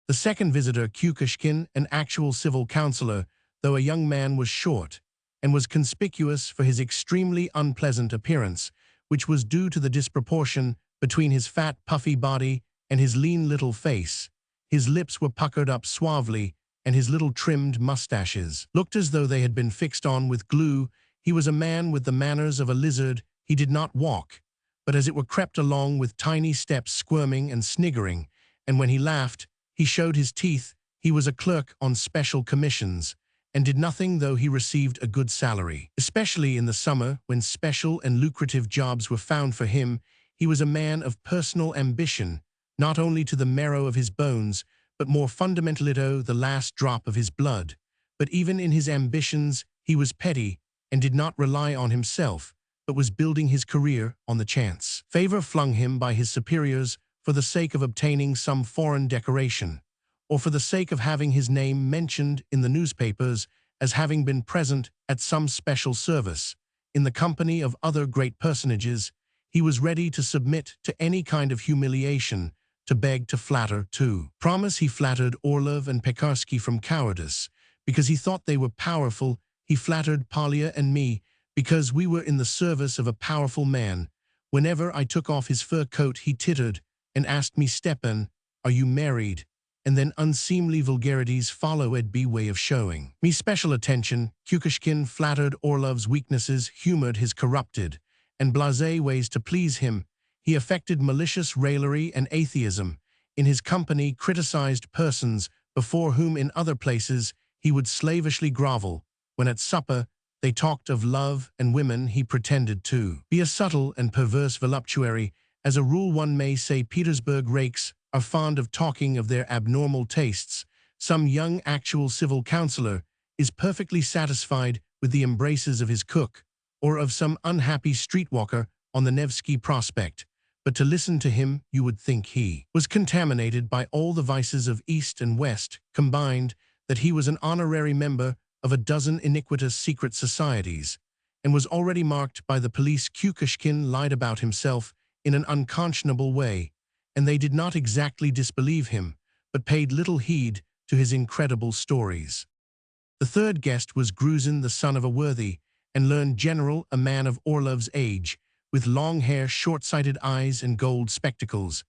The second visitor, Kukushkin, an actual civil councillor, though a young man, was short, and was conspicuous for his extremely unpleasant appearance, which was due to the disproportion between his fat, puffy body and his lean little face. His lips were puckered up suavely, and his little trimmed mustaches looked as though they had been fixed on with glue. He was a man with the manners of a lizard. He did not walk, but as it were crept along with tiny steps, squirming and sniggering, and when he laughed, he showed his teeth. He was a clerk on special commissions, and did nothing though he received a good salary. Especially in the summer, when special and lucrative jobs were found for him, he was a man of personal ambition, not only to the marrow of his bones, but more fundamentally to the last drop of his blood. But even in his ambitions he was petty, and did not rely on himself, but was building his career on the chance favor flung him by his superiors for the sake of obtaining some foreign decoration, or for the sake of having his name mentioned in the newspapers as having been present at some special service. In the company of other great personages, he was ready to submit to any kind of humiliation, to beg, to flatter, to promise. He flattered Orlov and Pekarsky from cowardice, because he thought they were powerful. He flattered Polya and me, because we were in the service of a powerful man. Whenever I took off his fur coat, he tittered and asked me, "Stepan, are you married?" And then unseemly vulgarities followed. By way of showing me special attention, Kukushkin flattered Orlov's weaknesses, humored his corrupted and blasé ways to please him. He affected malicious raillery and atheism. In his company criticized persons before whom in other places he would slavishly grovel. When at supper, They talked of love and women. He pretended to be a subtle and perverse voluptuary. As a rule, one may say Petersburg rakes are fond of talking of their abnormal tastes. Some young actual civil councillor is perfectly satisfied with the embraces of his cook, or of some unhappy streetwalker on the Nevsky Prospect. But to listen to him, you would think he was contaminated by all the vices of East and West combined, that he was an honorary member of a dozen iniquitous secret societies, and was already marked by the police. Kukushkin lied about himself in an unconscionable way, and they did not exactly disbelieve him, but paid little heed to his incredible stories. The third guest was Gruzin, the son of a worthy and learned general, a man of Orlov's age, with long hair, short-sighted eyes, and gold spectacles.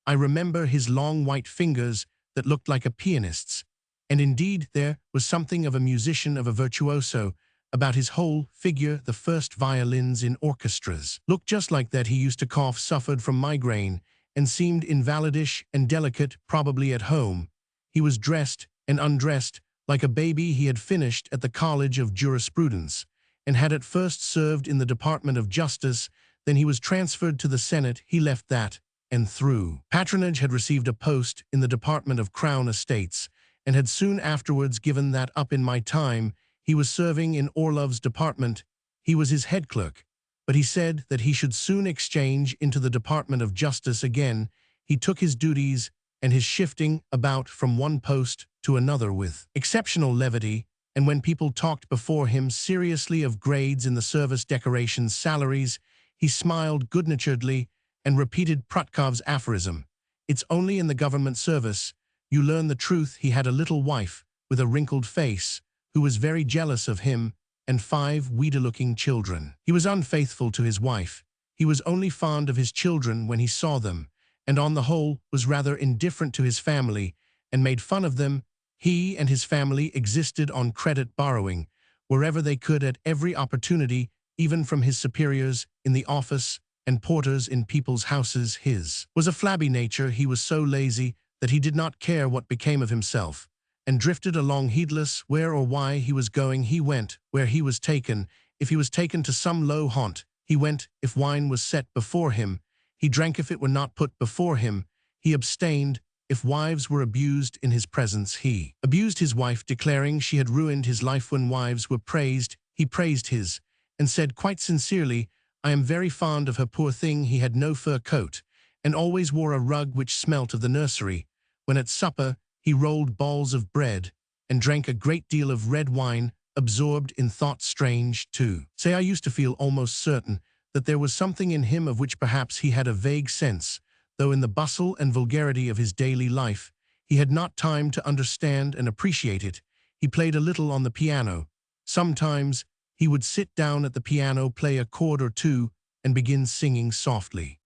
I remember his long white fingers that looked like a pianist's, and indeed there was something of a musician, of a virtuoso, about his whole figure. The first violins in orchestras looked just like that. He used to cough, suffered from migraine, and seemed invalidish and delicate, probably at home. He was dressed and undressed like a baby. He had finished at the College of Jurisprudence, and had at first served in the Department of Justice. Then he was transferred to the Senate. He left that, and through patronage had received a post in the Department of Crown Estates, and had soon afterwards given that up. In my time, he was serving in Orlov's department. He was his head clerk, but he said that he should soon exchange into the Department of Justice again. He took his duties and his shifting about from one post to another with exceptional levity, and when people talked before him seriously of grades in the service, decorations, salaries, he smiled good-naturedly and repeated Protkov's aphorism, "It's only in the government service you learn the truth." He had a little wife with a wrinkled face who was very jealous of him, and 5 weedy-looking children. He was unfaithful to his wife. He was only fond of his children when he saw them, and on the whole was rather indifferent to his family, and made fun of them. He and his family existed on credit, borrowing wherever they could at every opportunity, even from his superiors in the office and porters in people's houses. His was a flabby nature. He was so lazy that he did not care what became of himself, and drifted along heedless where or why he was going. He went where he was taken. If he was taken to some low haunt, he went. If wine was set before him, he drank. If it were not put before him, he abstained. If wives were abused in his presence, he abused his wife, declaring she had ruined his life. When wives were praised, he praised his, and said quite sincerely, "I am very fond of her, poor thing." He had no fur coat, and always wore a rug which smelt of the nursery. When at supper, he rolled balls of bread, and drank a great deal of red wine, absorbed in thought. Strange to say, I used to feel almost certain that there was something in him of which perhaps he had a vague sense, though in the bustle and vulgarity of his daily life, he had not time to understand and appreciate it. He played a little on the piano. Sometimes he would sit down at the piano, play a chord or two, and begin singing softly,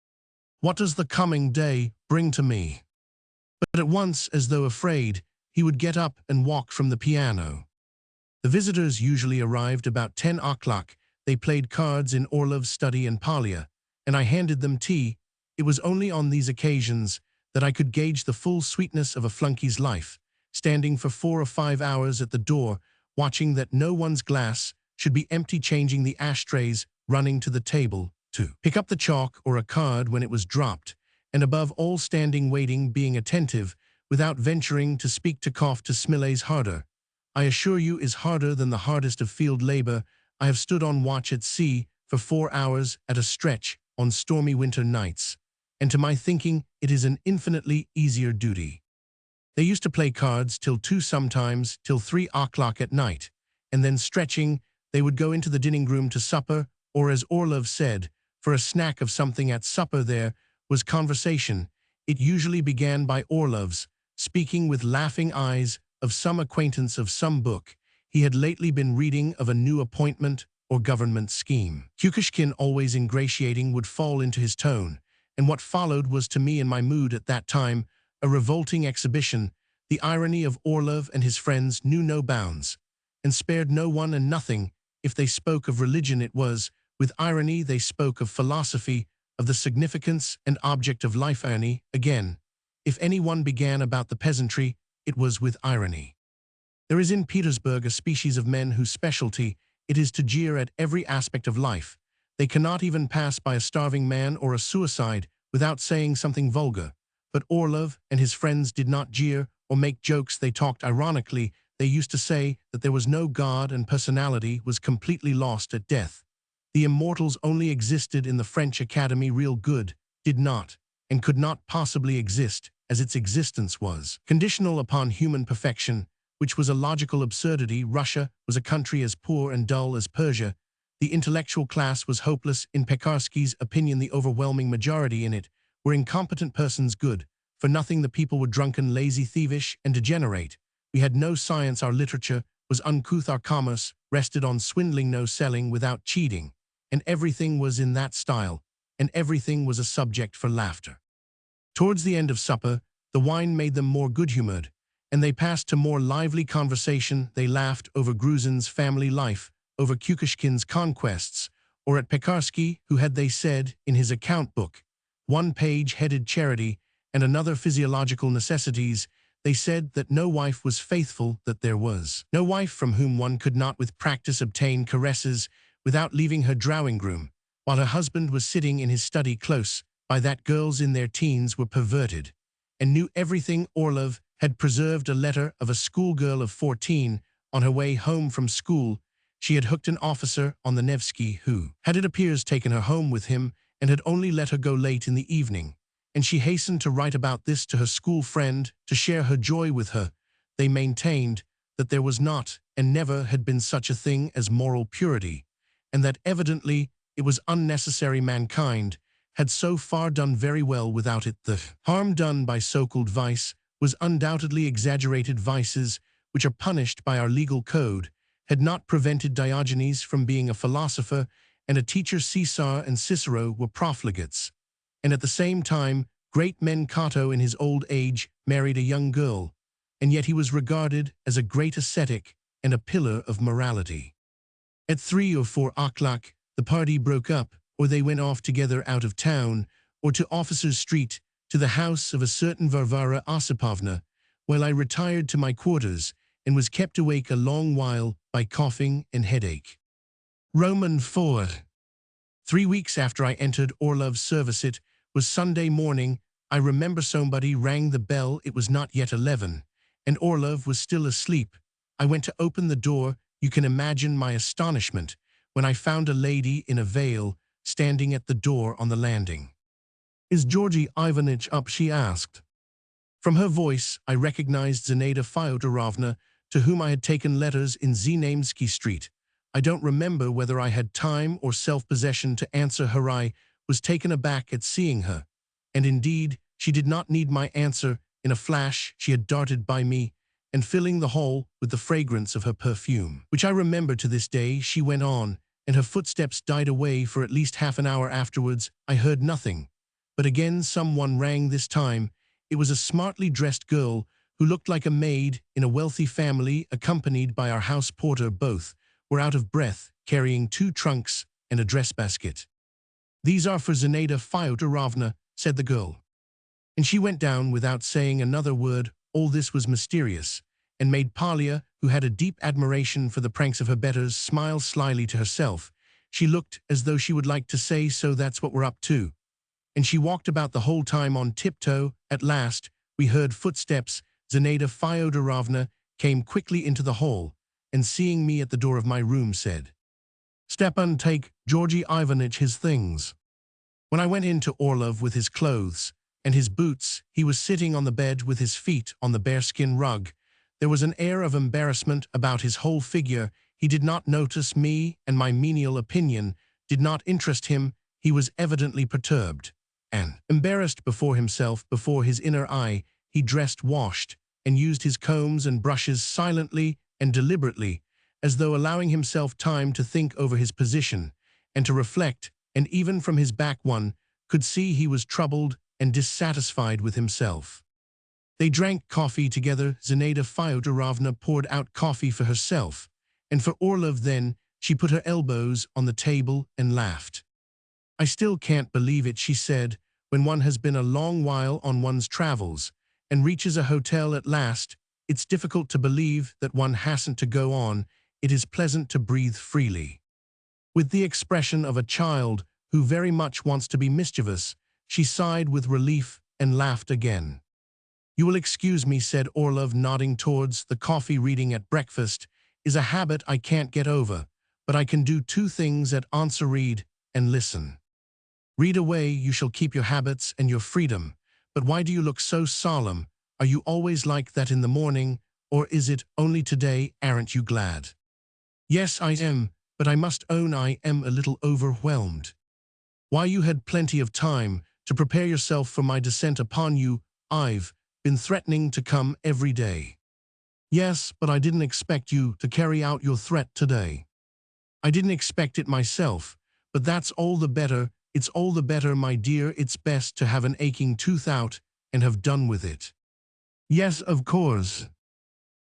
"What does the coming day bring to me?" But at once, as though afraid, he would get up and walk from the piano. The visitors usually arrived about 10 o'clock. They played cards in Orlov's study and parlour, and I handed them tea. It was only on these occasions that I could gauge the full sweetness of a flunkey's life, standing for 4 or 5 hours at the door, watching that no one's glass should be empty, changing the ashtrays, running to the table to pick up the chalk or a card when it was dropped, and above all standing waiting, being attentive, without venturing to speak. To cough to Smilay's harder, I assure you, is harder than the hardest of field labor. I have stood on watch at sea for 4 hours at a stretch on stormy winter nights, and to my thinking it is an infinitely easier duty. They used to play cards till 2, sometimes till 3 o'clock at night, and then stretching, they would go into the dining room to supper, or as Orlov said, for a snack of something. At supper there was conversation. It usually began by Orlov's speaking with laughing eyes of some acquaintance of some book he had lately been reading, of a new appointment or government scheme. Kukushkin, always ingratiating, would fall into his tone, and what followed was, to me in my mood at that time, a revolting exhibition. The irony of Orlov and his friends knew no bounds, and spared no one and nothing. If they spoke of religion, it was with irony. They spoke of philosophy, of the significance and object of life, irony again. If anyone began about the peasantry, it was with irony. There is in Petersburg a species of men whose specialty It is to jeer at every aspect of life. They cannot even pass by a starving man or a suicide without saying something vulgar. But Orlov and his friends did not jeer or make jokes. They talked ironically. They used to say that there was no God and personality was completely lost at death. The immortals only existed in the French Academy. Real good did not and could not possibly exist, as its existence was conditional upon human perfection, which was a logical absurdity. Russia was a country as poor and dull as Persia. The intellectual class was hopeless. In Pekarsky's opinion, the overwhelming majority in it were incompetent persons. Good for nothing. The people were drunken, lazy, thievish, and degenerate. We had no science. Our literature was uncouth. Our commerce rested on swindling, no selling without cheating. And everything was in that style, and everything was a subject for laughter. Towards the end of supper, the wine made them more good-humored, and they passed to more lively conversation. They laughed over Gruzin's family life, over Kukushkin's conquests, or at Pekarsky, who had, they said, in his account book, one page headed charity and another physiological necessities. They said that no wife was faithful, that there was no wife from whom one could not with practice obtain caresses without leaving her drawing-room, while her husband was sitting in his study close by. That girls in their teens were perverted and knew everything. Orlov had preserved a letter of a schoolgirl of 14. On her way home from school, she had hooked an officer on the Nevsky who had, it appears, taken her home with him and had only let her go late in the evening, and she hastened to write about this to her school friend to share her joy with her. They maintained that there was not and never had been such a thing as moral purity, and that evidently it was unnecessary. Mankind had so far done very well without it. The harm done by so-called vice was undoubtedly exaggerated. Vices, which are punished by our legal code, had not prevented Diogenes from being a philosopher, and a teacher. Caesar and Cicero were profligates. And at the same time, great men. Cato in his old age married a young girl, and yet he was regarded as a great ascetic and a pillar of morality. At 3 or 4 o'clock, the party broke up, or they went off together out of town, or to Officers' Street, to the house of a certain Varvara Osipovna, while I retired to my quarters and was kept awake a long while by coughing and headache. Roman 4. 3 weeks after I entered Orlov's service, it was Sunday morning. I remember somebody rang the bell. It was not yet 11, and Orlov was still asleep. I went to open the door. You can imagine my astonishment when I found a lady in a veil standing at the door on the landing. "Is Georgy Ivanitch up?" she asked. From her voice, I recognized Zinaida Fyodorovna, to whom I had taken letters in Znamensky Street. I don't remember whether I had time or self-possession to answer her. I was taken aback at seeing her, and indeed, she did not need my answer. In a flash, she had darted by me, and filling the hall with the fragrance of her perfume, which I remember to this day. She went on, and her footsteps died away. For at least half an hour afterwards, I heard nothing. But again someone rang. This time, it was a smartly dressed girl who looked like a maid in a wealthy family, accompanied by our house porter. Both were out of breath, carrying 2 trunks and a dress basket. "These are for Zinaida Fyodorovna," said the girl. And she went down without saying another word. All this was mysterious, and made Polya, who had a deep admiration for the pranks of her betters, smile slyly to herself. She looked as though she would like to say, "So that's what we're up to." And she walked about the whole time on tiptoe. At last, we heard footsteps. Zinaida Fyodorovna came quickly into the hall, and seeing me at the door of my room said, "Stepan, take Georgy Ivanitch his things." When I went in to Orlov with his clothes and his boots, he was sitting on the bed with his feet on the bearskin rug. There was an air of embarrassment about his whole figure. He did not notice me, and my menial opinion did not interest him. He was evidently perturbed and embarrassed before himself. Before his inner eye, he dressed, washed, and used his combs and brushes silently and deliberately, as though allowing himself time to think over his position and to reflect, and even from his back one could see he was troubled and dissatisfied with himself. They drank coffee together. Zinaida Fyodorovna poured out coffee for herself, and for Orlov. Then she put her elbows on the table and laughed. "I still can't believe it," she said, "when one has been a long while on one's travels and reaches a hotel at last, it's difficult to believe that one hasn't to go on it is pleasant to breathe freely. With the expression of a child who very much wants to be mischievous, she sighed with relief and laughed again. You will excuse me, said Orlov, nodding towards the coffee. Reading at breakfast is a habit I can't get over, but I can do two things at once: read and listen. Read away, you shall keep your habits and your freedom. But why do you look so solemn? Are you always like that in the morning, or is it only today? Aren't you glad? Yes, I am, but I must own I am a little overwhelmed. Why, you had plenty of time to prepare yourself for my descent upon you. I've been threatening to come every day. Yes, but I didn't expect you to carry out your threat today. I didn't expect it myself, but that's all the better. It's all the better, my dear. It's best to have an aching tooth out and have done with it. Yes, of course.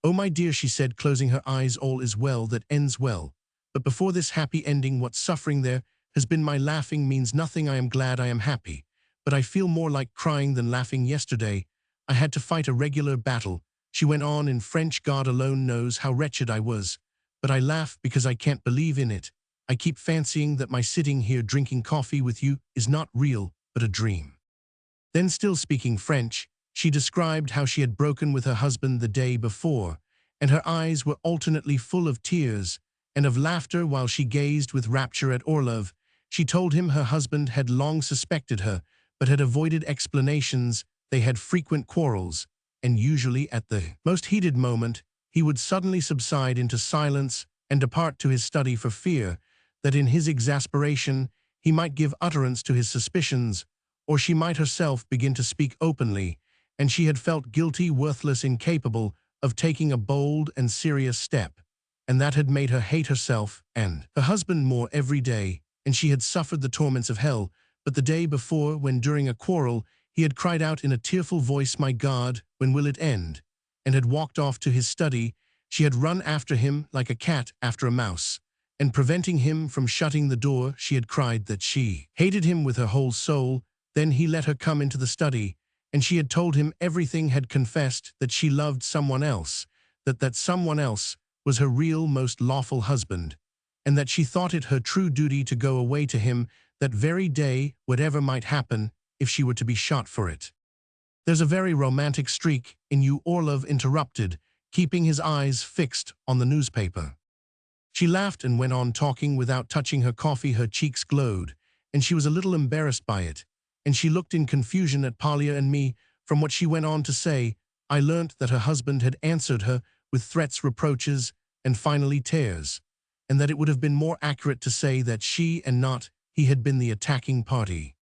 Oh, my dear, she said, closing her eyes, all is well that ends well. But before this happy ending, what suffering there has been. My laughing means nothing. I am glad I am happy, but I feel more like crying than laughing. Yesterday, I had to fight a regular battle. She went on in French. God alone knows how wretched I was, but I laugh because I can't believe in it. I keep fancying that my sitting here drinking coffee with you is not real, but a dream. Then, still speaking French, she described how she had broken with her husband the day before, and her eyes were alternately full of tears and of laughter while she gazed with rapture at Orlov. She told him her husband had long suspected her, but had avoided explanations. They had frequent quarrels, and usually at the most heated moment, he would suddenly subside into silence and depart to his study for fear that in his exasperation he might give utterance to his suspicions, or she might herself begin to speak openly, and she had felt guilty, worthless, incapable of taking a bold and serious step, and that had made her hate herself and her husband more every day, and she had suffered the torments of hell. But the day before, when during a quarrel he had cried out in a tearful voice, "My God, when will it end?" and had walked off to his study, she had run after him like a cat after a mouse, and preventing him from shutting the door, she had cried that she hated him with her whole soul. Then he let her come into the study, and she had told him everything, had confessed that she loved someone else, that someone else was her real, most lawful husband, and that she thought it her true duty to go away to him that very day, whatever might happen, if she were to be shot for it. There's a very romantic streak in you, Orlov interrupted, keeping his eyes fixed on the newspaper. She laughed and went on talking without touching her coffee. Her cheeks glowed, and she was a little embarrassed by it, and she looked in confusion at Polya and me. From what she went on to say, I learnt that her husband had answered her with threats, reproaches, and finally tears, and that it would have been more accurate to say that she and not he had been the attacking party.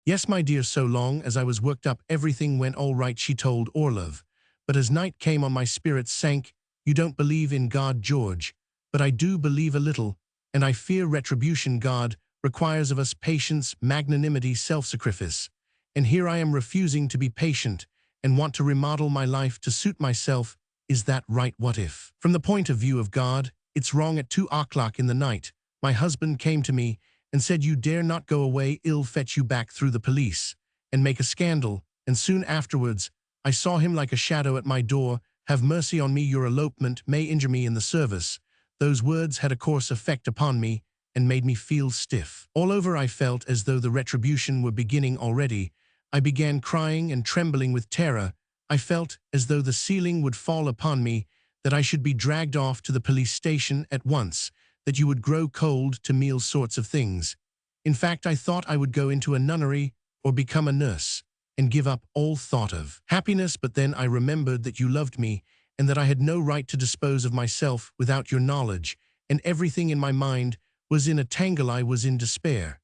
Yes, my dear, so long as I was worked up, everything went all right, she told Orlov. But as night came on, my spirits sank. You don't believe in God, George, but I do believe a little, and I fear retribution. God requires of us patience, magnanimity, self-sacrifice. And here I am refusing to be patient and want to remodel my life to suit myself. Is that right? What if, from the point of view of God, it's wrong? At 2 o'clock in the night, my husband came to me and said, "You dare not go away. I'll fetch you back through the police and make a scandal." And soon afterwards, I saw him like a shadow at my door. "Have mercy on me. Your elopement may injure me in the service." Those words had a coarse effect upon me and made me feel stiff. All over I felt as though the retribution were beginning already. I began crying and trembling with terror. I felt as though the ceiling would fall upon me, that I should be dragged off to the police station at once, that you would grow cold to meal sorts of things. In fact, I thought I would go into a nunnery or become a nurse and give up all thought of happiness. But then I remembered that you loved me and that I had no right to dispose of myself without your knowledge, and everything in my mind was in a tangle. I was in despair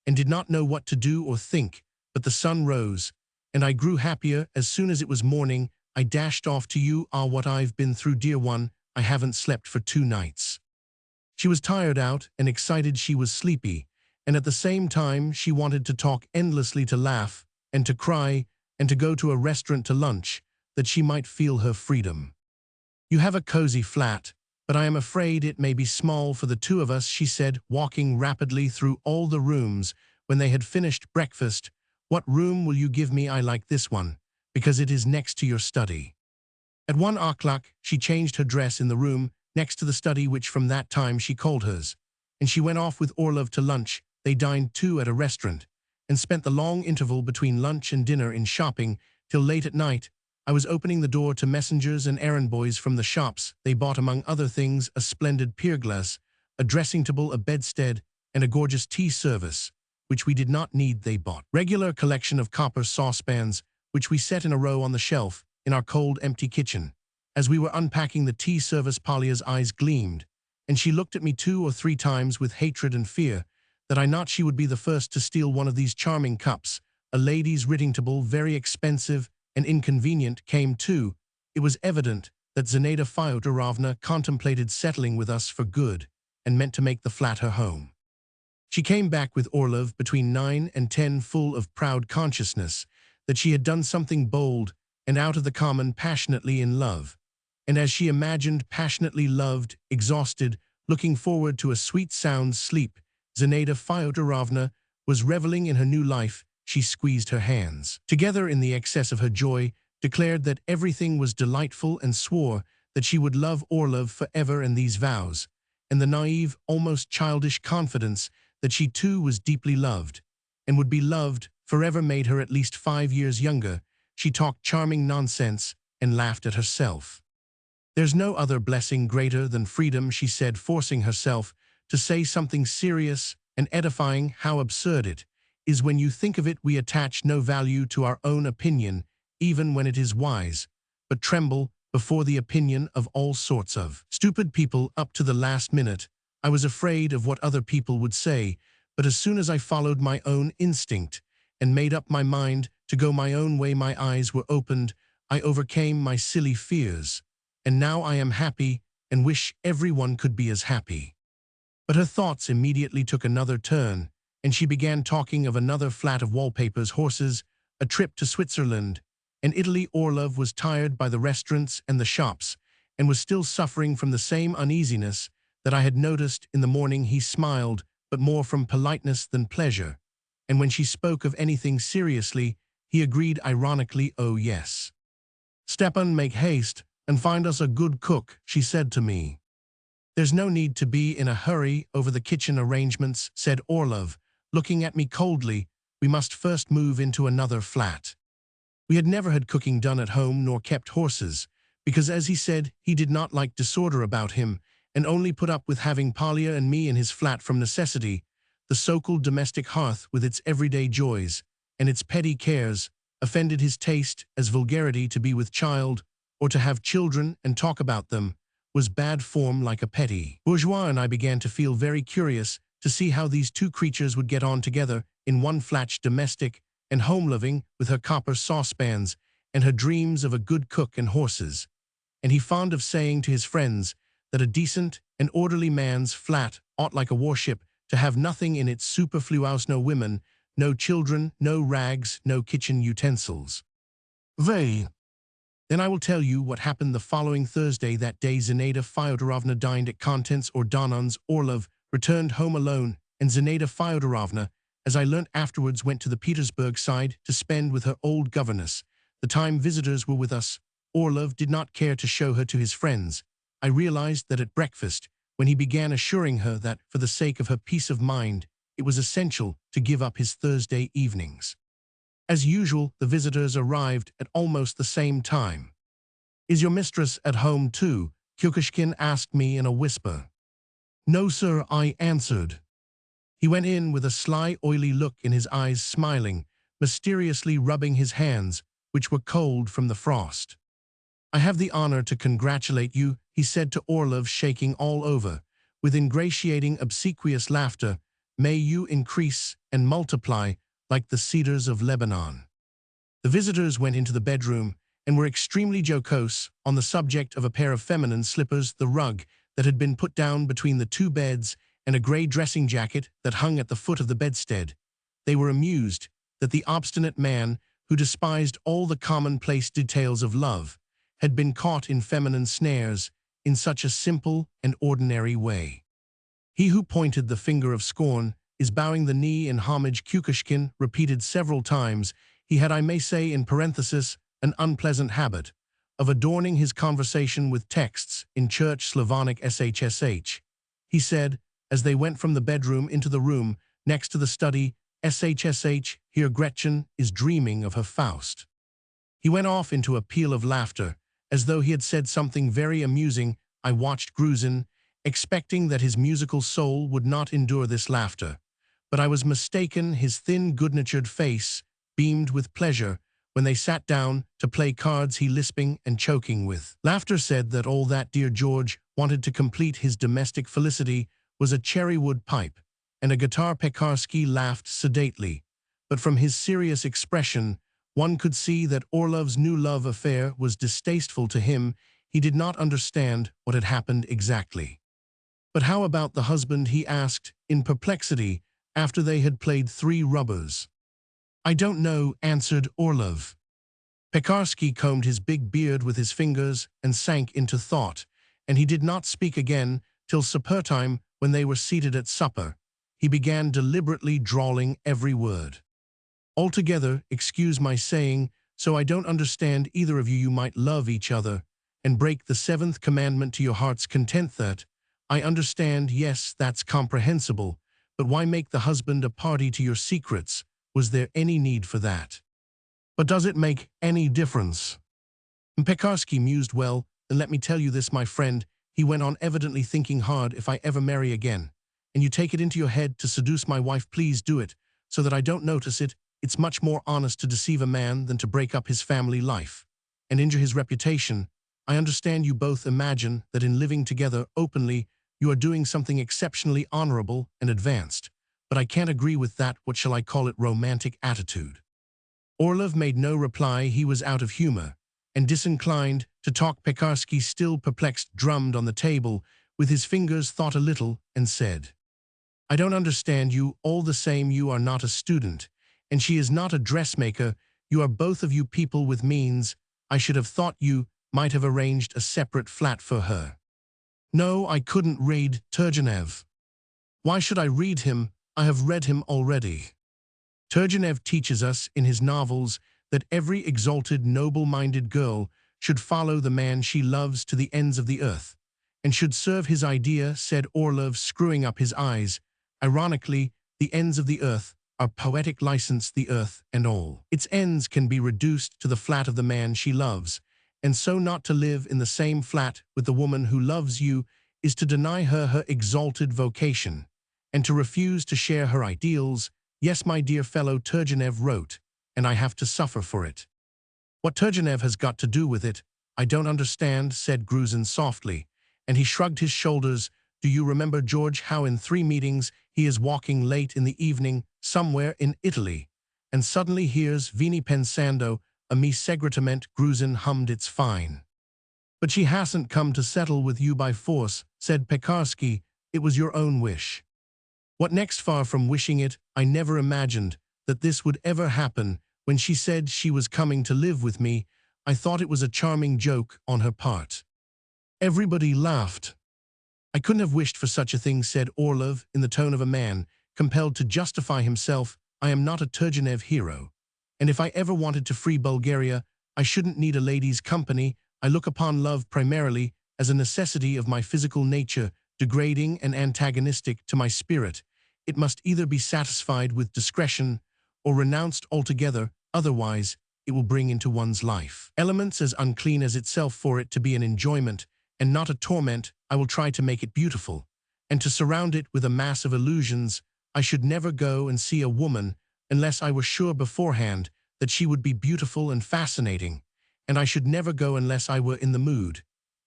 and did not know what to do or think. But the sun rose, and I grew happier. As soon as it was morning, I dashed off to you. Ah, what I've been through, dear one. I haven't slept for 2 nights. She was tired out and excited. She was sleepy, and at the same time she wanted to talk endlessly, to laugh and to cry and to go to a restaurant to lunch, that she might feel her freedom. You have a cozy flat, but I am afraid it may be small for the 2 of us, she said, walking rapidly through all the rooms when they had finished breakfast. What room will you give me? I like this one, because it is next to your study. At 1 o'clock, she changed her dress in the room next to the study which from that time she called hers, and she went off with Orlov to lunch. They dined too at a restaurant, and spent the long interval between lunch and dinner in shopping till late at night. I was opening the door to messengers and errand boys from the shops. They bought, among other things, a splendid pier glass, a dressing table, a bedstead, and a gorgeous tea service, which we did not need. They bought regular collection of copper saucepans, which we set in a row on the shelf in our cold, empty kitchen. As we were unpacking the tea service, Polya's eyes gleamed, and she looked at me 2 or 3 times with hatred and fear, that I not she would be the first to steal one of these charming cups. A lady's writing table, very expensive and inconvenient, came too. It was evident that Zinaida Fyodorovna contemplated settling with us for good, and meant to make the flat her home. She came back with Orlov between 9 and 10, full of proud consciousness that she had done something bold and out of the common, passionately in love. And as she imagined, passionately loved, exhausted, looking forward to a sweet sound sleep, Zinaida Fyodorovna was reveling in her new life. She squeezed her hands together in the excess of her joy, declared that everything was delightful, and swore that she would love Orlov forever. And these vows, and the naive, almost childish confidence that she too was deeply loved, and would be loved forever, made her at least 5 years younger. She talked charming nonsense and laughed at herself. "There's no other blessing greater than freedom," she said, forcing herself to say something serious and edifying. "How absurd it is when you think of it. We attach no value to our own opinion, even when it is wise, but tremble before the opinion of all sorts of stupid people up to the last minute. I was afraid of what other people would say, but as soon as I followed my own instinct and made up my mind to go my own way, my eyes were opened. I overcame my silly fears, and now I am happy and wish everyone could be as happy." But her thoughts immediately took another turn, and she began talking of another flat, of wallpapers, horses, a trip to Switzerland, and Italy. Orlov was tired by the restaurants and the shops, and was still suffering from the same uneasiness that I had noticed in the morning. He smiled, but more from politeness than pleasure, and when she spoke of anything seriously, he agreed ironically. "Oh yes, Stepan, make haste and find us a good cook," she said to me. "There's no need to be in a hurry over the kitchen arrangements," said Orlov, looking at me coldly. "We must first move into another flat." We had never had cooking done at home, nor kept horses, because, as he said, he did not like disorder about him, and only put up with having Polya and me in his flat from necessity. The so-called domestic hearth, with its everyday joys and its petty cares, offended his taste as vulgarity. To be with child, or to have children and talk about them, was bad form like a petty bourgeois, and I began to feel very curious to see how these two creatures would get on together in one flat, domestic and home-loving, with her copper saucepans and her dreams of a good cook and horses. And he fond of saying to his friends that a decent and orderly man's flat ought, like a warship, to have nothing in its superfluous, no women, no children, no rags, no kitchen utensils. Vey. Then I will tell you what happened the following Thursday. That day Zinaida Fyodorovna dined at Content's or Donon's. Orlov returned home alone, and Zinaida Fyodorovna, as I learnt afterwards, went to the Petersburg side to spend with her old governess. The time visitors were with us, Orlov did not care to show her to his friends. I realized that at breakfast, when he began assuring her that, for the sake of her peace of mind, it was essential to give up his Thursday evenings. As usual, the visitors arrived at almost the same time. "Is your mistress at home too?" Kukushkin asked me in a whisper. "No, sir," I answered. He went in with a sly, oily look in his eyes, smiling, mysteriously rubbing his hands, which were cold from the frost. "I have the honor to congratulate you," he said to Orlov, shaking all over, with ingratiating, obsequious laughter. "May you increase and multiply like the cedars of Lebanon." The visitors went into the bedroom and were extremely jocose on the subject of a pair of feminine slippers, the rug that had been put down between the 2 beds, and a grey dressing jacket that hung at the foot of the bedstead. They were amused that the obstinate man, who despised all the commonplace details of love, had been caught in feminine snares in such a simple and ordinary way. "He who pointed the finger of scorn is bowing the knee in homage," Kukushkin repeated several times. He had, I may say in parenthesis, an unpleasant habit of adorning his conversation with texts in Church Slavonic SHSH. He said, as they went from the bedroom into the room next to the study, SHSH, here Gretchen is dreaming of her Faust. He went off into a peal of laughter, as though he had said something very amusing. I watched Gruzin, expecting that his musical soul would not endure this laughter. But I was mistaken. His thin, good-natured face beamed with pleasure when they sat down to play cards, he lisping and choking with laughter said that all that dear George wanted to complete his domestic felicity was a cherry-wood pipe and a guitar. Pekarsky laughed sedately, but from his serious expression, one could see that Orlov's new love affair was distasteful to him. He did not understand what had happened exactly. But how about the husband, he asked, in perplexity, after they had played 3 rubbers. I don't know, answered Orlov. Pekarsky combed his big beard with his fingers and sank into thought, and he did not speak again till supper time when they were seated at supper. He began deliberately drawling every word. Altogether, excuse my saying, so I don't understand either of you. You might love each other and break the 7th commandment to your heart's content. That I understand, yes, that's comprehensible, but why make the husband a party to your secrets? Was there any need for that? But does it make any difference? Pekarsky mused. Well, then let me tell you this, my friend, he went on, evidently thinking hard. If I ever marry again, and you take it into your head to seduce my wife, please do it, so that I don't notice it. It's much more honest to deceive a man than to break up his family life and injure his reputation. I understand you both imagine that in living together openly, you are doing something exceptionally honorable and advanced. But I can't agree with that, what shall I call it, romantic attitude. Orlov made no reply. He was out of humor and disinclined to talk. Pekarsky, still perplexed, drummed on the table with his fingers, thought a little, and said, I don't understand you. All the same, you are not a student, and she is not a dressmaker. You are both of you people with means. I should have thought you might have arranged a separate flat for her. No, I couldn't read Turgenev. Why should I read him? I have read him already. Turgenev teaches us in his novels that every exalted, noble-minded girl should follow the man she loves to the ends of the earth, and should serve his idea, said Orlov, screwing up his eyes. Ironically, the ends of the earth are poetic license. The earth and all its ends can be reduced to the flat of the man she loves, and so not to live in the same flat with the woman who loves you is to deny her her exalted vocation, and to refuse to share her ideals. Yes, my dear fellow, Turgenev wrote, and I have to suffer for it. What Turgenev has got to do with it, I don't understand, said Gruzin softly, and he shrugged his shoulders. Do you remember, George, how in 3 meetings he is walking late in the evening somewhere in Italy, and suddenly hears Vini pensando a mi segretamente? Gruzin hummed. It's fine. But she hasn't come to settle with you by force, said Pekarsky. It was your own wish. What next? Far from wishing it, I never imagined that this would ever happen. When she said she was coming to live with me, I thought it was a charming joke on her part. Everybody laughed. I couldn't have wished for such a thing, said Orlov, in the tone of a man compelled to justify himself. I am not a Turgenev hero, and if I ever wanted to free Bulgaria, I shouldn't need a lady's company. I look upon love primarily as a necessity of my physical nature, degrading and antagonistic to my spirit. It must either be satisfied with discretion or renounced altogether, otherwise it will bring into one's life elements as unclean as itself. For it to be an enjoyment and not a torment, I will try to make it beautiful, and to surround it with a mass of illusions. I should never go and see a woman unless I were sure beforehand that she would be beautiful and fascinating, and I should never go unless I were in the mood.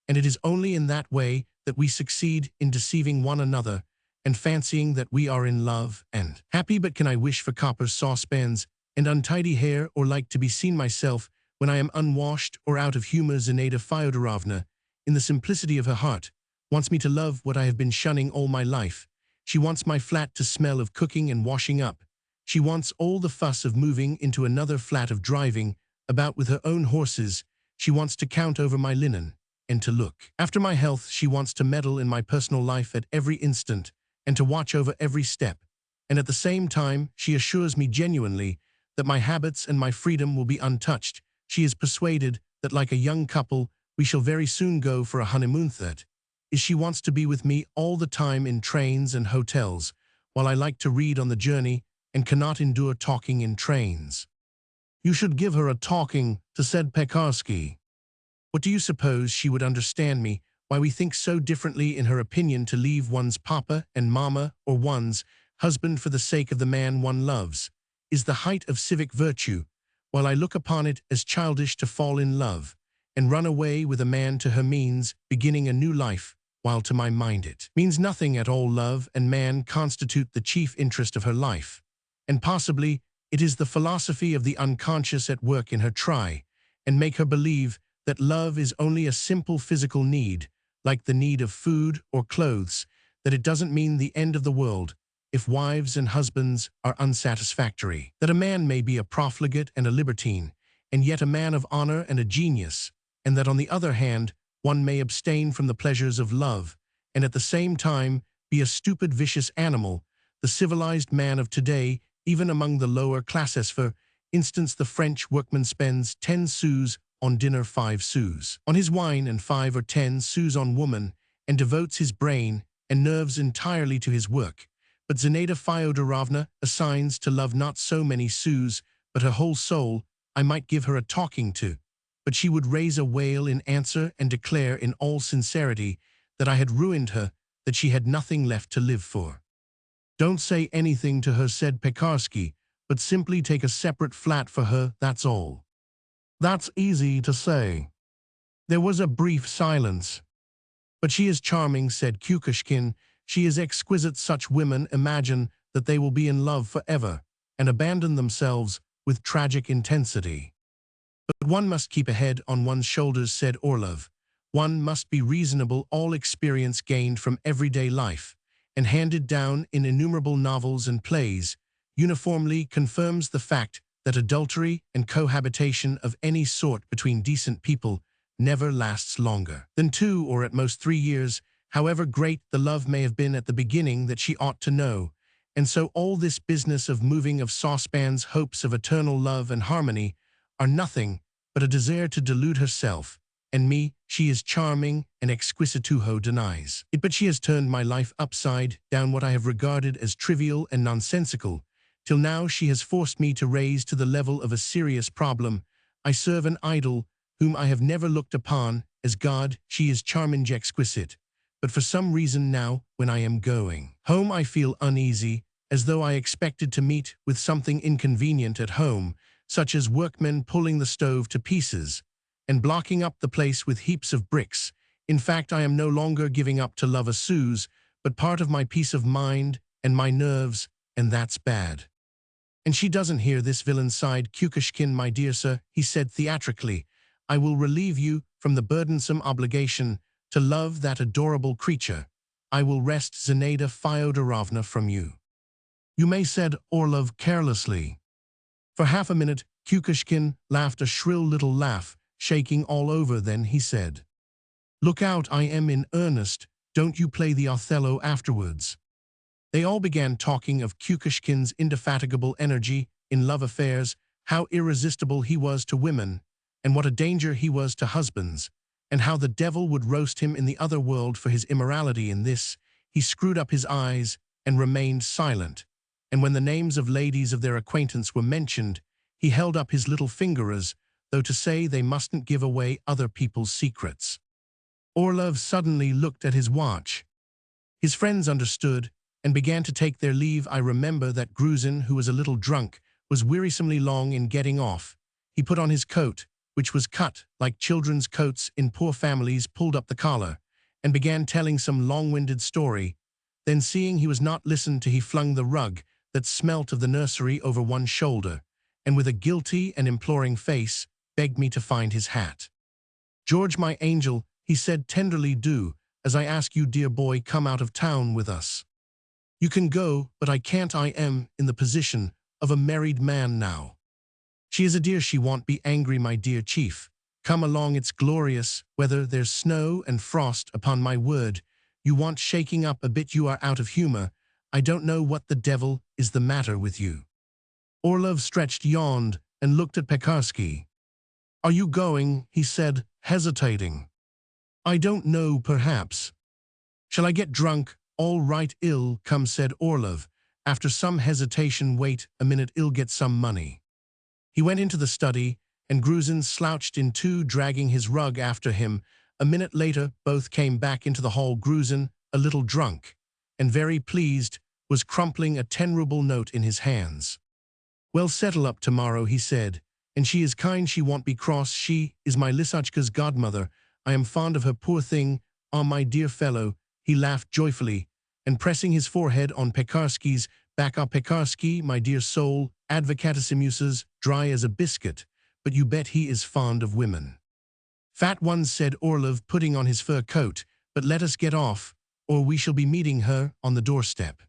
And it is only in that way that we succeed in deceiving one another and fancying that we are in love and happy. But can I wish for copper saucepans and untidy hair, or like to be seen myself when I am unwashed or out of humor? Zinaida Fyodorovna, in the simplicity of her heart, wants me to love what I have been shunning all my life. She wants my flat to smell of cooking and washing up. She wants all the fuss of moving into another flat, of driving about with her own horses. She wants to count over my linen and to look after my health. She wants to meddle in my personal life at every instant and to watch over every step. And at the same time, she assures me genuinely that my habits and my freedom will be untouched. She is persuaded that like a young couple, we shall very soon go for a honeymoon. That is, she wants to be with me all the time in trains and hotels, while I like to read on the journey and cannot endure talking in trains. You should give her a talking to, said Pekarsky. What do you suppose she would understand me, why we think so differently in her opinion to leave one's papa and mama or one's husband for the sake of the man one loves, is the height of civic virtue, while I look upon it as childish to fall in love and run away with a man to her means beginning a new life, while to my mind it means nothing at all. Love and man constitute the chief interest of her life, and possibly it is the philosophy of the unconscious at work in her try and make her believe that love is only a simple physical need, like the need of food or clothes, that it doesn't mean the end of the world if wives and husbands are unsatisfactory, that a man may be a profligate and a libertine, and yet a man of honor and a genius, and that on the other hand, one may abstain from the pleasures of love, and at the same time be a stupid, vicious animal, the civilized man of today, even among the lower classes. For instance, the French workman spends 10 sous on dinner, 5 sous on his wine, and 5 or 10 sous on woman, and devotes his brain and nerves entirely to his work. But Zinaida Fyodorovna assigns to love not so many sous, but her whole soul. I might give her a talking to, but she would raise a wail in answer and declare in all sincerity that I had ruined her, that she had nothing left to live for. Don't say anything to her, said Pekarsky, but simply take a separate flat for her, that's all. That's easy to say. There was a brief silence. But she is charming, said Kukushkin. She is exquisite. Such women imagine that they will be in love forever and abandon themselves with tragic intensity. But one must keep a head on one's shoulders, said Orlov. One must be reasonable. All experience gained from everyday life and handed down in innumerable novels and plays uniformly confirms the fact that adultery and cohabitation of any sort between decent people never lasts longer than 2 or at most 3 years, however great the love may have been at the beginning that she ought to know. And so all this business of moving of saucepans, hopes of eternal love and harmony, are nothing but a desire to delude herself and me. She is charming and exquisite, who denies it, but she has turned my life upside down. What I have regarded as trivial and nonsensical till now she has forced me to raise to the level of a serious problem. I serve an idol whom I have never looked upon as God. She is charming, exquisite, but for some reason now, when I am going home, I feel uneasy, as though I expected to meet with something inconvenient at home, such as workmen pulling the stove to pieces and blocking up the place with heaps of bricks. In fact, I am no longer giving up to love a sous, but part of my peace of mind and my nerves, and that's bad. And she doesn't hear this, villain, sighed Kukushkin. My dear sir, he said theatrically, I will relieve you from the burdensome obligation to love that adorable creature. I will wrest Zinaida Fyodorovna from you. You may, said Orlov carelessly. For half a minute, Kukushkin laughed a shrill little laugh, shaking all over. Then he said, Look out, I am in earnest. Don't you play the Othello afterwards. They all began talking of Kukushkin's indefatigable energy in love affairs, how irresistible he was to women, and what a danger he was to husbands, and how the devil would roast him in the other world for his immorality in this. He screwed up his eyes and remained silent, and when the names of ladies of their acquaintance were mentioned, he held up his little finger as though to say they mustn't give away other people's secrets. Orlov suddenly looked at his watch. His friends understood and began to take their leave. I remember that Gruzin, who was a little drunk, was wearisomely long in getting off. He put on his coat, which was cut like children's coats in poor families, pulled up the collar, and began telling some long-winded story. Then, seeing he was not listened to, he flung the rug that smelt of the nursery over one shoulder, and with a guilty and imploring face, begged me to find his hat. George, my angel, he said tenderly, do, as I ask you, dear boy, come out of town with us. You can go, but I can't. I am in the position of a married man now. She is a dear, she won't be angry, my dear chief. Come along, it's glorious, whether there's snow and frost, upon my word. You want shaking up a bit, you are out of humor. I don't know what the devil is the matter with you. Orlov stretched, yawned, and looked at Pekarsky. Are you going? He said, hesitating. I don't know, perhaps. Shall I get drunk? All right, ill, come, said Orlov. After some hesitation, wait a minute, I'll get some money. He went into the study, and Gruzin slouched in too, dragging his rug after him. A minute later, both came back into the hall. Gruzin, a little drunk, and very pleased, was crumpling a 10-ruble note in his hands. Well, settle up tomorrow, he said. And she is kind, she won't be cross. She is my Lisachka's godmother. I am fond of her, poor thing. Ah, my dear fellow, he laughed joyfully, and pressing his forehead on Pekarsky's back. Ah, Pekarsky, my dear soul, advocatissimuses, dry as a biscuit, but you bet he is fond of women. Fat ones, said Orlov, putting on his fur coat, but let us get off, or we shall be meeting her on the doorstep.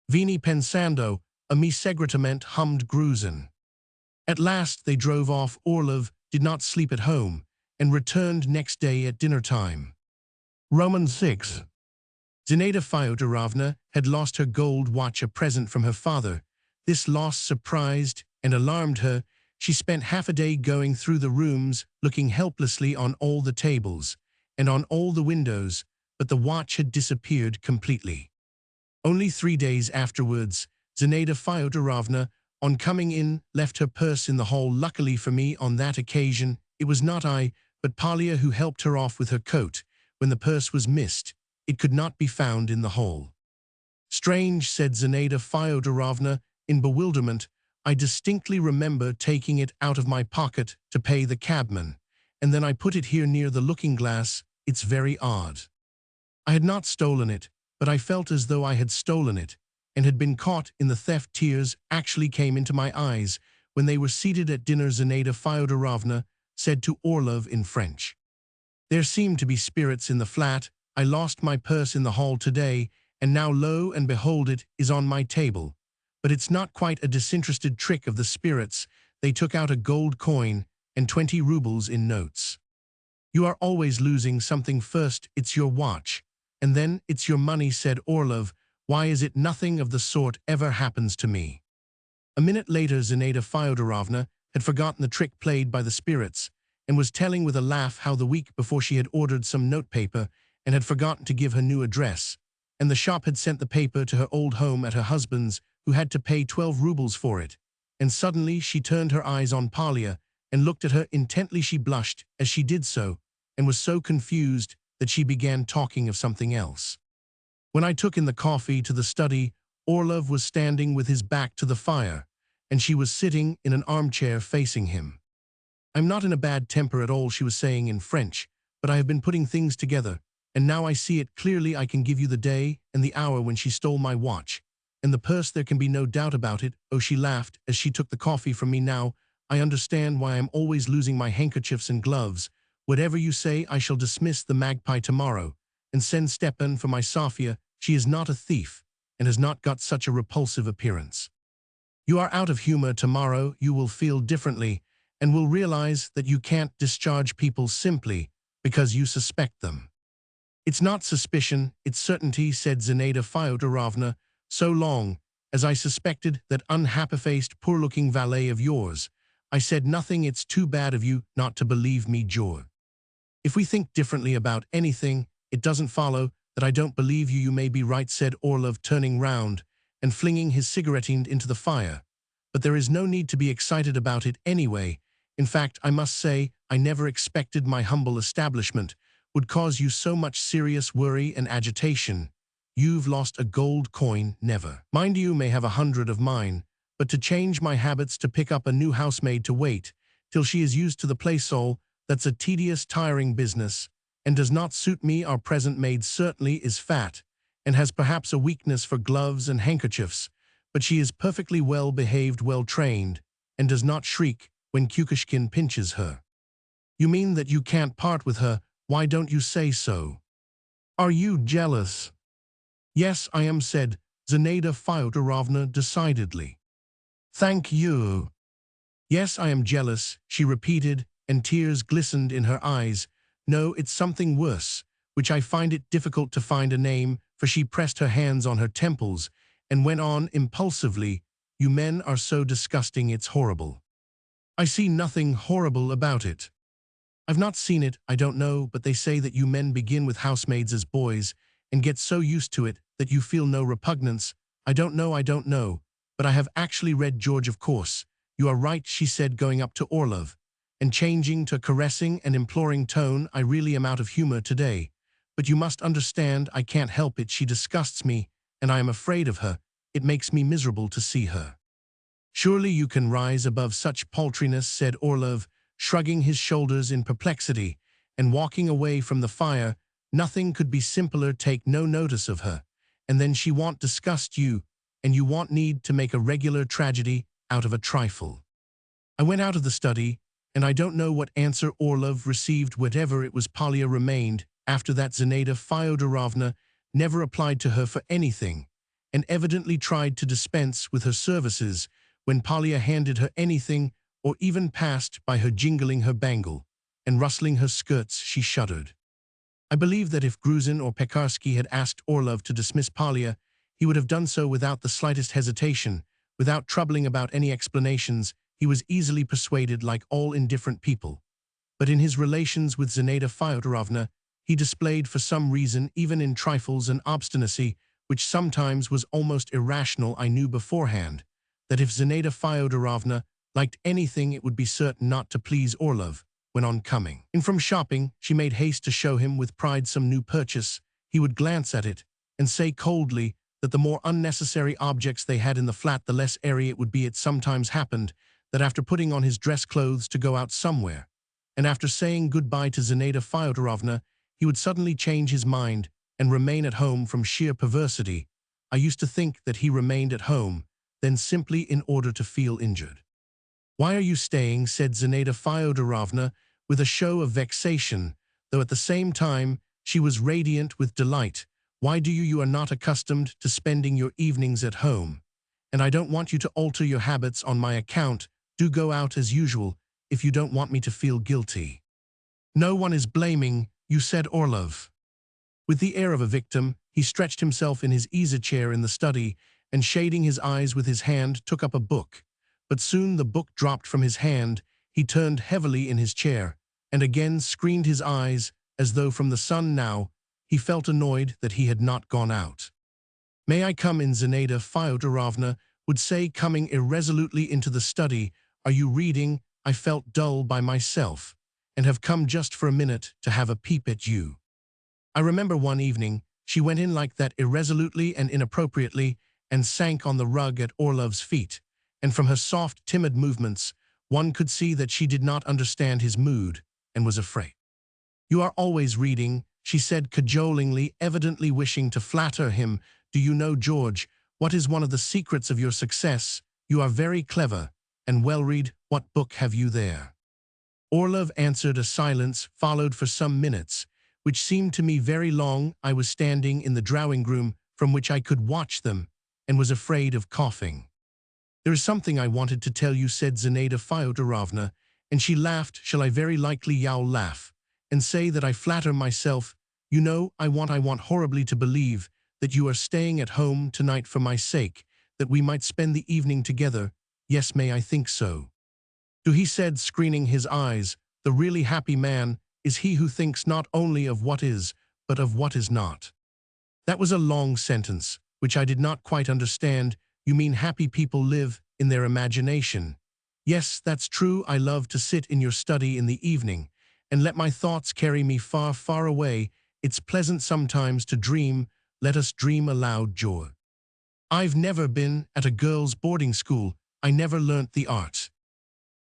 Vini pensando, a mi segretamente, hummed Gruzin. At last they drove off. Orlov did not sleep at home, and returned next day at dinner time. Roman 6. Zinaida Fyodorovna had lost her gold watch, a present from her father. This loss surprised and alarmed her. She spent half a day going through the rooms, looking helplessly on all the tables and on all the windows, but the watch had disappeared completely. Only 3 days afterwards, Zinaida Fyodorovna, on coming in, left her purse in the hall. Luckily for me, on that occasion, it was not I, but Polya who helped her off with her coat. When the purse was missed, it could not be found in the hall. Strange, said Zinaida Fyodorovna, in bewilderment. I distinctly remember taking it out of my pocket to pay the cabman, and then I put it here near the looking-glass. It's very odd. I had not stolen it, but I felt as though I had stolen it, and had been caught in the theft. Tears actually came into my eyes when they were seated at dinner. Zinaida Fyodorovna said to Orlov in French, there seemed to be spirits in the flat. I lost my purse in the hall today, and now lo and behold it is on my table. But it's not quite a disinterested trick of the spirits. They took out a gold coin and 20 rubles in notes. You are always losing something. First it's your watch, and then it's your money, said Orlov. Why is it nothing of the sort ever happens to me? A minute later, Zinaida Fyodorovna had forgotten the trick played by the spirits, and was telling with a laugh how the week before she had ordered some notepaper and had forgotten to give her new address, and the shop had sent the paper to her old home at her husband's, who had to pay 12 rubles for it. And suddenly she turned her eyes on Polya and looked at her intently. She blushed as she did so, and was so confused that she began talking of something else. When I took in the coffee to the study, Orlov was standing with his back to the fire, and she was sitting in an armchair facing him. I'm not in a bad temper at all, she was saying in French, but I have been putting things together, and now I see it clearly. I can give you the day and the hour when she stole my watch, and the purse. There can be no doubt about it. Oh, she laughed as she took the coffee from me. Now I understand why I'm always losing my handkerchiefs and gloves. Whatever you say, I shall dismiss the magpie tomorrow, and send Stepan for my Sofia. She is not a thief, and has not got such a repulsive appearance. You are out of humor. Tomorrow you will feel differently, and will realize that you can't discharge people simply because you suspect them. It's not suspicion, it's certainty, said Zinaida Fyodorovna. So long as I suspected that unhappy-faced, poor-looking valet of yours, I said nothing. It's too bad of you not to believe me, Jor. If we think differently about anything, it doesn't follow that I don't believe you. You may be right, said Orlov, turning round and flinging his cigarette end into the fire. But there is no need to be excited about it anyway. In fact, I must say, I never expected my humble establishment would cause you so much serious worry and agitation. You've lost a gold coin, never. Mind, you may have 100 of mine, but to change my habits, to pick up a new housemaid to wait till she is used to the place, all that's a tedious, tiring business, and does not suit me. Our present maid certainly is fat, and has perhaps a weakness for gloves and handkerchiefs, but she is perfectly well behaved, well trained, and does not shriek when Kukushkin pinches her. You mean that you can't part with her? Why don't you say so? Are you jealous? Yes, I am, said Zinaida Fyodorovna decidedly. Thank you. Yes, I am jealous, she repeated, and tears glistened in her eyes. No, it's something worse, which I find it difficult to find a name for. She pressed her hands on her temples and went on impulsively, you men are so disgusting, it's horrible. I see nothing horrible about it. I've not seen it, I don't know, but they say that you men begin with housemaids as boys and get so used to it that you feel no repugnance. I don't know, but I have actually read George, of course. You are right, she said, going up to Orlov, and changing to a caressing and imploring tone. I really am out of humor today. But you must understand, I can't help it. She disgusts me, and I am afraid of her. It makes me miserable to see her. Surely you can rise above such paltriness, said Orlov, shrugging his shoulders in perplexity, and walking away from the fire. Nothing could be simpler. Take no notice of her. And then she won't disgust you, and you won't need to make a regular tragedy out of a trifle. I went out of the study, and I don't know what answer Orlov received. Whatever it was, Polya remained. After that, Zinaida Fyodorovna never applied to her for anything, and evidently tried to dispense with her services when Polya handed her anything, or even passed by her jingling her bangle and rustling her skirts. She shuddered. I believe that if Gruzin or Pekarsky had asked Orlov to dismiss Polya, he would have done so without the slightest hesitation, without troubling about any explanations. He was easily persuaded, like all indifferent people. But in his relations with Zinaida Fyodorovna, he displayed for some reason, even in trifles, an obstinacy which sometimes was almost irrational. I knew beforehand that if Zinaida Fyodorovna liked anything, it would be certain not to please Orlov. When on coming in from shopping, she made haste to show him with pride some new purchase, he would glance at it and say coldly that the more unnecessary objects they had in the flat, the less airy it would be. It sometimes happened that after putting on his dress clothes to go out somewhere, and after saying goodbye to Zinaida Fyodorovna, he would suddenly change his mind and remain at home from sheer perversity. I used to think that he remained at home then simply in order to feel injured. Why are you staying? Said Zinaida Fyodorovna with a show of vexation, though at the same time she was radiant with delight. Why do you are not accustomed to spending your evenings at home, and I don't want you to alter your habits on my account. Do go out as usual if you don't want me to feel guilty. No one is blaming you, said Orlov. With the air of a victim, he stretched himself in his easy-chair in the study and, shading his eyes with his hand, took up a book. But soon the book dropped from his hand. He turned heavily in his chair and again screened his eyes as though from the sun. Now he felt annoyed that he had not gone out. May I come in? Zinaida Fyodorovna would say, coming irresolutely into the study. Are you reading? I felt dull by myself, and have come just for a minute to have a peep at you. I remember one evening she went in like that, irresolutely and inappropriately, and sank on the rug at Orlov's feet, and from her soft, timid movements, one could see that she did not understand his mood and was afraid. You are always reading, she said cajolingly, evidently wishing to flatter him. Do you know, George, what is one of the secrets of your success? You are very clever and well-read. What book have you there? Orlov answered. A silence followed for some minutes, which seemed to me very long. I was standing in the drawing-room from which I could watch them, and was afraid of coughing. There is something I wanted to tell you, said Zinaida Fyodorovna, and she laughed. Shall I? Very likely you'll laugh and say that I flatter myself. You know, I want horribly to believe that you are staying at home tonight for my sake, that we might spend the evening together. Yes, may I think so? Do, he said, screening his eyes. The really happy man is he who thinks not only of what is, but of what is not. That was a long sentence, which I did not quite understand. You mean happy people live in their imagination? Yes, that's true. I love to sit in your study in the evening and let my thoughts carry me far, far away. It's pleasant sometimes to dream. Let us dream aloud, George. I've never been at a girls' boarding school. I never learnt the art.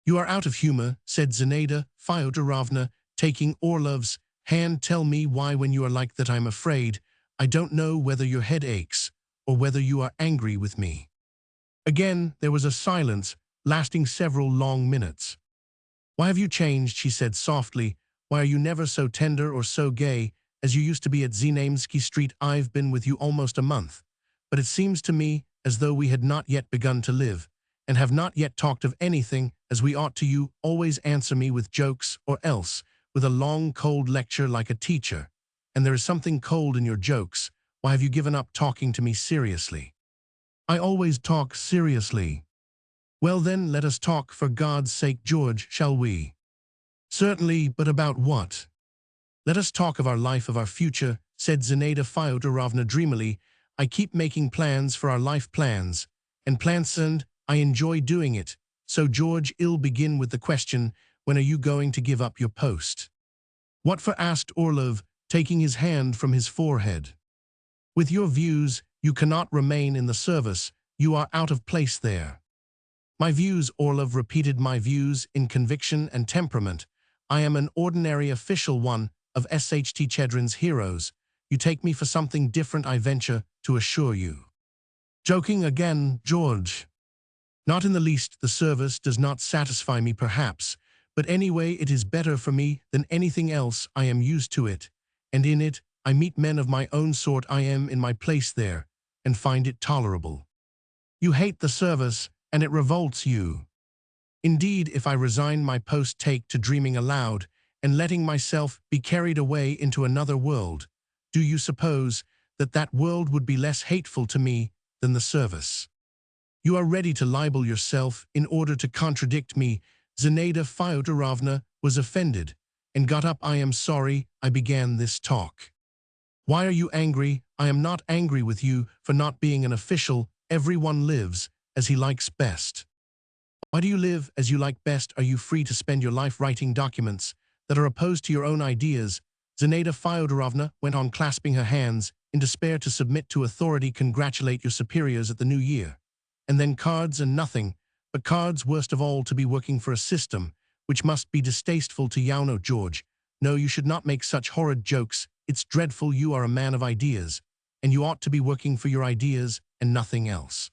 You are out of humor, said Zinaida Fyodorovna, taking Orlov's hand. Tell me why, when you are like that, I'm afraid. I don't know whether your head aches or whether you are angry with me. Again there was a silence, lasting several long minutes. Why have you changed? She said softly. Why are you never so tender or so gay as you used to be at Znamensky Street? I've been with you almost a month, but it seems to me as though we had not yet begun to live, and have not yet talked of anything as we ought to. You always answer me with jokes, or else with a long, cold lecture like a teacher, and there is something cold in your jokes. Why have you given up talking to me seriously? I always talk seriously. Well then, let us talk, for God's sake, George, shall we? Certainly, but about what? Let us talk of our life, of our future, said Zinaida Fyodorovna dreamily. I keep making plans for our life, plans, and I enjoy doing it. So George, I'll begin with the question, when are you going to give up your post? What for? Asked Orlov, taking his hand from his forehead. With your views, you cannot remain in the service. You are out of place there. My views, Orlov repeated, my views in conviction and temperament. I am an ordinary official, one of Sht Chedrin's heroes. You take me for something different, I venture to assure you. Joking again, George? Not in the least. The service does not satisfy me, perhaps, but anyway it is better for me than anything else. I am used to it, and in it I meet men of my own sort. I am in my place there, and find it tolerable. You hate the service, and it revolts you. Indeed, if I resign my post, take to dreaming aloud, and letting myself be carried away into another world, do you suppose that that world would be less hateful to me than the service? You are ready to libel yourself in order to contradict me. Zinaida Fyodorovna was offended, and got up. I am sorry I began this talk. Why are you angry? I am not angry with you for not being an official. Everyone lives as he likes best. Why do you live as you like best? Are you free to spend your life writing documents that are opposed to your own ideas? Zinaida Fyodorovna went on, clasping her hands in despair. To submit to authority, congratulate your superiors at the new year, and then cards and nothing but cards. Worst of all, to be working for a system which must be distasteful to you. No, George, no, you should not make such horrid jokes. It's dreadful. You are a man of ideas, and you ought to be working for your ideas and nothing else.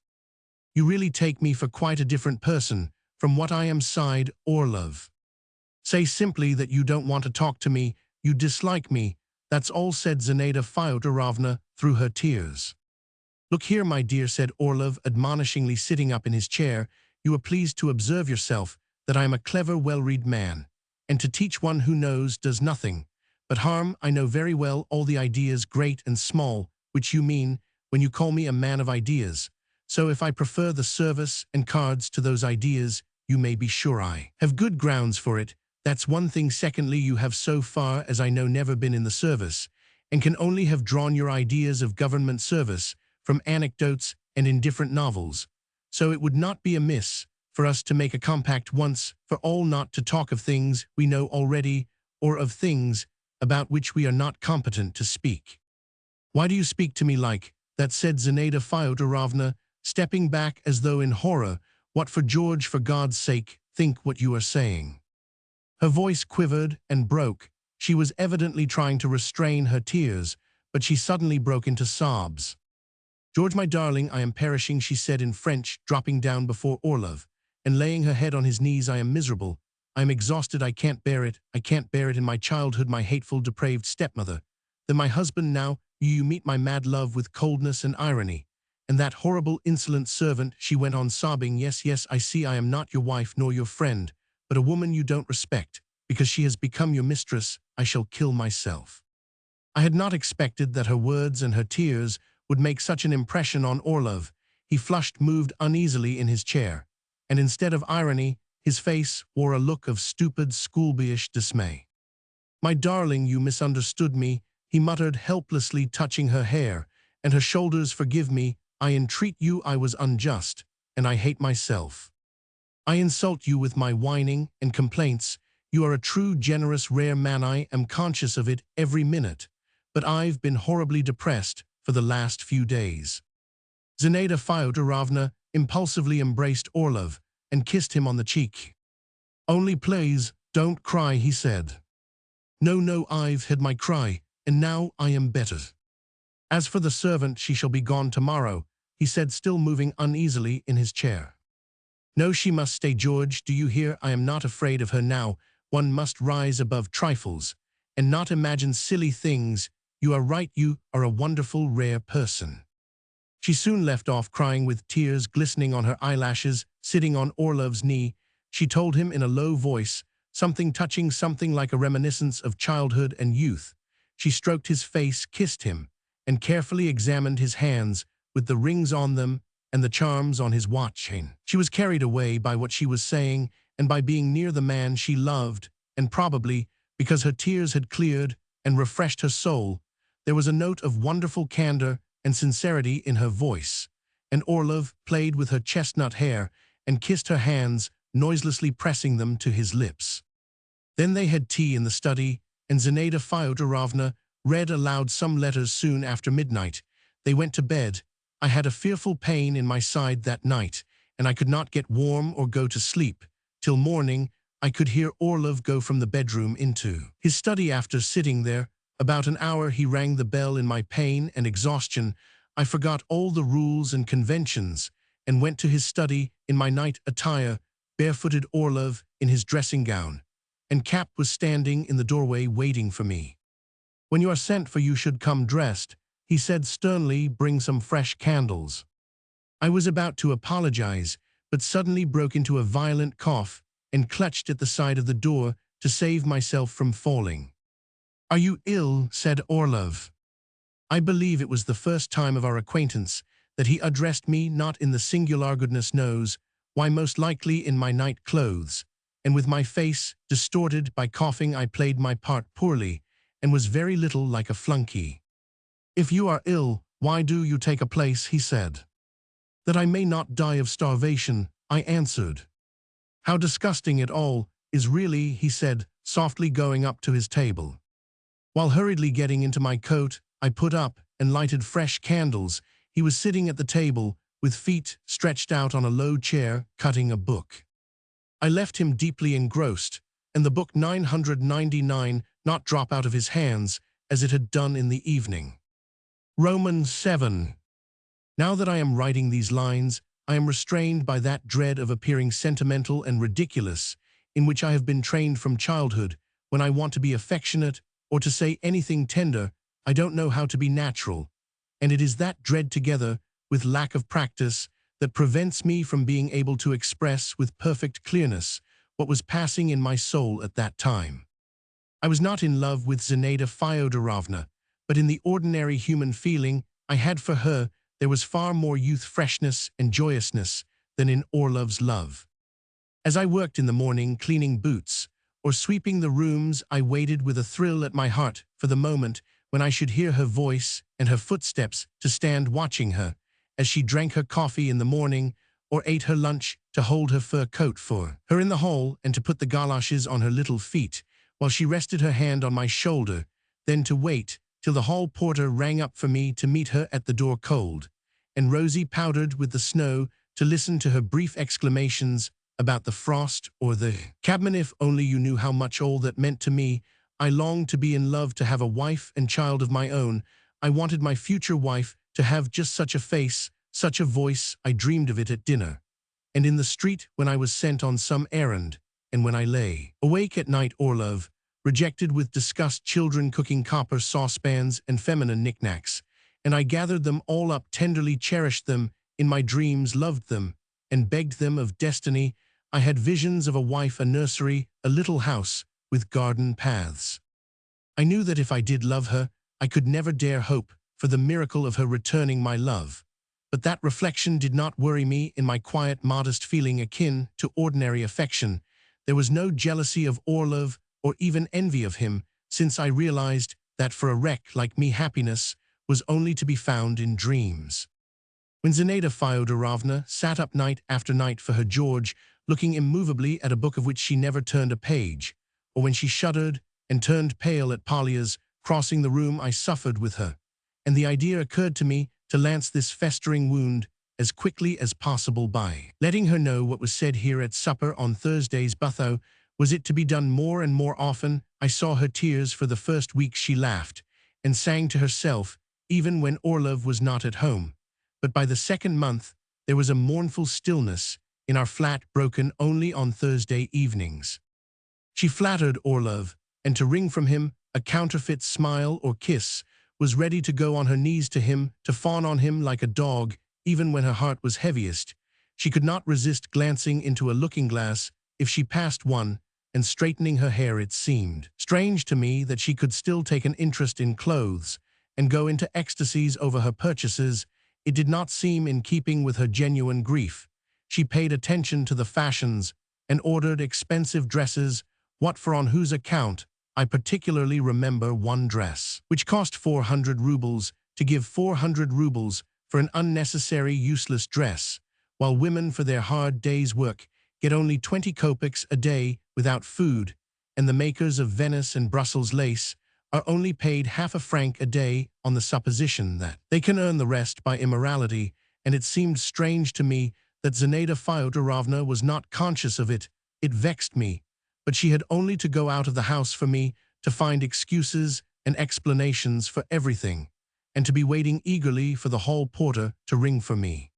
You really take me for quite a different person from what I am, sighed Orlov. Say simply that you don't want to talk to me, you dislike me, that's all, said Zinaida Fyodorovna through her tears. Look here, my dear, said Orlov admonishingly, sitting up in his chair, you are pleased to observe yourself that I am a clever, well-read man, and to teach one who knows does nothing but harm. I know very well all the ideas, great and small, which you mean when you call me a man of ideas. So if I prefer the service and cards to those ideas, you may be sure I have good grounds for it. That's one thing. Secondly, you have, so far as I know, never been in the service, and can only have drawn your ideas of government service from anecdotes and indifferent novels. So it would not be amiss for us to make a compact once for all not to talk of things we know already, or of things about which we are not competent to speak. Why do you speak to me like that? Said Zinaida Fyodorovna, stepping back as though in horror. What for, George? For God's sake, think what you are saying. Her voice quivered and broke. She was evidently trying to restrain her tears, but she suddenly broke into sobs. George, my darling, I am perishing, she said in French, dropping down before Orlov and laying her head on his knees. I am miserable. I am exhausted. I can't bear it. I can't bear it. In my childhood, my hateful, depraved stepmother. Then my husband. Now you meet my mad love with coldness and irony. And that horrible, insolent servant, she went on sobbing. Yes, yes, I see I am not your wife nor your friend, but a woman you don't respect, because she has become your mistress. I shall kill myself. I had not expected that her words and her tears would make such an impression on Orlov. He flushed, moved uneasily in his chair, and instead of irony, his face wore a look of stupid, schoolboyish dismay. My darling, you misunderstood me, he muttered helplessly, touching her hair and her shoulders. Forgive me, I entreat you. I was unjust, and I hate myself. I insult you with my whining and complaints. You are a true, generous, rare man. I am conscious of it every minute, but I've been horribly depressed for the last few days. Zinaida Fyodorovna impulsively embraced Orlov and kissed him on the cheek. Only please, don't cry, he said. No, no, I've had my cry, and now I am better. As for the servant, she shall be gone tomorrow, he said, still moving uneasily in his chair. No, she must stay, George, do you hear? I am not afraid of her now. One must rise above trifles, and not imagine silly things. You are right, you are a wonderful, rare person. She soon left off crying, with tears glistening on her eyelashes. Sitting on Orlov's knee, she told him in a low voice something touching, something like a reminiscence of childhood and youth. She stroked his face, kissed him, and carefully examined his hands with the rings on them and the charms on his watch chain. She was carried away by what she was saying and by being near the man she loved, and probably, because her tears had cleared and refreshed her soul, there was a note of wonderful candor and sincerity in her voice, and Orlov played with her chestnut hair and kissed her hands, noiselessly pressing them to his lips. Then they had tea in the study, and Zinaida Fyodorovna read aloud some letters soon after midnight. They went to bed. I had a fearful pain in my side that night, and I could not get warm or go to sleep. Till morning, I could hear Orlov go from the bedroom into his study. After sitting there about an hour, he rang the bell. In my pain and exhaustion, I forgot all the rules and conventions and went to his study in my night attire. Barefooted Orlov, in his dressing gown and cap, was standing in the doorway waiting for me. "When you are sent for, you should come dressed," he said sternly. "Bring some fresh candles." I was about to apologize, but suddenly broke into a violent cough and clutched at the side of the door to save myself from falling. "Are you ill?" said Orlov. I believe it was the first time of our acquaintance that he addressed me not in the singular. Goodness knows why, most likely in my night clothes, and with my face distorted by coughing. I played my part poorly and was very little like a flunky. "If you are ill, why do you take a place?" he said. "That I may not die of starvation," I answered. "How disgusting it all is, really," he said, softly, going up to his table. While hurriedly getting into my coat, I put up and lighted fresh candles. He was sitting at the table, with feet stretched out on a low chair, cutting a book. I left him deeply engrossed, and the book 999 not drop out of his hands as it had done in the evening. Romans 7. Now that I am writing these lines, I am restrained by that dread of appearing sentimental and ridiculous, in which I have been trained from childhood. When I want to be affectionate or to say anything tender, I don't know how to be natural, and it is that dread, together with lack of practice, that prevents me from being able to express with perfect clearness what was passing in my soul at that time. I was not in love with Zinaida Fyodorovna, but in the ordinary human feeling I had for her there was far more youth, freshness, and joyousness than in Orlov's love. As I worked in the morning cleaning boots or sweeping the rooms, I waited with a thrill at my heart for the moment when I should hear her voice and her footsteps, to stand watching her as she drank her coffee in the morning or ate her lunch, to hold her fur coat for her in the hall, and to put the galoshes on her little feet while she rested her hand on my shoulder, then to wait till the hall porter rang up for me to meet her at the door, cold and rosy, powdered with the snow, to listen to her brief exclamations about the frost or the cabman. If only you knew how much all that meant to me. I longed to be in love, to have a wife and child of my own. I wanted my future wife to have just such a face, such a voice. I dreamed of it at dinner, and in the street when I was sent on some errand, and when I lay awake at night. Orlov, rejected with disgust, children cooking copper saucepans and feminine knickknacks, and I gathered them all up, tenderly cherished them in my dreams, loved them, and begged them of destiny. I had visions of a wife, a nursery, a little house with garden paths. I knew that if I did love her, I could never dare hope for the miracle of her returning my love. But that reflection did not worry me. In my quiet, modest feeling akin to ordinary affection, there was no jealousy of Orlov or even envy of him, since I realized that for a wreck like me happiness was only to be found in dreams. When Zinaida Fyodorovna sat up night after night for her George, looking immovably at a book of which she never turned a page, or when she shuddered and turned pale at Polya's crossing the room, I suffered with her, and the idea occurred to me to lance this festering wound as quickly as possible by letting her know what was said here at supper on Thursdays. But though was it to be done more and more often, I saw her tears. For the first week she laughed and sang to herself, even when Orlov was not at home. But by the second month, there was a mournful stillness in our flat, broken only on Thursday evenings. She flattered Orlov, and to wring from him a counterfeit smile or kiss, was ready to go on her knees to him, to fawn on him like a dog. Even when her heart was heaviest, she could not resist glancing into a looking-glass if she passed one, and straightening her hair. It seemed strange to me that she could still take an interest in clothes and go into ecstasies over her purchases, It did not seem in keeping with her genuine grief. She paid attention to the fashions and ordered expensive dresses, what for on whose account. I particularly remember one dress, which cost 400 rubles, to give 400 rubles for an unnecessary, useless dress, while women for their hard day's work get only 20 kopecks a day without food, and the makers of Venice and Brussels lace are only paid half a franc a day on the supposition that they can earn the rest by immorality, and it seemed strange to me that Zinaida Fyodorovna was not conscious of it. It vexed me, but she had only to go out of the house for me to find excuses and explanations for everything, and to be waiting eagerly for the hall porter to ring for me.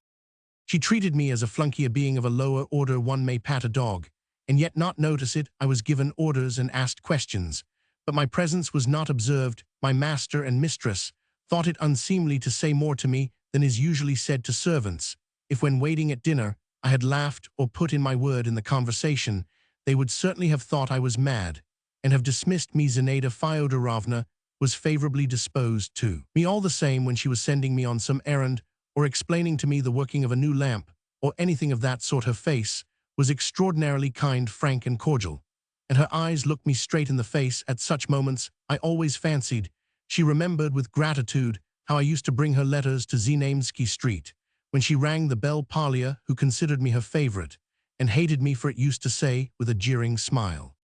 She treated me as a flunky, a being of a lower order one may pat a dog, and yet not notice it. I was given orders and asked questions, but my presence was not observed. My master and mistress thought it unseemly to say more to me than is usually said to servants. If when waiting at dinner I had laughed or put in my word in the conversation, they would certainly have thought I was mad, and have dismissed me. Zinaida Fyodorovna was favorably disposed to me all the same when she was sending me on some errand or explaining to me the working of a new lamp or anything of that sort. Her face was extraordinarily kind, frank, and cordial, and her eyes looked me straight in the face. At such moments I always fancied she remembered with gratitude how I used to bring her letters to Znamensky Street. When she rang the bell, Polya, who considered me her favorite and hated me for it, used to say with a jeering smile,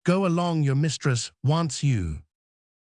"Go along, your mistress wants you."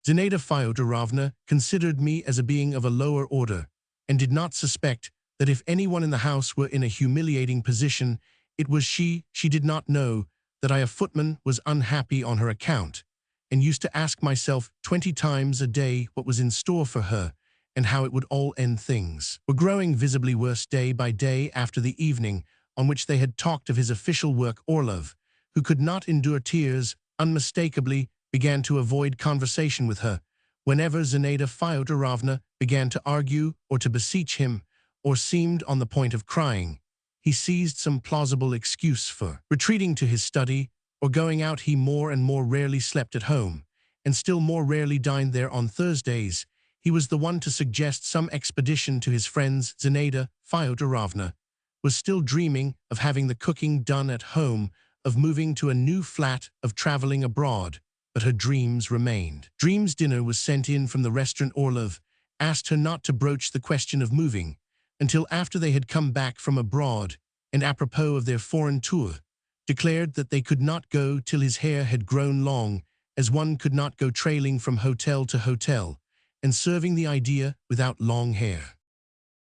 Zinaida Fyodorovna considered me as a being of a lower order, and did not suspect that if anyone in the house were in a humiliating position, it was she. She did not know that I, a footman, was unhappy on her account, and used to ask myself 20 times a day what was in store for her, and how it would all end. Things were growing visibly worse day by day. After the evening on which they had talked of his official work, Orlov, who could not endure tears, unmistakably began to avoid conversation with her. Whenever Zinaida Fyodorovna began to argue or to beseech him, or seemed on the point of crying, he seized some plausible excuse for retreating to his study or going out. He more and more rarely slept at home, and still more rarely dined there on Thursdays. He was the one to suggest some expedition to his friends. Zinaida Fyodorovna was still dreaming of having the cooking done at home, of moving to a new flat, of traveling abroad, but her dreams remained dreams. Dinner was sent in from the restaurant. Orlov asked her not to broach the question of moving until after they had come back from abroad, and apropos of their foreign tour, declared that they could not go till his hair had grown long, as one could not go trailing from hotel to hotel, and serving the idea without long hair.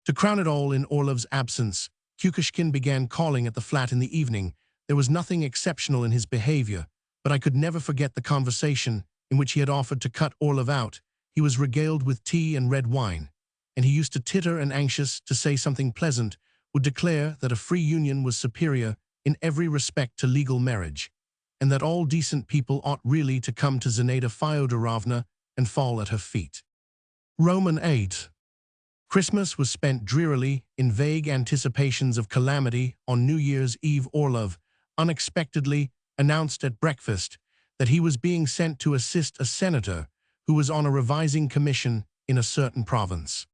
To crown it all, in Orlov's absence, Kukushkin began calling at the flat in the evening. There was nothing exceptional in his behavior, but I could never forget the conversation in which he had offered to cut Orlov out. He was regaled with tea and red wine, and he used to titter, and anxious to say something pleasant, would declare that a free union was superior in every respect to legal marriage, and that all decent people ought really to come to Zinaida Fyodorovna and fall at her feet. Roman 8. Christmas was spent drearily in vague anticipations of calamity. On New Year's Eve, Orlov unexpectedly announced at breakfast that he was being sent to assist a senator who was on a revising commission in a certain province.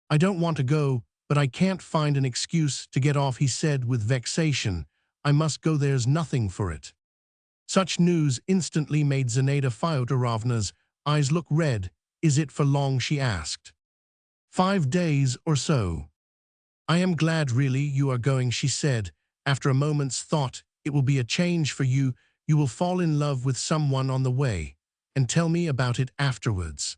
"I don't want to go, but I can't find an excuse to get off," he said with vexation. "I must go, there's nothing for it." Such news instantly made Zinaida Fyodorovna's eyes look red. "Is it for long?" she asked. 5 days or so." "I am glad really you are going," she said. After a moment's thought, "It will be a change for you. You will fall in love with someone on the way, and tell me about it afterwards."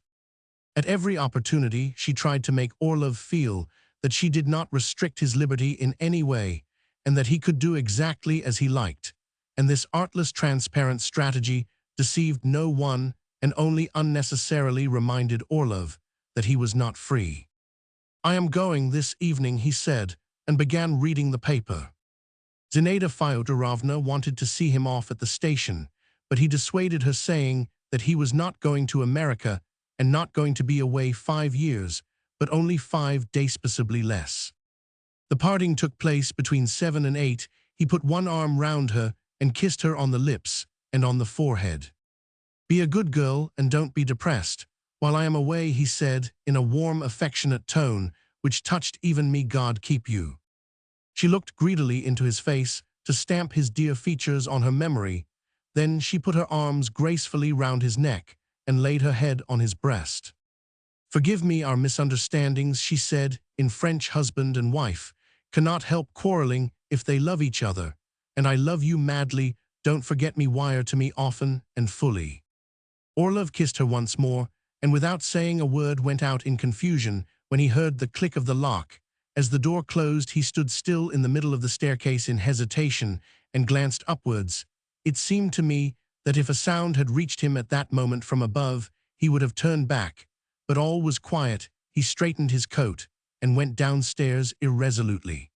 At every opportunity she tried to make Orlov feel that she did not restrict his liberty in any way, and that he could do exactly as he liked, and this artless, transparent strategy deceived no one and only unnecessarily reminded Orlov that he was not free. "I am going this evening," he said, and began reading the paper. Zinaida Fyodorovna wanted to see him off at the station, but he dissuaded her, saying that he was not going to America and not going to be away 5 years, but only 5 days, possibly less. The parting took place between 7 and 8. He put one arm round her and kissed her on the lips and on the forehead. "Be a good girl and don't be depressed while I am away," he said in a warm, affectionate tone, which touched even me. God keep you." She looked greedily into his face to stamp his dear features on her memory. Then she put her arms gracefully round his neck and laid her head on his breast. "Forgive me our misunderstandings," she said, in French. "Husband and wife cannot help quarreling if they love each other, and I love you madly. Don't forget me. Wire to me often and fully." Orlov kissed her once more, and without saying a word went out in confusion when he heard the click of the lock. As the door closed, he stood still in the middle of the staircase in hesitation and glanced upwards. It seemed to me that if a sound had reached him at that moment from above, he would have turned back. But all was quiet. He straightened his coat and went downstairs irresolutely.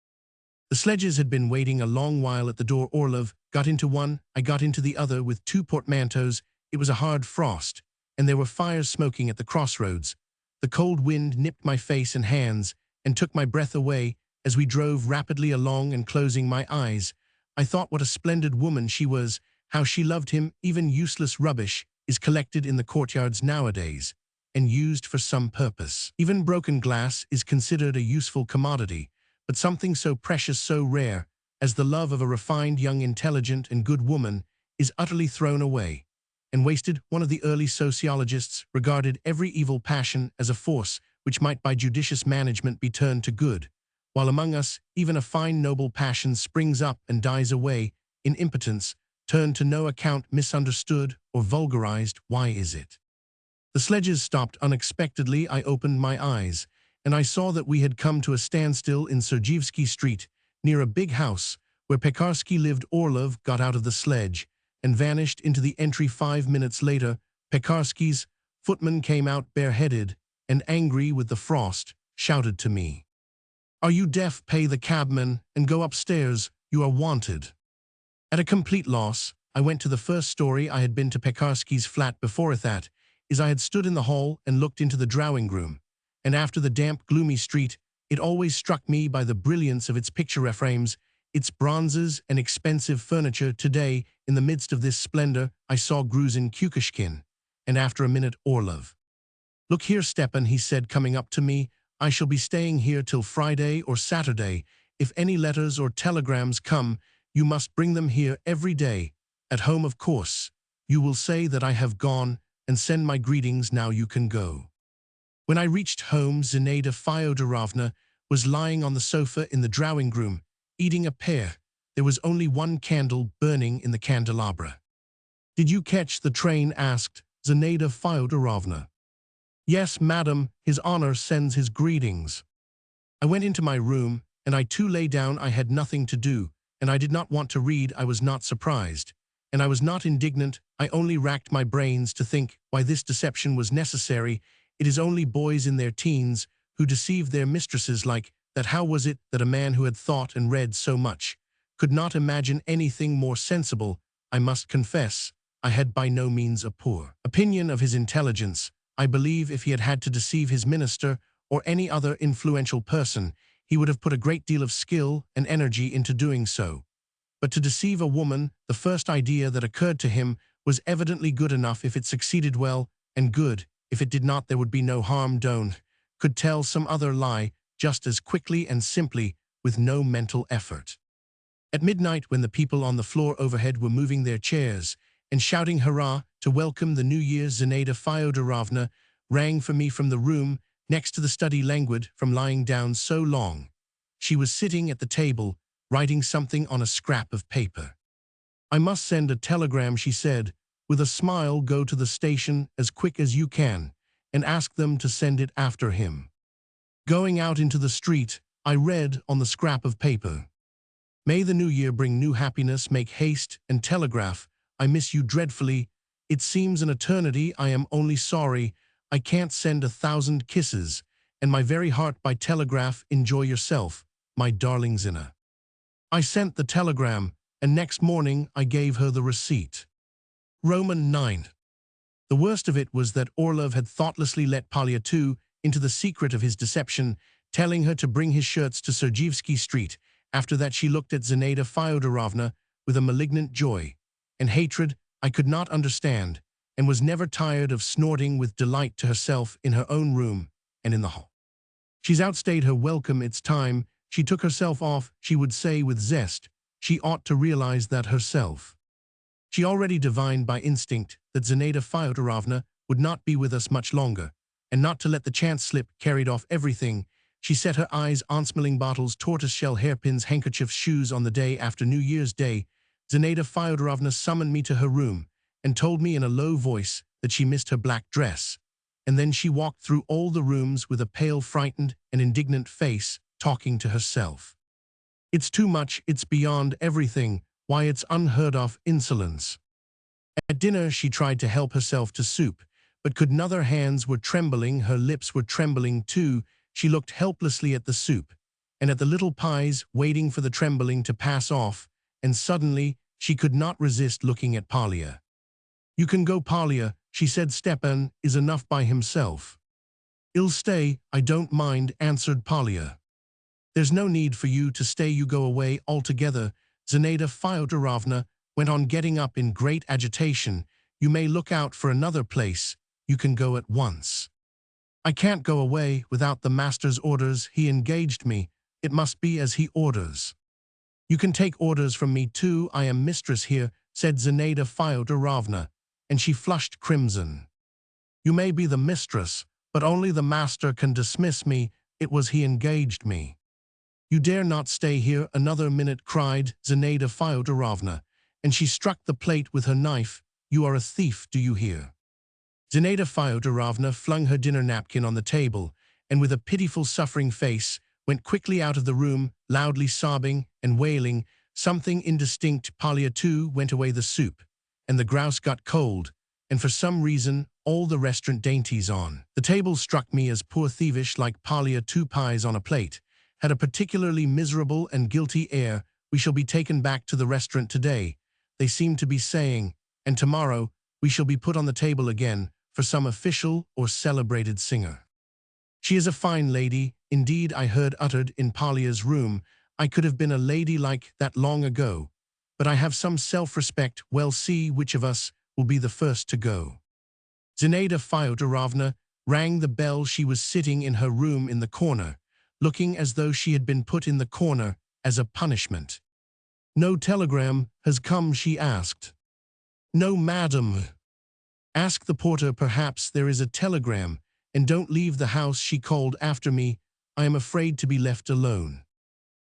The sledges had been waiting a long while at the door. Orlov got into one, I got into the other with two portmanteaus. It was a hard frost, and there were fires smoking at the crossroads. The cold wind nipped my face and hands and took my breath away as we drove rapidly along, and closing my eyes, I thought what a splendid woman she was, how she loved him. Even useless rubbish is collected in the courtyards nowadays and used for some purpose. Even broken glass is considered a useful commodity, but something so precious, so rare, as the love of a refined, young, intelligent, and good woman is utterly thrown away and wasted. One of the early sociologists regarded every evil passion as a force which might by judicious management be turned to good, while among us even a fine noble passion springs up and dies away in impotence, turned to no account, misunderstood or vulgarized. Why is it? The sledges stopped unexpectedly. I opened my eyes, and I saw that we had come to a standstill in Sergeyevsky Street, near a big house where Pekarsky lived. Orlov got out of the sledge and vanished into the entry. 5 minutes later, Pekarsky's footman came out bareheaded and angry with the frost, shouted to me, "Are you deaf? Pay the cabman and go upstairs. You are wanted." At a complete loss, I went to the first story. I had been to Pekarsky's flat before. That is, I had stood in the hall and looked into the drawing-room, and after the damp, gloomy street, it always struck me by the brilliance of its picture frames, its bronzes and expensive furniture. Today, in the midst of this splendor, I saw Gruzin Kukushkin, and after a minute, Orlov. "Look here, Stepan," he said, coming up to me, "I shall be staying here till Friday or Saturday. If any letters or telegrams come, you must bring them here every day. At home, of course. You will say that I have gone, and send my greetings. Now you can go." When I reached home, Zinaida Fyodorovna was lying on the sofa in the drawing-room, eating a pear. There was only one candle burning in the candelabra. "Did you catch the train?" asked Zinaida Fyodorovna. "Yes, madam. His Honor sends his greetings." I went into my room, and I too lay down. I had nothing to do, and I did not want to read. I was not surprised, and I was not indignant. I only racked my brains to think why this deception was necessary. It is only boys in their teens who deceive their mistresses like that. How was it that a man who had thought and read so much could not imagine anything more sensible? I must confess, I had by no means a poor opinion of his intelligence. I believe if he had had to deceive his minister or any other influential person, he would have put a great deal of skill and energy into doing so. But to deceive a woman, the first idea that occurred to him was evidently good enough. If it succeeded, well and good. If it did not, there would be no harm done. Could tell some other lie just as quickly and simply, with no mental effort. At midnight, when the people on the floor overhead were moving their chairs and shouting hurrah to welcome the new year, Zinaida Fyodorovna rang for me from the room next to the study, languid from lying down so long. She was sitting at the table, writing something on a scrap of paper. "I must send a telegram," she said, with a smile. "Go to the station as quick as you can, and ask them to send it after him." Going out into the street, I read on the scrap of paper, "May the new year bring new happiness. Make haste and telegraph. I miss you dreadfully. It seems an eternity. I am only sorry I can't send 1,000 kisses, and my very heart by telegraph. Enjoy yourself, my darling Zina." I sent the telegram, and next morning I gave her the receipt. Roman 9. The worst of it was that Orlov had thoughtlessly let Polya too into the secret of his deception, telling her to bring his shirts to Sergeyevsky Street. After that she looked at Zinaida Fyodorovna with a malignant joy and hatred I could not understand, and was never tired of snorting with delight to herself in her own room and in the hall. She's outstayed her welcome, it's time. She took herself off, she would say with zest. She ought to realize that herself. She already divined by instinct that Zinaida Fyodorovna would not be with us much longer, and not to let the chance slip carried off everything. She set her eyes on smelling bottles, tortoiseshell hairpins, handkerchiefs, shoes. On the day after New Year's Day, Zinaida Fyodorovna summoned me to her room and told me in a low voice that she missed her black dress. And then she walked through all the rooms with a pale, frightened, and indignant face, talking to herself. It's too much, it's beyond everything, why it's unheard of insolence. At dinner she tried to help herself to soup, but could not. Her hands were trembling, her lips were trembling too. She looked helplessly at the soup, and at the little pies, waiting for the trembling to pass off, and suddenly she could not resist looking at Polya. "You can go, Polya," she said. "Stepan is enough by himself." "I'll stay, I don't mind," answered Polya. "There's no need for you to stay, you go away altogether," Zinaida Fyodorovna went on, getting up in great agitation. "You may look out for another place, you can go at once." "I can't go away without the master's orders, he engaged me, it must be as he orders." "You can take orders from me too, I am mistress here," said Zinaida Fyodorovna, and she flushed crimson. "You may be the mistress, but only the master can dismiss me, it was he engaged me." "You dare not stay here another minute," cried Zinaida Fyodorovna, and she struck the plate with her knife. "You are a thief, do you hear?" Zinaida Fyodorovna flung her dinner napkin on the table, and with a pitiful, suffering face, went quickly out of the room, loudly sobbing and wailing something indistinct. Polya too went away. The soup and the grouse got cold, and for some reason all the restaurant dainties on the table struck me as poor, thievish. Like Polya, 2 pies on a plate had a particularly miserable and guilty air. "We shall be taken back to the restaurant today," they seemed to be saying, "and tomorrow we shall be put on the table again for some official or celebrated singer." "She is a fine lady, indeed," I heard uttered in Polya's room. "I could have been a lady like that long ago, but I have some self-respect. Well, see which of us will be the first to go." Zinaida Fyodorovna rang the bell. She was sitting in her room in the corner, looking as though she had been put in the corner as a punishment. "No telegram has come?" she asked. "No, madam." "Ask the porter, perhaps there is a telegram, and don't leave the house," she called after me. "I am afraid to be left alone."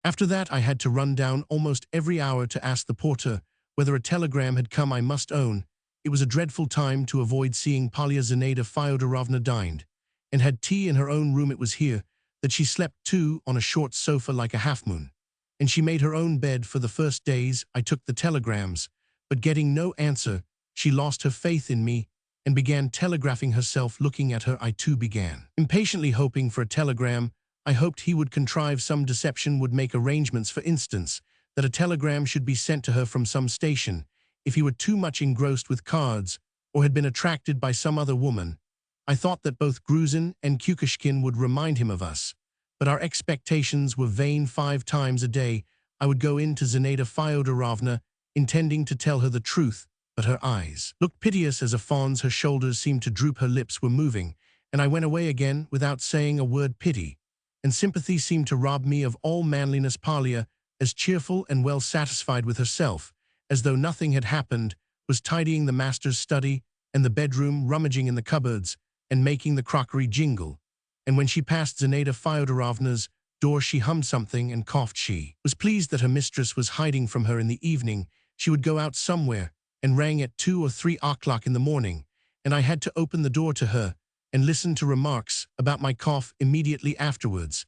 After that I had to run down almost every hour to ask the porter whether a telegram had come. I must own, it was a dreadful time to avoid seeing Polya. Zinaida Fyodorovna dined and had tea in her own room. It was here that she slept too, on a short sofa like a half-moon, and she made her own bed. For the first days I took the telegrams, but getting no answer, she lost her faith in me and began telegraphing herself. Looking at her, I too began impatiently hoping for a telegram. I hoped he would contrive some deception, would make arrangements, for instance, that a telegram should be sent to her from some station, if he were too much engrossed with cards, or had been attracted by some other woman. I thought that both Gruzin and Kukushkin would remind him of us, but our expectations were vain. 5 times a day I would go in to Zinaida Fyodorovna, intending to tell her the truth, but her eyes looked piteous as a fawn's, her shoulders seemed to droop, her lips were moving, and I went away again without saying a word. Pity and sympathy seemed to rob me of all manliness. Polya, as cheerful and well satisfied with herself as though nothing had happened, was tidying the master's study and the bedroom, rummaging in the cupboards, and making the crockery jingle. And when she passed Zinaida Fyodorovna's door she hummed something and coughed. She was pleased that her mistress was hiding from her in the evening. She would go out somewhere and rang at 2 or 3 o'clock in the morning, and I had to open the door to her and listen to remarks about my cough. Immediately afterwards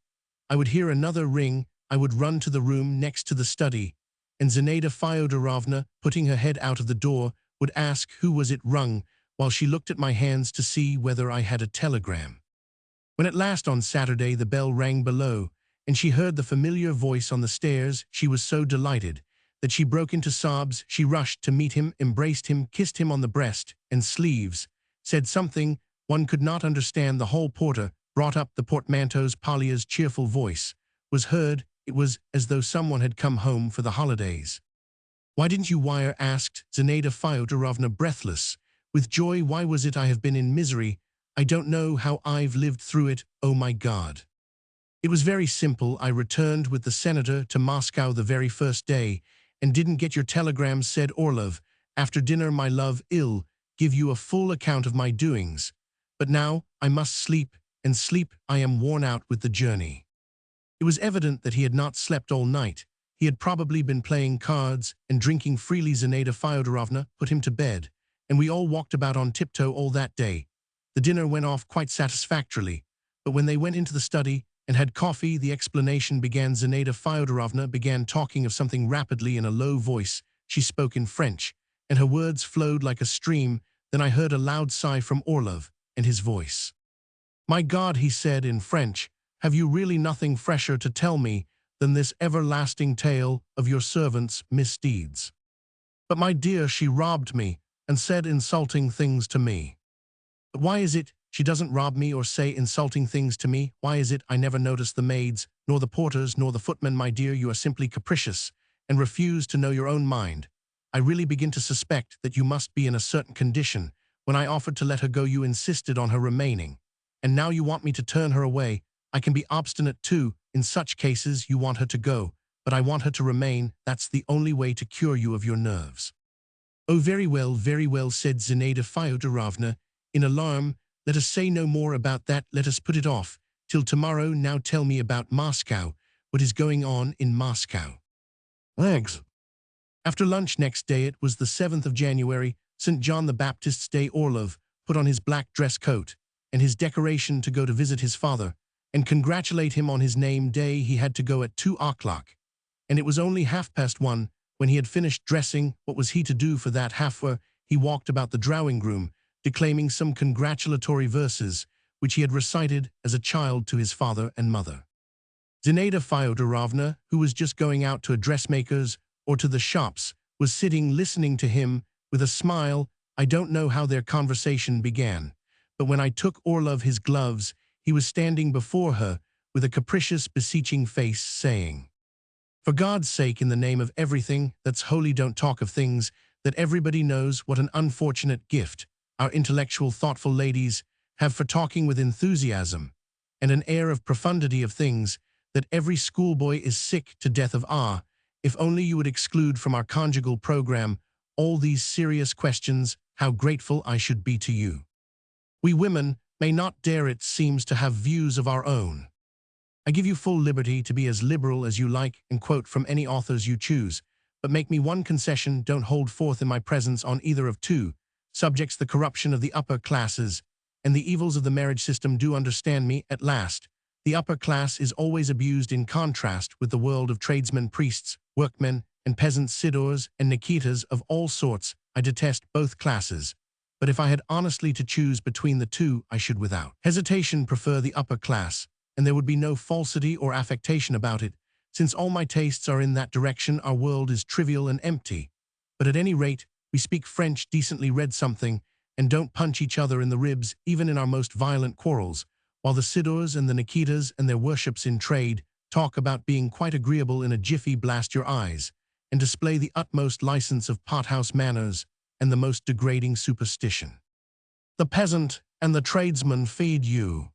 I would hear another ring. I would run to the room next to the study, and Zinaida Fyodorovna, putting her head out of the door, would ask who was it rung, while she looked at my hands to see whether I had a telegram. When at last on Saturday the bell rang below, and she heard the familiar voice on the stairs, she was so delighted that she broke into sobs. She rushed to meet him, embraced him, kissed him on the breast and sleeves, said something one could not understand. The hall porter brought up the portmanteaus. Polya's cheerful voice was heard. It was as though someone had come home for the holidays. "Why didn't you wire?" asked Zinaida Fyodorovna, breathless with joy. "Why was it? I have been in misery. I don't know how I've lived through it. Oh my God! It was very simple. I returned with the senator to Moscow the very first day, and didn't get your telegrams, said Orlov. After dinner, my love, I'll give you a full account of my doings. But now I must sleep, and sleep. I am worn out with the journey. It was evident that he had not slept all night. He had probably been playing cards and drinking freely. Zinaida Fyodorovna put him to bed, and we all walked about on tiptoe all that day. The dinner went off quite satisfactorily, but when they went into the study and had coffee, the explanation began. Zinaida Fyodorovna began talking of something rapidly in a low voice. She spoke in French, and her words flowed like a stream. Then I heard a loud sigh from Orlov, and his voice. "My God," he said in French, "have you really nothing fresher to tell me than this everlasting tale of your servant's misdeeds? But my dear, she robbed me and said insulting things to me." "But why is it she doesn't rob me or say insulting things to me? Why is it I never notice the maids, nor the porters, nor the footmen? My dear, you are simply capricious and refuse to know your own mind. I really begin to suspect that you must be in a certain condition. When I offered to let her go, you insisted on her remaining. And now you want me to turn her away. I can be obstinate too. In such cases, you want her to go, but I want her to remain. That's the only way to cure you of your nerves." "Oh, very well," said Zinaida Fyodorovna in alarm. "Let us say no more about that. Let us put it off till tomorrow. Now tell me about Moscow. What is going on in Moscow?" Thanks. After lunch next day, it was the 7th of January, St. John the Baptist's Day. Orlov put on his black dress coat and his decoration to go to visit his father and congratulate him on his name day. He had to go at 2 o'clock, and it was only 1:30 when he had finished dressing. What was he to do for that half hour? He walked about the drawing room, declaiming some congratulatory verses which he had recited as a child to his father and mother. Zinaida Fyodorovna, who was just going out to a dressmaker's or to the shops, was sitting listening to him with a smile. I don't know how their conversation began, but when I took Orlov his gloves, he was standing before her with a capricious, beseeching face, saying, "For God's sake, in the name of everything that's holy, don't talk of things that everybody knows. What an unfortunate gift our intellectual, thoughtful ladies have for talking with enthusiasm and an air of profundity of things that every schoolboy is sick to death of. Ah, if only you would exclude from our conjugal program all these serious questions, how grateful I should be to you. We women may not dare, it seems, to have views of our own. I give you full liberty to be as liberal as you like and quote from any authors you choose, but make me one concession: don't hold forth in my presence on either of two subjects, the corruption of the upper classes and the evils of the marriage system. Do understand me at last. The upper class is always abused in contrast with the world of tradesmen, priests, workmen, and peasants, sidors and Nikitas of all sorts. I detest both classes, but if I had honestly to choose between the two, I should without hesitation prefer the upper class, and there would be no falsity or affectation about it, since all my tastes are in that direction. Our world is trivial and empty, but at any rate, we speak French, decently read something, and don't punch each other in the ribs, even in our most violent quarrels, while the Sidors and the Nikitas and their worships in trade talk about being quite agreeable in a jiffy, blast your eyes, and display the utmost license of pothouse manners and the most degrading superstition. The peasant and the tradesman feed you.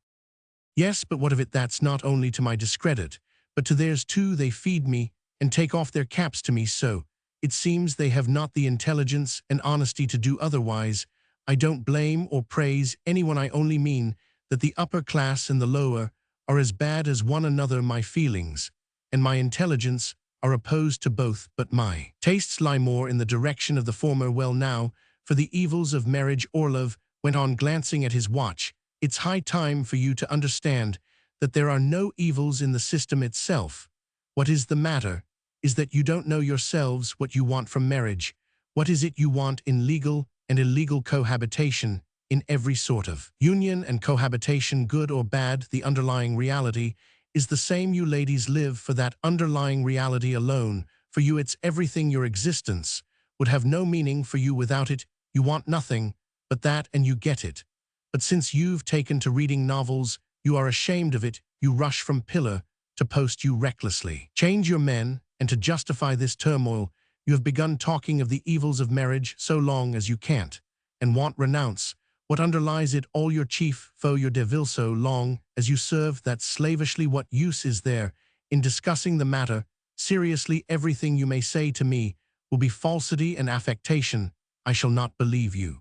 Yes, but what of it? That's not only to my discredit, but to theirs too. They feed me and take off their caps to me, so it seems they have not the intelligence and honesty to do otherwise. I don't blame or praise anyone. I only mean that the upper class and the lower are as bad as one another. My feelings and my intelligence are opposed to both, but my tastes lie more in the direction of the former. Well, now, for the evils of marriage, Orlov went on, glancing at his watch. It's high time for you to understand that there are no evils in the system itself. What is the matter is that you don't know yourselves what you want from marriage. What is it you want in legal and illegal cohabitation, in every sort of union and cohabitation, good or bad? The underlying reality is the same. You ladies live for that underlying reality alone. For you, it's everything. Your existence would have no meaning for you without it. You want nothing but that, and you get it. But since you've taken to reading novels, you are ashamed of it. You rush from pillar to post. You recklessly change your men, and to justify this turmoil, you have begun talking of the evils of marriage. So long as you can't and won't renounce What underlies it all your chief foe your devil so long as you serve that slavishly what use is there in discussing the matter? Seriously, everything you may say to me will be falsity and affectation. I shall not believe you.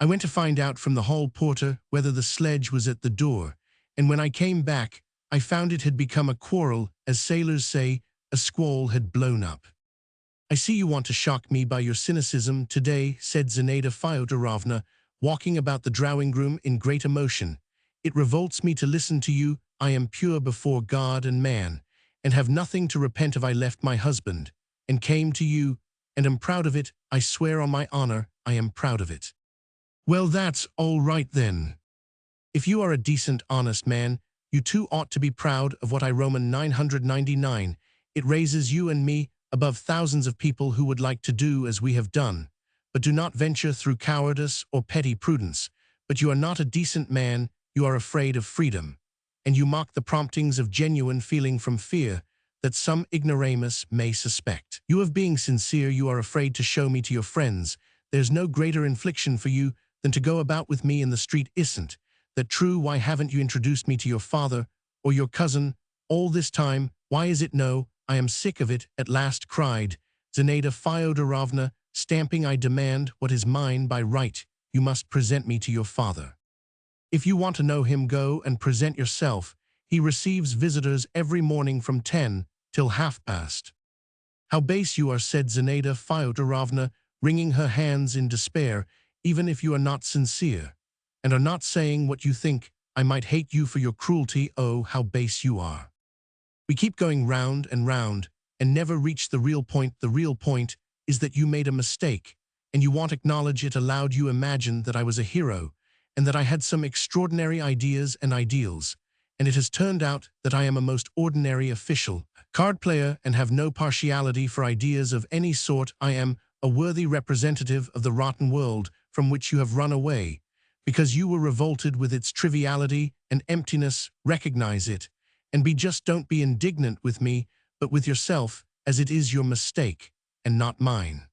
I went to find out from the hall porter whether the sledge was at the door, and when I came back, I found it had become a quarrel, as sailors say, a squall had blown up. I see you want to shock me by your cynicism today, said Zinaida Fyodorovna, walking about the drawing-room in great emotion. It revolts me to listen to you. I am pure before God and man, and have nothing to repent of. I left my husband, and came to you, and am proud of it. I swear on my honor, I am proud of it. Well, that's all right then. If you are a decent, honest man, you too ought to be proud of what I Roman 999. It raises you and me above thousands of people who would like to do as we have done, but do not venture through cowardice or petty prudence. But you are not a decent man, you are afraid of freedom, and you mock the promptings of genuine feeling from fear that some ignoramus may suspect. You of being sincere, you are afraid to show me to your friends. There's no greater infliction for you than to go about with me in the street. Isn't that true? Why haven't you introduced me to your father or your cousin all this time? Why is it no? I am sick of it, at last cried Zinaida Fyodorovna, stamping. I demand what is mine by right. You must present me to your father. If you want to know him, go and present yourself. He receives visitors every morning from 10 till past. How base you are, said Zinaida Fyodorovna, wringing her hands in despair. Even if you are not sincere, and are not saying what you think, I might hate you for your cruelty. Oh, how base you are. We keep going round, and never reach the real point. The real point is that you made a mistake, and you won't acknowledge it aloud. You imagine that I was a hero, and that I had some extraordinary ideas and ideals, and it has turned out that I am a most ordinary official, card player, and have no partiality for ideas of any sort. I am a worthy representative of the rotten world from which you have run away, because you were revolted with its triviality and emptiness. Recognize it, and don't be indignant with me, but with yourself, as it is your mistake, and not mine.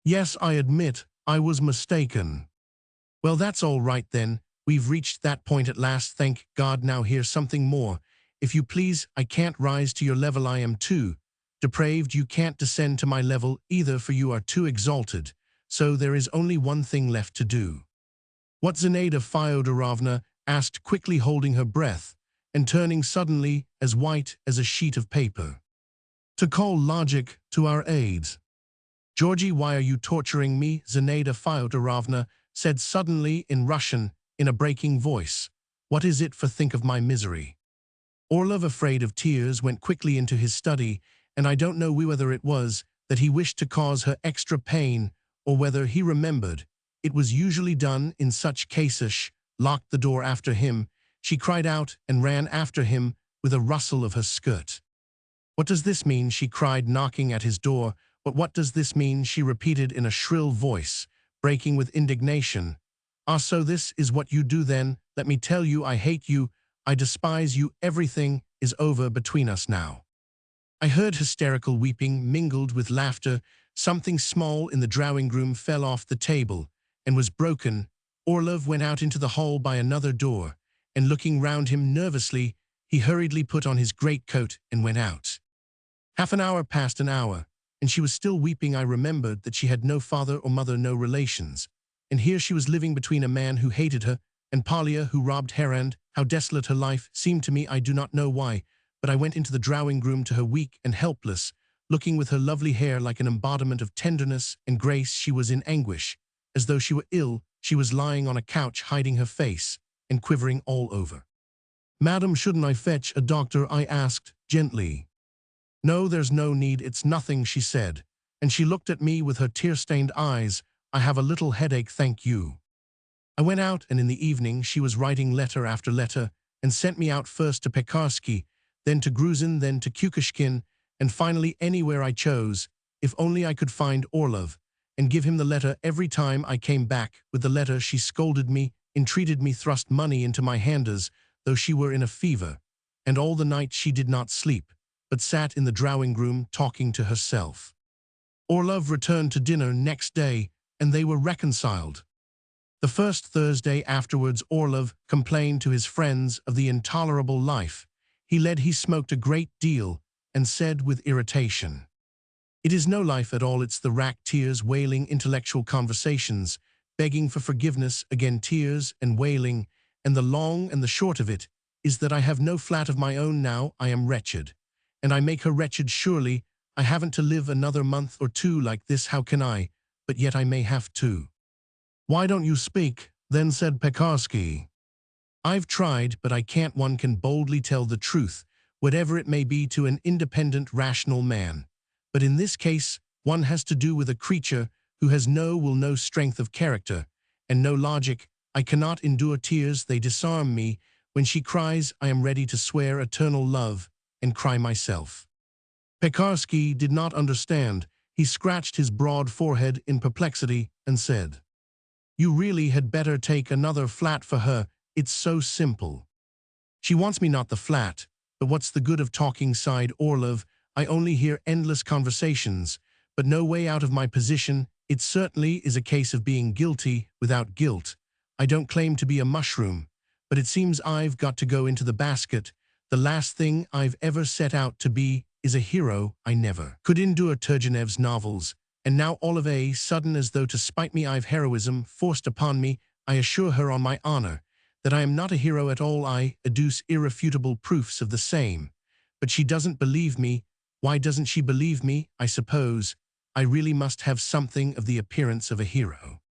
Yes, I admit, I was mistaken. Well, that's all right then. We've reached that point at last, thank God. Now here's something more. If you please, I can't rise to your level. I am too depraved. You can't descend to my level either, for you are too exalted. So there is only one thing left to do. What? Zinaida Fyodorovna asked quickly, holding her breath, and turning suddenly as white as a sheet of paper. To call logic to our aid. Georgie, why are you torturing me? Zinaida Fyodorovna said suddenly in Russian, in a breaking voice. What is it for? Think of my misery. Orlov, afraid of tears, went quickly into his study, and I don't know whether it was that he wished to cause her extra pain, or whether he remembered it was usually done in such cases, locked the door after him. She cried out and ran after him with a rustle of her skirt. What does this mean? She cried, knocking at his door. What does this mean? She repeated in a shrill voice, breaking with indignation. Ah, so this is what you do then? Let me tell you, I hate you. I despise you. Everything is over between us now. I heard hysterical weeping mingled with laughter. Something small in the drawing-room fell off the table and was broken. Orlov went out into the hall by another door, and looking round him nervously, he hurriedly put on his greatcoat and went out. Half an hour passed, an hour, and she was still weeping. I remembered that she had no father or mother, no relations, and here she was living between a man who hated her and Polya who robbed her. And how desolate her life seemed to me. I do not know why, but I went into the drawing-room to her, weak and helpless, looking with her lovely hair like an embodiment of tenderness and grace. She was in anguish, as though she were ill. She was lying on a couch, hiding her face and quivering all over. Madam, shouldn't I fetch a doctor? I asked gently. No, there's no need. It's nothing, she said, and she looked at me with her tear-stained eyes. I have a little headache, thank you. I went out, and in the evening she was writing letter after letter, and sent me out first to Pekarsky, then to Gruzin, then to Kukushkin, and finally anywhere I chose, if only I could find Orlov, and give him the letter. Every time I came back with the letter she scolded me, entreated me, thrust money into my hand as though she were in a fever, and all the night she did not sleep, but sat in the drawing-room talking to herself. Orlov returned to dinner next day, and they were reconciled. The first Thursday afterwards Orlov complained to his friends of the intolerable life he smoked a great deal, and said with irritation, "It is no life at all, it's the racked tears, wailing intellectual conversations, begging for forgiveness, again tears and wailing, and the long and the short of it is that I have no flat of my own now, I am wretched. And I make her wretched surely, I haven't to live another month or two like this, how can I, but yet I may have to." "Why don't you speak?" then said Pekarsky. "I've tried, but I can't. One can boldly tell the truth, whatever it may be, to an independent, rational man. But in this case, one has to do with a creature who has no strength of character, and no logic. I cannot endure tears, they disarm me. When she cries, I am ready to swear eternal love, and cry myself." Pekarsky did not understand. He scratched his broad forehead in perplexity and said, "You really had better take another flat for her, it's so simple." "She wants me, not the flat. But what's the good of talking?" sighed Orlov. "I only hear endless conversations, but no way out of my position. It certainly is a case of being guilty without guilt. I don't claim to be a mushroom, but it seems I've got to go into the basket. The last thing I've ever set out to be is a hero. I never could endure Turgenev's novels, and now all of a sudden, as though to spite me, I've heroism forced upon me. I assure her on my honor that I am not a hero at all. I adduce irrefutable proofs of the same. But she doesn't believe me. Why doesn't she believe me? I suppose I really must have something of the appearance of a hero."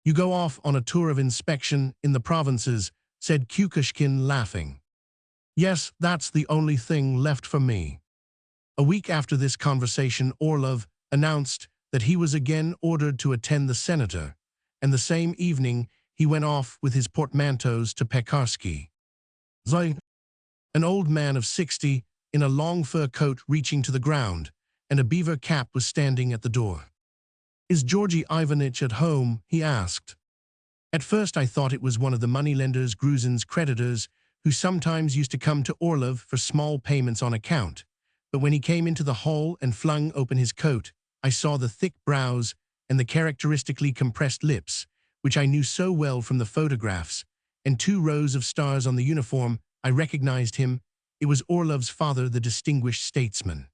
"You go off on a tour of inspection in the provinces," said Kukushkin, laughing. "Yes, that's the only thing left for me." A week after this conversation, Orlov announced that he was again ordered to attend the senator, and the same evening he went off with his portmanteaus to Pekarsky. An old man of 60, in a long fur coat reaching to the ground, and a beaver cap, was standing at the door. "Is Georgy Ivanitch at home?" he asked. At first I thought it was one of the moneylenders, Gruzin's creditors, who sometimes used to come to Orlov for small payments on account. But when he came into the hall and flung open his coat, I saw the thick brows and the characteristically compressed lips, which I knew so well from the photographs, and 2 rows of stars on the uniform. I recognized him. It was Orlov's father, the distinguished statesman.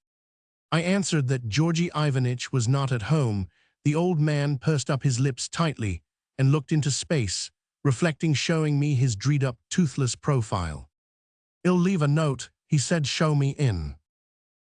I answered that Georgy Ivanitch was not at home. The old man pursed up his lips tightly and looked into space, reflecting, showing me his dreed-up, toothless profile. "I'll leave a note," he said. "Show me in."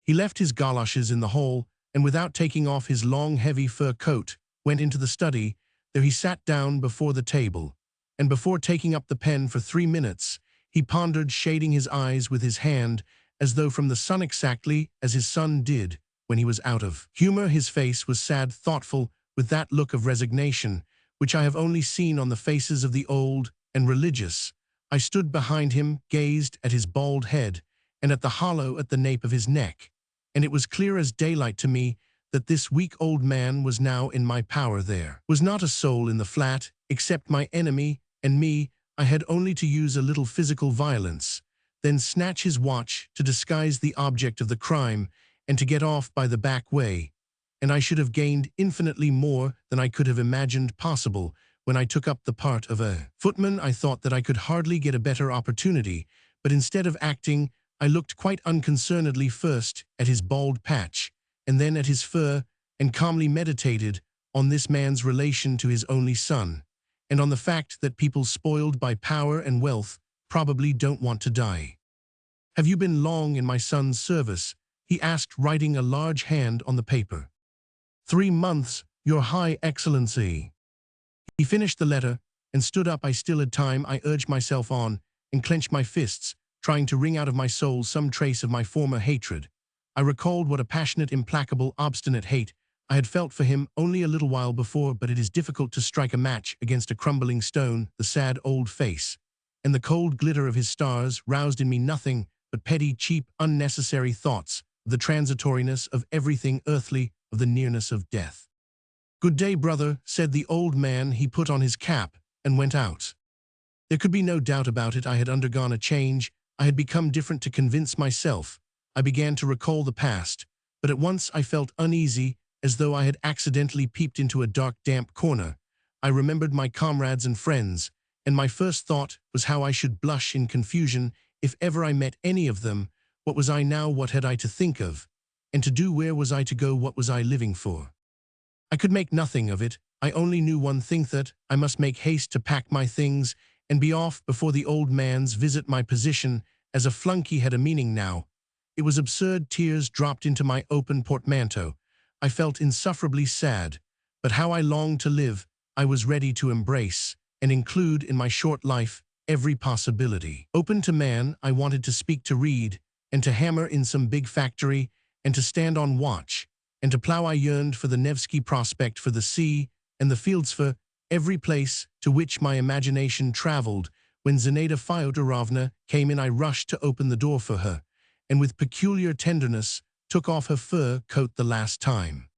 He left his galoshes in the hall, and without taking off his long, heavy fur coat, went into the study. There he sat down before the table, and before taking up the pen for 3 minutes, he pondered, shading his eyes with his hand, as though from the sun, exactly as his son did when he was out of humor. His face was sad, thoughtful, with that look of resignation which I have only seen on the faces of the old and religious. I stood behind him, gazed at his bald head, and at the hollow at the nape of his neck, and it was clear as daylight to me that this weak old man was now in my power. There was not a soul in the flat, except my enemy and me. I had only to use a little physical violence, then snatch his watch to disguise the object of the crime, and to get off by the back way, and I should have gained infinitely more than I could have imagined possible. When I took up the part of a footman, I thought that I could hardly get a better opportunity, but instead of acting, I looked quite unconcernedly first at his bald patch, and then at his fur, and calmly meditated on this man's relation to his only son, and on the fact that people spoiled by power and wealth probably don't want to die. "Have you been long in my son's service?" he asked, writing a large hand on the paper. 3 months, Your High Excellency." He finished the letter and stood up. I still had time. I urged myself on and clenched my fists, trying to wring out of my soul some trace of my former hatred. I recalled what a passionate, implacable, obstinate hate I had felt for him only a little while before, but it is difficult to strike a match against a crumbling stone. The sad old face and the cold glitter of his stars roused in me nothing but petty, cheap, unnecessary thoughts of the transitoriness of everything earthly, of the nearness of death. "Good day, brother," said the old man. He put on his cap and went out. There could be no doubt about it. I had undergone a change. I had become different. To convince myself, I began to recall the past, but at once I felt uneasy, as though I had accidentally peeped into a dark, damp corner. I remembered my comrades and friends, and my first thought was how I should blush in confusion if ever I met any of them. What was I now? What had I to think of? And to do? Where was I to go? What was I living for? I could make nothing of it. I only knew one thing, that I must make haste to pack my things and be off before the old man's visit. My position as a flunky had a meaning now. It was absurd. Tears dropped into my open portmanteau. I felt insufferably sad, but how I longed to live. I was ready to embrace and include in my short life every possibility. Open to man, I wanted to speak, to read, and to hammer in some big factory, and to stand on watch, and to plow. I yearned for the Nevsky Prospect, for the sea and the fields, for every place to which my imagination traveled. When Zinaida Fyodorovna came in, I rushed to open the door for her, and with peculiar tenderness took off her fur coat the last time.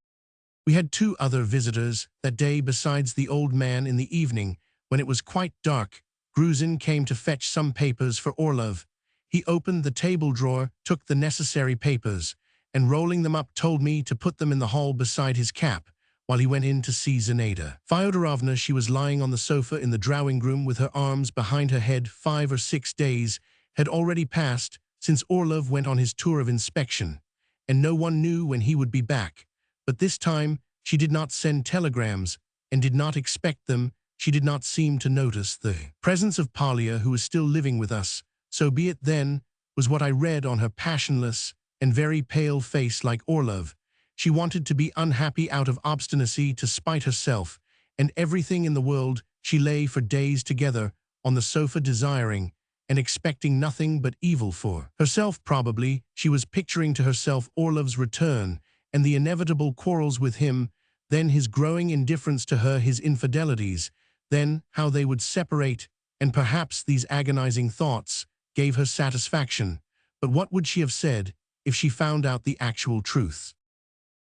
We had two other visitors that day besides the old man. In the evening, when it was quite dark, Gruzin came to fetch some papers for Orlov. He opened the table drawer, took the necessary papers, and rolling them up told me to put them in the hall beside his cap, while he went in to see Zinaida Fyodorovna. She was lying on the sofa in the drawing-room with her arms behind her head. 5 or 6 days had already passed since Orlov went on his tour of inspection, and no one knew when he would be back. But this time she did not send telegrams, and did not expect them. She did not seem to notice the presence of Polya, who was still living with us. So be it then, was what I read on her passionless and very pale face. Like Orlov, she wanted to be unhappy out of obstinacy, to spite herself and everything in the world. She lay for days together on the sofa, desiring and expecting nothing but evil for herself. Probably she was picturing to herself Orlov's return and the inevitable quarrels with him, then his growing indifference to her, his infidelities, then how they would separate, and perhaps these agonizing thoughts gave her satisfaction. But what would she have said if she found out the actual truth?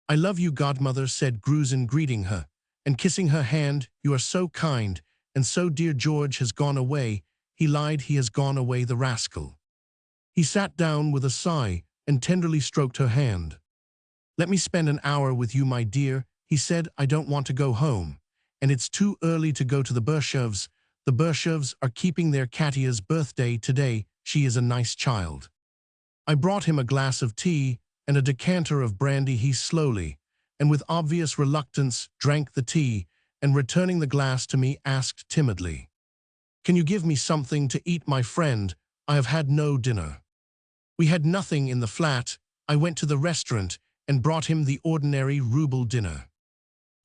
"I love you, godmother," said Gruzin, greeting her and kissing her hand. "You are so kind and so dear. George has gone away." He lied. He has gone away, the rascal. He sat down with a sigh and tenderly stroked her hand. "Let me spend an hour with you, my dear," he said. "I don't want to go home, and it's too early to go to the Bershovs. The Bershovs are keeping their Katya's birthday today. She is a nice child." I brought him a glass of tea and a decanter of brandy. He slowly, and with obvious reluctance, drank the tea, and returning the glass to me, asked timidly, "Can you give me something to eat, my friend? I have had no dinner." We had nothing in the flat. I went to the restaurant and brought him the ordinary ruble dinner.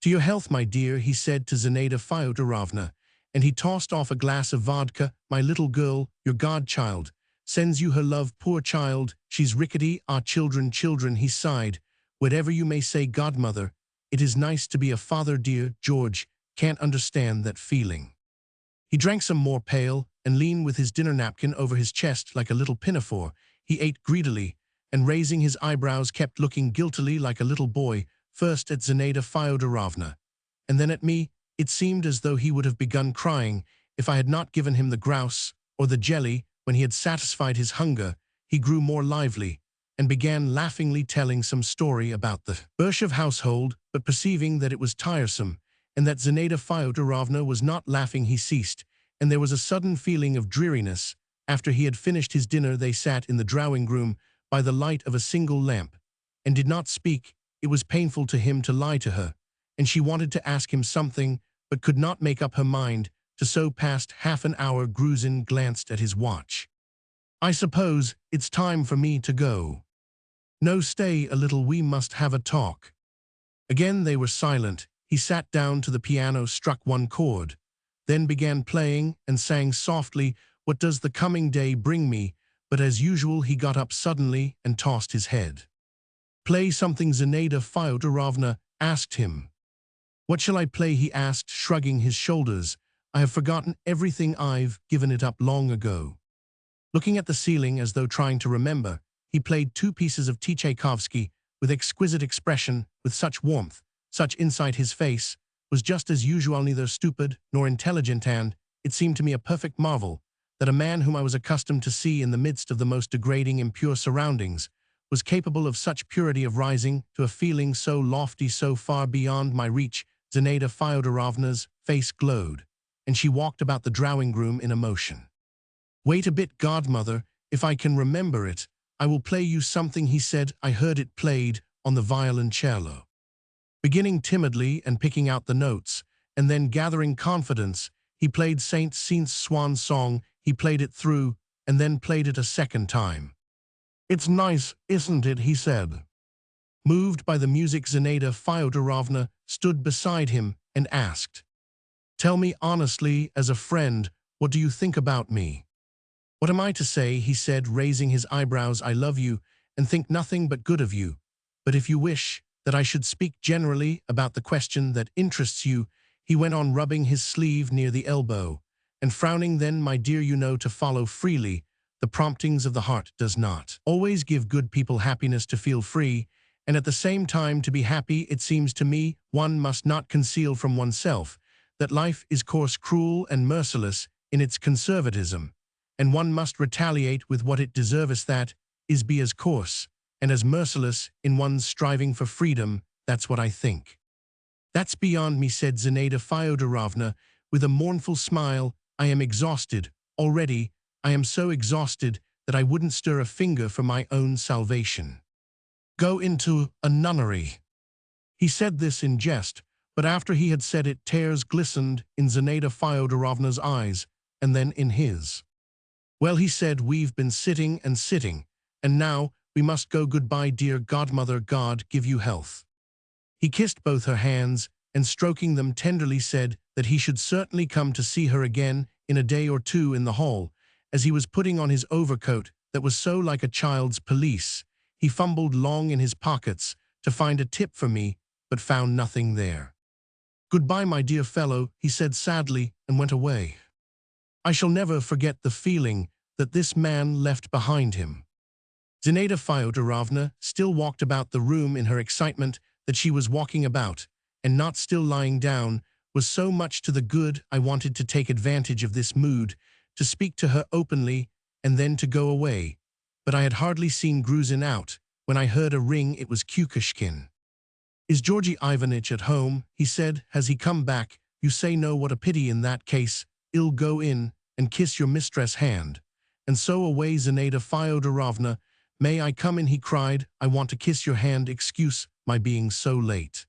"To your health, my dear," he said to Zinaida Fyodorovna, and he tossed off a glass of vodka. "My little girl, your godchild, sends you her love. Poor child, she's rickety. Ah, children, children," he sighed. "Whatever you may say, godmother, it is nice to be a father, dear. George can't understand that feeling." He drank some more pale and leaned with his dinner napkin over his chest like a little pinafore. He ate greedily, and raising his eyebrows kept looking guiltily like a little boy, first at Zinaida Fyodorovna, and then at me. It seemed as though he would have begun crying if I had not given him the grouse or the jelly. When he had satisfied his hunger, he grew more lively, and began laughingly telling some story about the Bershov household, but perceiving that it was tiresome, and that Zinaida Fyodorovna was not laughing, he ceased, and there was a sudden feeling of dreariness. After he had finished his dinner, they sat in the drawing-room by the light of a single lamp, and did not speak. It was painful to him to lie to her, and she wanted to ask him something, but could not make up her mind to. So passed half an hour. Gruzin glanced at his watch. "I suppose it's time for me to go." "No, stay a little, we must have a talk." Again they were silent. He sat down to the piano, struck one chord, then began playing, and sang softly, "What does the coming day bring me?" But as usual he got up suddenly and tossed his head. "Play something," Zinaida Fyodorovna asked him. "What shall I play?" he asked, shrugging his shoulders. "I have forgotten everything. I've given it up long ago." Looking at the ceiling as though trying to remember, he played 2 pieces of Tchaikovsky with exquisite expression, with such warmth, such insight. His face was just as usual, neither stupid nor intelligent, and it seemed to me a perfect marvel that a man whom I was accustomed to see in the midst of the most degrading, impure surroundings was capable of such purity, of rising to a feeling so lofty, so far beyond my reach. Zinaida Fyodorovna's face glowed, and she walked about the drawing-room in emotion. "Wait a bit, godmother, if I can remember it, I will play you something," he said. I heard it played on the violoncello. Beginning timidly and picking out the notes, and then gathering confidence, he played Saint Saëns' swan song. He played it through, and then played it a second time. "It's nice, isn't it?" he said. Moved by the music, Zinaida Fyodorovna stood beside him and asked, "Tell me honestly, as a friend, what do you think about me?" "What am I to say?" he said, raising his eyebrows. "I love you and think nothing but good of you. But if you wish that I should speak generally about the question that interests you," he went on, rubbing his sleeve near the elbow, and frowning, "then, my dear, you know, to follow freely the promptings of the heart does not always give good people happiness. To feel free, and at the same time to be happy, it seems to me, one must not conceal from oneself that life is coarse, cruel, and merciless in its conservatism, and one must retaliate with what it deserves. That is, be as coarse and as merciless in one's striving for freedom. That's what I think." "That's beyond me," said Zinaida Fyodorovna with a mournful smile. "I am exhausted already. I am so exhausted that I wouldn't stir a finger for my own salvation. Go into a nunnery." He said this in jest, but after he had said it, tears glistened in Zinaida Fyodorovna's eyes, and then in his. "Well," he said, "we've been sitting and sitting, and now we must go. Goodbye, dear godmother. God give you health." He kissed both her hands, and stroking them tenderly said that he should certainly come to see her again in a day or two. In the hall, as he was putting on his overcoat that was so like a child's pelisse, he fumbled long in his pockets to find a tip for me, but found nothing there. "Goodbye, my dear fellow," he said sadly, and went away. I shall never forget the feeling that this man left behind him. Zinaida Fyodorovna still walked about the room in her excitement. That she was walking about, and not still lying down, was so much to the good. I wanted to take advantage of this mood, to speak to her openly, and then to go away. But I had hardly seen Gruzin out, when I heard a ring. It was Kukushkin. "Is Georgy Ivanitch at home?" he said. "Has he come back? You say no. What a pity. In that case, I'll go in and kiss your mistress' hand." And so away. "Zinaida Fyodorovna, may I come in?" he cried. "I want to kiss your hand. Excuse my being so late."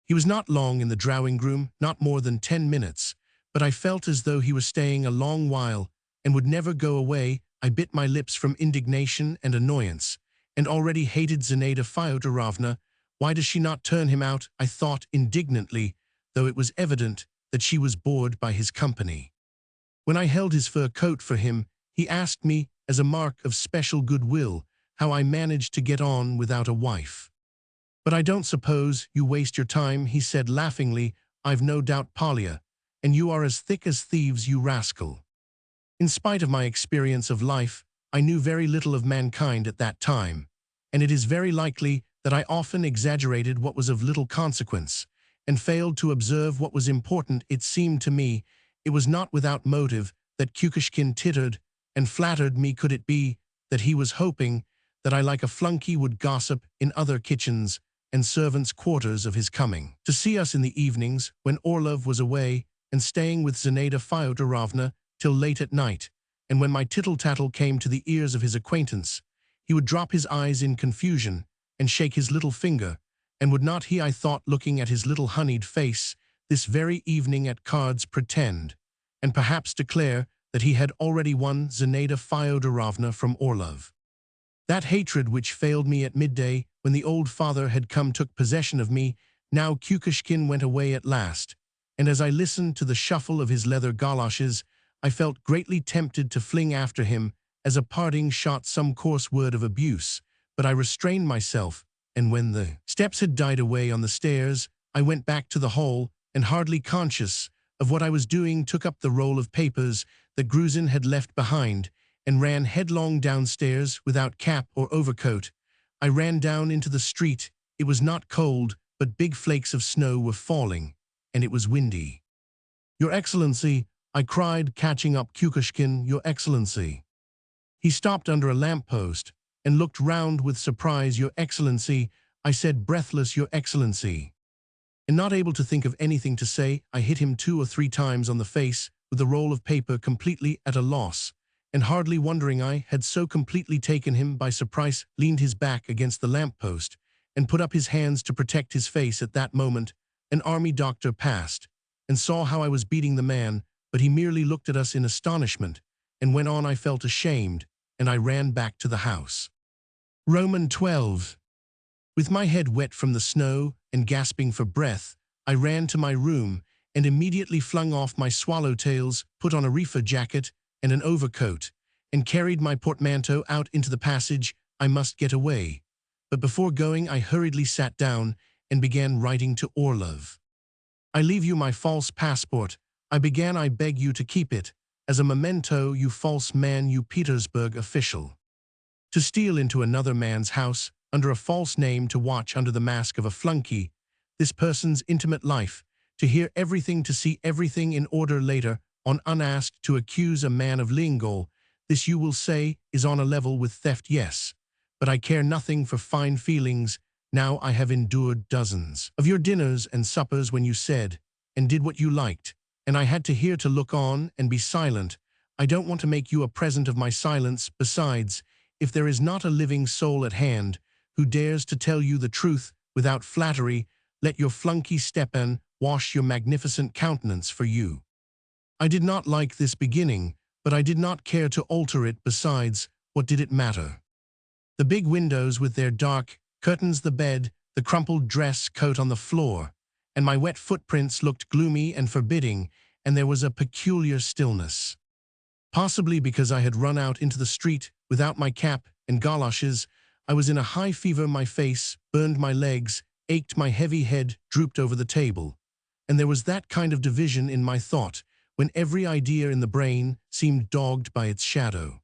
He was not long in the drawing-room, not more than 10 minutes, but I felt as though he was staying a long while and would never go away. I bit my lips from indignation and annoyance, and already hated Zinaida Fyodorovna. Why does she not turn him out? I thought indignantly, though it was evident that she was bored by his company. When I held his fur coat for him, he asked me, as a mark of special goodwill, how I managed to get on without a wife. "But I don't suppose you waste your time," he said laughingly. "I've no doubt, Polya, and you are as thick as thieves, you rascal." In spite of my experience of life, I knew very little of mankind at that time, and it is very likely that I often exaggerated what was of little consequence, and failed to observe what was important. It seemed to me it was not without motive that Kukushkin tittered and flattered me. Could it be that he was hoping that I, like a flunky, would gossip in other kitchens and servants' quarters of his coming to see us in the evenings when Orlov was away, and staying with Zinaida Fyodorovna till late at night, and when my tittle-tattle came to the ears of his acquaintance, he would drop his eyes in confusion and shake his little finger, and would not he, I thought, looking at his little honeyed face this very evening at cards, pretend, and perhaps declare, that he had already won Zinaida Fyodorovna from Orlov. That hatred which failed me at midday, when the old father had come, took possession of me. Now Kukushkin went away at last, and as I listened to the shuffle of his leather goloshes, I felt greatly tempted to fling after him, as a parting shot, some coarse word of abuse, but I restrained myself, and when the steps had died away on the stairs, I went back to the hall, and hardly conscious of what I was doing, took up the roll of papers that Gruzin had left behind, and ran headlong downstairs without cap or overcoat. I ran down into the street. It was not cold, but big flakes of snow were falling, and it was windy. "Your Excellency," I cried, catching up Kukushkin, "Your Excellency." He stopped under a lamppost and looked round with surprise. "Your Excellency," I said, breathless. "Your Excellency." And not able to think of anything to say, I hit him 2 or 3 times on the face with the roll of paper, completely at a loss, and hardly wondering I had so completely taken him by surprise, leaned his back against the lamp-post and put up his hands to protect his face. At that moment, an army doctor passed and saw how I was beating the man, but he merely looked at us in astonishment and went on. I felt ashamed, and I ran back to the house. Roman 12. With my head wet from the snow and gasping for breath, I ran to my room and immediately flung off my swallowtails, put on a reefer jacket and an overcoat, and carried my portmanteau out into the passage. I must get away. But before going, I hurriedly sat down and began writing to Orlov. I leave you my false passport. I began. I beg you to keep it as a memento, you false man, you Petersburg official. To steal into another man's house under a false name, to watch under the mask of a flunky this person's intimate life, to hear everything, to see everything in order later, on unasked, to accuse a man of Lingol. This, you will say, is on a level with theft. Yes, but I care nothing for fine feelings. Now I have endured dozens of your dinners and suppers when you said and did what you liked, and I had to hear, to look on and be silent. I don't want to make you a present of my silence. Besides, if there is not a living soul at hand who dares to tell you the truth without flattery, let your flunky Stepan wash your magnificent countenance for you. I did not like this beginning, but I did not care to alter it. Besides, what did it matter? The big windows with their dark curtains, the bed, the crumpled dress coat on the floor, and my wet footprints looked gloomy and forbidding, and there was a peculiar stillness. Possibly because I had run out into the street without my cap and galoshes. I was in a high fever. My face burned, my legs ached, my heavy head drooped over the table, and there was that kind of division in my thought when every idea in the brain seemed dogged by its shadow.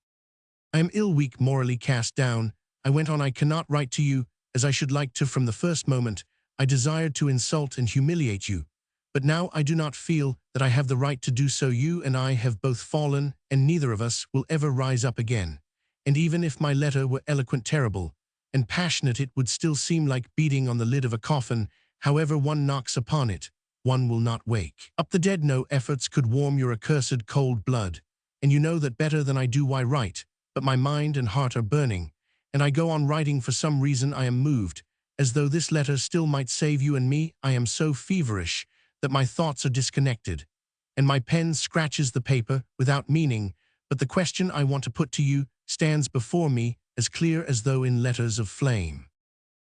I am ill, weak, morally cast down. I went on. I cannot write to you as I should like to. From the first moment, I desired to insult and humiliate you, but now I do not feel that I have the right to do so. You and I have both fallen, and neither of us will ever rise up again. And even if my letter were eloquent, terrible, and passionate, it would still seem like beating on the lid of a coffin. However one knocks upon it, one will not wake up the dead. No efforts could warm your accursed cold blood, and you know that better than I do. Why write? But my mind and heart are burning, and I go on writing. For some reason I am moved, as though this letter still might save you and me. I am so feverish that my thoughts are disconnected, and my pen scratches the paper without meaning, but the question I want to put to you stands before me as clear as though in letters of flame.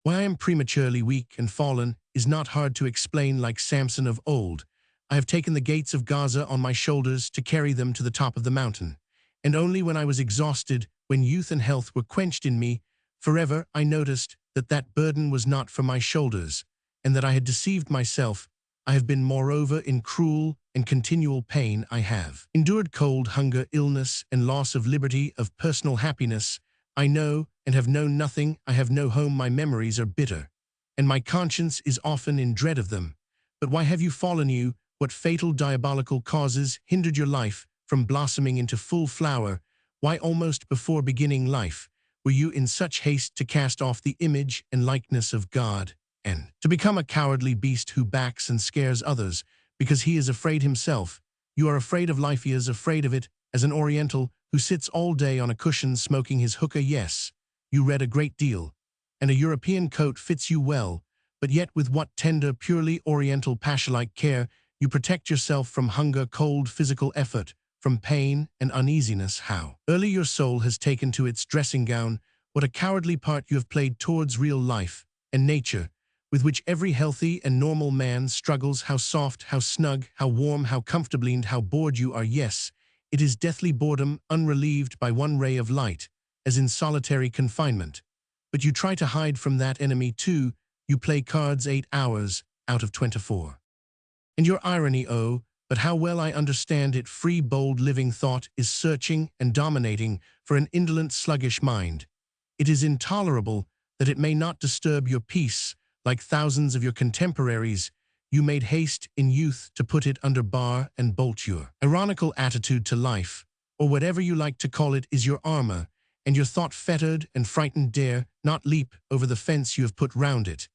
Why I am prematurely weak and fallen is not hard to explain. Like Samson of old, I have taken the gates of Gaza on my shoulders to carry them to the top of the mountain, and only when I was exhausted, when youth and health were quenched in me forever, I noticed that that burden was not for my shoulders, and that I had deceived myself. I have been, moreover, in cruel and continual pain. I have endured cold, hunger, illness, and loss of liberty, of personal happiness. I know and have known nothing. I have no home. My memories are bitter, and my conscience is often in dread of them. But why have you fallen? You, what fatal diabolical causes hindered your life from blossoming into full flower? Why, almost before beginning life, were you in such haste to cast off the image and likeness of God, and to become a cowardly beast who backs and scares others because he is afraid himself? You are afraid of life. He is afraid of it, as an Oriental who sits all day on a cushion smoking his hookah. Yes, you read a great deal, and a European coat fits you well, but yet with what tender, purely Oriental passion-like care you protect yourself from hunger, cold, physical effort, from pain and uneasiness. How early your soul has taken to its dressing gown. What a cowardly part you have played towards real life and nature, with which every healthy and normal man struggles. How soft, how snug, how warm, how comfortably, and how bored you are. Yes, it is deathly boredom, unrelieved by one ray of light, as in solitary confinement. But you try to hide from that enemy too. You play cards 8 hours out of 24. And your irony, oh, but how well I understand it. Free, bold, living thought is searching and dominating for an indolent, sluggish mind. It is intolerable that it may not disturb your peace. Like thousands of your contemporaries, you made haste in youth to put it under bar and bolt. Your ironical attitude to life, or whatever you like to call it, is your armor, and your thought, fettered and frightened, dare not leap over the fence you have put round it.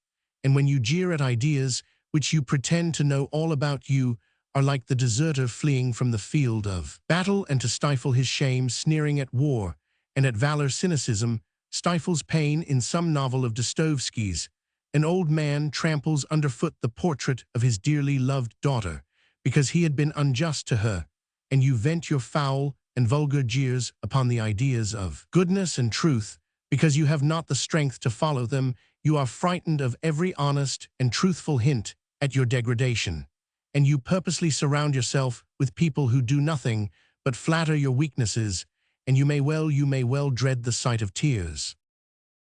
And when you jeer at ideas which you pretend to know all about you, are like the deserter fleeing from the field of battle, and to stifle his shame sneering at war, and at valor cynicism, stifles pain in some novel of Dostoevsky's. An old man tramples underfoot the portrait of his dearly loved daughter, because he had been unjust to her, and you vent your foul and vulgar jeers upon the ideas of goodness and truth, because you have not the strength to follow them. You are frightened of every honest and truthful hint at your degradation, and you purposely surround yourself with people who do nothing but flatter your weaknesses, and you may well dread the sight of tears.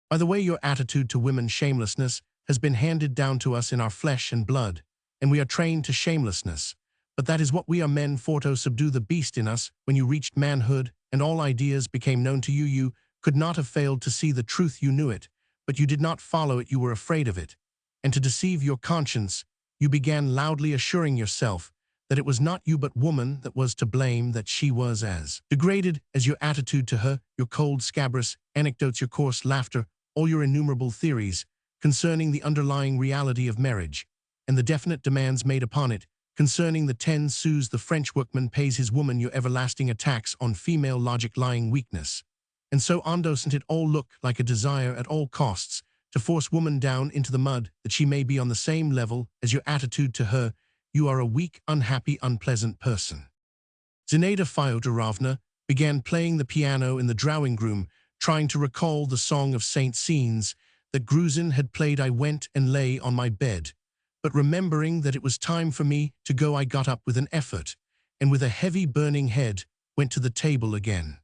By the way, your attitude to women's shamelessness has been handed down to us in our flesh and blood, and we are trained to shamelessness. But that is what we are men for, to subdue the beast in us. When you reached manhood and all ideas became known to you, you could not have failed to see the truth. You knew it, but you did not follow it. You were afraid of it. And to deceive your conscience, you began loudly assuring yourself that it was not you but woman that was to blame, that she was as degraded as your attitude to her, your cold scabrous anecdotes, your coarse laughter, all your innumerable theories concerning the underlying reality of marriage, and the definite demands made upon it, concerning the 10 sous the French workman pays his woman, your everlasting attacks on female logic lying weakness. And so on. Doesn't it all look like a desire at all costs to force woman down into the mud, that she may be on the same level as your attitude to her? You are a weak, unhappy, unpleasant person. Zinaida Fyodorovna began playing the piano in the drawing-room, trying to recall the song of Saint Scenes that Gruzin had played. I went and lay on my bed, but remembering that it was time for me to go, I got up with an effort, and with a heavy burning head went to the table again.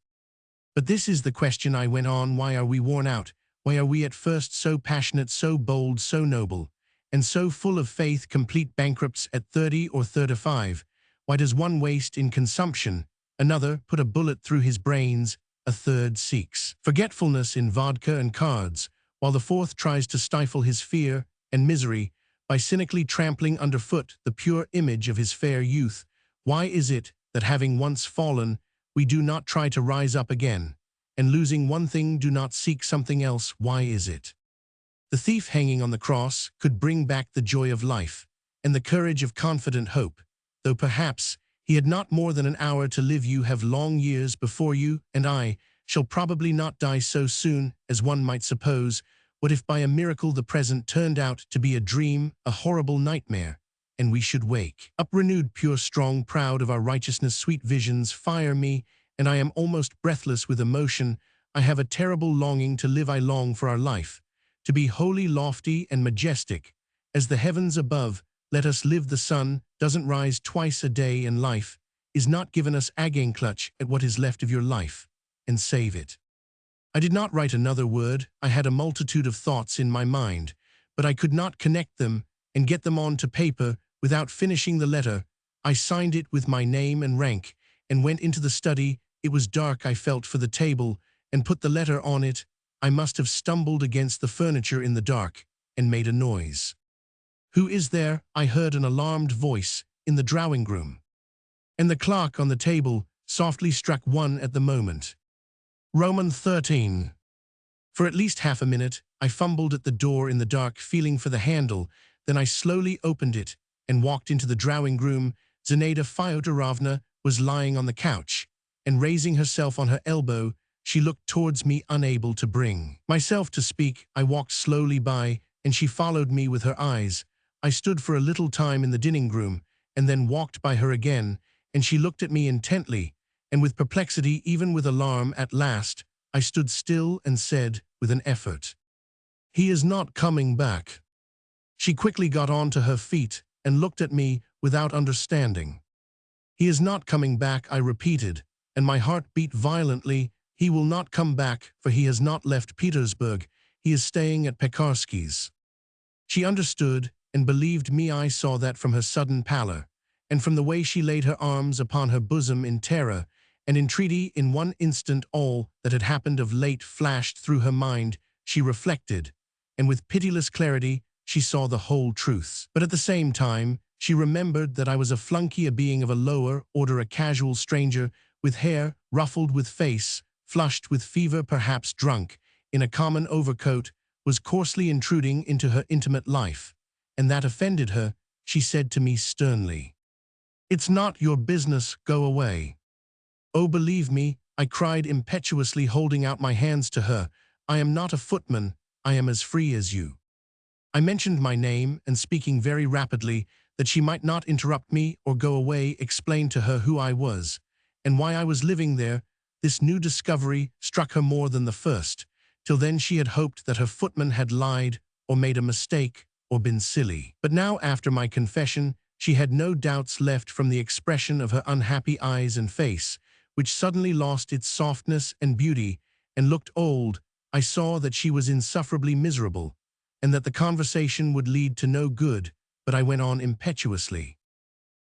But this is the question, I went on. Why are we worn out? Why are we at first so passionate, so bold, so noble, and so full of faith, complete bankrupts at 30 or 35? Why does one waste in consumption, another put a bullet through his brains, a third seeks forgetfulness in vodka and cards, while the fourth tries to stifle his fear and misery by cynically trampling underfoot the pure image of his fair youth? Why is it that, having once fallen, we do not try to rise up again, and losing one thing do not seek something else? Why is it? The thief hanging on the cross could bring back the joy of life and the courage of confident hope, though perhaps he had not more than an hour to live. You have long years before you, and I shall probably not die so soon as one might suppose. What if by a miracle the present turned out to be a dream, a horrible nightmare, and we should wake up renewed, pure, strong, proud of our righteousness? Sweet visions fire me, and I am almost breathless with emotion. I have a terrible longing to live. I long for our life to be holy, lofty, and majestic as the heavens above. Let us live. The sun doesn't rise twice a day, and life is not given us. Again, clutch at what is left of your life and save it. I did not write another word. I had a multitude of thoughts in my mind, but I could not connect them and get them onto paper without finishing the letter. I signed it with my name and rank and went into the study. It was dark. I felt for the table and put the letter on it. I must have stumbled against the furniture in the dark and made a noise. Who is there? I heard an alarmed voice in the drawing-room, and the clock on the table softly struck 1 at the moment. Roman 13. For at least half a minute, I fumbled at the door in the dark, feeling for the handle. Then I slowly opened it and walked into the drawing-room. Zinaida Fyodorovna was lying on the couch, and raising herself on her elbow, she looked towards me, unable to bring myself to speak. I walked slowly by, and she followed me with her eyes. I stood for a little time in the dining-room, and then walked by her again, and she looked at me intently, and with perplexity, even with alarm. At last, I stood still and said, with an effort, "He is not coming back." She quickly got on to her feet and looked at me without understanding. "He is not coming back," I repeated, and my heart beat violently. "He will not come back, for he has not left Petersburg. He is staying at Pekarsky's." She understood and believed me. I saw that from her sudden pallor, and from the way she laid her arms upon her bosom in terror and entreaty. In one instant all that had happened of late flashed through her mind. She reflected, and with pitiless clarity she saw the whole truth. But at the same time she remembered that I was a flunky, a being of a lower order, a casual stranger, with hair ruffled, with face flushed with fever, perhaps drunk, in a common overcoat, was coarsely intruding into her intimate life, and that offended her. she said to me sternly. "It's not your business, go away." "Oh, believe me," I cried impetuously, holding out my hands to her. "I am not a footman, I am as free as you." I mentioned my name, and speaking very rapidly, that she might not interrupt me or go away, explained to her who I was, and why I was living there. This new discovery struck her more than the first. Till then she had hoped that her footman had lied, or made a mistake, or been silly. But now, after my confession, she had no doubts left from the expression of her unhappy eyes and face, which suddenly lost its softness and beauty, and looked old. I saw that she was insufferably miserable, and that the conversation would lead to no good, but I went on impetuously.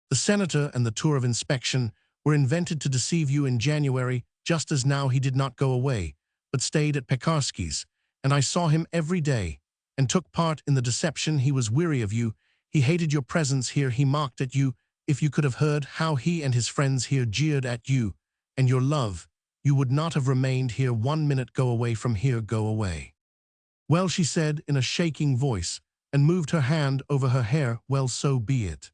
"The senator and the tour of inspection were invented to deceive you in January, just as now he did not go away, but stayed at Pekarsky's, and I saw him every day, and took part in the deception. He was weary of you, he hated your presence here, he mocked at you. If you could have heard how he and his friends here jeered at you, and your love, you would not have remained here 1 minute. Go away from here, go away." "Well," she said in a shaking voice, and moved her hand over her hair. "Well, so be it."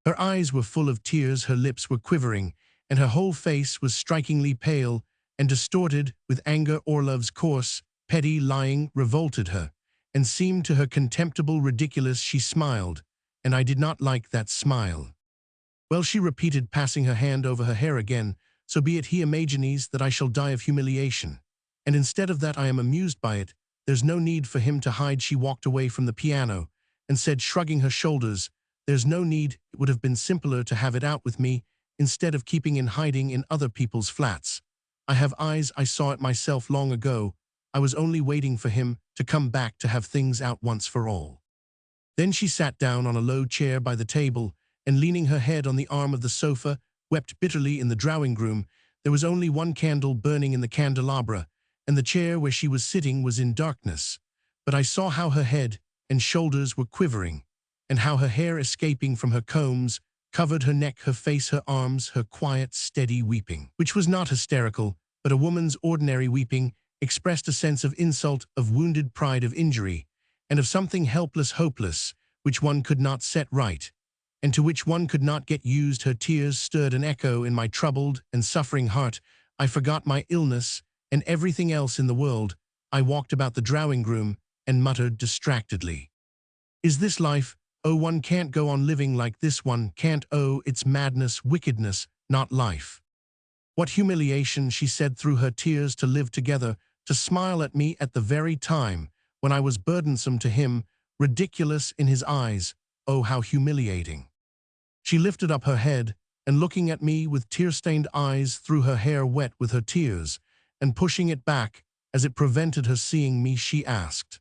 Her eyes were full of tears, her lips were quivering, and her whole face was strikingly pale and distorted with anger. Orlov's coarse, petty lying revolted her, and seemed to her contemptible, ridiculous. She smiled, and I did not like that smile. "Well," she repeated, passing her hand over her hair again, "so be it. He imagines that I shall die of humiliation, and instead of that I am amused by it. There's no need for him to hide." She walked away from the piano, and said, shrugging her shoulders, "There's no need. It would have been simpler to have it out with me, instead of keeping in hiding in other people's flats. I have eyes, I saw it myself long ago. I was only waiting for him to come back to have things out once for all." Then she sat down on a low chair by the table, and leaning her head on the arm of the sofa, wept bitterly. In the drawing-room there was only one candle burning in the candelabra, and the chair where she was sitting was in darkness. But I saw how her head and shoulders were quivering, and how her hair escaping from her combs covered her neck, her face, her arms. Her quiet, steady weeping, which was not hysterical, but a woman's ordinary weeping, expressed a sense of insult, of wounded pride, of injury, and of something helpless, hopeless, which one could not set right, and to which one could not get used. Her tears stirred an echo in my troubled and suffering heart. I forgot my illness and everything else in the world. I walked about the drawing-room and muttered distractedly, "Is this life? Oh, one can't go on living like this, one can't. Oh, it's madness, wickedness, not life. What humiliation," she said through her tears, "to live together, to smile at me at the very time when I was burdensome to him, ridiculous in his eyes. Oh, how humiliating." She lifted up her head, and looking at me with tear-stained eyes through her hair wet with her tears, and pushing it back as it prevented her seeing me, she asked,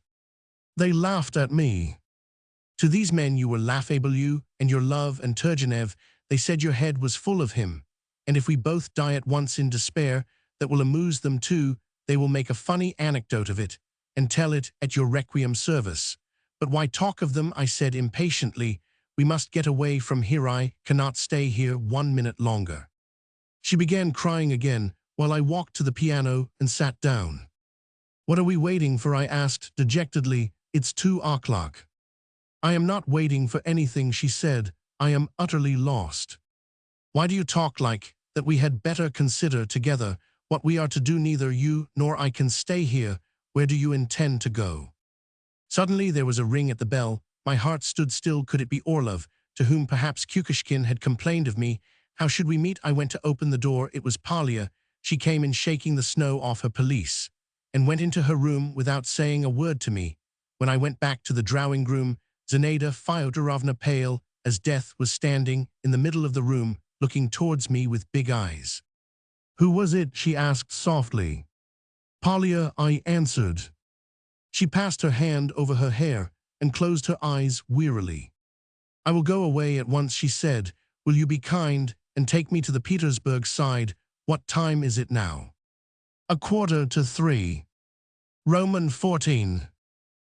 "They laughed at me. To these men you were laughable, you and your love and Turgenev. They said your head was full of him, and if we both die at once in despair, that will amuse them too. They will make a funny anecdote of it, and tell it at your requiem service. But why talk of them?" I said impatiently. "We must get away from here. I cannot stay here 1 minute longer." She began crying again, while I walked to the piano and sat down. "What are we waiting for?" I asked dejectedly. "It's 2 o'clock." "I am not waiting for anything," she said. "I am utterly lost." "Why do you talk like that? We had better consider together what we are to do. Neither you nor I can stay here. Where do you intend to go?" Suddenly there was a ring at the bell. My heart stood still. Could it be Orlov, to whom perhaps Kukushkin had complained of me? How should we meet? I went to open the door. It was Polya. She came in shaking the snow off her pelisse, and went into her room without saying a word to me. When I went back to the drawing-room, Zinaida Fyodorovna, pale as death, was standing in the middle of the room, looking towards me with big eyes. "Who was it?" she asked softly. "Polya," I answered. She passed her hand over her hair and closed her eyes wearily. "I will go away at once," she said. "Will you be kind and take me to the Petersburg side? What time is it now?" 2:45. Roman 14.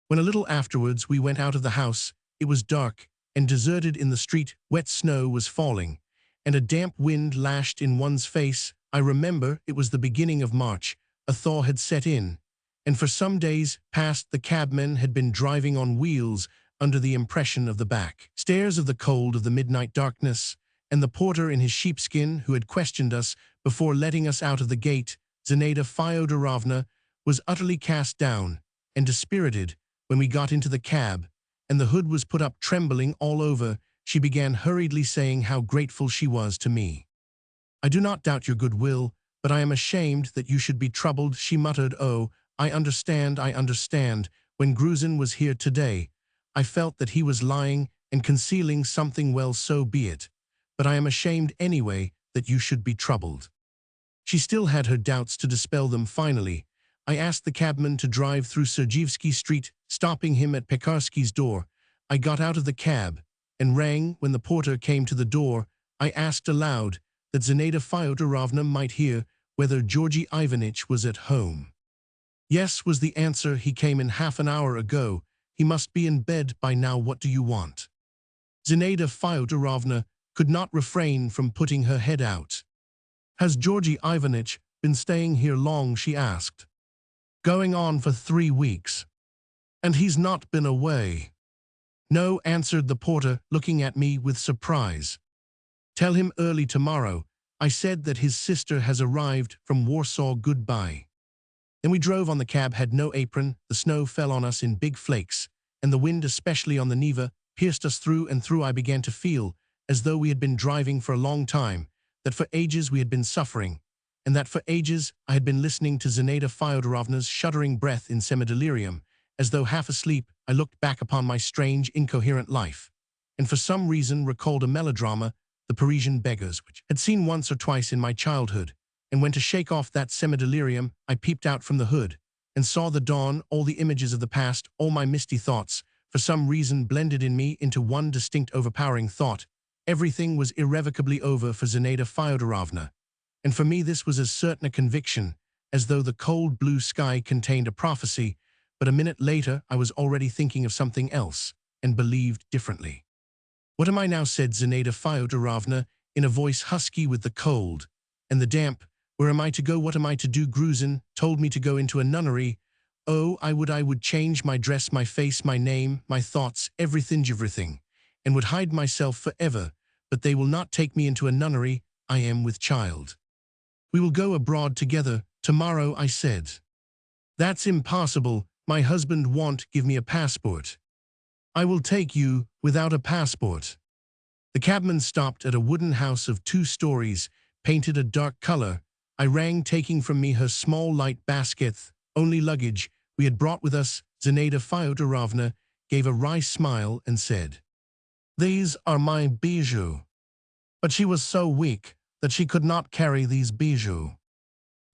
When a little afterwards we went out of the house, it was dark and deserted in the street. Wet snow was falling, and a damp wind lashed in one's face. I remember it was the beginning of March. A thaw had set in, and for some days past the cabmen had been driving on wheels. under the impression of the back stairs of the cold of the midnight darkness, and the porter in his sheepskin who had questioned us before letting us out of the gate, Zinaida Fyodorovna, was utterly cast down and dispirited when we got into the cab, and the hood was put up trembling all over. She began hurriedly saying how grateful she was to me. "I do not doubt your goodwill, but I am ashamed that you should be troubled," she muttered. "Oh, I understand, I understand. When Gruzin was here today, I felt that he was lying and concealing something. Well, so be it. But I am ashamed anyway that you should be troubled." She still had her doubts. To dispel them finally, I asked the cabman to drive through Sergievsky Street, stopping him at Pekarsky's door. I got out of the cab and rang. When the porter came to the door, I asked aloud, that Zinaida Fyodorovna might hear, whether Georgy Ivanitch was at home. "Yes," was the answer. "He came in half an hour ago. He must be in bed by now. What do you want?" Zinaida Fyodorovna could not refrain from putting her head out. "Has Georgy Ivanitch been staying here long?" she asked. "Going on for 3 weeks. And he's not been away?" "No," answered the porter, looking at me with surprise. "Tell him early tomorrow," I said, "that his sister has arrived from Warsaw. Goodbye." Then we drove on. The cab had no apron, the snow fell on us in big flakes, and the wind, especially on the Neva, pierced us through and through. I began to feel, as though we had been driving for a long time, that for ages we had been suffering, and that for ages I had been listening to Zinaida Fyodorovna's shuddering breath in semi-delirium. As though half asleep, I looked back upon my strange, incoherent life, and for some reason recalled a melodrama, The Parisian Beggars, which I had seen once or twice in my childhood. And when, to shake off that semi-delirium, I peeped out from the hood and saw the dawn, all the images of the past, all my misty thoughts, for some reason blended in me into one distinct overpowering thought. Everything was irrevocably over for Zinaida Fyodorovna, and for me this was as certain a conviction as though the cold blue sky contained a prophecy. But a minute later I was already thinking of something else, and believed differently. "What am I now?" said Zinaida Fyodorovna, in a voice husky with the cold and the damp. "Where am I to go? What am I to do? Gruzin told me to go into a nunnery. Oh, I would change my dress, my face, my name, my thoughts, everything, and would hide myself forever. But they will not take me into a nunnery. I am with child." "We will go abroad together tomorrow," I said. "That's impossible. My husband won't give me a passport." "I will take you without a passport." The cabman stopped at a wooden house of 2 stories, painted a dark color. I rang, taking from me her small light basket, only luggage we had brought with us. Zinaida Fyodorovna gave a wry smile and said, "These are my bijoux." But she was so weak that she could not carry these bijoux.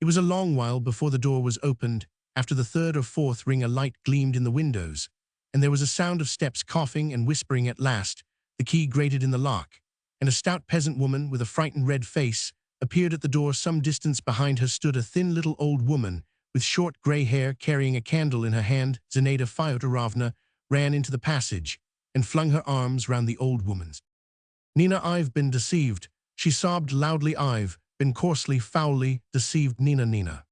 It was a long while before the door was opened. After the 3rd or 4th ring a light gleamed in the windows, and there was a sound of steps, coughing and whispering. At last the key grated in the lock, and a stout peasant woman with a frightened red face appeared at the door. Some distance behind her stood a thin little old woman with short grey hair, carrying a candle in her hand. Zinaida Fyodorovna ran into the passage and flung her arms round the old woman's. "Nina, I've been deceived," she sobbed loudly. "I've been coarsely, foully deceived, Nina."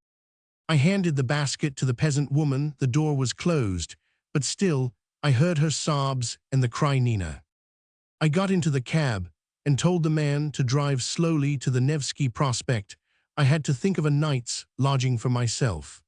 I handed the basket to the peasant woman. The door was closed, but still I heard her sobs and the cry, "Nina." I got into the cab and told the man to drive slowly to the Nevsky Prospect. I had to think of a night's lodging for myself.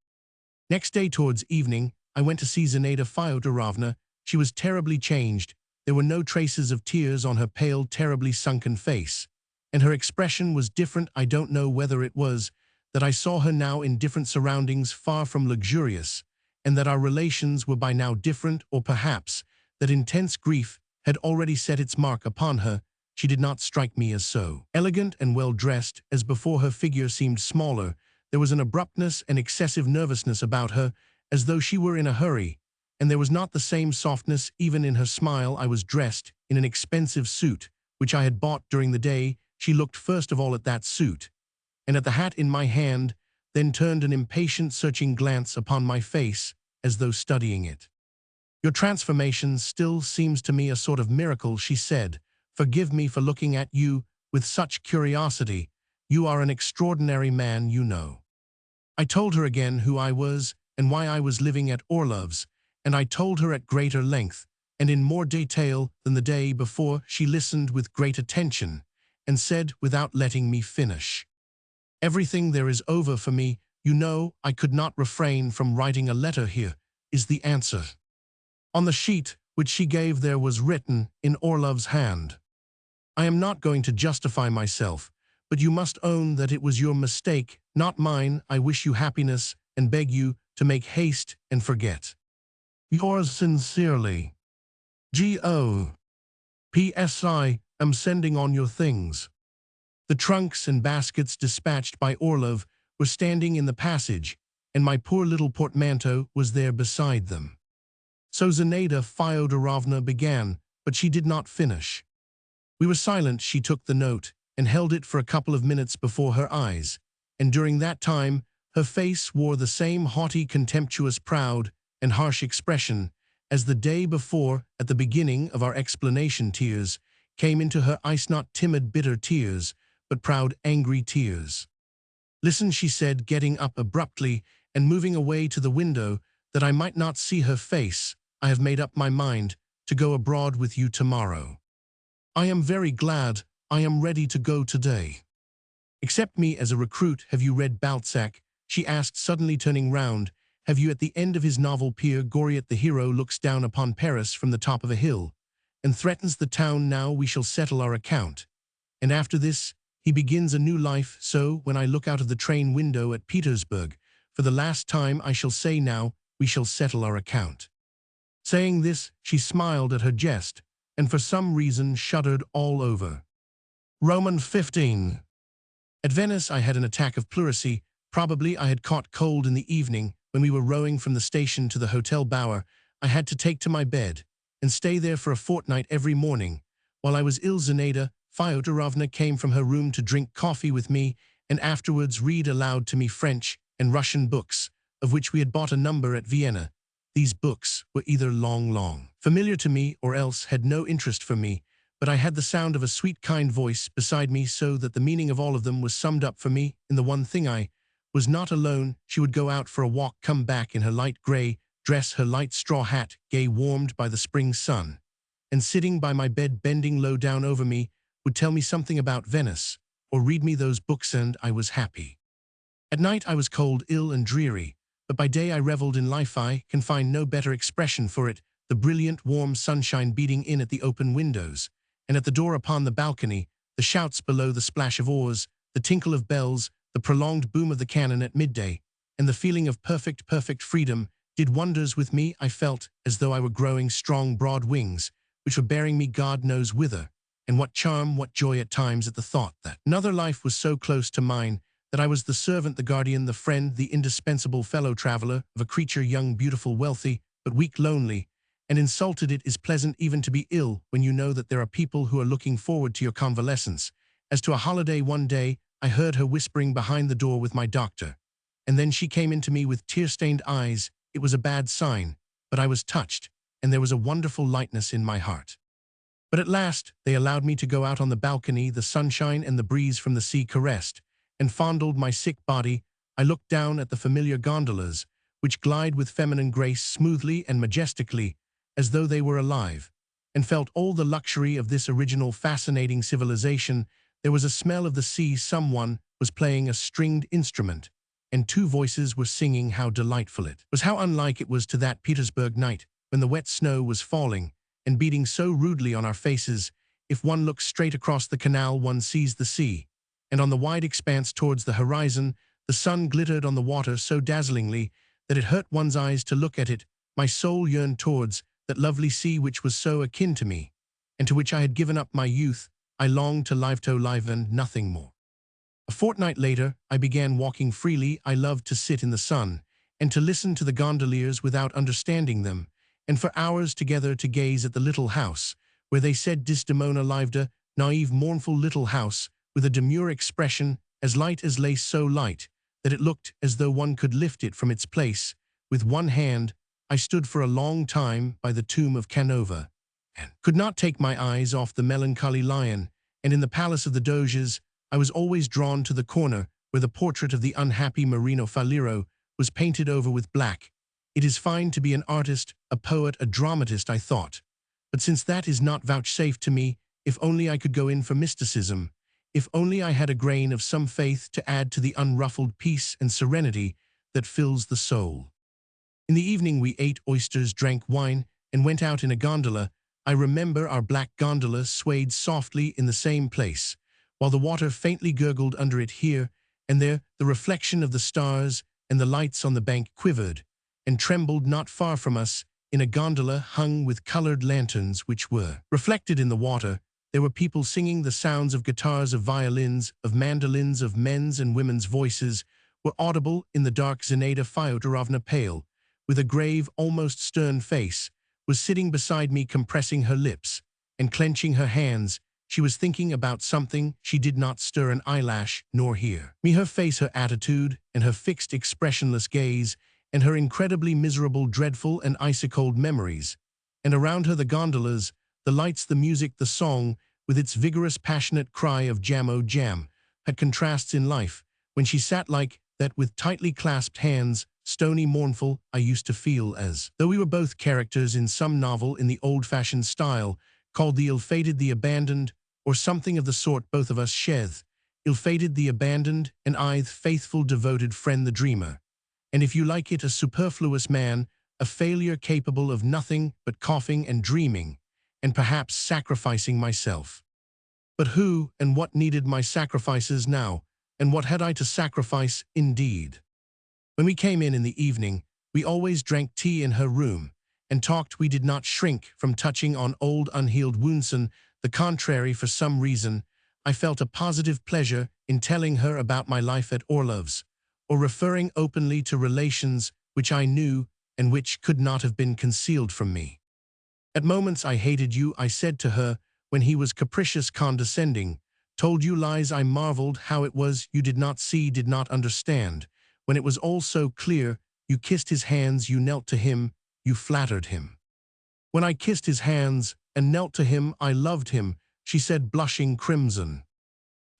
Next day towards evening, I went to see Zinaida Fyodorovna. She was terribly changed. There were no traces of tears on her pale, terribly sunken face, and her expression was different. I don't know whether it was that I saw her now in different surroundings, far from luxurious, and that our relations were by now different, or perhaps that intense grief had already set its mark upon her. She did not strike me as so elegant and well-dressed as before. Her figure seemed smaller. There was an abruptness and excessive nervousness about her, as though she were in a hurry, and there was not the same softness even in her smile. I was dressed in an expensive suit, which I had bought during the day. She looked first of all at that suit, and at the hat in my hand, then turned an impatient, searching glance upon my face, as though studying it. "Your transformation still seems to me a sort of miracle," she said. "Forgive me for looking at you with such curiosity. You are an extraordinary man, you know." I told her again who I was and why I was living at Orlov's, and I told her at greater length and in more detail than the day before she listened with great attention, and said without letting me finish, "Everything there is over for me. You know, I could not refrain from writing a letter. Here is the answer." On the sheet which she gave there was written in Orlov's hand, "I am not going to justify myself, but you must own that it was your mistake, not mine. I wish you happiness and beg you to make haste and forget. Yours sincerely, G.O. P.S. I am sending on your things." The trunks and baskets dispatched by Orlov were standing in the passage, and my poor little portmanteau was there beside them. So Zinaida Fyodorovna began, but she did not finish. We were silent. She took the note and held it for a couple of minutes before her eyes, and during that time her face wore the same haughty, contemptuous, proud, and harsh expression as the day before. At the beginning of our explanation, tears came into her eyes, not timid, bitter tears, but proud, angry tears. "Listen," she said, getting up abruptly and moving away to the window that I might not see her face. "I have made up my mind to go abroad with you tomorrow. I am very glad. I am ready to go today." "Accept me as a recruit. Have you read Balzac?" she asked, suddenly turning round. "Have you at the end of his novel Pierre Goriot the hero looks down upon Paris from the top of a hill and threatens the town, 'Now we shall settle our account.' And after this he begins a new life. So when I look out of the train window at Petersburg for the last time, I shall say, 'Now we shall settle our account.'" Saying this, she smiled at her jest, and for some reason shuddered all over. Roman 15. At Venice I had an attack of pleurisy. Probably I had caught cold in the evening when we were rowing from the station to the Hotel Bauer. I had to take to my bed and stay there for a fortnight every morning. While I was ill, Zinaida Fyodorovna came from her room to drink coffee with me and afterwards read aloud to me French and Russian books, of which we had bought a number at Vienna. These books were either long familiar to me or else had no interest for me, but I had the sound of a sweet, kind voice beside me, so that the meaning of all of them was summed up for me in the one thing: I was not alone. She would go out for a walk, come back in her light gray dress, her light straw hat, gay, warmed by the spring sun, and sitting by my bed, bending low down over me, would tell me something about Venice, or read me those books, and I was happy. At night I was cold, ill, and dreary, but by day I reveled in life. I can find no better expression for it: the brilliant, warm sunshine beating in at the open windows, and at the door upon the balcony, the shouts below, the splash of oars, the tinkle of bells, the prolonged boom of the cannon at midday, and the feeling of perfect freedom did wonders with me. I felt as though I were growing strong, broad wings, which were bearing me God knows whither. And what charm, what joy at times at the thought that another life was so close to mine, that I was the servant, the guardian, the friend, the indispensable fellow-traveler of a creature young, beautiful, wealthy, but weak, lonely, and insulted. It is pleasant even to be ill when you know that there are people who are looking forward to your convalescence as to a holiday. One day I heard her whispering behind the door with my doctor, and then she came into me with tear-stained eyes. It was a bad sign, but I was touched, and there was a wonderful lightness in my heart. But at last they allowed me to go out on the balcony. The sunshine and the breeze from the sea caressed and fondled my sick body. I looked down at the familiar gondolas, which glide with feminine grace smoothly and majestically, as though they were alive, and felt all the luxury of this original, fascinating civilization. There was a smell of the sea. Someone was playing a stringed instrument, and two voices were singing. How delightful it was! How unlike it was to that Petersburg night, when the wet snow was falling and beating so rudely on our faces. If one looks straight across the canal, one sees the sea, and on the wide expanse towards the horizon, the sun glittered on the water so dazzlingly that it hurt one's eyes to look at it. My soul yearned towards that lovely sea which was so akin to me, and to which I had given up my youth. I longed to live and nothing more. A fortnight later, I began walking freely. I loved to sit in the sun, and to listen to the gondoliers without understanding them, and for hours together to gaze at the little house, where they said Desdemona lived, a naive, mournful little house, with a demure expression, as light as lace, so light that it looked as though one could lift it from its place with one hand. I stood for a long time by the tomb of Canova, and could not take my eyes off the melancholy lion, and in the palace of the Doges I was always drawn to the corner where the portrait of the unhappy Marino Faliero was painted over with black. It is fine to be an artist, a poet, a dramatist, I thought, But since that is not vouchsafed to me, if only I could go in for mysticism, if only I had a grain of some faith to add to the unruffled peace and serenity that fills the soul. In the evening we ate oysters, drank wine, and went out in a gondola. I remember our black gondola swayed softly in the same place, while the water faintly gurgled under it here and there. The reflection of the stars and the lights on the bank quivered and trembled not far from us in a gondola hung with colored lanterns which were reflected in the water. There were people singing. The sounds of guitars, of violins, of mandolins, of men's and women's voices were audible in the dark. Zinaida Fyodorovna, pale, with a grave, almost stern face, was sitting beside me, compressing her lips and clenching her hands. She was thinking about something. She did not stir an eyelash nor hear me. Her face, her attitude, and her fixed, expressionless gaze, and her incredibly miserable, dreadful, and icy-cold memories. And around her the gondolas, the lights, the music, the song, with its vigorous, passionate cry of jam-o jam, had contrasts in life. When she sat like that with tightly clasped hands, stony, mournful, I used to feel as though we were both characters in some novel in the old-fashioned style, called The Ill-Fated, The Abandoned, or something of the sort. Both of us Sheth, ill-fated, the abandoned, and I, the faithful, devoted friend, the dreamer. And if you like it, a superfluous man, a failure capable of nothing but coughing and dreaming, and perhaps sacrificing myself. But who and what needed my sacrifices now, and what had I to sacrifice, indeed? When we came in the evening, we always drank tea in her room, and talked. We did not shrink from touching on old unhealed wounds. On the contrary, for some reason, I felt a positive pleasure in telling her about my life at Orlov's, or referring openly to relations which I knew and which could not have been concealed from me. At moments I hated you, I said to her, when he was capricious, condescending, told you lies. I marveled how it was you did not see, did not understand, when it was all so clear. You kissed his hands, you knelt to him, you flattered him. When I kissed his hands and knelt to him, I loved him, she said, blushing crimson.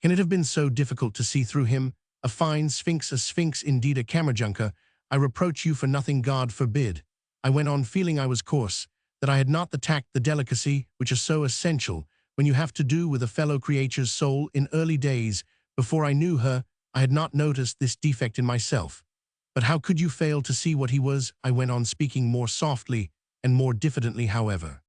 Can it have been so difficult to see through him? A fine sphinx, a sphinx indeed, a Kamarjunka. I reproach you for nothing, God forbid. I went on, feeling I was coarse, that I had not the tact, the delicacy, which are so essential when you have to do with a fellow creature's soul. In early days, before I knew her, I had not noticed this defect in myself. But how could you fail to see what he was? I went on, speaking more softly and more diffidently, however.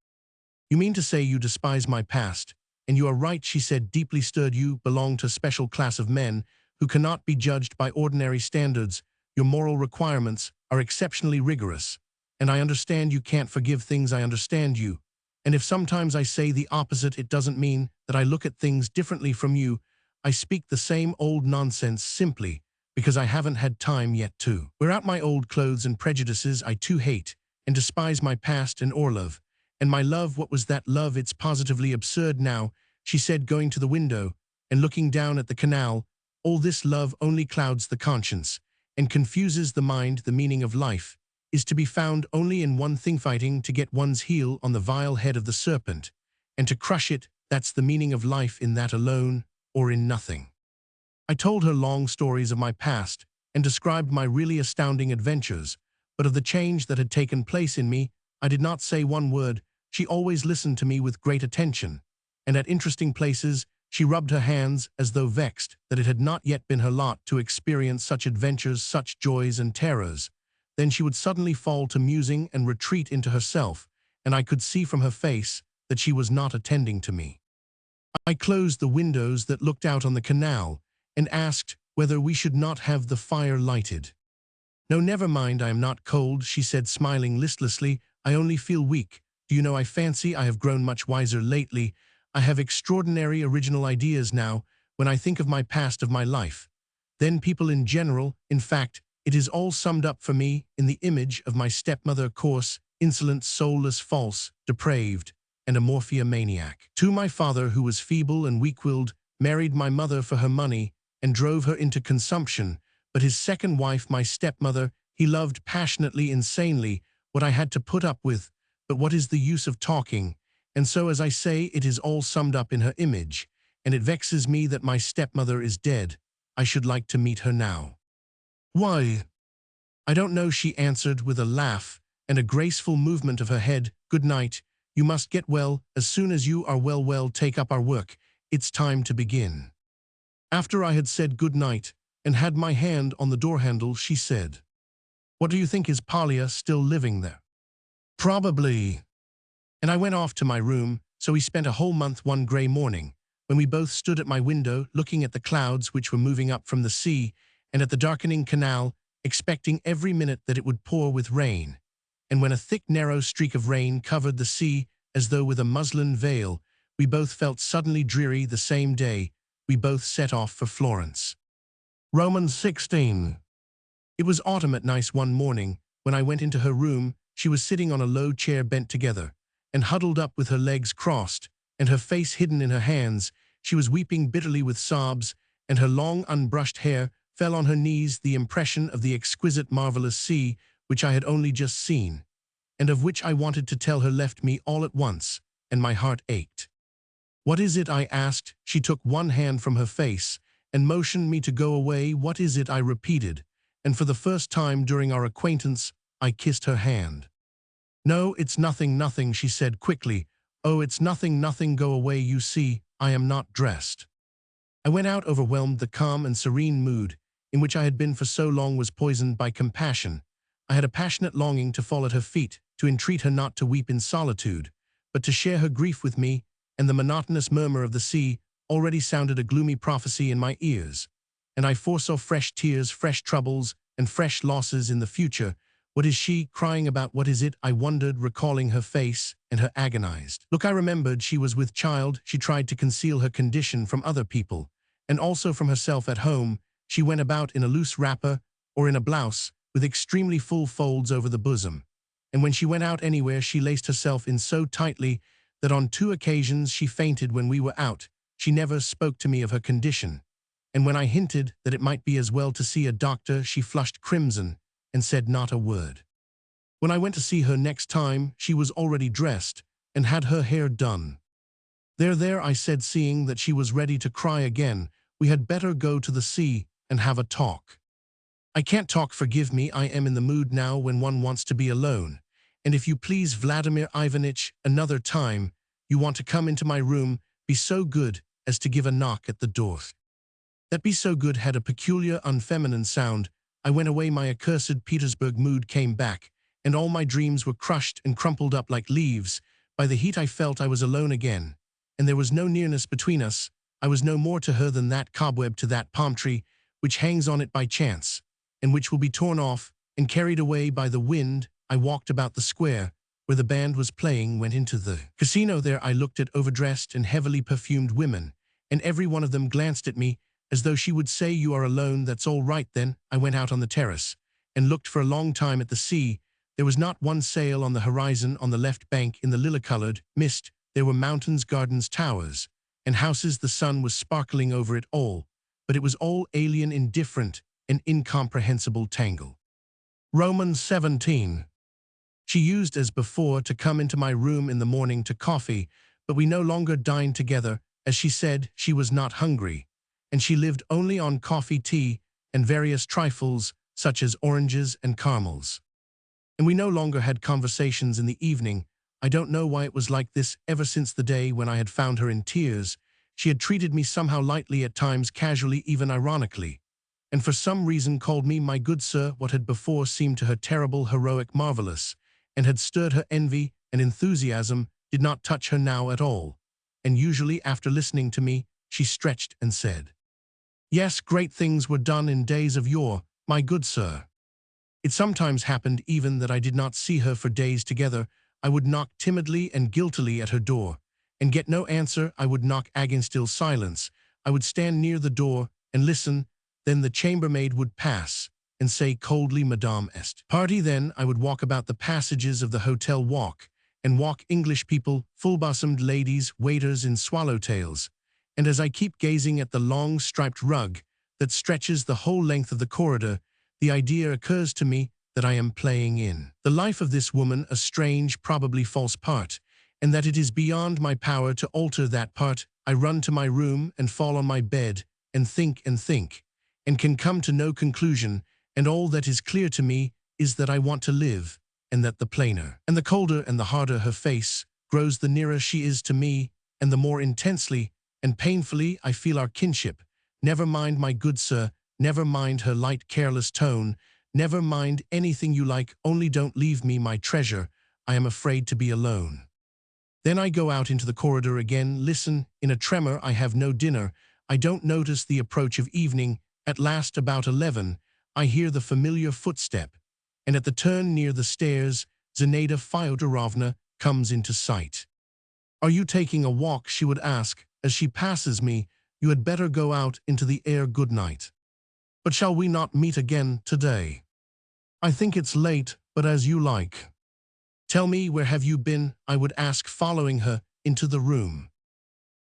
You mean to say you despise my past, and you are right, she said, deeply stirred. You belong to a special class of men who cannot be judged by ordinary standards. Your moral requirements are exceptionally rigorous, and I understand you can't forgive things. I understand you, and if sometimes I say the opposite, it doesn't mean that I look at things differently from you. I speak the same old nonsense simply because I haven't had time yet to wear out my old clothes and prejudices. I too hate and despise my past and Orlov, and my love. What was that love? It's positively absurd now, she said, going to the window and looking down at the canal. All this love only clouds the conscience and confuses the mind. The meaning of life is to be found only in one thing: fighting to get one's heel on the vile head of the serpent, and to crush it. That's the meaning of life, in that alone, or in nothing. I told her long stories of my past and described my really astounding adventures, but of the change that had taken place in me, I did not say one word. She always listened to me with great attention, and at interesting places she rubbed her hands as though vexed that it had not yet been her lot to experience such adventures, such joys and terrors. Then she would suddenly fall to musing and retreat into herself, and I could see from her face that she was not attending to me. I closed the windows that looked out on the canal and asked whether we should not have the fire lighted. No, never mind, I am not cold, she said, smiling listlessly. I only feel weak. Do you know, I fancy I have grown much wiser lately. I have extraordinary original ideas now when I think of my past, of my life. Then people in general, in fact, it is all summed up for me in the image of my stepmother, coarse, insolent, soulless, false, depraved, and a morphiamaniac. To my father, who was feeble and weak-willed, married my mother for her money and drove her into consumption. But his second wife, my stepmother, he loved passionately, insanely. What I had to put up with, but what is the use of talking? And so, as I say, it is all summed up in her image, and it vexes me that my stepmother is dead. I should like to meet her now. Why? I don't know, she answered with a laugh and a graceful movement of her head. Good night. You must get well. As soon as you are well, take up our work. It's time to begin." After I had said good night and had my hand on the door handle, she said, "What do you think, is Polya still living there?" "Probably." And I went off to my room, so we spent a whole month one grey morning, when we both stood at my window looking at the clouds which were moving up from the sea and at the darkening canal, expecting every minute that it would pour with rain. And when a thick narrow streak of rain covered the sea as though with a muslin veil, we both felt suddenly dreary. The same day, we both set off for Florence. Romans 16. It was autumn at nice one morning. When I went into her room, she was sitting on a low chair bent together, and huddled up with her legs crossed, and her face hidden in her hands. She was weeping bitterly with sobs, and her long unbrushed hair fell on her knees. The impression of the exquisite, marvelous sea, which I had only just seen, and of which I wanted to tell her, left me all at once, and my heart ached. "What is it?" I asked. She took one hand from her face and motioned me to go away. "What is it?" I repeated, and for the first time during our acquaintance, I kissed her hand. "No, it's nothing, nothing," she said quickly. "Oh, it's nothing, nothing. Go away. You see, I am not dressed." I went out overwhelmed. The calm and serene mood in which I had been for so long was poisoned by compassion. I had a passionate longing to fall at her feet, to entreat her not to weep in solitude, but to share her grief with me, and the monotonous murmur of the sea already sounded a gloomy prophecy in my ears. And I foresaw fresh tears, fresh troubles, and fresh losses in the future. What is she crying about? What is it? I wondered, recalling her face and her agonized look. I remembered she was with child. She tried to conceal her condition from other people, and also from herself at home. She went about in a loose wrapper or in a blouse with extremely full folds over the bosom, and when she went out anywhere she laced herself in so tightly that on 2 occasions she fainted when we were out. She never spoke to me of her condition, and when I hinted that it might be as well to see a doctor, she flushed crimson and said not a word. When I went to see her next time, she was already dressed and had her hair done. There, I said, seeing that she was ready to cry again, "We had better go to the sea and have a talk." "I can't talk, forgive me. I am in the mood now when one wants to be alone. And if you please, Vladimir Ivanitch, another time you want to come into my room, be so good as to give a knock at the door." That "be so good" had a peculiar unfeminine sound. I went away. My accursed Petersburg mood came back, and all my dreams were crushed and crumpled up like leaves. By the heat I felt I was alone again, and there was no nearness between us. I was no more to her than that cobweb to that palm tree which hangs on it by chance, and which will be torn off and carried away by the wind. I walked about the square where the band was playing, went into the casino. There I looked at overdressed and heavily perfumed women, and every one of them glanced at me as though she would say, "You are alone, that's all right then." I went out on the terrace and looked for a long time at the sea. There was not one sail on the horizon. On the left bank, in the lilac-colored mist, there were mountains, gardens, towers, and houses. The sun was sparkling over it all, but it was all alien, indifferent, an incomprehensible tangle. Romans 17. She used, as before, to come into my room in the morning to coffee, but we no longer dined together. As she said, she was not hungry, and she lived only on coffee, tea, and various trifles, such as oranges and caramels. And we no longer had conversations in the evening. I don't know why it was like this. Ever since the day when I had found her in tears, she had treated me somehow lightly, at times casually, even ironically, and for some reason called me "my good sir." What had before seemed to her terrible, heroic, marvelous, and had stirred her envy and enthusiasm, did not touch her now at all. And usually, after listening to me, she stretched and said, "Yes, great things were done in days of yore, my good sir." It sometimes happened even that I did not see her for days together. I would knock timidly and guiltily at her door, and get no answer. I would knock again, still silence. I would stand near the door and listen. Then the chambermaid would pass and say coldly, "Madame est party." Then I would walk about the passages of the hotel walk, and walk English people, full-bosomed ladies, waiters in swallowtails. And as I keep gazing at the long striped rug that stretches the whole length of the corridor, the idea occurs to me that I am playing in the life of this woman a strange, probably false part, and that it is beyond my power to alter that part. I run to my room and fall on my bed and think, and can come to no conclusion, and all that is clear to me is that I want to live, and that the plainer and the colder and the harder her face, grows the nearer she is to me, and the more intensely and painfully I feel our kinship. Never mind, my good sir, never mind her light, careless tone. Never mind anything you like, only don't leave me, my treasure. I am afraid to be alone. Then I go out into the corridor again, listen. In a tremor, I have no dinner. I don't notice the approach of evening. At last, about 11, I hear the familiar footstep, and at the turn near the stairs, Zinaida Fyodorovna comes into sight. "Are you taking a walk?" she would ask, as she passes me. "You had better go out into the air. Good night. But shall we not meet again today?" "I think it's late, but as you like." "Tell me, where have you been?" I would ask, following her into the room.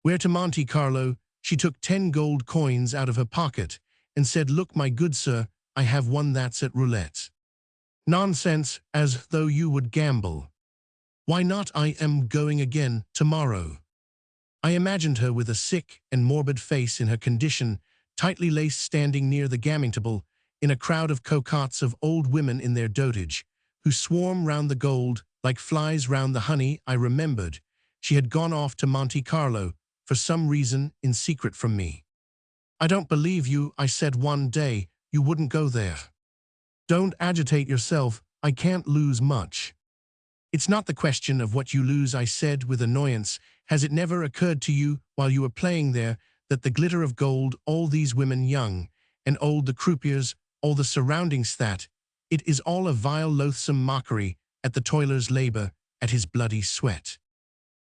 "Where to Monte Carlo?" She took 10 gold coins out of her pocket and said, "Look, my good sir, I have won that's at roulette." "Nonsense, as though you would gamble." "Why not? I am going again tomorrow." I imagined her with a sick and morbid face in her condition, tightly laced, standing near the gaming table, in a crowd of cocottes of old women in their dotage, who swarm round the gold like flies round the honey. I remembered she had gone off to Monte Carlo, for some reason, in secret from me. "I don't believe you," I said one day. "You wouldn't go there." "Don't agitate yourself. I can't lose much." "It's not the question of what you lose," I said with annoyance. "Has it never occurred to you, while you were playing there, that the glitter of gold, all these women, young and old, the croupiers, all the surroundings, that it is all a vile, loathsome mockery at the toiler's labor, at his bloody sweat?"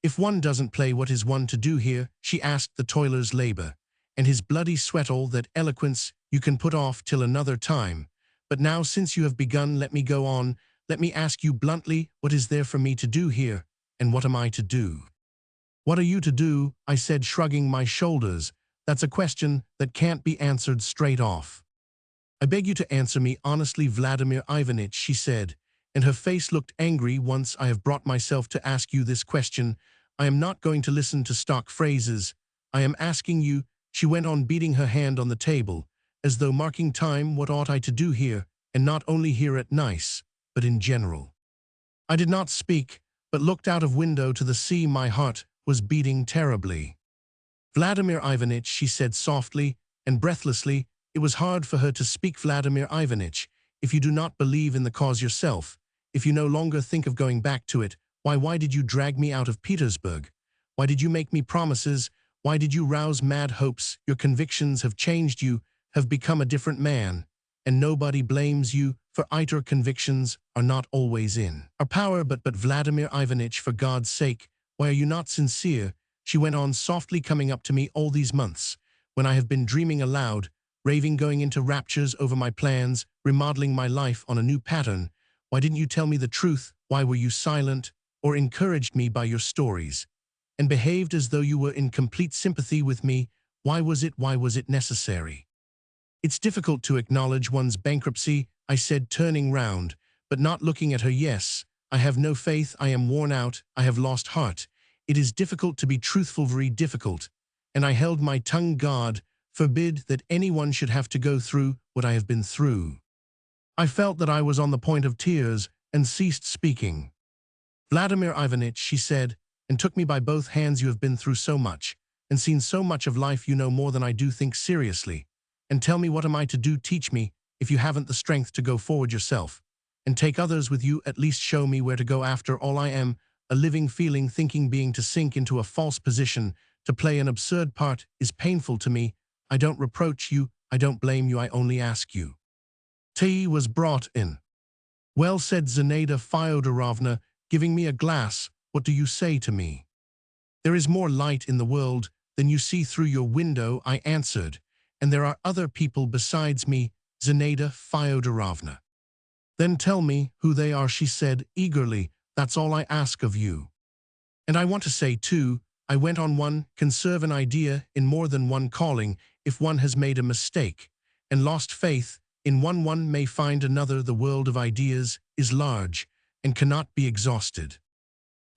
"If one doesn't play, what is one to do here?" she asked. "The toiler's labor and his bloody sweat, all that eloquence you can put off till another time. But now, since you have begun, let me go on. Let me ask you bluntly, what is there for me to do here, and what am I to do?" "What are you to do?" I said, shrugging my shoulders. "That's a question that can't be answered straight off." "I beg you to answer me honestly, Vladimir Ivanitch," she said, and her face looked angry. "Once I have brought myself to ask you this question, I am not going to listen to stock phrases. I am asking you," she went on, beating her hand on the table, as though marking time, "what ought I to do here, and not only here at Nice, but in general?" I did not speak, but looked out of window to the sea. My heart was beating terribly. "Vladimir Ivanitch," she said softly and breathlessly. It was hard for her to speak. "Vladimir Ivanitch, if you do not believe in the cause yourself, if you no longer think of going back to it, why did you drag me out of Petersburg? Why did you make me promises? Why did you rouse mad hopes? Your convictions have changed. You have become a different man, and nobody blames you, for either convictions are not always in our power. But Vladimir Ivanitch, for God's sake, why are you not sincere?" she went on softly, "coming up to me all these months, when I have been dreaming aloud, raving, going into raptures over my plans, remodeling my life on a new pattern. Why didn't you tell me the truth? Why were you silent, or encouraged me by your stories, and behaved as though you were in complete sympathy with me? Why was it necessary?" "It's difficult to acknowledge one's bankruptcy," I said, turning round, but not looking at her. "Yes, I have no faith. I am worn out. I have lost heart. It is difficult to be truthful, very difficult." And I held my tongue. "God forbid that anyone should have to go through what I have been through." I felt that I was on the point of tears and ceased speaking. "Vladimir Ivanitch," she said, and took me by both hands, "you have been through so much and seen so much of life. You know more than I do. Think seriously and tell me, what am I to do? Teach me, if you haven't the strength to go forward yourself and take others with you. At least show me where to go. After all, I am a living, feeling, thinking being. To sink into a false position, to play an absurd part, is painful to me. I don't reproach you. I don't blame you. I only ask you." Tea was brought in. "Well," said Zinaida Fyodorovna, giving me a glass, "what do you say to me?" "There is more light in the world than you see through your window," I answered, "and there are other people besides me, Zinaida Fyodorovna." "Then tell me who they are," she said eagerly. "That's all I ask of you." "And I want to say, too," I went on, "one can serve an idea in more than one calling. If one has made a mistake and lost faith in one may find another. The world of ideas is large and cannot be exhausted."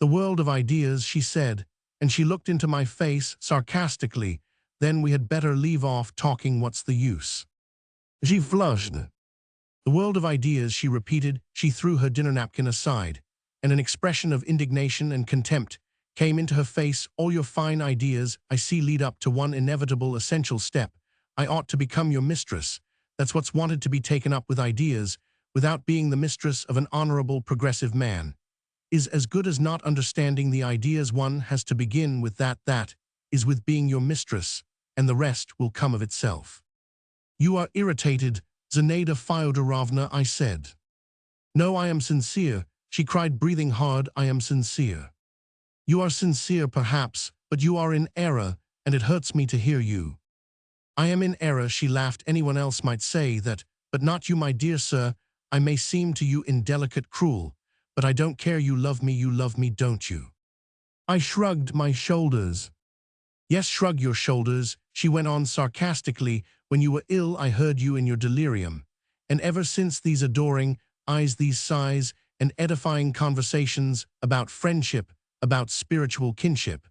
"The world of ideas," she said, and she looked into my face sarcastically. "Then we had better leave off talking. What's the use?" She flushed. "The world of ideas," she repeated. She threw her dinner napkin aside, and an expression of indignation and contempt came into her face. All your fine ideas I see lead up to one inevitable essential step. I ought to become your mistress. That's what's wanted to be taken up with ideas, without being the mistress of an honorable progressive man, is as good as not understanding the ideas. One has to begin with that is with being your mistress, and the rest will come of itself. You are irritated, Zinaida Fyodorovna, I said. No, I am sincere, she cried, breathing hard. I am sincere. You are sincere, perhaps, but you are in error, and it hurts me to hear you. I am in error, she laughed. Anyone else might say that, but not you, my dear sir. I may seem to you indelicate, cruel, but I don't care. You love me, don't you? I shrugged my shoulders. Yes, shrug your shoulders, she went on sarcastically. When you were ill, I heard you in your delirium. And ever since, these adoring eyes, these sighs, and edifying conversations about friendship, about spiritual kinship.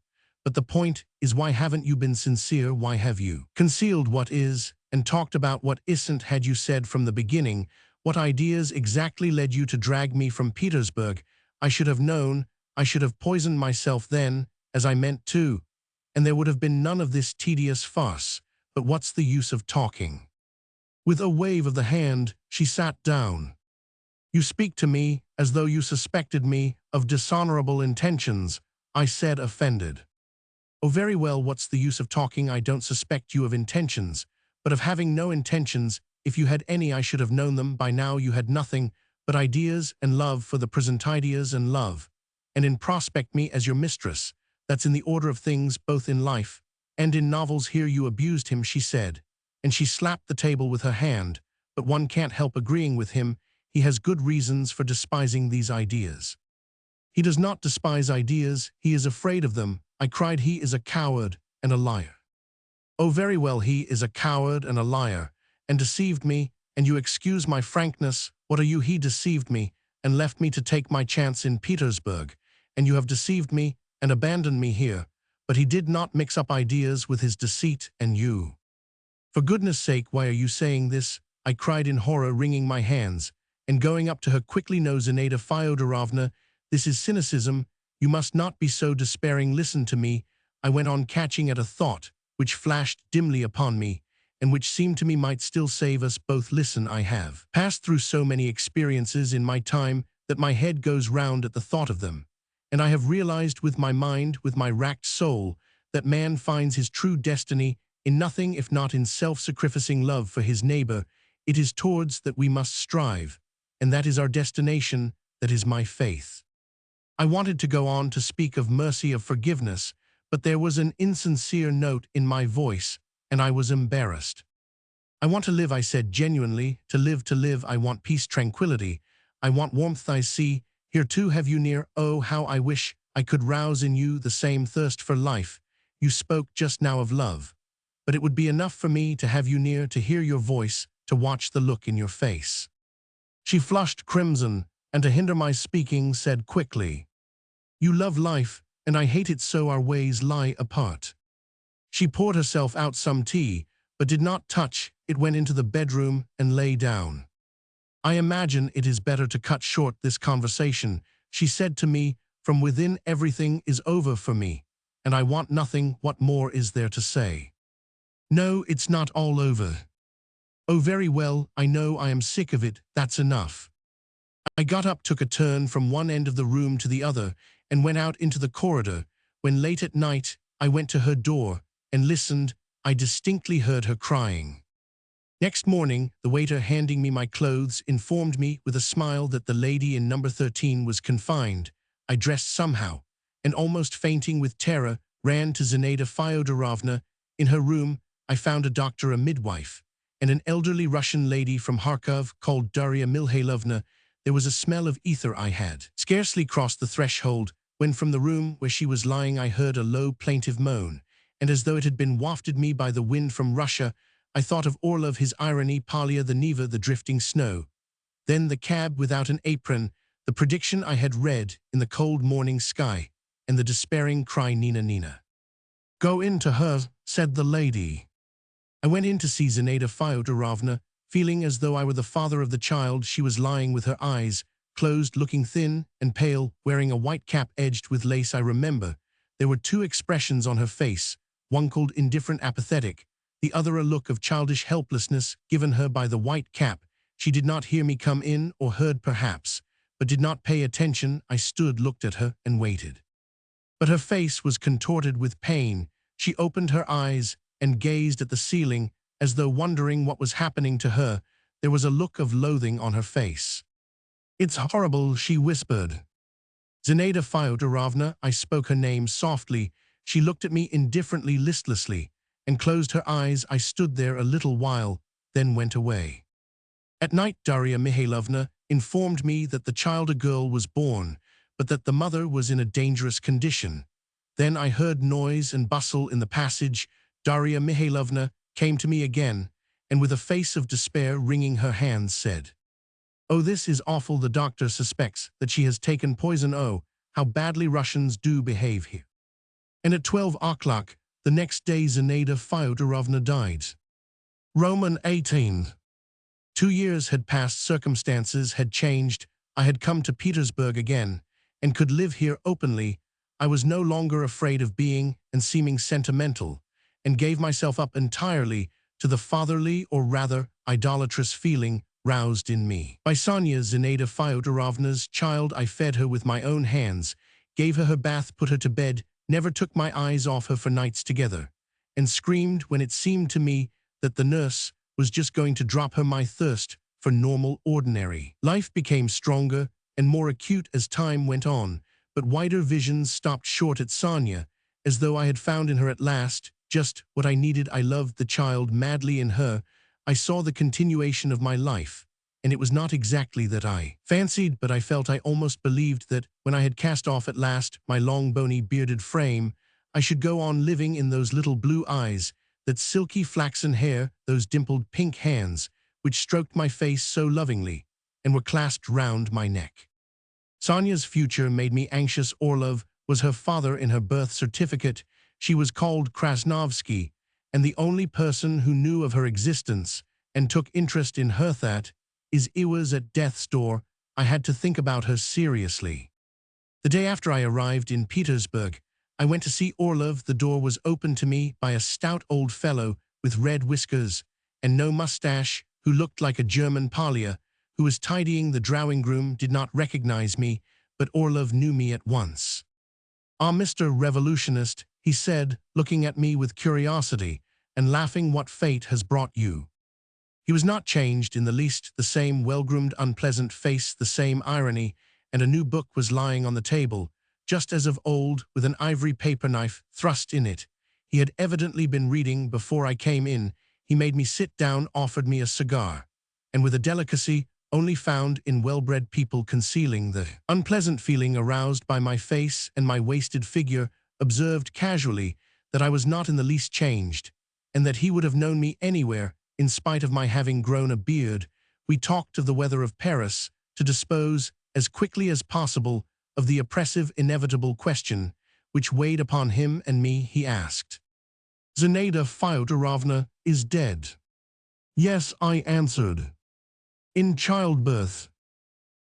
But the point is, why haven't you been sincere? Why have you concealed what is, and talked about what isn't? Had you said from the beginning what ideas exactly led you to drag me from Petersburg, I should have known. I should have poisoned myself then, as I meant to, and there would have been none of this tedious farce. But what's the use of talking? With a wave of the hand, she sat down. You speak to me as though you suspected me of dishonorable intentions, I said, offended. Oh, very well, what's the use of talking? I don't suspect you of intentions, but of having no intentions. If you had any, I should have known them by now. You had nothing but ideas and love for the present, ideas and love, and in prospect me as your mistress. That's in the order of things, both in life and in novels. Here you abused him, she said, and she slapped the table with her hand, but one can't help agreeing with him. He has good reasons for despising these ideas. He does not despise ideas, he is afraid of them, I cried. He is a coward and a liar. Oh, very well, he is a coward and a liar, and deceived me, and you excuse my frankness. What are you? He deceived me, and left me to take my chance in Petersburg, and you have deceived me, and abandoned me here, but he did not mix up ideas with his deceit, and you. For goodness sake, why are you saying this? I cried in horror, wringing my hands, and going up to her quickly. No, Zinaida Fyodorovna, this is cynicism. You must not be so despairing. Listen to me, I went on, catching at a thought which flashed dimly upon me, and which seemed to me might still save us both. Listen, I have passed through so many experiences in my time that my head goes round at the thought of them. And I have realized with my mind, with my racked soul, that man finds his true destiny in nothing if not in self-sacrificing love for his neighbor. It is towards that we must strive, and that is our destination, that is my faith. I wanted to go on to speak of mercy, of forgiveness, but there was an insincere note in my voice, and I was embarrassed. I want to live, I said genuinely, to live. I want peace, tranquility. I want warmth. I see. Here too have you near. Oh, how I wish I could rouse in you the same thirst for life. You spoke just now of love, but it would be enough for me to have you near, to hear your voice, to watch the look in your face. She flushed crimson, and to hinder my speaking, said quickly, you love life, and I hate it so. Our ways lie apart. She poured herself out some tea, but did not touch it. Went into the bedroom and lay down. I imagine it is better to cut short this conversation, she said to me. From within, everything is over for me, and I want nothing. What more is there to say? No, it's not all over. Oh, very well, I know, I am sick of it. That's enough. I got up, took a turn from one end of the room to the other, and went out into the corridor. When late at night, I went to her door and listened. I distinctly heard her crying. Next morning, the waiter handing me my clothes informed me with a smile that the lady in number 13 was confined. I dressed somehow, and almost fainting with terror, ran to Zinaida Fyodorovna. In her room, I found a doctor, a midwife, and an elderly Russian lady from Kharkov called Darya Milhailovna. There was a smell of ether. I had scarcely crossed the threshold when from the room where she was lying I heard a low plaintive moan, and as though it had been wafted me by the wind from Russia, I thought of Orlov, his irony, Polya, the Neva, the drifting snow. Then the cab without an apron, the prediction I had read in the cold morning sky, and the despairing cry, Nina, Nina. Go in to her, said the lady. I went in to see Zinaida Fyodorovna, feeling as though I were the father of the child. She was lying with her eyes closed, looking thin and pale, wearing a white cap edged with lace. I remember There were two expressions on her face, one called indifferent apathetic, the other a look of childish helplessness given her by the white cap. She did not hear me come in, or heard perhaps, but did not pay attention. I stood, looked at her, and waited. But her face was contorted with pain. She opened her eyes and gazed at the ceiling as though wondering what was happening to her. There was a look of loathing on her face. "It's horrible," she whispered. "Zinaida Fyodorovna," I spoke her name softly. She looked at me indifferently, listlessly, and closed her eyes. I stood there a little while, then went away. At night Darya Mihailovna informed me that the child, a girl, was born, but that the mother was in a dangerous condition. Then I heard noise and bustle in the passage. Darya Mihailovna came to me again, and with a face of despair wringing her hands said, "Oh, this is awful. The doctor suspects that she has taken poison. Oh, how badly Russians do behave here." And at 12 o'clock the next day Zinaida Fyodorovna died. Roman 18. 2 years had passed. Circumstances had changed. I had come to Petersburg again, and could live here openly. I was no longer afraid of being and seeming sentimental, and gave myself up entirely to the fatherly, or rather idolatrous, feeling roused in me by Sonia, Zinaida Fyodorovna's child. I fed her with my own hands, gave her her bath, put her to bed, never took my eyes off her for nights together, and screamed when it seemed to me that the nurse was just going to drop her. My thirst for normal, ordinary life became stronger and more acute as time went on, but wider visions stopped short at Sonia, as though I had found in her at last just what I needed. I loved the child madly. In her I saw the continuation of my life, and it was not exactly that I fancied, but I felt, I almost believed, that when I had cast off at last my long, bony, bearded frame, I should go on living in those little blue eyes, that silky flaxen hair, those dimpled pink hands, which stroked my face so lovingly, and were clasped round my neck. Sonia's future made me anxious. Orlov was her father in her birth certificate. She was called Krasnovsky, and the only person who knew of her existence and took interest in her, that is, it was at death's door. I had to think about her seriously. The day after I arrived in Petersburg, I went to see Orlov. The door was opened to me by a stout old fellow with red whiskers and no mustache, who looked like a German parlier, who was tidying the drawing-room. Did not recognize me, but Orlov knew me at once. "Ah, Mr. Revolutionist," he said, looking at me with curiosity and laughing, "what fate has brought you?" He was not changed in the least. The same well-groomed, unpleasant face, the same irony, and a new book was lying on the table, just as of old, with an ivory paper knife thrust in it. He had evidently been reading before I came in. He made me sit down, offered me a cigar, and with a delicacy only found in well-bred people, concealing the unpleasant feeling aroused by my face and my wasted figure, observed casually that I was not in the least changed, and that he would have known me anywhere, in spite of my having grown a beard. We talked of the weather of Paris, to dispose, as quickly as possible, of the oppressive, inevitable question which weighed upon him and me. He asked, "Zinaida Fyodorovna is dead?" "Yes," I answered. "In childbirth?"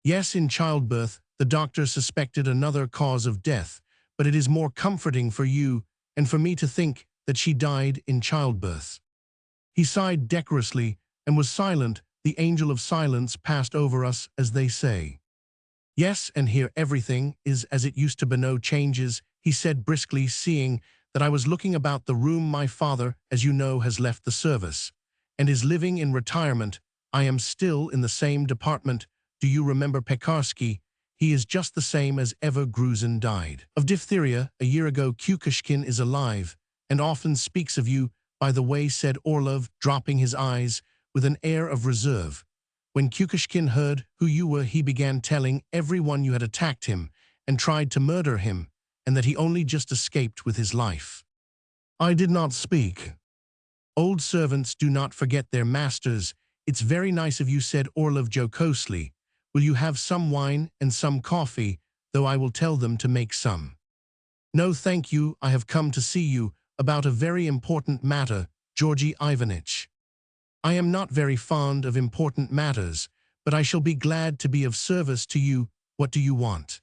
"Yes, in childbirth. The doctor suspected another cause of death, but it is more comforting for you and for me to think that she died in childbirth." He sighed decorously and was silent. The angel of silence passed over us, as they say. "Yes, and here everything is as it used to be. No changes," he said briskly, seeing that I was looking about the room. "My father, as you know, has left the service, and is living in retirement. I am still in the same department. Do you remember Pekarsky? He is just the same as ever. Gruzin died of diphtheria a year ago. Kukushkin is alive, and often speaks of you. By the way," said Orlov, dropping his eyes with an air of reserve, "when Kukushkin heard who you were, he began telling everyone you had attacked him and tried to murder him, and that he only just escaped with his life." I did not speak. "Old servants do not forget their masters. It's very nice of you," said Orlov jocosely. "Will you have some wine and some coffee, though I will tell them to make some?" "No, thank you. I have come to see you about a very important matter, Georgy Ivanitch." "I am not very fond of important matters, but I shall be glad to be of service to you. What do you want?"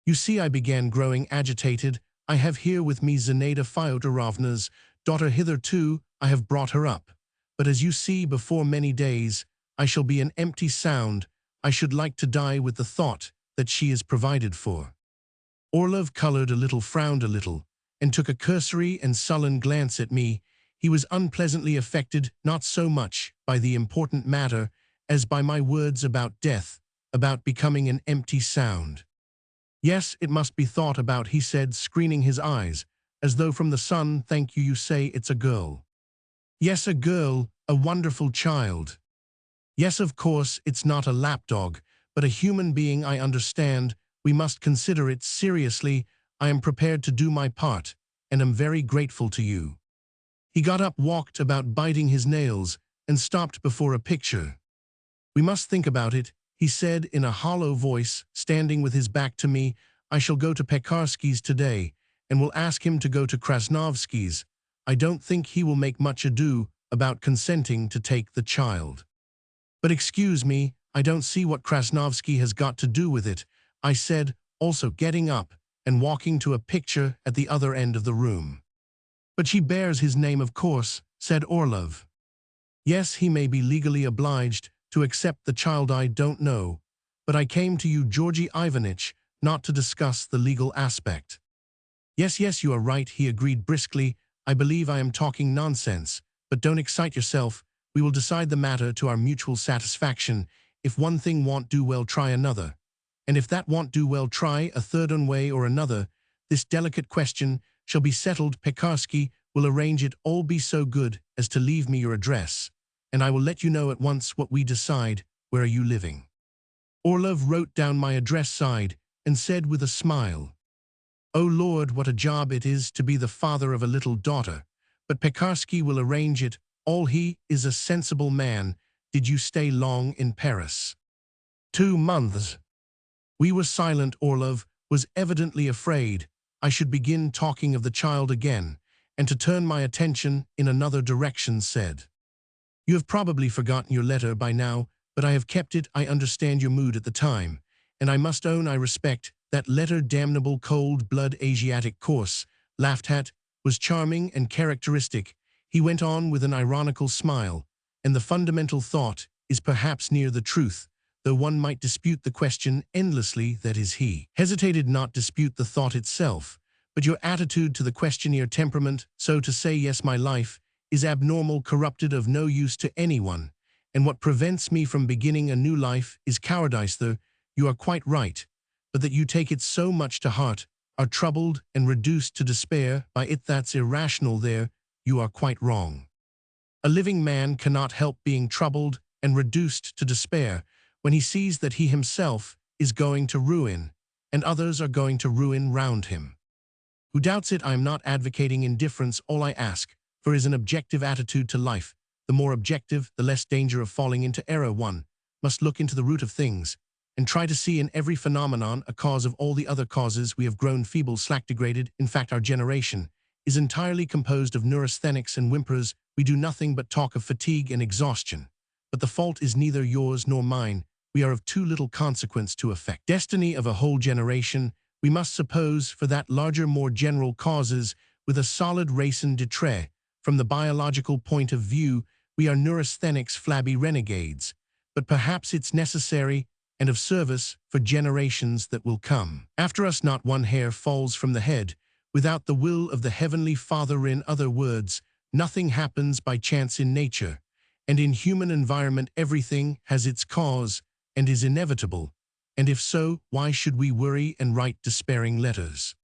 You see, I began growing agitated. I have here with me Zinaida Fyodorovna's daughter. Hitherto I have brought her up. But as you see, before many days, I shall be an empty sound. I should like to die with the thought that she is provided for." Orlov colored a little, frowned a little, and took a cursory and sullen glance at me. He was unpleasantly affected, not so much by the important matter as by my words about death, about becoming an empty sound. "Yes, it must be thought about," he said, screening his eyes, as though from the sun. "Thank you. You say it's a girl." "Yes, a girl, a wonderful child." "Yes, of course, it's not a lapdog, but a human being. I understand. We must consider it seriously. I am prepared to do my part, and am very grateful to you." He got up, walked about biting his nails, and stopped before a picture. "We must think about it," he said in a hollow voice, standing with his back to me. "I shall go to Pekarsky's today, and will ask him to go to Krasnovsky's. I don't think he will make much ado about consenting to take the child." "But excuse me, I don't see what Krasnovsky has got to do with it," I said, also getting up and walking to a picture at the other end of the room. "But she bears his name, of course," said Orlov. "Yes, he may be legally obliged to accept the child. I don't know. But I came to you, Georgy Ivanitch, not to discuss the legal aspect." Yes, you are right," he agreed briskly. "I believe I am talking nonsense, but don't excite yourself. We will decide the matter to our mutual satisfaction. If one thing won't do well, try another. And if that won't do well, try a third way or another. This delicate question shall be settled. Pekarsky will arrange it all. Be so good as to leave me your address, and I will let you know at once what we decide. Where are you living?" Orlov wrote down my address, sighed, and said with a smile, "Oh Lord, what a job it is to be the father of a little daughter. But Pekarsky will arrange it all. He is a sensible man. Did you stay long in Paris?" 2 months. We were silent. Orlov was evidently afraid I should begin talking of the child again, and to turn my attention in another direction said, "You have probably forgotten your letter by now, but I have kept it. I understand your mood at the time, and I must own I respect that letter. Damnable cold-blood Asiatic course, laughed at, was charming and characteristic." He went on with an ironical smile, "And the fundamental thought is perhaps near the truth, though one might dispute the question endlessly. That is," he hesitated, "not dispute the thought itself, but your attitude to the question, your temperament, so to say. Yes, my life is abnormal, corrupted, of no use to anyone, and what prevents me from beginning a new life is cowardice. Though you are quite right, but that you take it so much to heart, are troubled and reduced to despair by it, that's irrational. There you are quite wrong. A living man cannot help being troubled and reduced to despair when he sees that he himself is going to ruin, and others are going to ruin round him. Who doubts it? I am not advocating indifference. All I ask for is an objective attitude to life. The more objective, the less danger of falling into error. One must look into the root of things, and try to see in every phenomenon a cause of all the other causes. We have grown feeble, slack, degraded. In fact, our generation is entirely composed of neurasthenics and whimperers. We do nothing but talk of fatigue and exhaustion. But the fault is neither yours nor mine. We are of too little consequence to affect destiny of a whole generation. We must suppose for that larger, more general causes with a solid raison d'etre. From the biological point of view, we are neurasthenics, flabby renegades. But perhaps it's necessary and of service for generations that will come after us. Not one hair falls from the head without the will of the Heavenly Father. In other words, nothing happens by chance in nature, and in human environment everything has its cause and is inevitable. And if so, why should we worry and write despairing letters?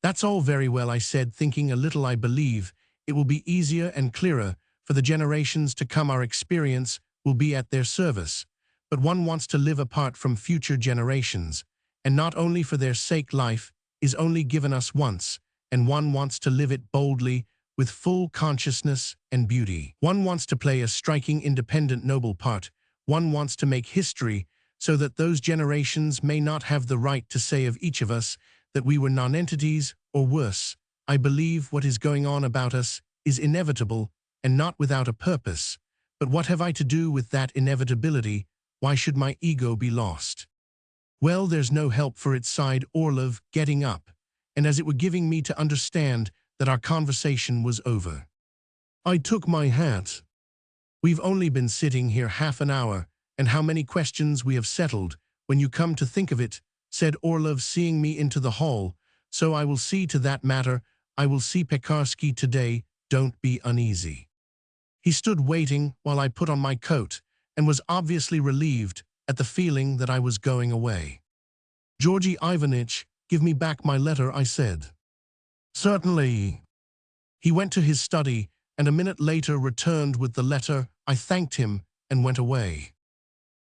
That's all very well, I said, thinking a little. I believe it will be easier and clearer for the generations to come. Our experience will be at their service. But one wants to live apart from future generations, and not only for their sake. Life is only given us once, and one wants to live it boldly, with full consciousness and beauty. One wants to play a striking, independent, noble part. One wants to make history so that those generations may not have the right to say of each of us that we were nonentities or worse. I believe what is going on about us is inevitable and not without a purpose. But what have I to do with that inevitability? Why should my ego be lost? Well, there's no help for it, sighed Orlov, getting up and as it were giving me to understand that our conversation was over. I took my hat. We've only been sitting here half an hour, and how many questions we have settled, when you come to think of it, said Orlov, seeing me into the hall. So I will see to that matter. I will see Pekarsky today, don't be uneasy. He stood waiting while I put on my coat, and was obviously relieved at the feeling that I was going away. Georgy Ivanitch, give me back my letter, I said. Certainly. He went to his study, and a minute later returned with the letter. I thanked him and went away.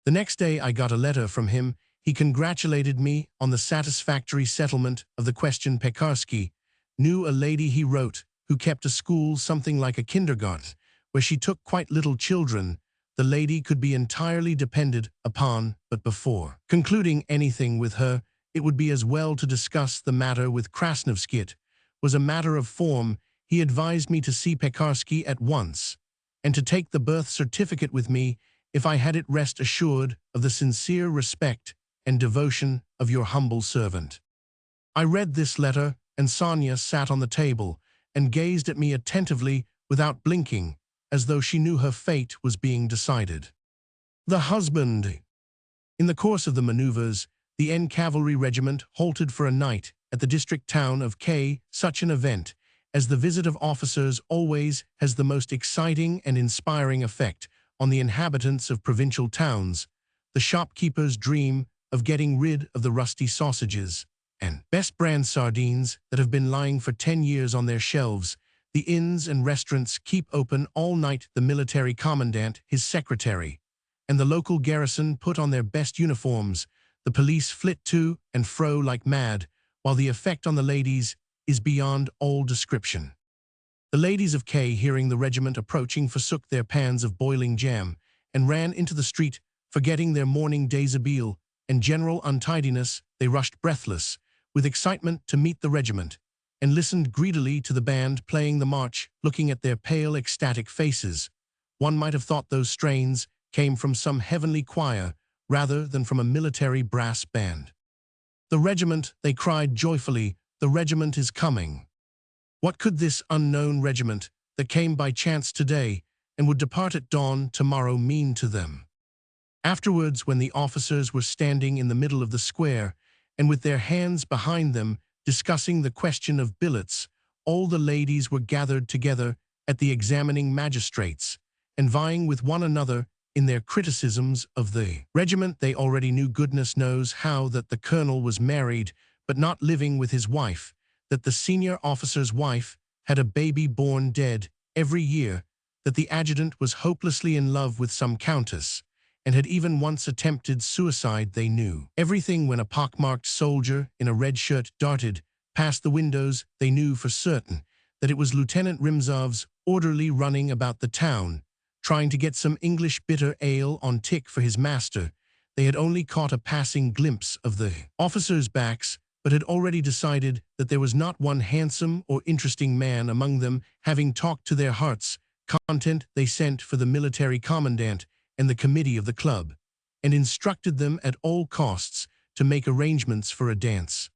The next day I got a letter from him. He congratulated me on the satisfactory settlement of the question. Pekarsky knew a lady, he wrote, who kept a school something like a kindergarten, where she took quite little children. The lady could be entirely depended upon, but before concluding anything with her, it would be as well to discuss the matter with Krasnovsky. It was a matter of form. He advised me to see Pekarsky at once, and to take the birth certificate with me if I had it, rest assured of the sincere respect and devotion of your humble servant. I read this letter, and Sonia sat on the table and gazed at me attentively without blinking, as though she knew her fate was being decided. The husband. In the course of the maneuvers, the N Cavalry Regiment halted for a night at the district town of K. Such an event, as the visit of officers, always has the most exciting and inspiring effect on the inhabitants of provincial towns. The shopkeepers dream of getting rid of the rusty sausages and best brand sardines that have been lying for 10 years on their shelves. The inns and restaurants keep open all night. The military commandant, his secretary, and the local garrison put on their best uniforms. The police flit to and fro like mad, while the effect on the ladies is beyond all description. The ladies of K, hearing the regiment approaching, forsook their pans of boiling jam and ran into the street, forgetting their morning déshabille and general untidiness. They rushed breathless with excitement to meet the regiment, and listened greedily to the band playing the march. Looking at their pale, ecstatic faces, one might have thought those strains came from some heavenly choir rather than from a military brass band. The regiment, they cried joyfully, the regiment is coming. What could this unknown regiment that came by chance today and would depart at dawn tomorrow mean to them? Afterwards, when the officers were standing in the middle of the square and with their hands behind them discussing the question of billets, all the ladies were gathered together at the examining magistrates and vying with one another in their criticisms of the regiment. They already knew, goodness knows how, that the colonel was married but not living with his wife, that the senior officer's wife had a baby born dead every year, that the adjutant was hopelessly in love with some countess, and had even once attempted suicide. They knew everything. When a pockmarked soldier in a red shirt darted past the windows, they knew for certain that it was Lieutenant Rimzov's orderly running about the town, trying to get some English bitter ale on tick for his master. They had only caught a passing glimpse of the officers' backs, but had already decided that there was not one handsome or interesting man among them. Having talked to their hearts' content, they sent for the military commandant and the committee of the club, and instructed them at all costs to make arrangements for a dance.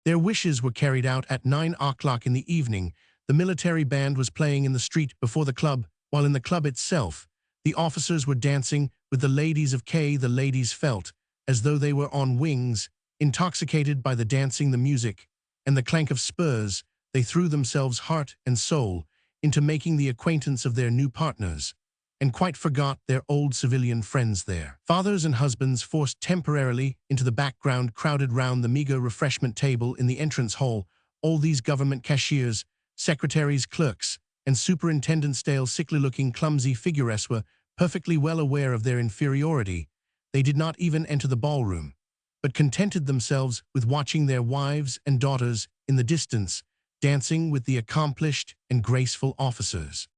Their wishes were carried out. At 9 o'clock in the evening, the military band was playing in the street before the club, while in the club itself, the officers were dancing with the ladies of K. The ladies felt as though they were on wings. Intoxicated by the dancing, the music, and the clank of spurs, they threw themselves heart and soul into making the acquaintance of their new partners, and quite forgot their old civilian friends there. Fathers and husbands, forced temporarily into the background, crowded round the meager refreshment table in the entrance hall. All these government cashiers, secretaries, clerks, and superintendents, stale, sickly-looking, clumsy figurettes, were perfectly well aware of their inferiority. They did not even enter the ballroom, but contented themselves with watching their wives and daughters in the distance, dancing with the accomplished and graceful officers.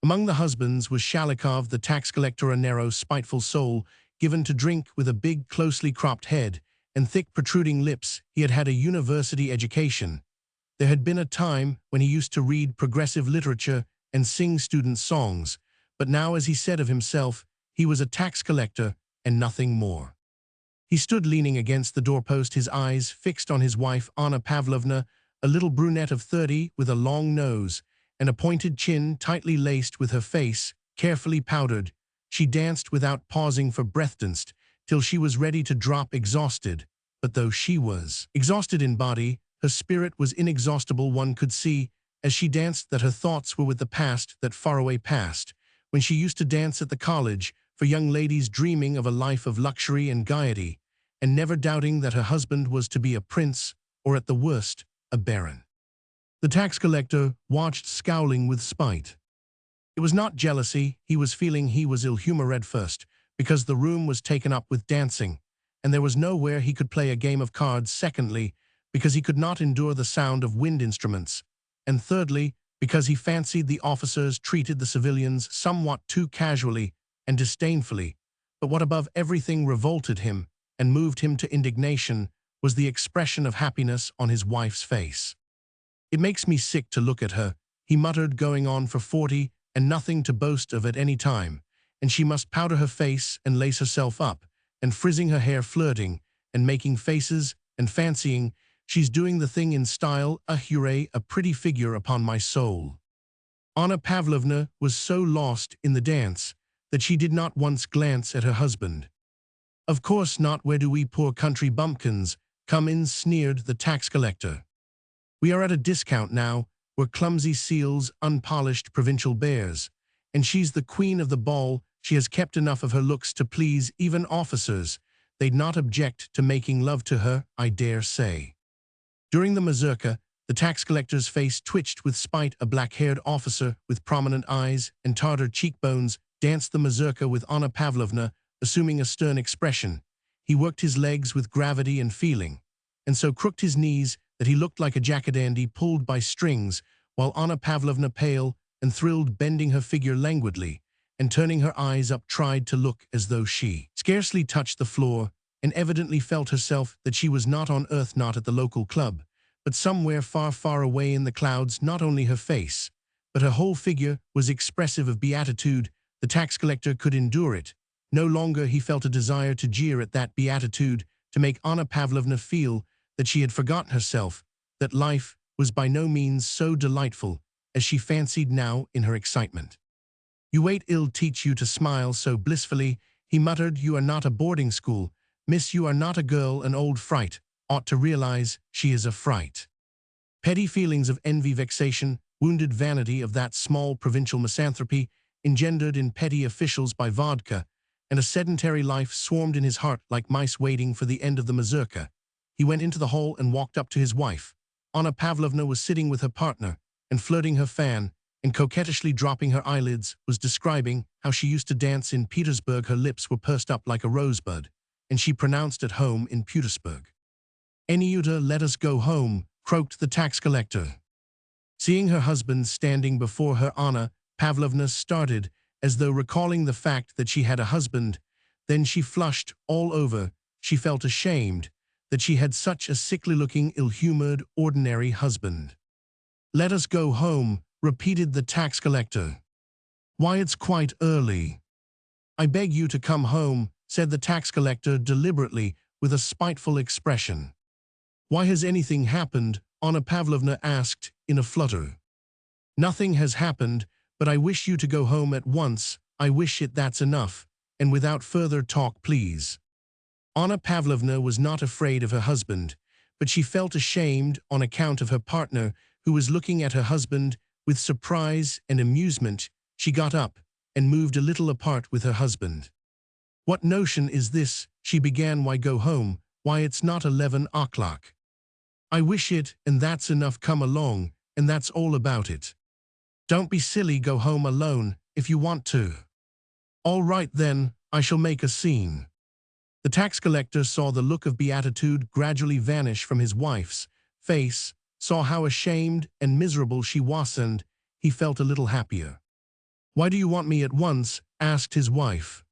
Among the husbands was Shalikov, the tax collector, a narrow, spiteful soul, given to drink, with a big, closely cropped head and thick, protruding lips. He had had a university education. There had been a time when he used to read progressive literature and sing student songs, but now, as he said of himself, he was a tax collector and nothing more. He stood leaning against the doorpost, his eyes fixed on his wife, Anna Pavlovna, a little brunette of 30 with a long nose and a pointed chin tightly laced with her face, carefully powdered. She danced without pausing for breath-danced till she was ready to drop exhausted. But though she was exhausted in body, her spirit was inexhaustible. One could see, as she danced, that her thoughts were with the past, that faraway past, when she used to dance at the college for young ladies dreaming of a life of luxury and gaiety, and never doubting that her husband was to be a prince, or at the worst, a baron. The tax collector watched, scowling with spite. It was not jealousy he was feeling. He was ill-humor at first, because the room was taken up with dancing, and there was nowhere he could play a game of cards. Secondly, because he could not endure the sound of wind instruments. And thirdly, because he fancied the officers treated the civilians somewhat too casually and disdainfully. But what above everything revolted him and moved him to indignation was the expression of happiness on his wife's face. "It makes me sick to look at her," he muttered, "going on for 40 and nothing to boast of at any time, and she must powder her face and lace herself up, and frizzing her hair, flirting and making faces and fancying she's doing the thing in style. Hooray, a pretty figure, upon my soul." Anna Pavlovna was so lost in the dance that she did not once glance at her husband. "Of course not. Where do we poor country bumpkins come in?" sneered the tax collector. "We are at a discount now. We're clumsy seals, unpolished provincial bears. And she's the queen of the ball. She has kept enough of her looks to please even officers. They'd not object to making love to her, I dare say." During the mazurka, the tax collector's face twitched with spite. A black-haired officer with prominent eyes and Tartar cheekbones danced the mazurka with Anna Pavlovna, assuming a stern expression. He worked his legs with gravity and feeling, and so crooked his knees that he looked like a jackadandy pulled by strings, while Anna Pavlovna, pale and thrilled, bending her figure languidly and turning her eyes up, tried to look as though she scarcely touched the floor, and evidently felt herself that she was not on earth, not at the local club, but somewhere far, far away in the clouds. Not only her face, but her whole figure was expressive of beatitude. The tax collector could endure it no longer. He felt a desire to jeer at that beatitude, to make Anna Pavlovna feel that she had forgotten herself, that life was by no means so delightful as she fancied now in her excitement. "You wait, it'll teach you to smile so blissfully," he muttered. "You are not a boarding school, miss. You are not a girl. An old fright ought to realize she is a fright." Petty feelings of envy, vexation, wounded vanity of that small provincial misanthropy, engendered in petty officials by vodka, and a sedentary life swarmed in his heart like mice waiting for the end of the mazurka. He went into the hall and walked up to his wife. Anna Pavlovna was sitting with her partner and flirting her fan, and coquettishly dropping her eyelids, was describing how she used to dance in Petersburg. Her lips were pursed up like a rosebud, and she pronounced "at home" in Petersburg. "Anyuta, let us go home," croaked the tax collector. Seeing her husband standing before her, Anna Pavlovna started, as though recalling the fact that she had a husband. Then she flushed all over. She felt ashamed that she had such a sickly-looking, ill-humored, ordinary husband. "Let us go home," repeated the tax collector. "Why, it's quite early." "I beg you to come home," said the tax collector deliberately, with a spiteful expression. "Why, has anything happened?" Anna Pavlovna asked in a flutter. "Nothing has happened, but I wish you to go home at once. I wish it, that's enough, and without further talk, please." Anna Pavlovna was not afraid of her husband, but she felt ashamed on account of her partner, who was looking at her husband with surprise and amusement. She got up and moved a little apart with her husband. "What notion is this?" she began. "Why go home? Why, it's not 11 o'clock. I wish it, and that's enough. Come along, and that's all about it. Don't be silly. Go home alone, if you want to." "All right then, I shall make a scene." The tax collector saw the look of beatitude gradually vanish from his wife's face, saw how ashamed and miserable she was, and he felt a little happier. "Why do you want me at once?" asked his wife.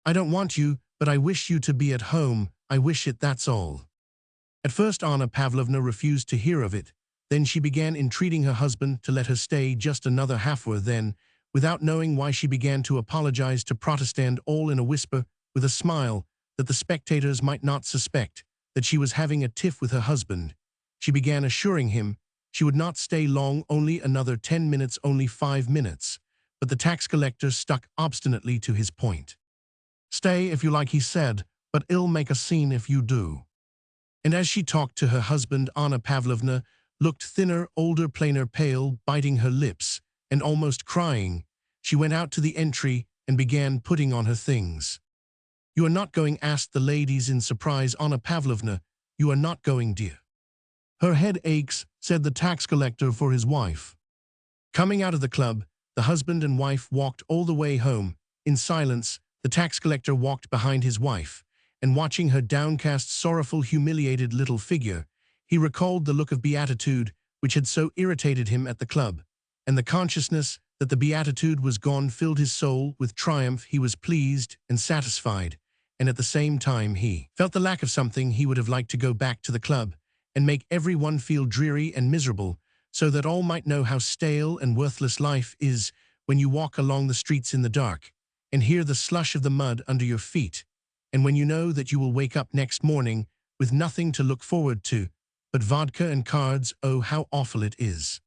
"I don't want you, but I wish you to be at home. I wish it, that's all." At first Anna Pavlovna refused to hear of it. Then she began entreating her husband to let her stay just another half hour. Then, without knowing why, she began to apologize, to protest, all in a whisper, with a smile, that the spectators might not suspect that she was having a tiff with her husband. she began assuring him she would not stay long, only another 10 minutes, only 5 minutes. But the tax collector stuck obstinately to his point. "Stay if you like," he said, "but it'll make a scene if you do." And as she talked to her husband, Anna Pavlovna looked thinner, older, plainer, pale, biting her lips, and almost crying. She went out to the entry and began putting on her things. "You are not going?" asked the ladies in surprise. "Anna Pavlovna, you are not going, dear?" "Her head aches," said the tax collector for his wife. Coming out of the club, the husband and wife walked all the way home. In silence, the tax collector walked behind his wife, and watching her downcast, sorrowful, humiliated little figure, he recalled the look of beatitude which had so irritated him at the club, and the consciousness that the beatitude was gone filled his soul with triumph. He was pleased and satisfied, and at the same time he felt the lack of something. He would have liked to go back to the club and make everyone feel dreary and miserable, so that all might know how stale and worthless life is when you walk along the streets in the dark and hear the slush of the mud under your feet, and when you know that you will wake up next morning with nothing to look forward to but vodka and cards. Oh, how awful it is.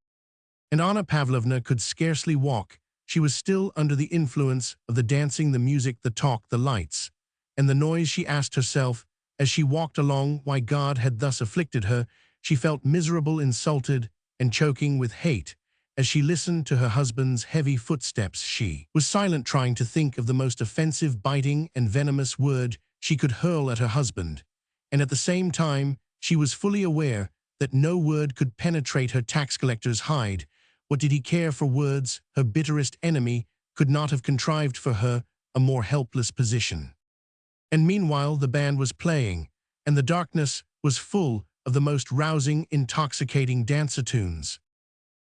And Anna Pavlovna could scarcely walk. She was still under the influence of the dancing, the music, the talk, the lights, and the noise. She asked herself, as she walked along, why God had thus afflicted her. She felt miserable, insulted, and choking with hate. As she listened to her husband's heavy footsteps, she was silent, trying to think of the most offensive, biting, and venomous word she could hurl at her husband. And at the same time, she was fully aware that no word could penetrate her tax collector's hide. What did he care for words? Her bitterest enemy could not have contrived for her a more helpless position. And meanwhile the band was playing, and the darkness was full of the most rousing, intoxicating dancer tunes.